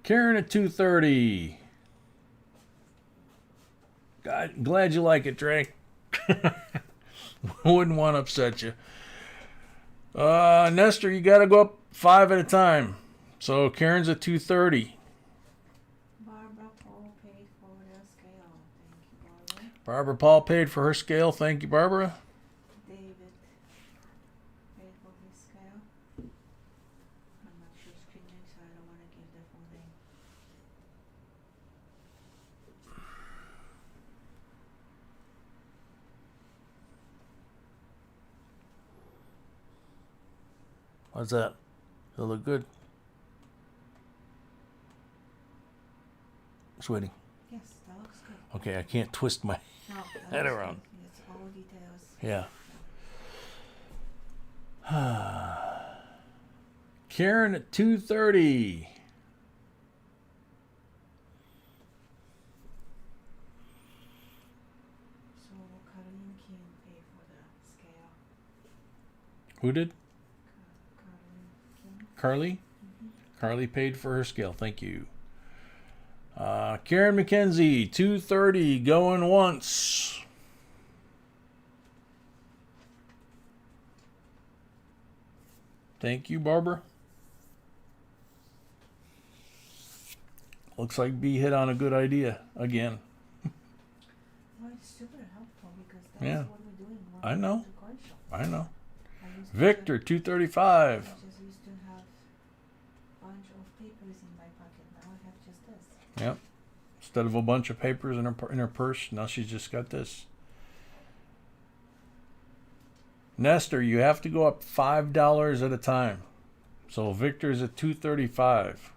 Karen at 230. God, glad you like it, Dre. Wouldn't want to upset you. Nestor, you got to go up 5 at a time. So Karen's at 230. Barbara Paul paid for the scale. Thank you, Barbara. Barbara Paul paid for her scale. Thank you, Barbara. David paid for his scale. I'm not sure screen name, so I don't want to give the full name. How's that? Does it look good? Sweetie. Yes, that looks good. Okay, I can't twist my No, that head looks around. good. It's all details. Yeah. Karen at 2:30. So Caroline can pay for the scale. Who did? Caroline King. Carly? Mm-hmm. Carly paid for her scale. Thank you. Karen McKenzie, 2:30, going once. Thank you, Barbara. Looks like B hit on a good idea again. Well, it's super helpful because that's Yeah. what we're doing. I know. The coin shop. I know. I used to Victor, I 235. just used to have a bunch of papers in my pocket. Now I have just this. Yep. Instead of a bunch of papers in her purse, now she's just got this. Nestor, you have to go up $5 at a time. So Victor's at 235.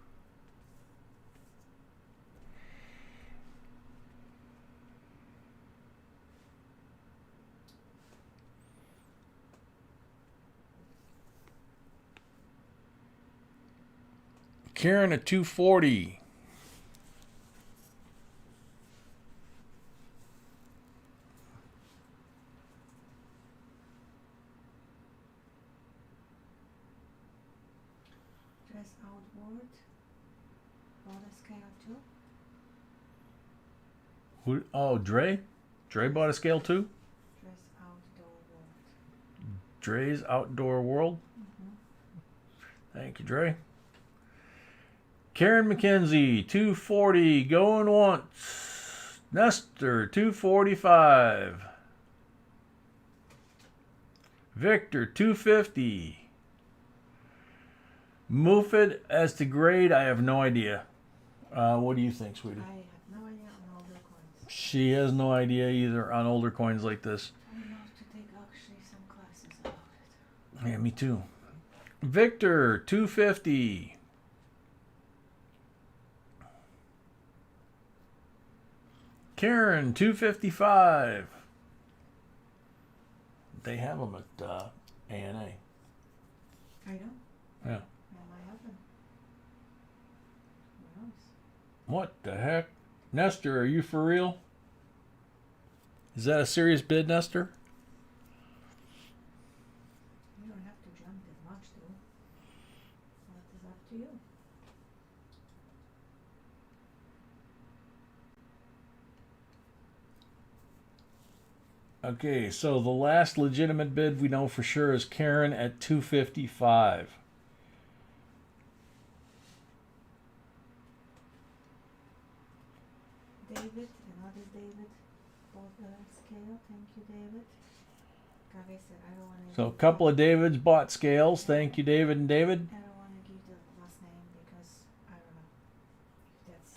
Karen at 240. Dress outward. Bought a scale too. Who? Oh, Dre? Dre bought a scale too? Dress outdoor world. Dre's Outdoor World. Mm-hmm. Thank you, Dre. Karen McKenzie, 240, going once. Nestor, 245. Victor, 250. Mufid, as to grade, I have no idea. What do you think, sweetie? I have no idea on older coins. She has no idea either on older coins like this. I would love to take actually some classes about it. Yeah, me too. Victor, 250. Karen, 255. They have them at A&A. I know. Yeah. Well, I haven't. Who knows? What the heck? Nestor, are you for real? Is that a serious bid, Nestor? You don't have to jump that much, though. That is up to you. Okay, so the last legitimate bid we know for sure is Karen at 255. David, another David, bought the scale. Thank you, David. Like I said, I don't want to. So a couple of Davids bought scales. Thank you, David and David. I don't want to give the last name because I don't know if that's.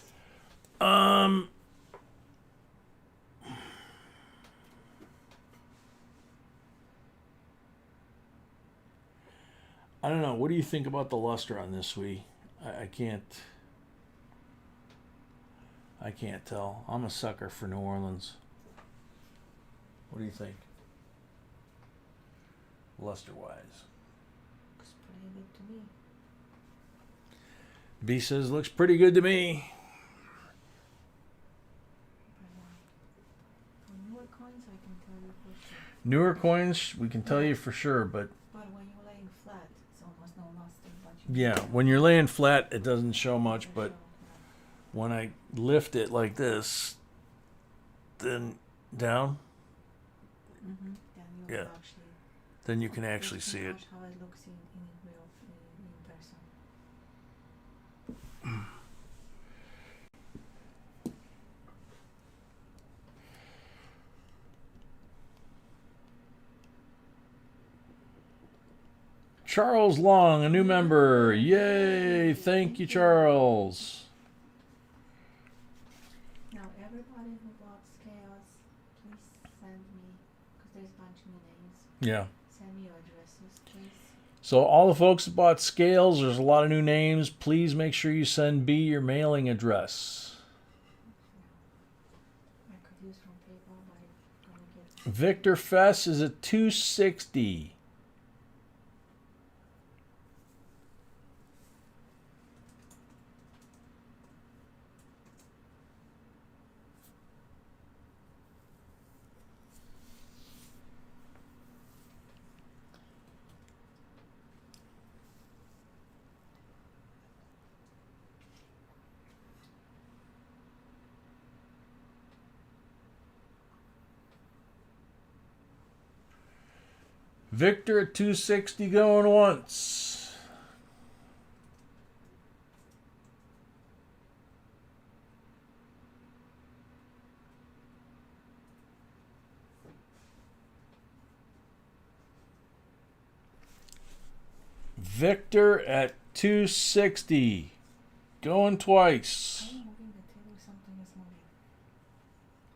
I don't know. What do you think about the luster on this, sweetie? I can't tell. I'm a sucker for New Orleans. What do you think? Luster-wise. Looks pretty good to me. B says, looks pretty good to me. For newer coins, I can tell you for sure. Newer coins, we can tell you for sure, but But when you're laying flat, it's almost no luster. But yeah, when you're laying flat, it doesn't show much, but yeah. when I lift it like this, then down, Then you Yeah. can actually. then you can actually see it. How it looks in real in person. Charles Long, a new member. Yay! Thank you, Charles. Now, everybody who bought scales, please send me, because there's a bunch of new names. Yeah. Send me your addresses, please. So all the folks that bought scales, there's a lot of new names. Please make sure you send B your mailing address. I could use from PayPal, but I'm gonna get. Victor Fess is at 260. Victor at 260 going once. Victor at 260 going twice. I'm moving the table, something is moving.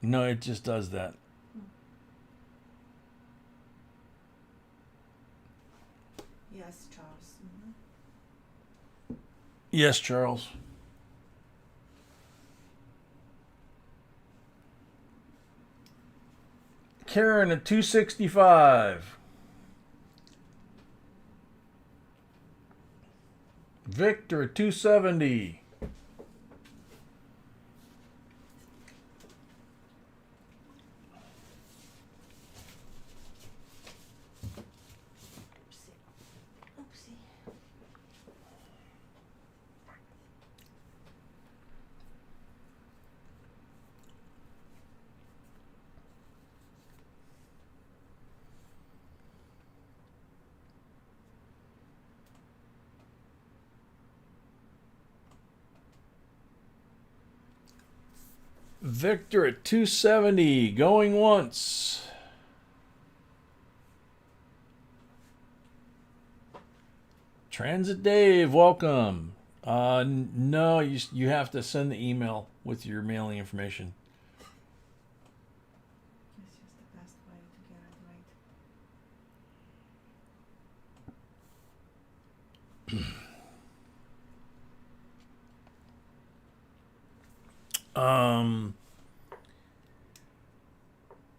No, it just does that. Yes, Charles. Yes, Charles. Karen at 265. Victor at 270. Oopsie. Victor at 270 going once. Transit Dave, welcome. No, you have to send the email with your mailing information. It's just the best way to get it right.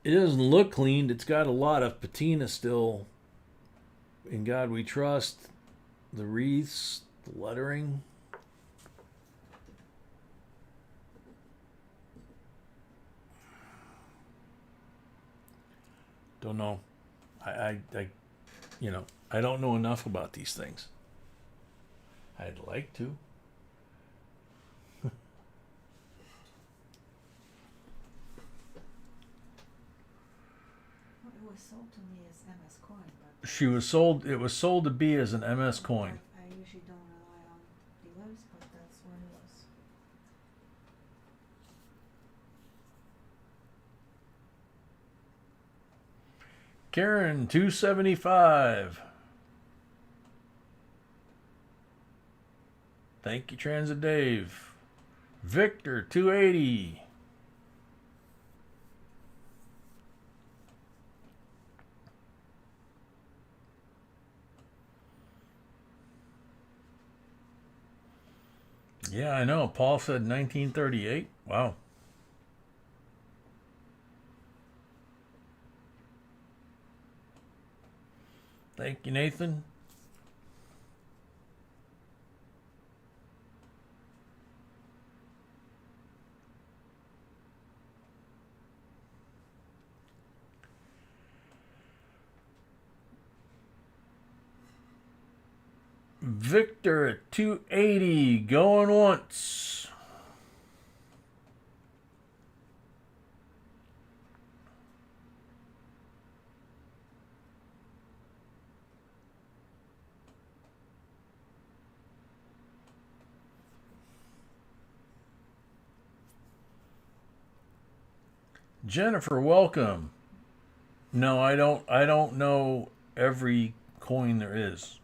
It doesn't look cleaned. It's got a lot of patina still. In God we trust. The wreaths, the lettering. Don't know. I I don't know enough about these things. I'd like to. Well, it was sold to me as MS Coin, but It was sold to be as an MS coin. I usually don't rely on dealers, but that's what it was. Karen 275. Thank you, Transit Dave. Victor 280. Yeah, I know. Paul said 1938. Wow. Thank you, Nathan. Victor at 280 going once. Jennifer, welcome. No, I don't know every coin there is.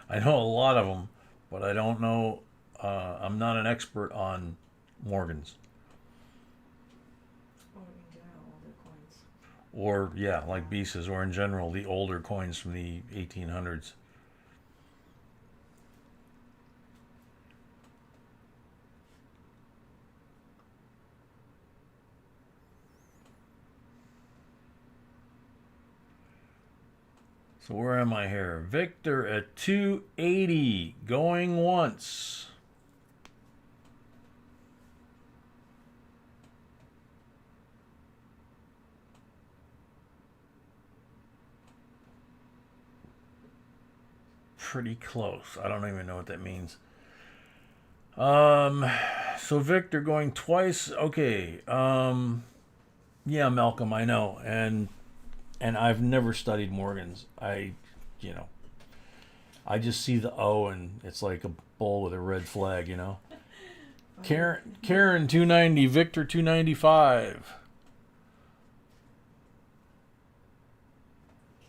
I know a lot of them, but I don't know. I'm not an expert on Morgans. Or in general, all the coins. Or, yeah, like Beeses, or in general, the older coins from the 1800s. So where am I here? Victor at 280, going once. Pretty close. I don't even know what that means. So Victor going twice. Okay. Yeah, Malcolm, I know. And I've never studied Morgans. You know, I just see the O and it's like a bull with a red flag, you know. Karen 290, Victor 295.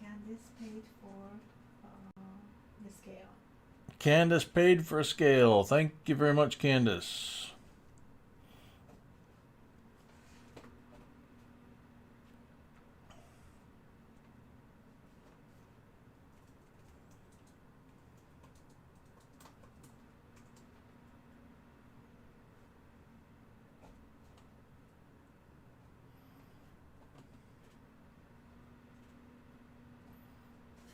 Candice paid for the scale. Candace paid for a scale. Thank you very much, Candace.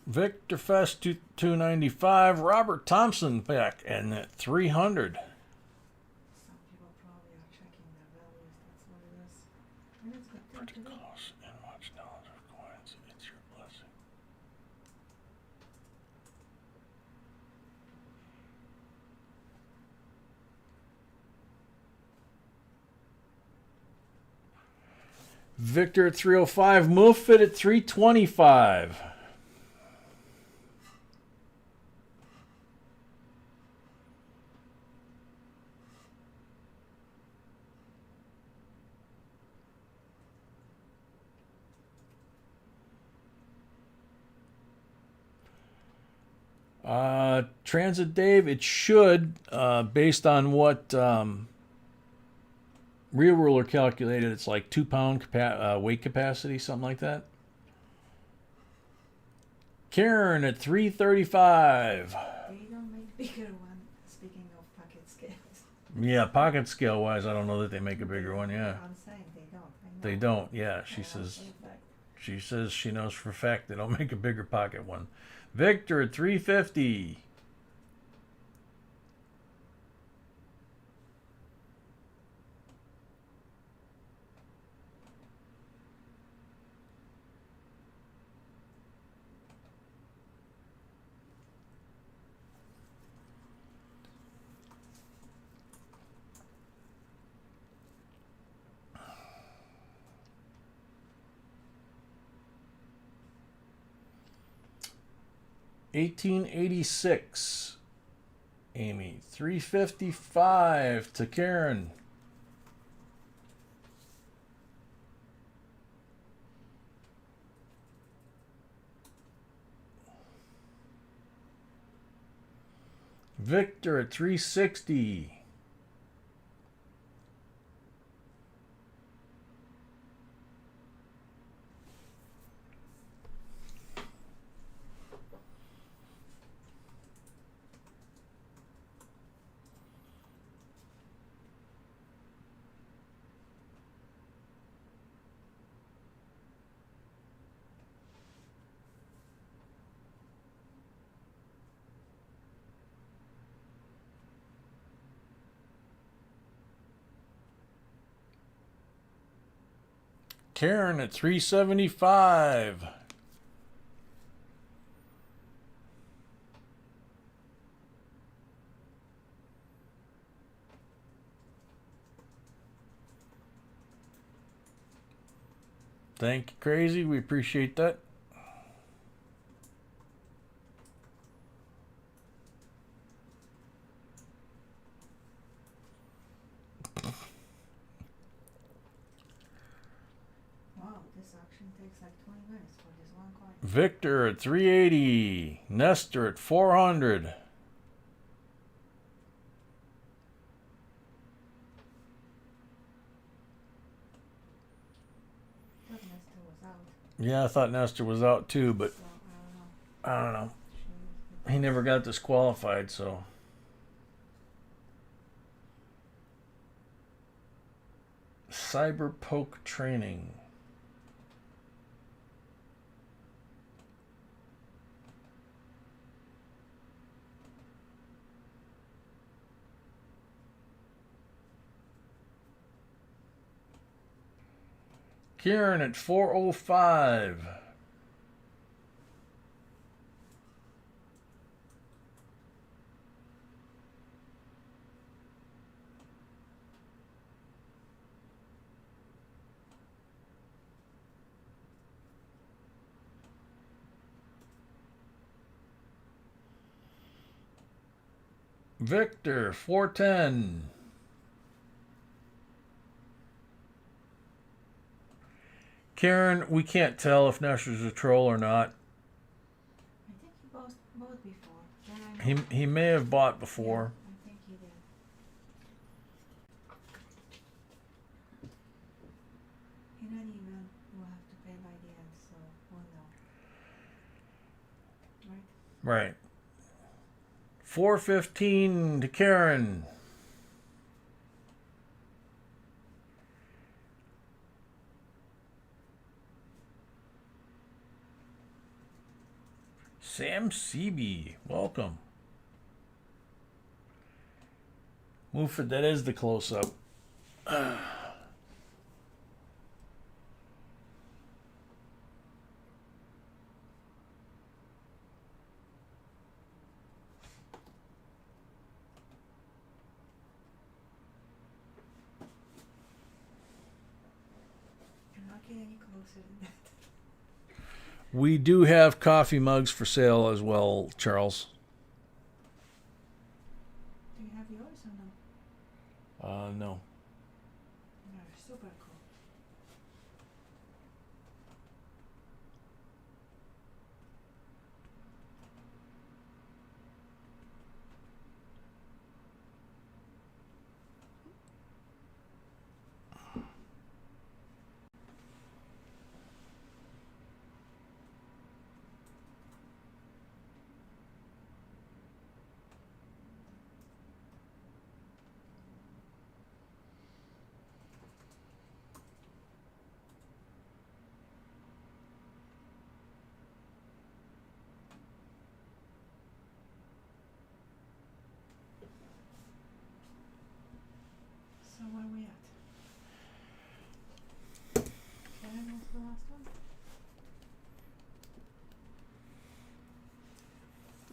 Victor Fest 295. Robert Thompson back and at 300. Some people probably are checking their values. That's what it is. And it's good thing Pretty to do. close and much knowledge of coins. It's your blessing. Victor at 305. Muffet at 325. Transit Dave, it should, based on what Real Ruler calculated, it's like 2 pound weight capacity, something like that. Karen at 335. They don't make bigger one. Speaking of pocket scales. Yeah, pocket scale wise, I don't know that they make a bigger one. Yeah, I'm saying they don't. I know. they don't. Yeah, I know for a fact. she says she knows for a fact they don't make a bigger pocket one. Victor at 350. $18.86. Amy. $3.55 to Karen. Victor at $3.60. Karen at $3.75. Thank you, Crazy. We appreciate that. Wow, this auction takes like 20 minutes for this one coin. Victor at 380. Nestor at 400. Thought Nestor was out. Yeah, I thought Nestor was out too, but So I don't know. I don't know. Sure. He never got disqualified, so. Cyber poke training. Kieran at 405. Victor 410. Karen, we can't tell if Nestor's a troll or not. I think he bought before. Then I know. He may have bought before. Yeah, I think he did. In any event, we'll have to pay by the end, so we'll know. Right? Right. 415 to Karen. Sam Seeby, welcome. Wooford, that is the close-up. You're not getting any closer than that. We do have coffee mugs for sale as well, Charles. Do you have yours or no? No. They're super cool. So where are we at? Karen was the last one?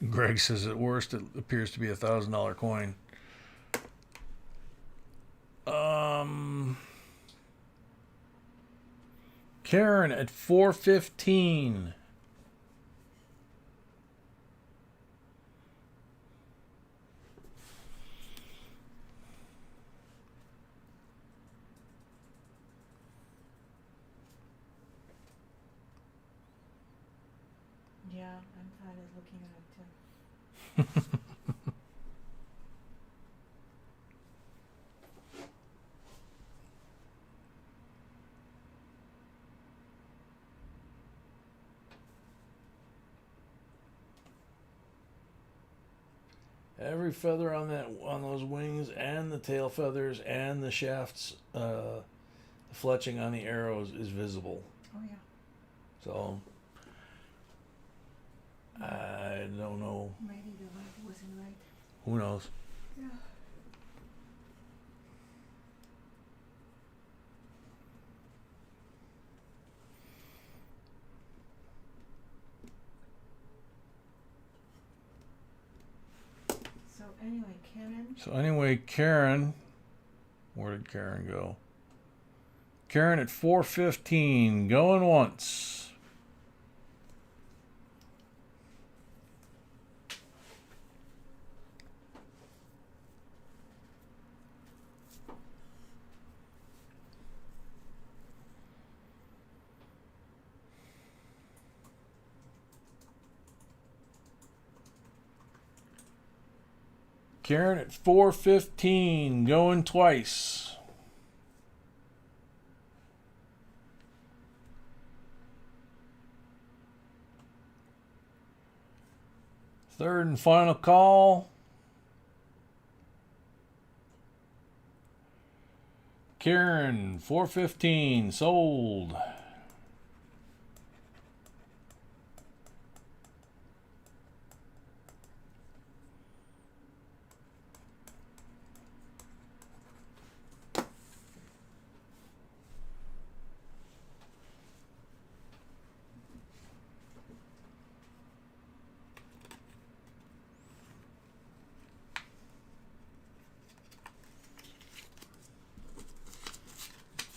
Greg says at worst it appears to be $1,000 coin. Karen at 415. Yeah, I'm tired of looking at it too. Every feather on those wings and the tail feathers and the shafts, the fletching on the arrows is visible. Oh yeah. So I don't know. Maybe the light wasn't right. Who knows? Yeah. So anyway, Karen, where did Karen go? Karen at 415, going once. Karen at 415, going twice. Third and final call. Karen, 415, sold.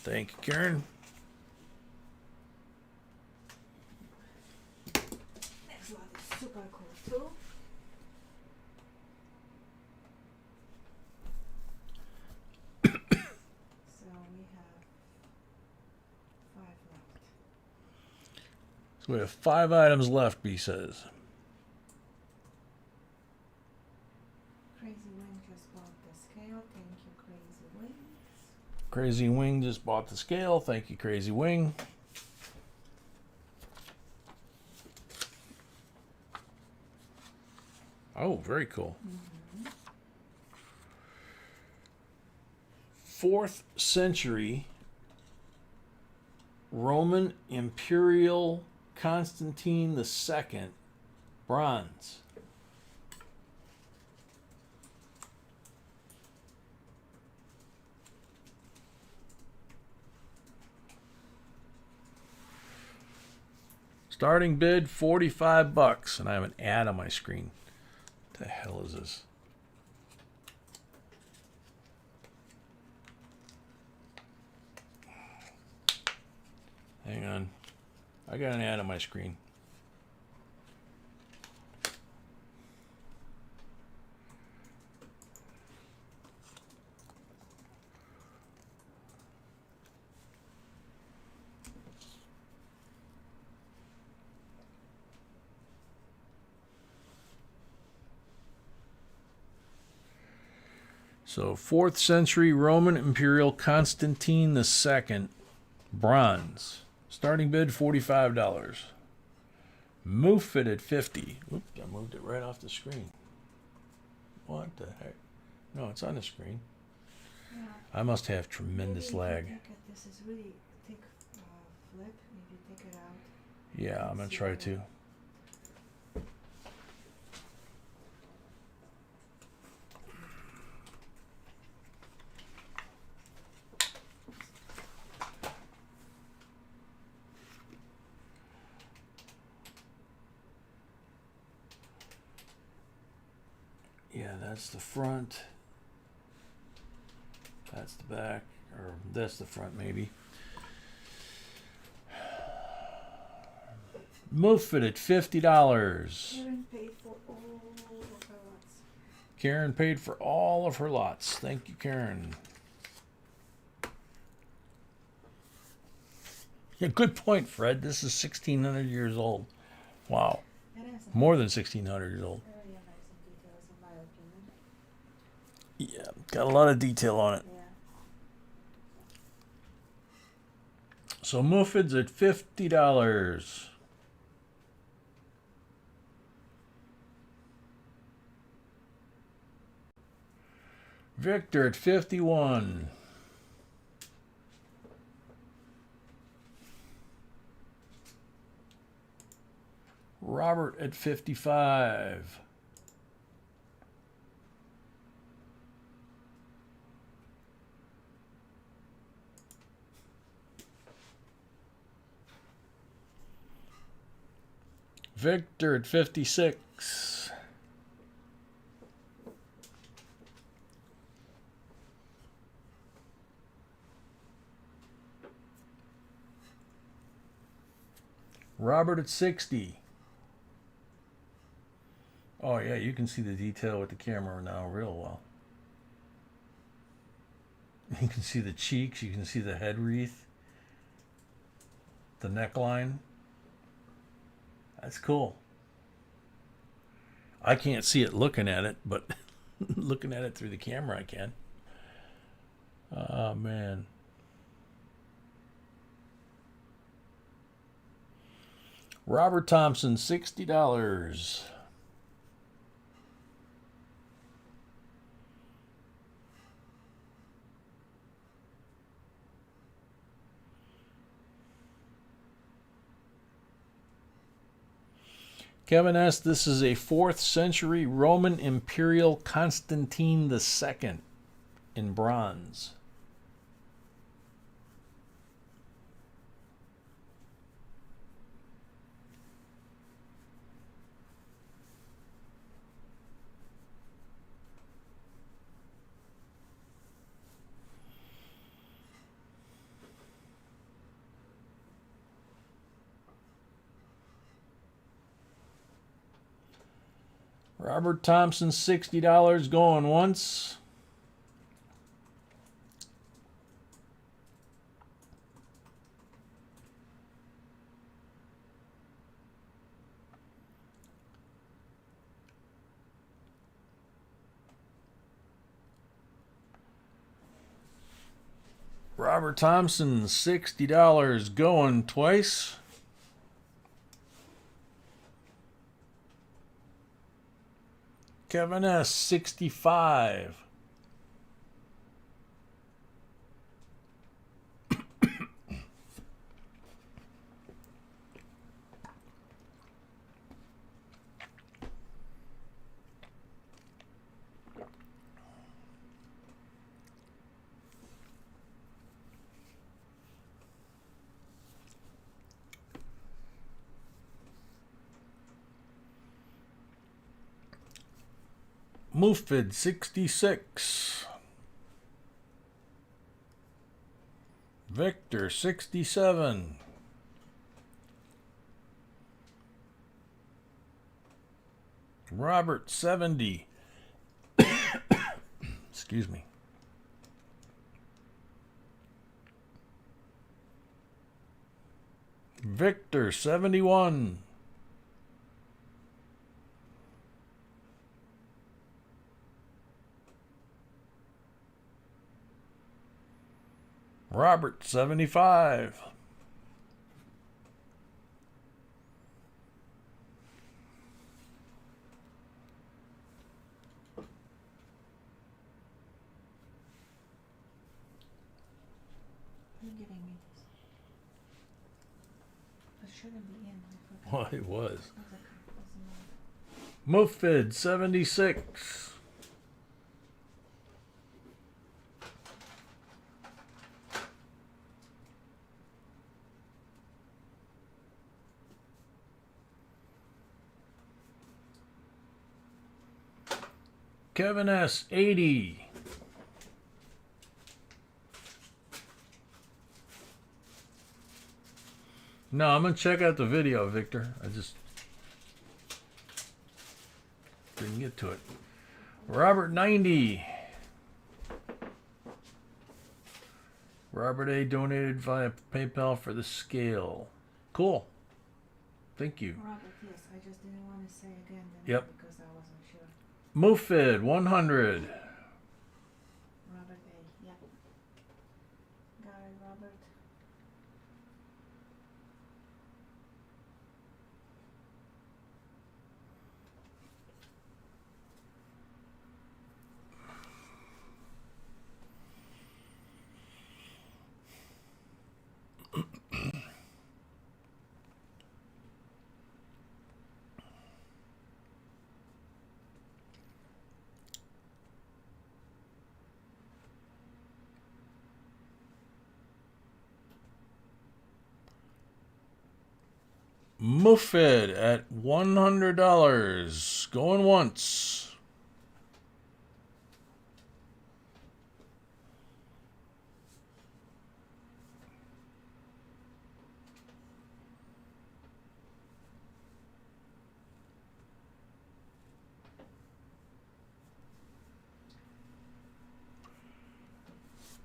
Thank you, Karen. Next lot is super cool too. So we have 5 left. So we have 5 items left, B says. Crazy Wing just bought the scale. Thank you, Crazy Wing. Crazy Wing just bought the scale. Thank you, Crazy Wing. Oh, very cool. 4th century Roman Imperial Constantine II bronze. Starting bid $45, and I have an ad on my screen. What the hell is this? Hang on. I got an ad on my screen. So 4th century Roman Imperial Constantine II bronze. Starting bid $45. Move it at $50. Oops, I moved it right off the screen. What the heck? No, it's on the screen. Yeah. I must have tremendous Maybe lag. Take it. This is really thick flip. Maybe take it out. Yeah, I'm gonna try to. Yeah, that's the front. That's the back, or that's the front maybe. Move it at $50. Karen paid for all of her lots. Karen paid for all of her lots. Thank you, Karen. Yeah, good point, Fred. This is 1,600 years old. Wow. It has More than 1,600 years old. very amazing details, in my opinion. Yeah, got a lot of detail on it. Yeah. So Mufid's at $50. Victor at 51. Robert at 55. Victor at 56. Robert at 60. Oh yeah, you can see the detail with the camera now real well. You can see the cheeks, you can see the head wreath, the neckline. That's cool. I can't see it looking at it, but Looking at it through the camera, I can. Oh, man. Robert Thompson, $60. Kevin S., this is a 4th century Roman Imperial Constantine II in bronze. Robert Thompson, $60 going once. Robert Thompson, $60 going twice. Kevin S., 65. Mufid, 66. Victor, 67. Robert, 70. Excuse me. Victor, 71. Robert, 75. You're giving me this. It shouldn't be in. I forgot. Well, it was. That's okay. Doesn't matter. Mufid, 76. Kevin S., 80. No, I'm going to check out the video, Victor. I just didn't get to it. Robert, 90. Robert A. donated via PayPal for the scale. Cool. Thank you. Robert, yes, I just didn't want to say again the Yep. name because I wasn't sure. Mufid, 100. Robert A. Yeah. Got it, Robert. Mufid at $100. Going once.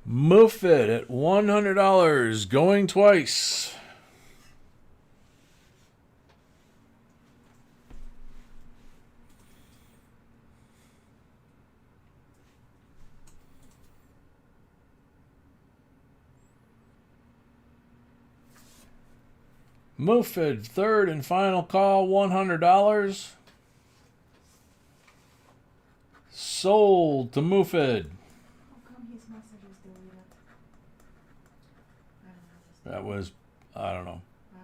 Mufid at $100. Going twice. Mufid, third and final call, $100. Sold to Mufid. How come his message is deleted? I don't know. That was, I don't know. I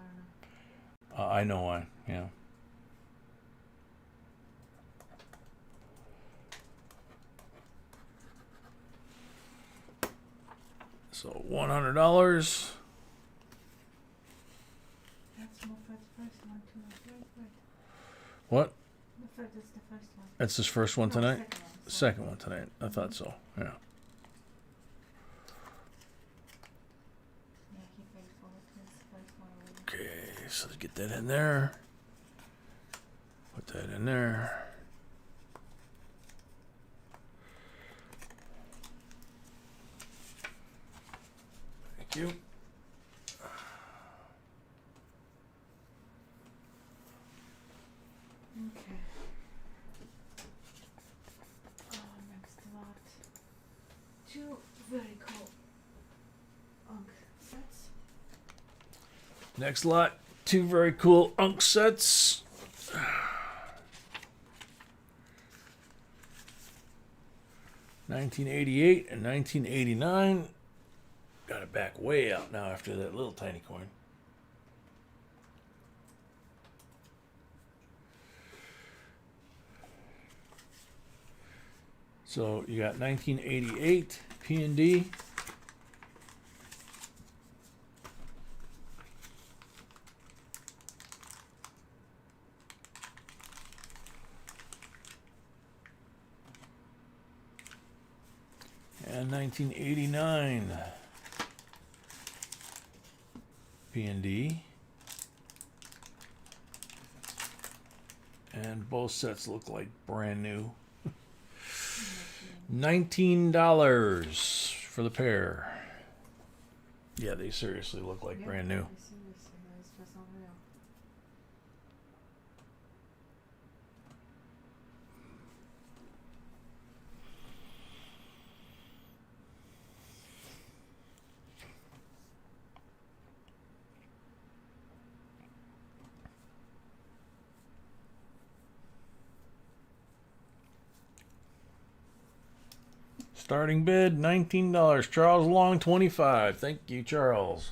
don't know. I know why, yeah. So $100. That's Moffat's first one too. Very good. What? Moffat is the first one. That's his first one No, tonight? second one. Second one tonight. I thought so, yeah. Yeah, he paid for it. His first one already. Okay, so let's get that in there. Put that in there. Thank you. Okay. Next lot. Two very cool sets. Next lot, two very cool Unk sets. $1988 and $1989. Got it back way out now after that little tiny coin. So you got 1988 P&D. And 1989 P&D. And both sets look like brand new. $19 for the pair. Yeah, they seriously look like brand new. Seriously, it's just unreal. Starting bid, $19. Charles Long, 25. Thank you, Charles.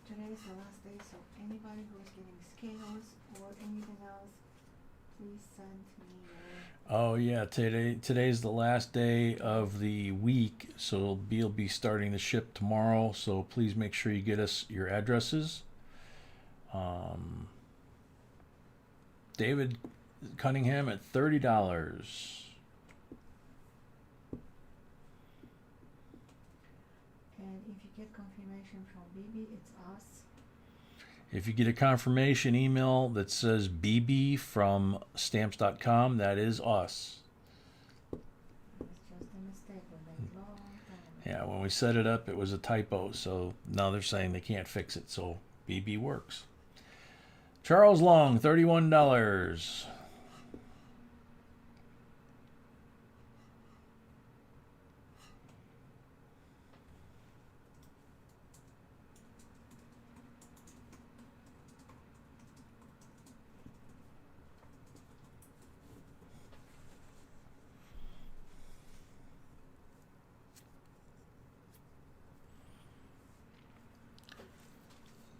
Today is the last day, so anybody who is getting scales or anything else, please send me your... Oh yeah, today's the last day of the week, so we'll be starting the ship tomorrow. So please make sure you get us your addresses. David Cunningham at $30. And if you get confirmation from BB, it's us. If you get a confirmation email that says BB from stamps.com, that is us. It's just a mistake we made long time ago. Yeah, when we set it up, it was a typo, so now they're saying they can't fix it, so BB works. Charles Long, $31.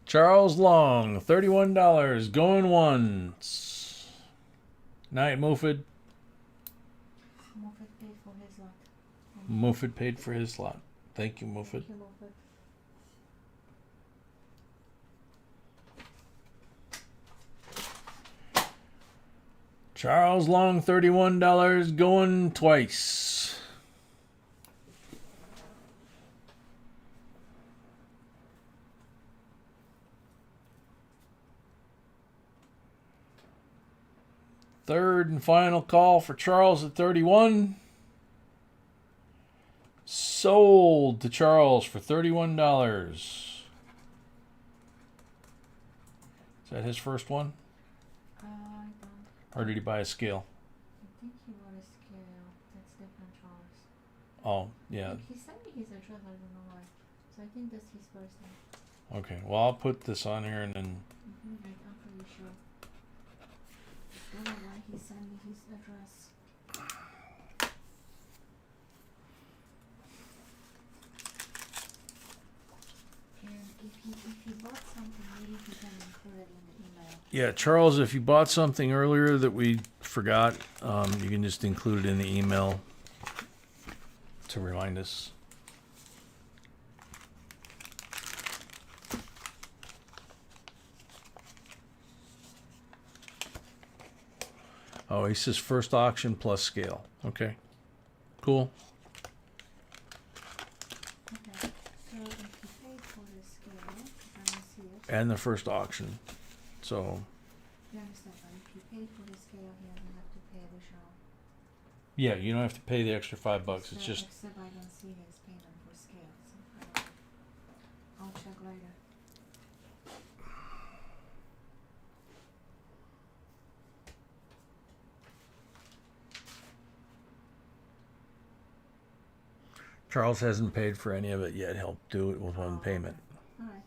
Charles Long, $31. Going once. Night, Mufid. Moffat paid for his lot. Mufid paid for his lot. Thank you, Mufid. Thank you, Moffat. Charles Long, $31. Going twice. Third and final call for Charles at 31. Sold to Charles for $31. Is that his first one? I don't. Or did he buy a scale? I think he bought a scale. That's different, Charles. Oh, yeah. He sent me his address. I don't know why. So I think that's his first name. Okay. Well, I'll put this on here and then. I'm pretty sure. I don't know why he sent me his address. And if he bought something, maybe he can include it in the email. Yeah, Charles, if you bought something earlier that we forgot, you can just include it in the email to remind us. Oh, he says first auction plus scale. Okay, cool. Okay, so if he paid for the scale, I don't see it. And the first auction. So, You understand, but if he paid for the scale, he doesn't have to pay additional. yeah, you don't have to pay the extra $5. It's Except- just, Except I don't see his payment for scale, so I don't know. I'll check later. Charles hasn't paid for any of it yet. He'll do it with one payment. Alright.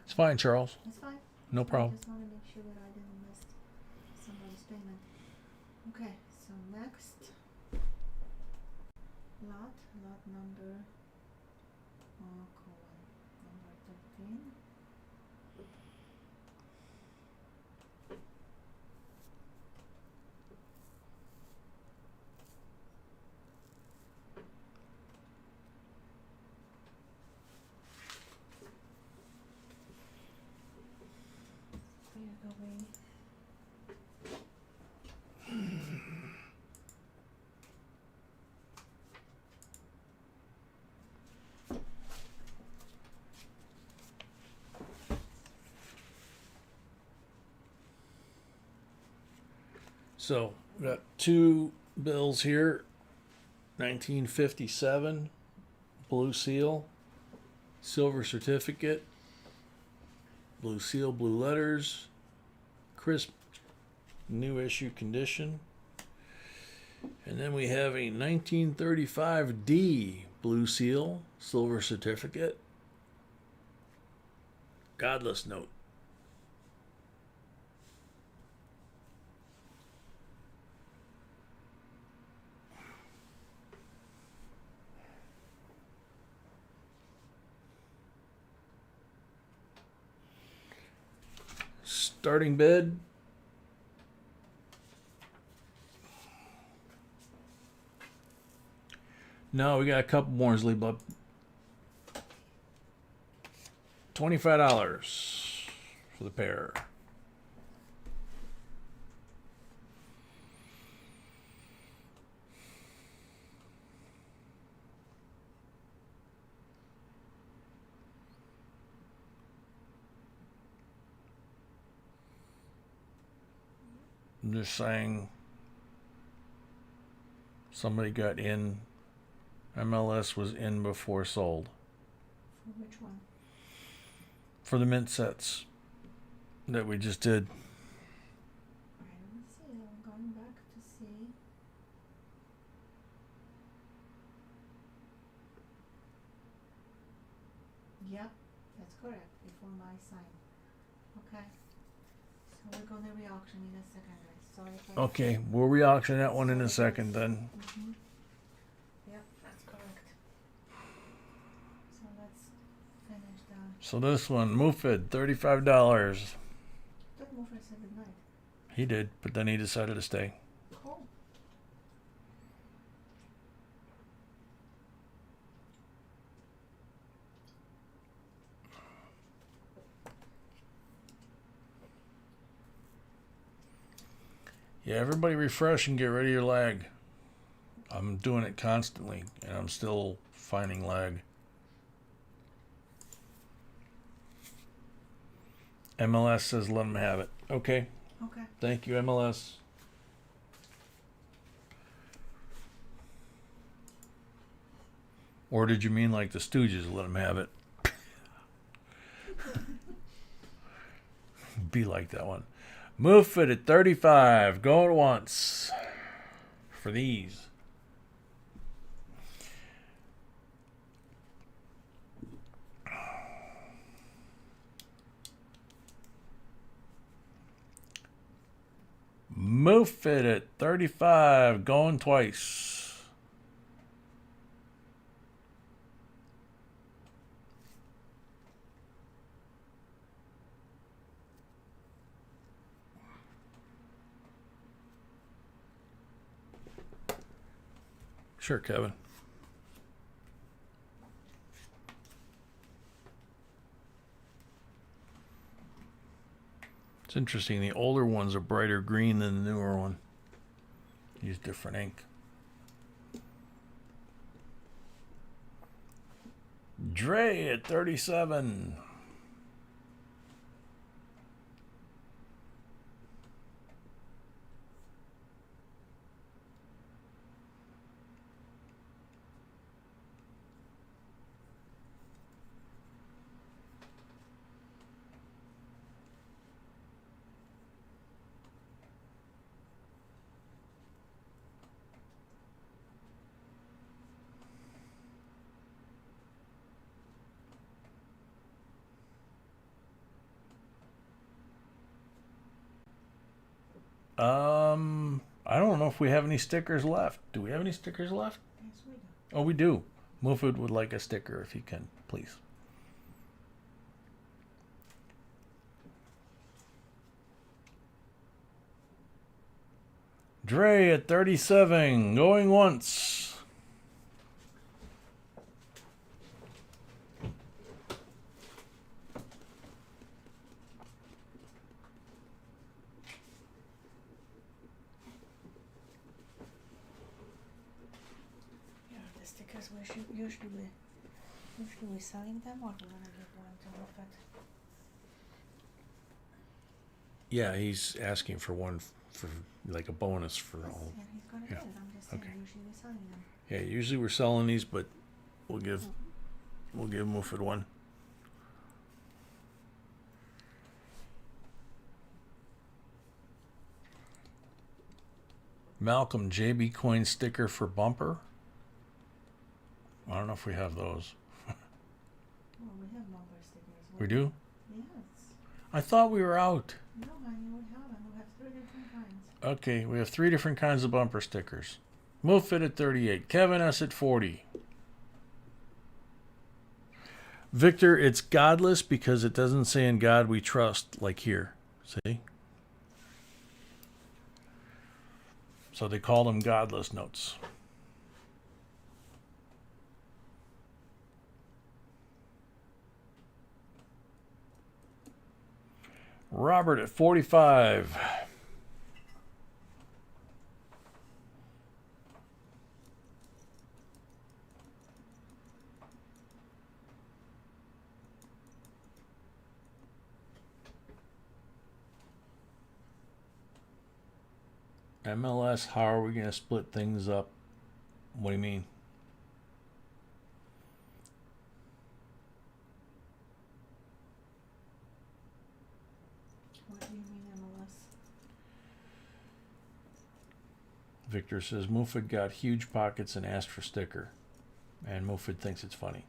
It's fine, Charles. That's fine. No problem. I just wanna make sure that I didn't miss somebody's payment. Okay, so next. Lot number, colon, number 13. Clear the way. So, we got two bills here. 1957, blue seal, silver certificate, blue seal, blue letters, crisp, new issue condition. And then we have a 1935D blue seal, silver certificate, godless note. Starting bid. No, we got a couple more, but $25 for the pair. I'm just saying somebody got in. MLS was in before sold. For which one? For the mint sets that we just did. I don't see it. I'm going back to see. Yep, that's correct. Before my sign. Okay. So we're gonna re-auction in a second, guys. Sorry if I. Okay, we'll re-auction that one in a second then. Mhm. Yep, that's correct. So let's finish the. So this one, Mufid, $35. Don't move for said goodnight. He did, but then he decided to stay. Cool. Yeah, everybody refresh and get rid of your lag. I'm doing it constantly, and I'm still finding lag. MLS says let them have it. Okay, Okay. thank you, MLS. Or did you mean like the Stooges let them have it? Be like that one. Move it at 35. Going once for these. Move it at 35. Going twice. Sure, Kevin. It's interesting. The older ones are brighter green than the newer one. Use different ink. Dre at 37. I don't know if we have any stickers left. Do we have any stickers left? Yes, we do. Oh, we do. Mufid would like a sticker if he can, please. Dre at 37, going once. The stickers we should usually selling them, or do you want to give one to Moffat? Yeah, he's asking for one for like a bonus for Yes, all. and he's gonna Yeah. get it. I'm just saying, Okay. usually we're selling them. Yeah, usually we're selling these, but we'll give Mufid one. Malcolm JB coin sticker for bumper. I don't know if we have those. Well, we have bumper stickers. We do? Yes. I thought we were out. No, honey, we haven't. We have 3 different kinds. Okay, we have 3 different kinds of bumper stickers. Mufid at 38. Kevin S at 40. Victor, it's godless because it doesn't say in God we trust like here. See? So they call them godless notes. Robert at 45. MLS, how are we going to split things up? What do you mean? What do you mean, MLS? Victor says Mufid got huge pockets and asked for sticker. And Mufid thinks it's funny.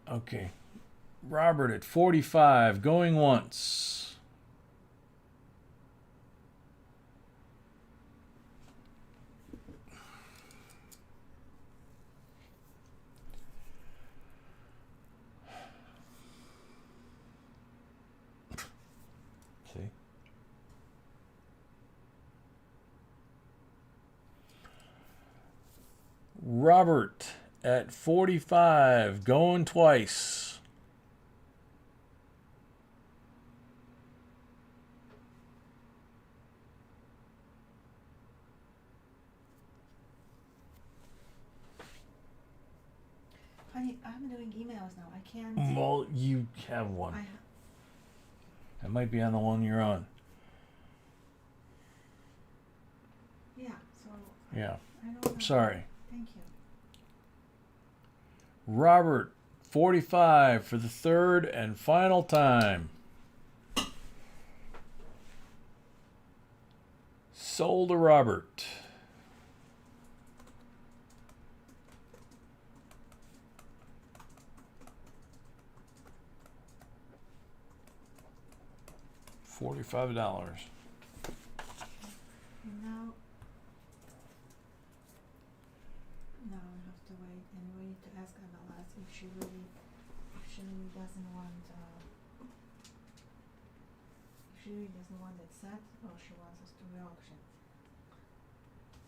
Okay. Robert at 45, going once. See? Robert at 45, going twice. Honey, getting emails now. I can't. Well, you have one. I It might be on the one you're on. yeah. So Yeah. I don't know. Sorry. Thank you. Robert, 45 for the third and final time. Sold to Robert. $45. Now we have to wait, and we need to ask MLS if she really doesn't want it set, or she wants us to re-auction.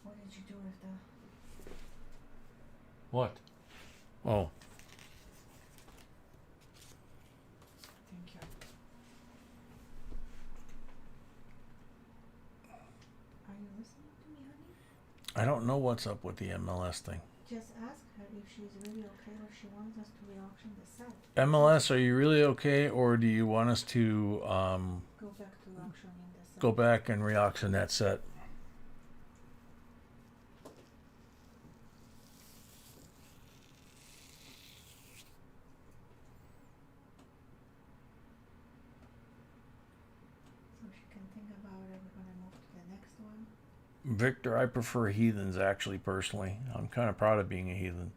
What did you do with the? What? Oh, Thank you. Are you listening to me, honey? I don't know what's up with the MLS thing. Just ask her if she's really okay, or she wants us to re-auction the set. MLS, are you really okay, or do you want us to Go back to auctioning the set. go back and re-auction that set? So she can think about it. We're gonna move to the next one. Victor, I prefer heathens, actually, personally. I'm kind of proud of being a heathen.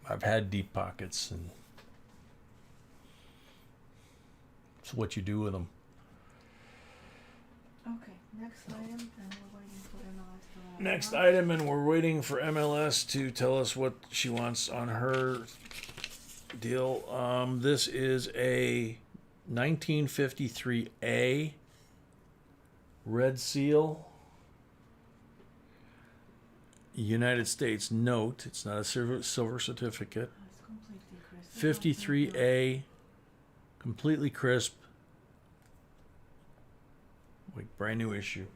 I've had deep pockets, and it's what you do with them. Okay, next item, and we're waiting for MLS to Next launch. item, and we're waiting for MLS to tell us what she wants on her deal. This is a 1953A red seal United States note. It's not a silver certificate. Oh, it's completely crisp. 53A, completely crisp, like brand new issue.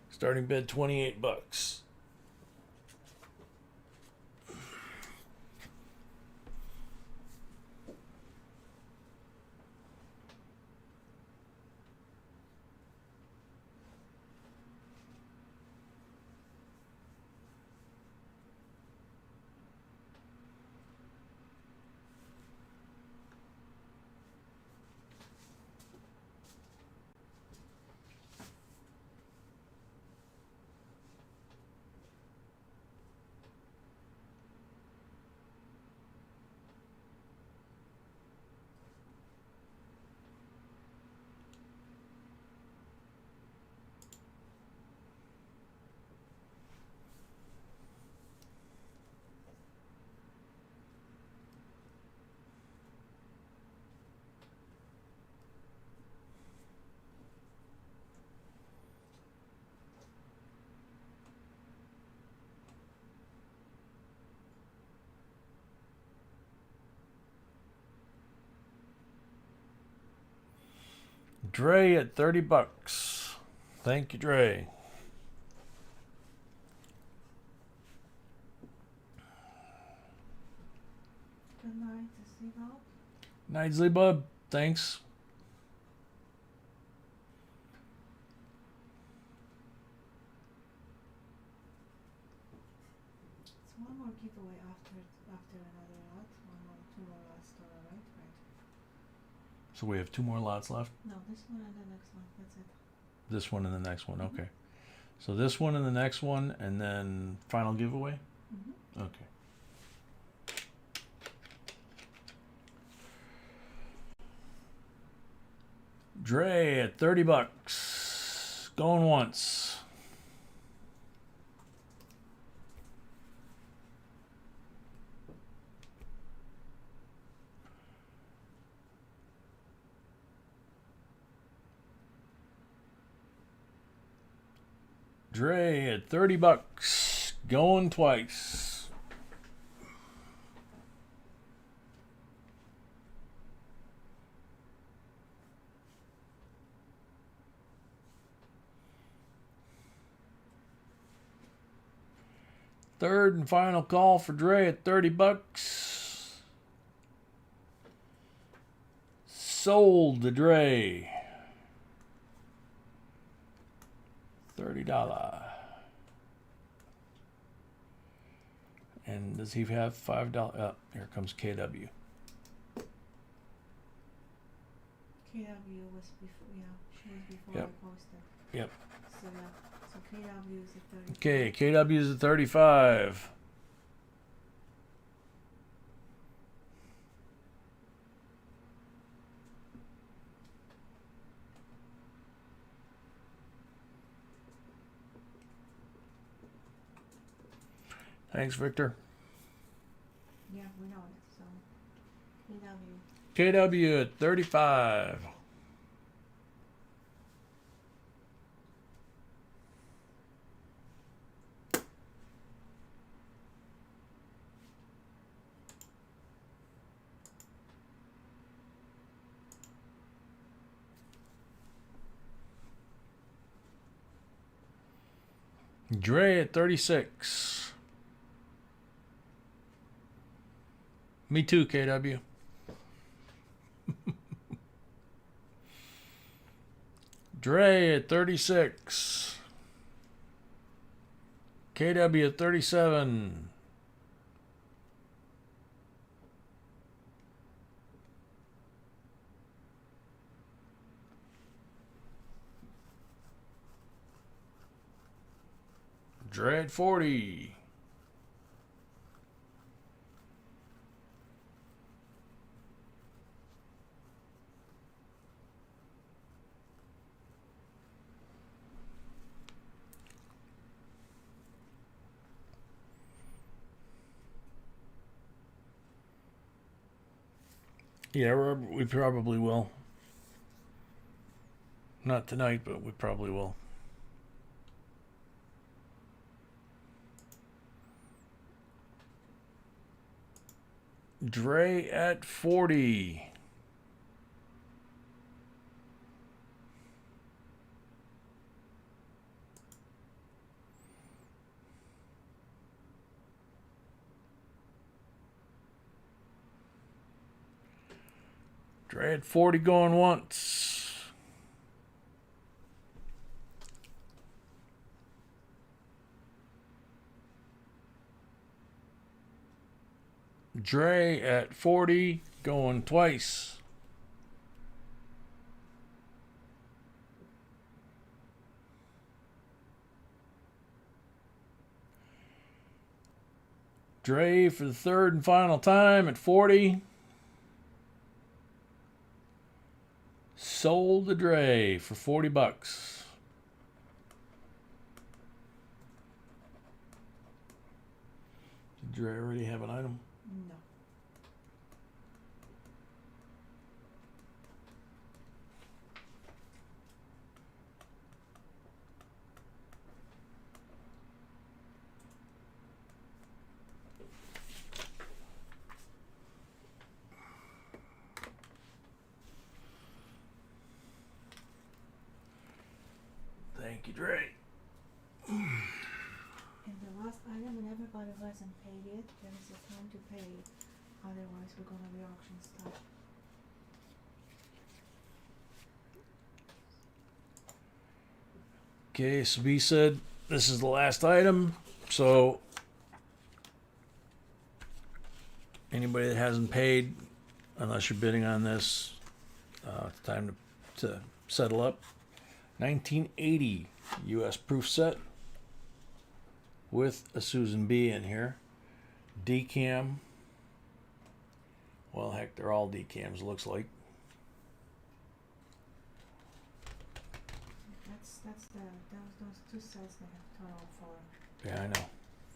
Starting bid $28. Dre at $30. Thank you, Dre. Good night, Steve-O. Nightley Bub, thanks. It's one more giveaway after another lot. Two more lots total, right? Right. So we have two more lots left. No, this one and the next one. That's it. This one and the next one. Okay. So this one and the next one, and then final giveaway. Mm-hmm. Okay. Dre at $30. Going once. Dre at $30. Going twice. Third and final call for Dre at 30 bucks. Sold to Dre. $30. And does he have $5? Oh, here comes KW. KW was before, yeah, she was before Yep. I posted. Yep. So yeah, so KW is a 30. Okay, KW is at 35. Thanks, Victor. Yeah, we know it. So KW. KW at 35. Dre at 36. Me too, KW. Dre at 36. KW at 37. Dre at 40. Yeah, we probably will. Not tonight, but we probably will. Dre at 40. Dre at 40 going once. Dre at 40 going twice. Dre for the third and final time at 40. Sold to Dre for 40 bucks. Did Dre already have an item? No. Thank you, Dre. And the last item, when everybody hasn't paid it, there is a time to pay. Otherwise, we're gonna be auction stuff. Okay, so B said this is the last item. So anybody that hasn't paid, unless you're bidding on this, it's time to settle up. 1980 U.S. proof set with a Susan B in here. Decam. Well, heck, they're all decams, looks like. That's those two sets they have total for Yeah, I know.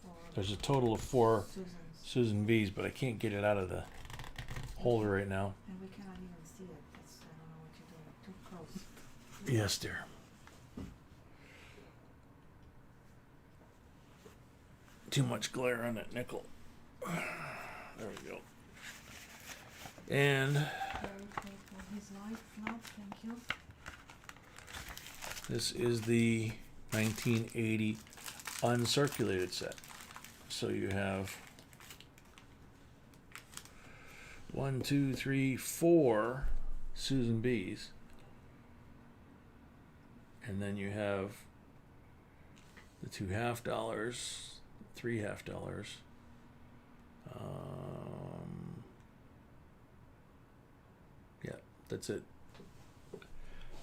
for There's a total of 4 Susan's, Susan B's, but I can't get it out of the holder right now. and we cannot even see it. That's, I don't know what you're doing. Too close. Yes, dear. Too much glare on that nickel. There we go. And Very grateful. His life, no, thank you. this is the 1980 uncirculated set. So you have 1, 2, 3, 4 Susan B's. And then you have the $2 $2.50, $3 $3.50. Yeah, that's it.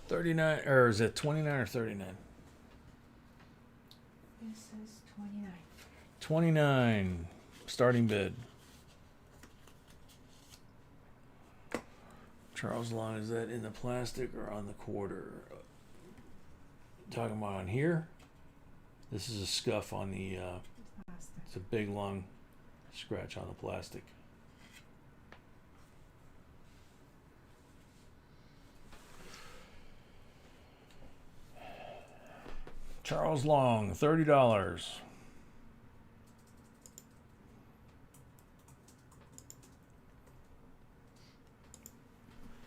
39, or is it 29 or 39? This is 29. 29 starting bid. Charles Long, is that in the plastic or on the quarter? Talking about on here. This is a scuff on the. Plastic. It's a big long scratch on the plastic. Charles Long, $30.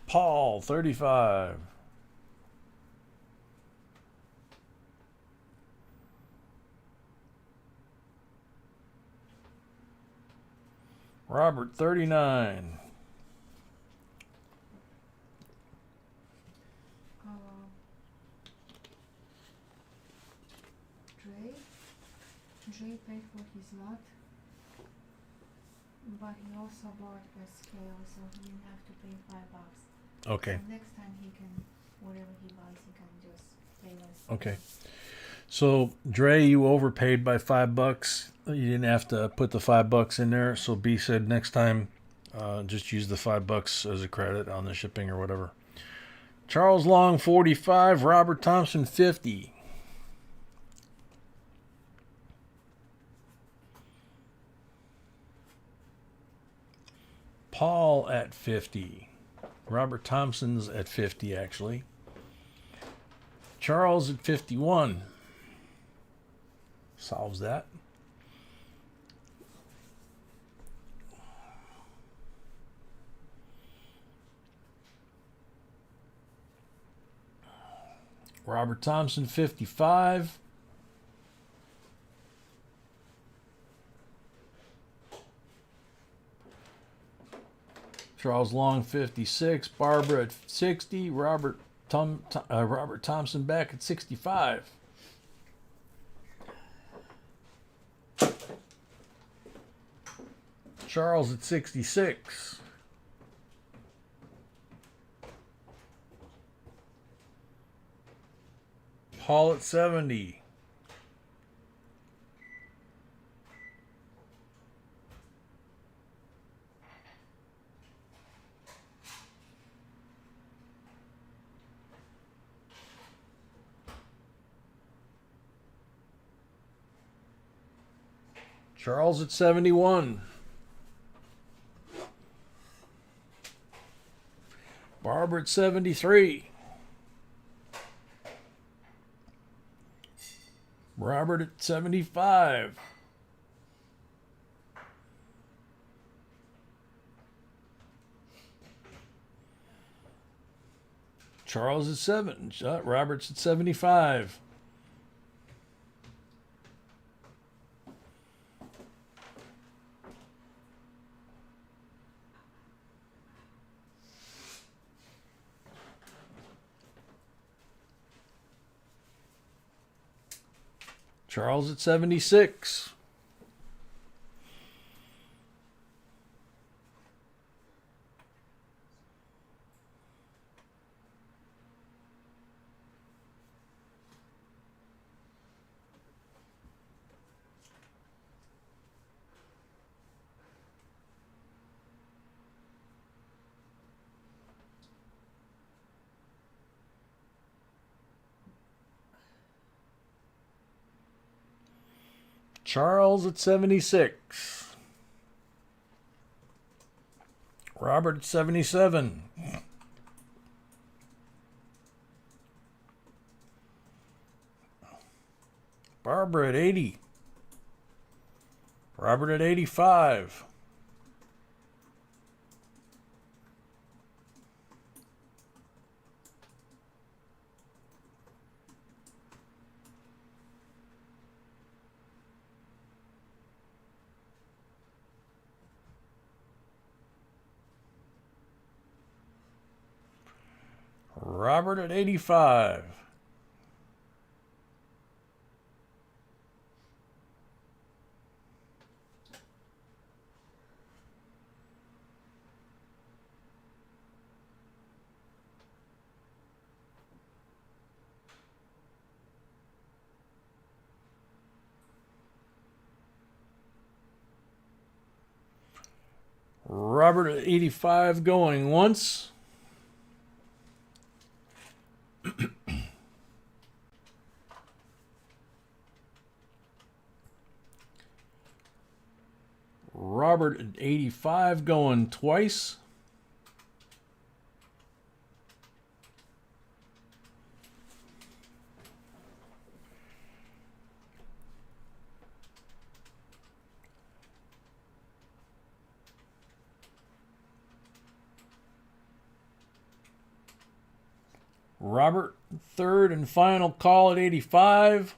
Paul, 35. Robert, 39. Dre paid for his lot, but he also bought a scale, so he didn't have to pay $5. Okay. So next time he can, whatever he buys, he can just pay less. Okay. So Dre, you overpaid by $5. You didn't have to put the $5 in there. So B said next time, just use the $5 as a credit on the shipping or whatever. Charles Long, 45. Robert Thompson, 50. Paul at 50. Robert Thompson's at 50, actually. Charles at 51. Solves that. Robert Thompson, 55. Charles Long, 56. Barbara at 60. Robert Thompson back at 65. Charles at 66. Paul at 70. Charles at 71. Barbara at 73. Robert at 75. Charles at 7. Robert's at 75. Charles at 76. Charles at 76. Robert at 77. Barbara at 80. Robert at 85. Robert at 85. Robert at 85 going once. Robert at 85 going twice. Robert, third and final call at 85.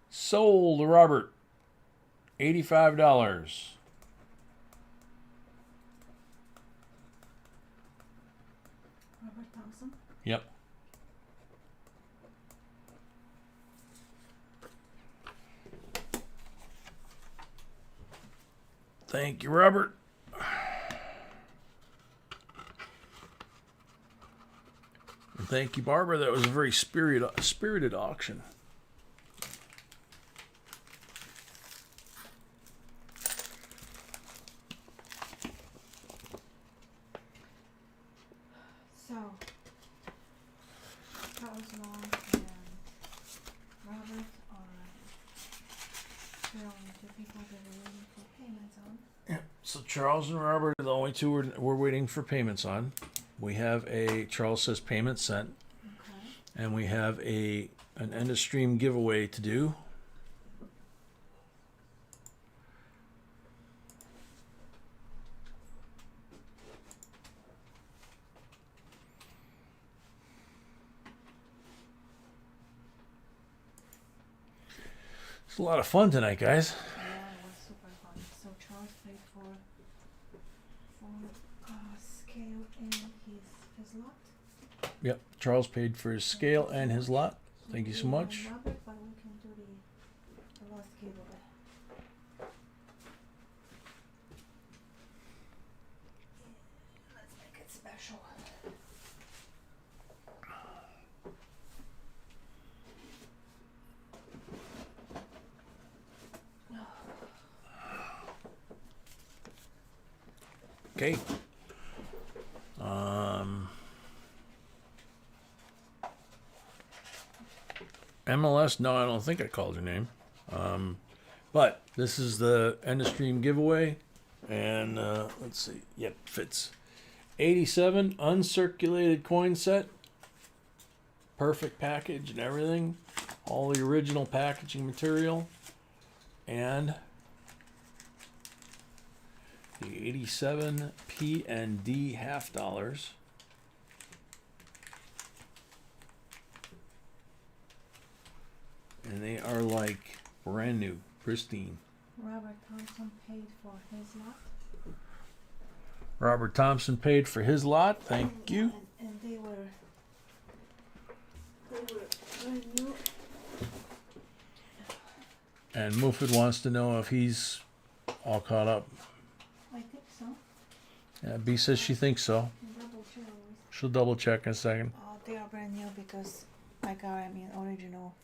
Sold to Robert, $85. Robert Thompson. Yep. Thank you, Robert. And thank you, Barbara. That was a very spirited auction. So, Charles Long and Robert are still two people that are waiting for payments on. Yeah. So Charles and Robert are the only two we're waiting for payments on. We have a Charles says payment sent, Okay. and we have an end of stream giveaway to do. It's a lot of fun tonight, guys. Yeah, it was super fun. So Charles paid for scale and his lot. Yep. Charles paid for his scale and his lot. Thank you so much. Robert, but we can do the last giveaway. Let's make it special. Okay. MLS, no, I don't think I called your name. But this is the end of stream giveaway. And let's see. Yep, fits. 87 uncirculated coin set. Perfect package and everything. All the original packaging material. And the 87 P and D half dollars. And they are like brand new, pristine. Robert Thompson paid for his lot. Robert Thompson paid for his lot. Thank you. And they were brand new. And Mufid wants to know if he's all caught up. I think so. Yeah, B says she thinks so. Double check always. She'll double check in a second. They are brand new because original.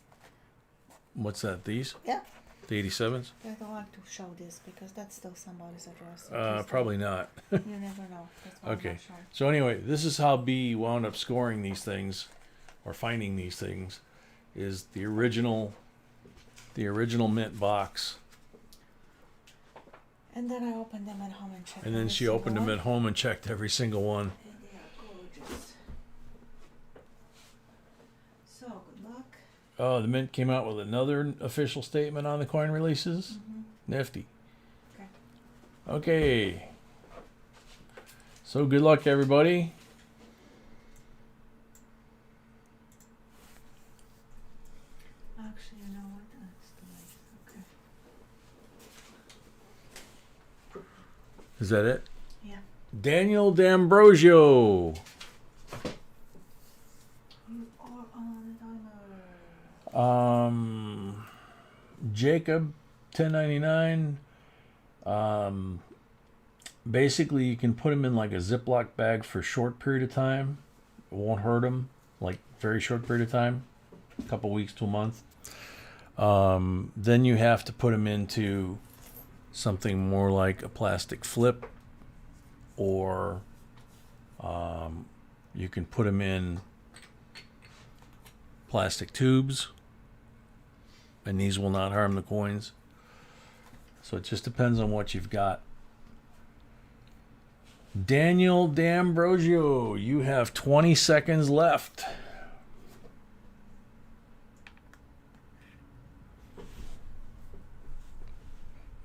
What's that? These? Yeah. The 87s? I don't like to show this because that's still somebody's address. Probably not. You never know. That's why I'm Okay. not showing. So anyway, this is how B wound up scoring these things, or finding these things, is the original mint box. And then I opened them at home and checked. And then every she opened them single at home and checked every single one. one. And they are gorgeous. So good luck. Oh, the mint came out with another official statement on the coin releases. Mm-hmm. Nifty. Okay. Okay. So good luck, everybody. Actually, you know what? That's too late. Okay. Is that it? Daniel D'Ambrosio. You are on a timer. Jacob 1099. Basically, you can put them in like a Ziploc bag for a short period of time. It won't hurt them, like very short period of time, a couple weeks to a month. Then you have to put them into something more like a plastic flip, or you can put them in plastic tubes, and these will not harm the coins. So it just depends on what you've got. Daniel D'Ambrosio, you have 20 seconds left.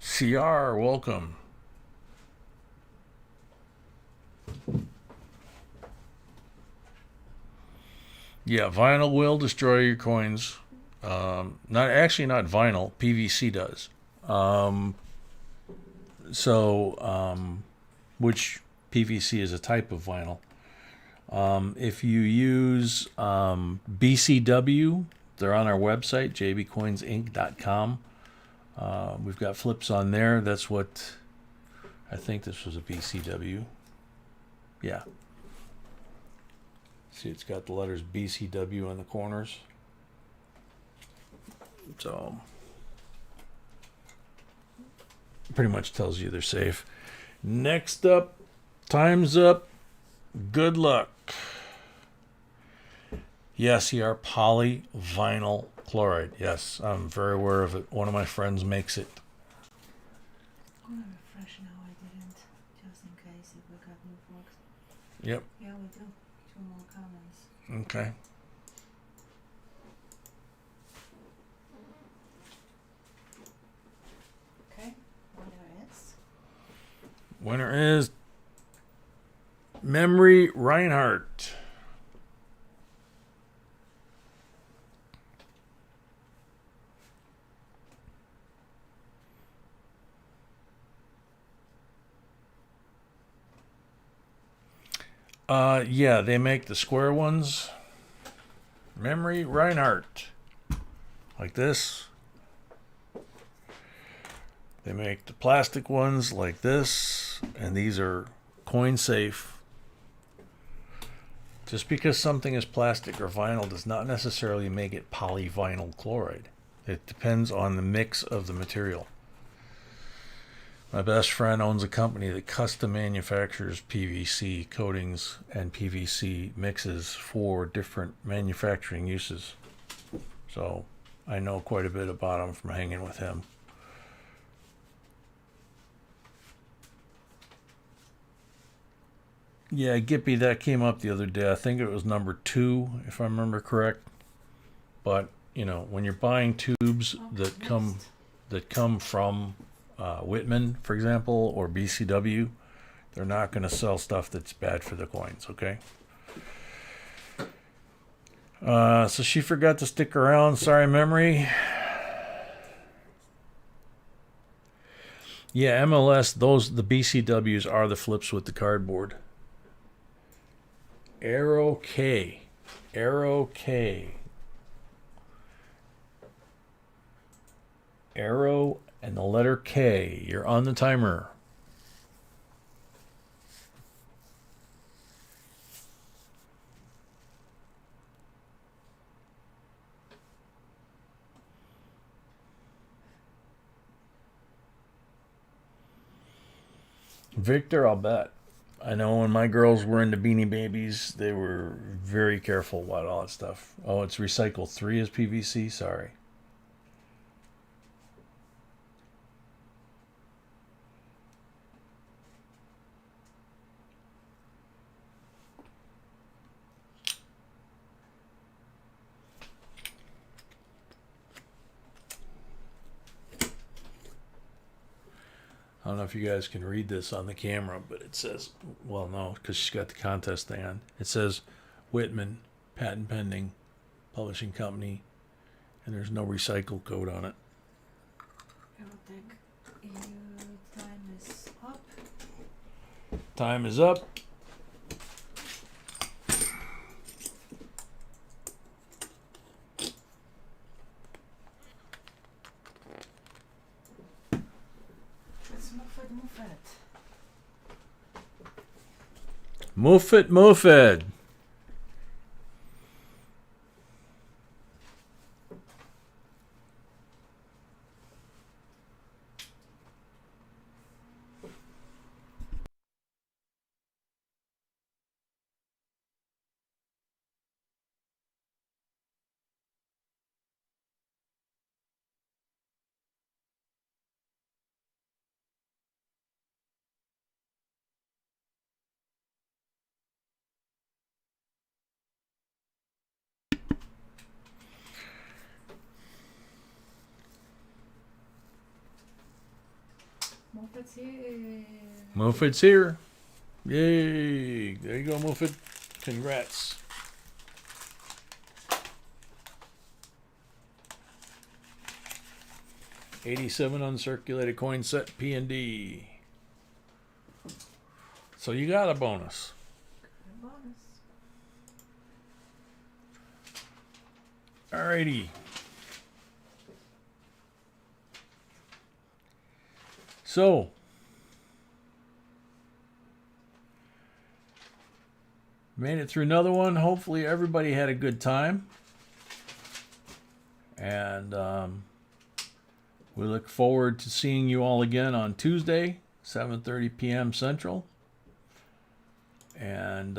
CR, welcome. Yeah, vinyl will destroy your coins. Not vinyl. PVC does. Which PVC is a type of vinyl. If you use BCW, they're on our website, JBCOINSINC.com. We've got flips on there. That's what I think this was a BCW. Yeah. See, it's got the letters BCW on the corners. So, pretty much tells you they're safe. Next up, time's up. Good luck. Yes, CR polyvinyl chloride. Yes, I'm very aware of it. One of my friends makes it. I'm gonna refresh now. I didn't, just in case if we got new folks. Yep. Yeah, we do. 2 more comments. Okay. Okay. Winner is Memory Reinhardt. Yeah, they make the square ones. Memory Reinhardt. Like this. They make the plastic ones like this, and these are coin safe. Just because something is plastic or vinyl does not necessarily make it polyvinyl chloride. It depends on the mix of the material. My best friend owns a company that custom manufactures PVC coatings and PVC mixes for different manufacturing uses. So I know quite a bit about him from hanging with him. Yeah, Gippy, that came up the other day. I think it was number 2, if I remember correct. But, you know, when you're buying tubes that come from Whitman, for example, or BCW, they're not going to sell stuff that's bad for the coins, okay? So she forgot to stick around. Sorry, Memory. Yeah, MLS, the BCWs are the flips with the cardboard. Arrow K. Arrow K. Arrow and the letter K. You're on the timer. Victor, I'll bet. I know when my girls were into Beanie Babies, they were very careful about all that stuff. Oh, it's recycled 3 is PVC? Sorry. I don't know if you guys can read this on the camera, but it says, well, no, because she's got the contest thing on. It says Whitman, patent pending, publishing company, and there's no recycle code on it. Your time is up. Time is up. Let's move it, move it. Move it, move it. Move it here. Mofet's here. Yay. There you go, Mofet. Congrats. $87 uncirculated coin set P&D. So you got a bonus. Bonus. Alrighty. So, made it through another one. Hopefully everybody had a good time. And we look forward to seeing you all again on Tuesday, 7:30 p.m. Central. And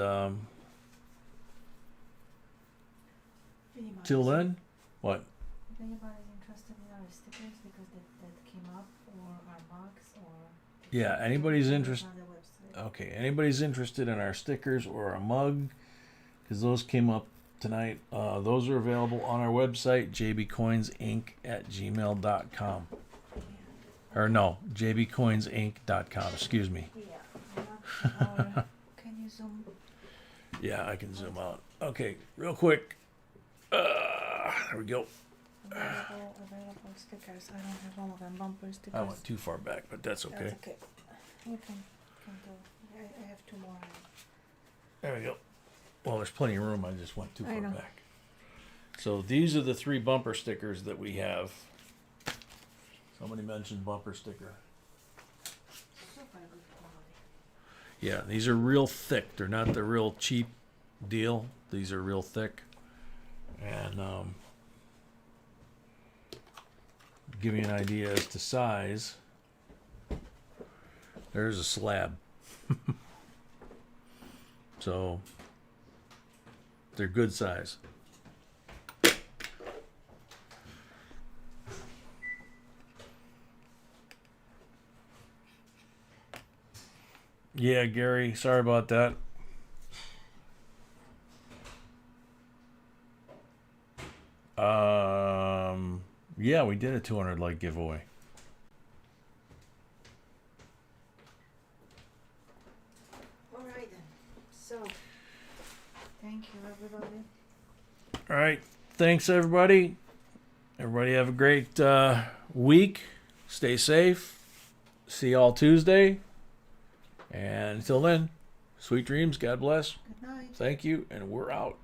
till then, what? If anybody's interested in our stickers because that came up, or our mugs, or Yeah, anybody's interested. on the website. Okay, anybody's interested in our stickers or our mug, because those came up tonight. Those are available on our website, jbcoinsinc@gmail.com. Or no, jbcoinsinc.com. Excuse me. Yeah. Can you zoom? Yeah, I can zoom out. Okay, real quick. There we go. Available stickers. I don't have all of them. Bumper stickers. I went too far back, but that's okay. That's okay. You can go. I have two more. There we go. Well, there's plenty of room. I just went too I far know. back. So these are the 3 bumper stickers that we have. Somebody mentioned bumper sticker. Super good quality. Yeah, these are real thick. They're not the real cheap deal. These are real thick. And give you an idea as to size. There's a slab. So they're good size. Yeah, Gary, sorry about that. Yeah, we did a 200 like giveaway. All right then. So, thank you everybody. All right, thanks everybody. Everybody have a great week. Stay safe. See y'all Tuesday. And until then, sweet dreams. God bless. Good night. Thank you, and we're out.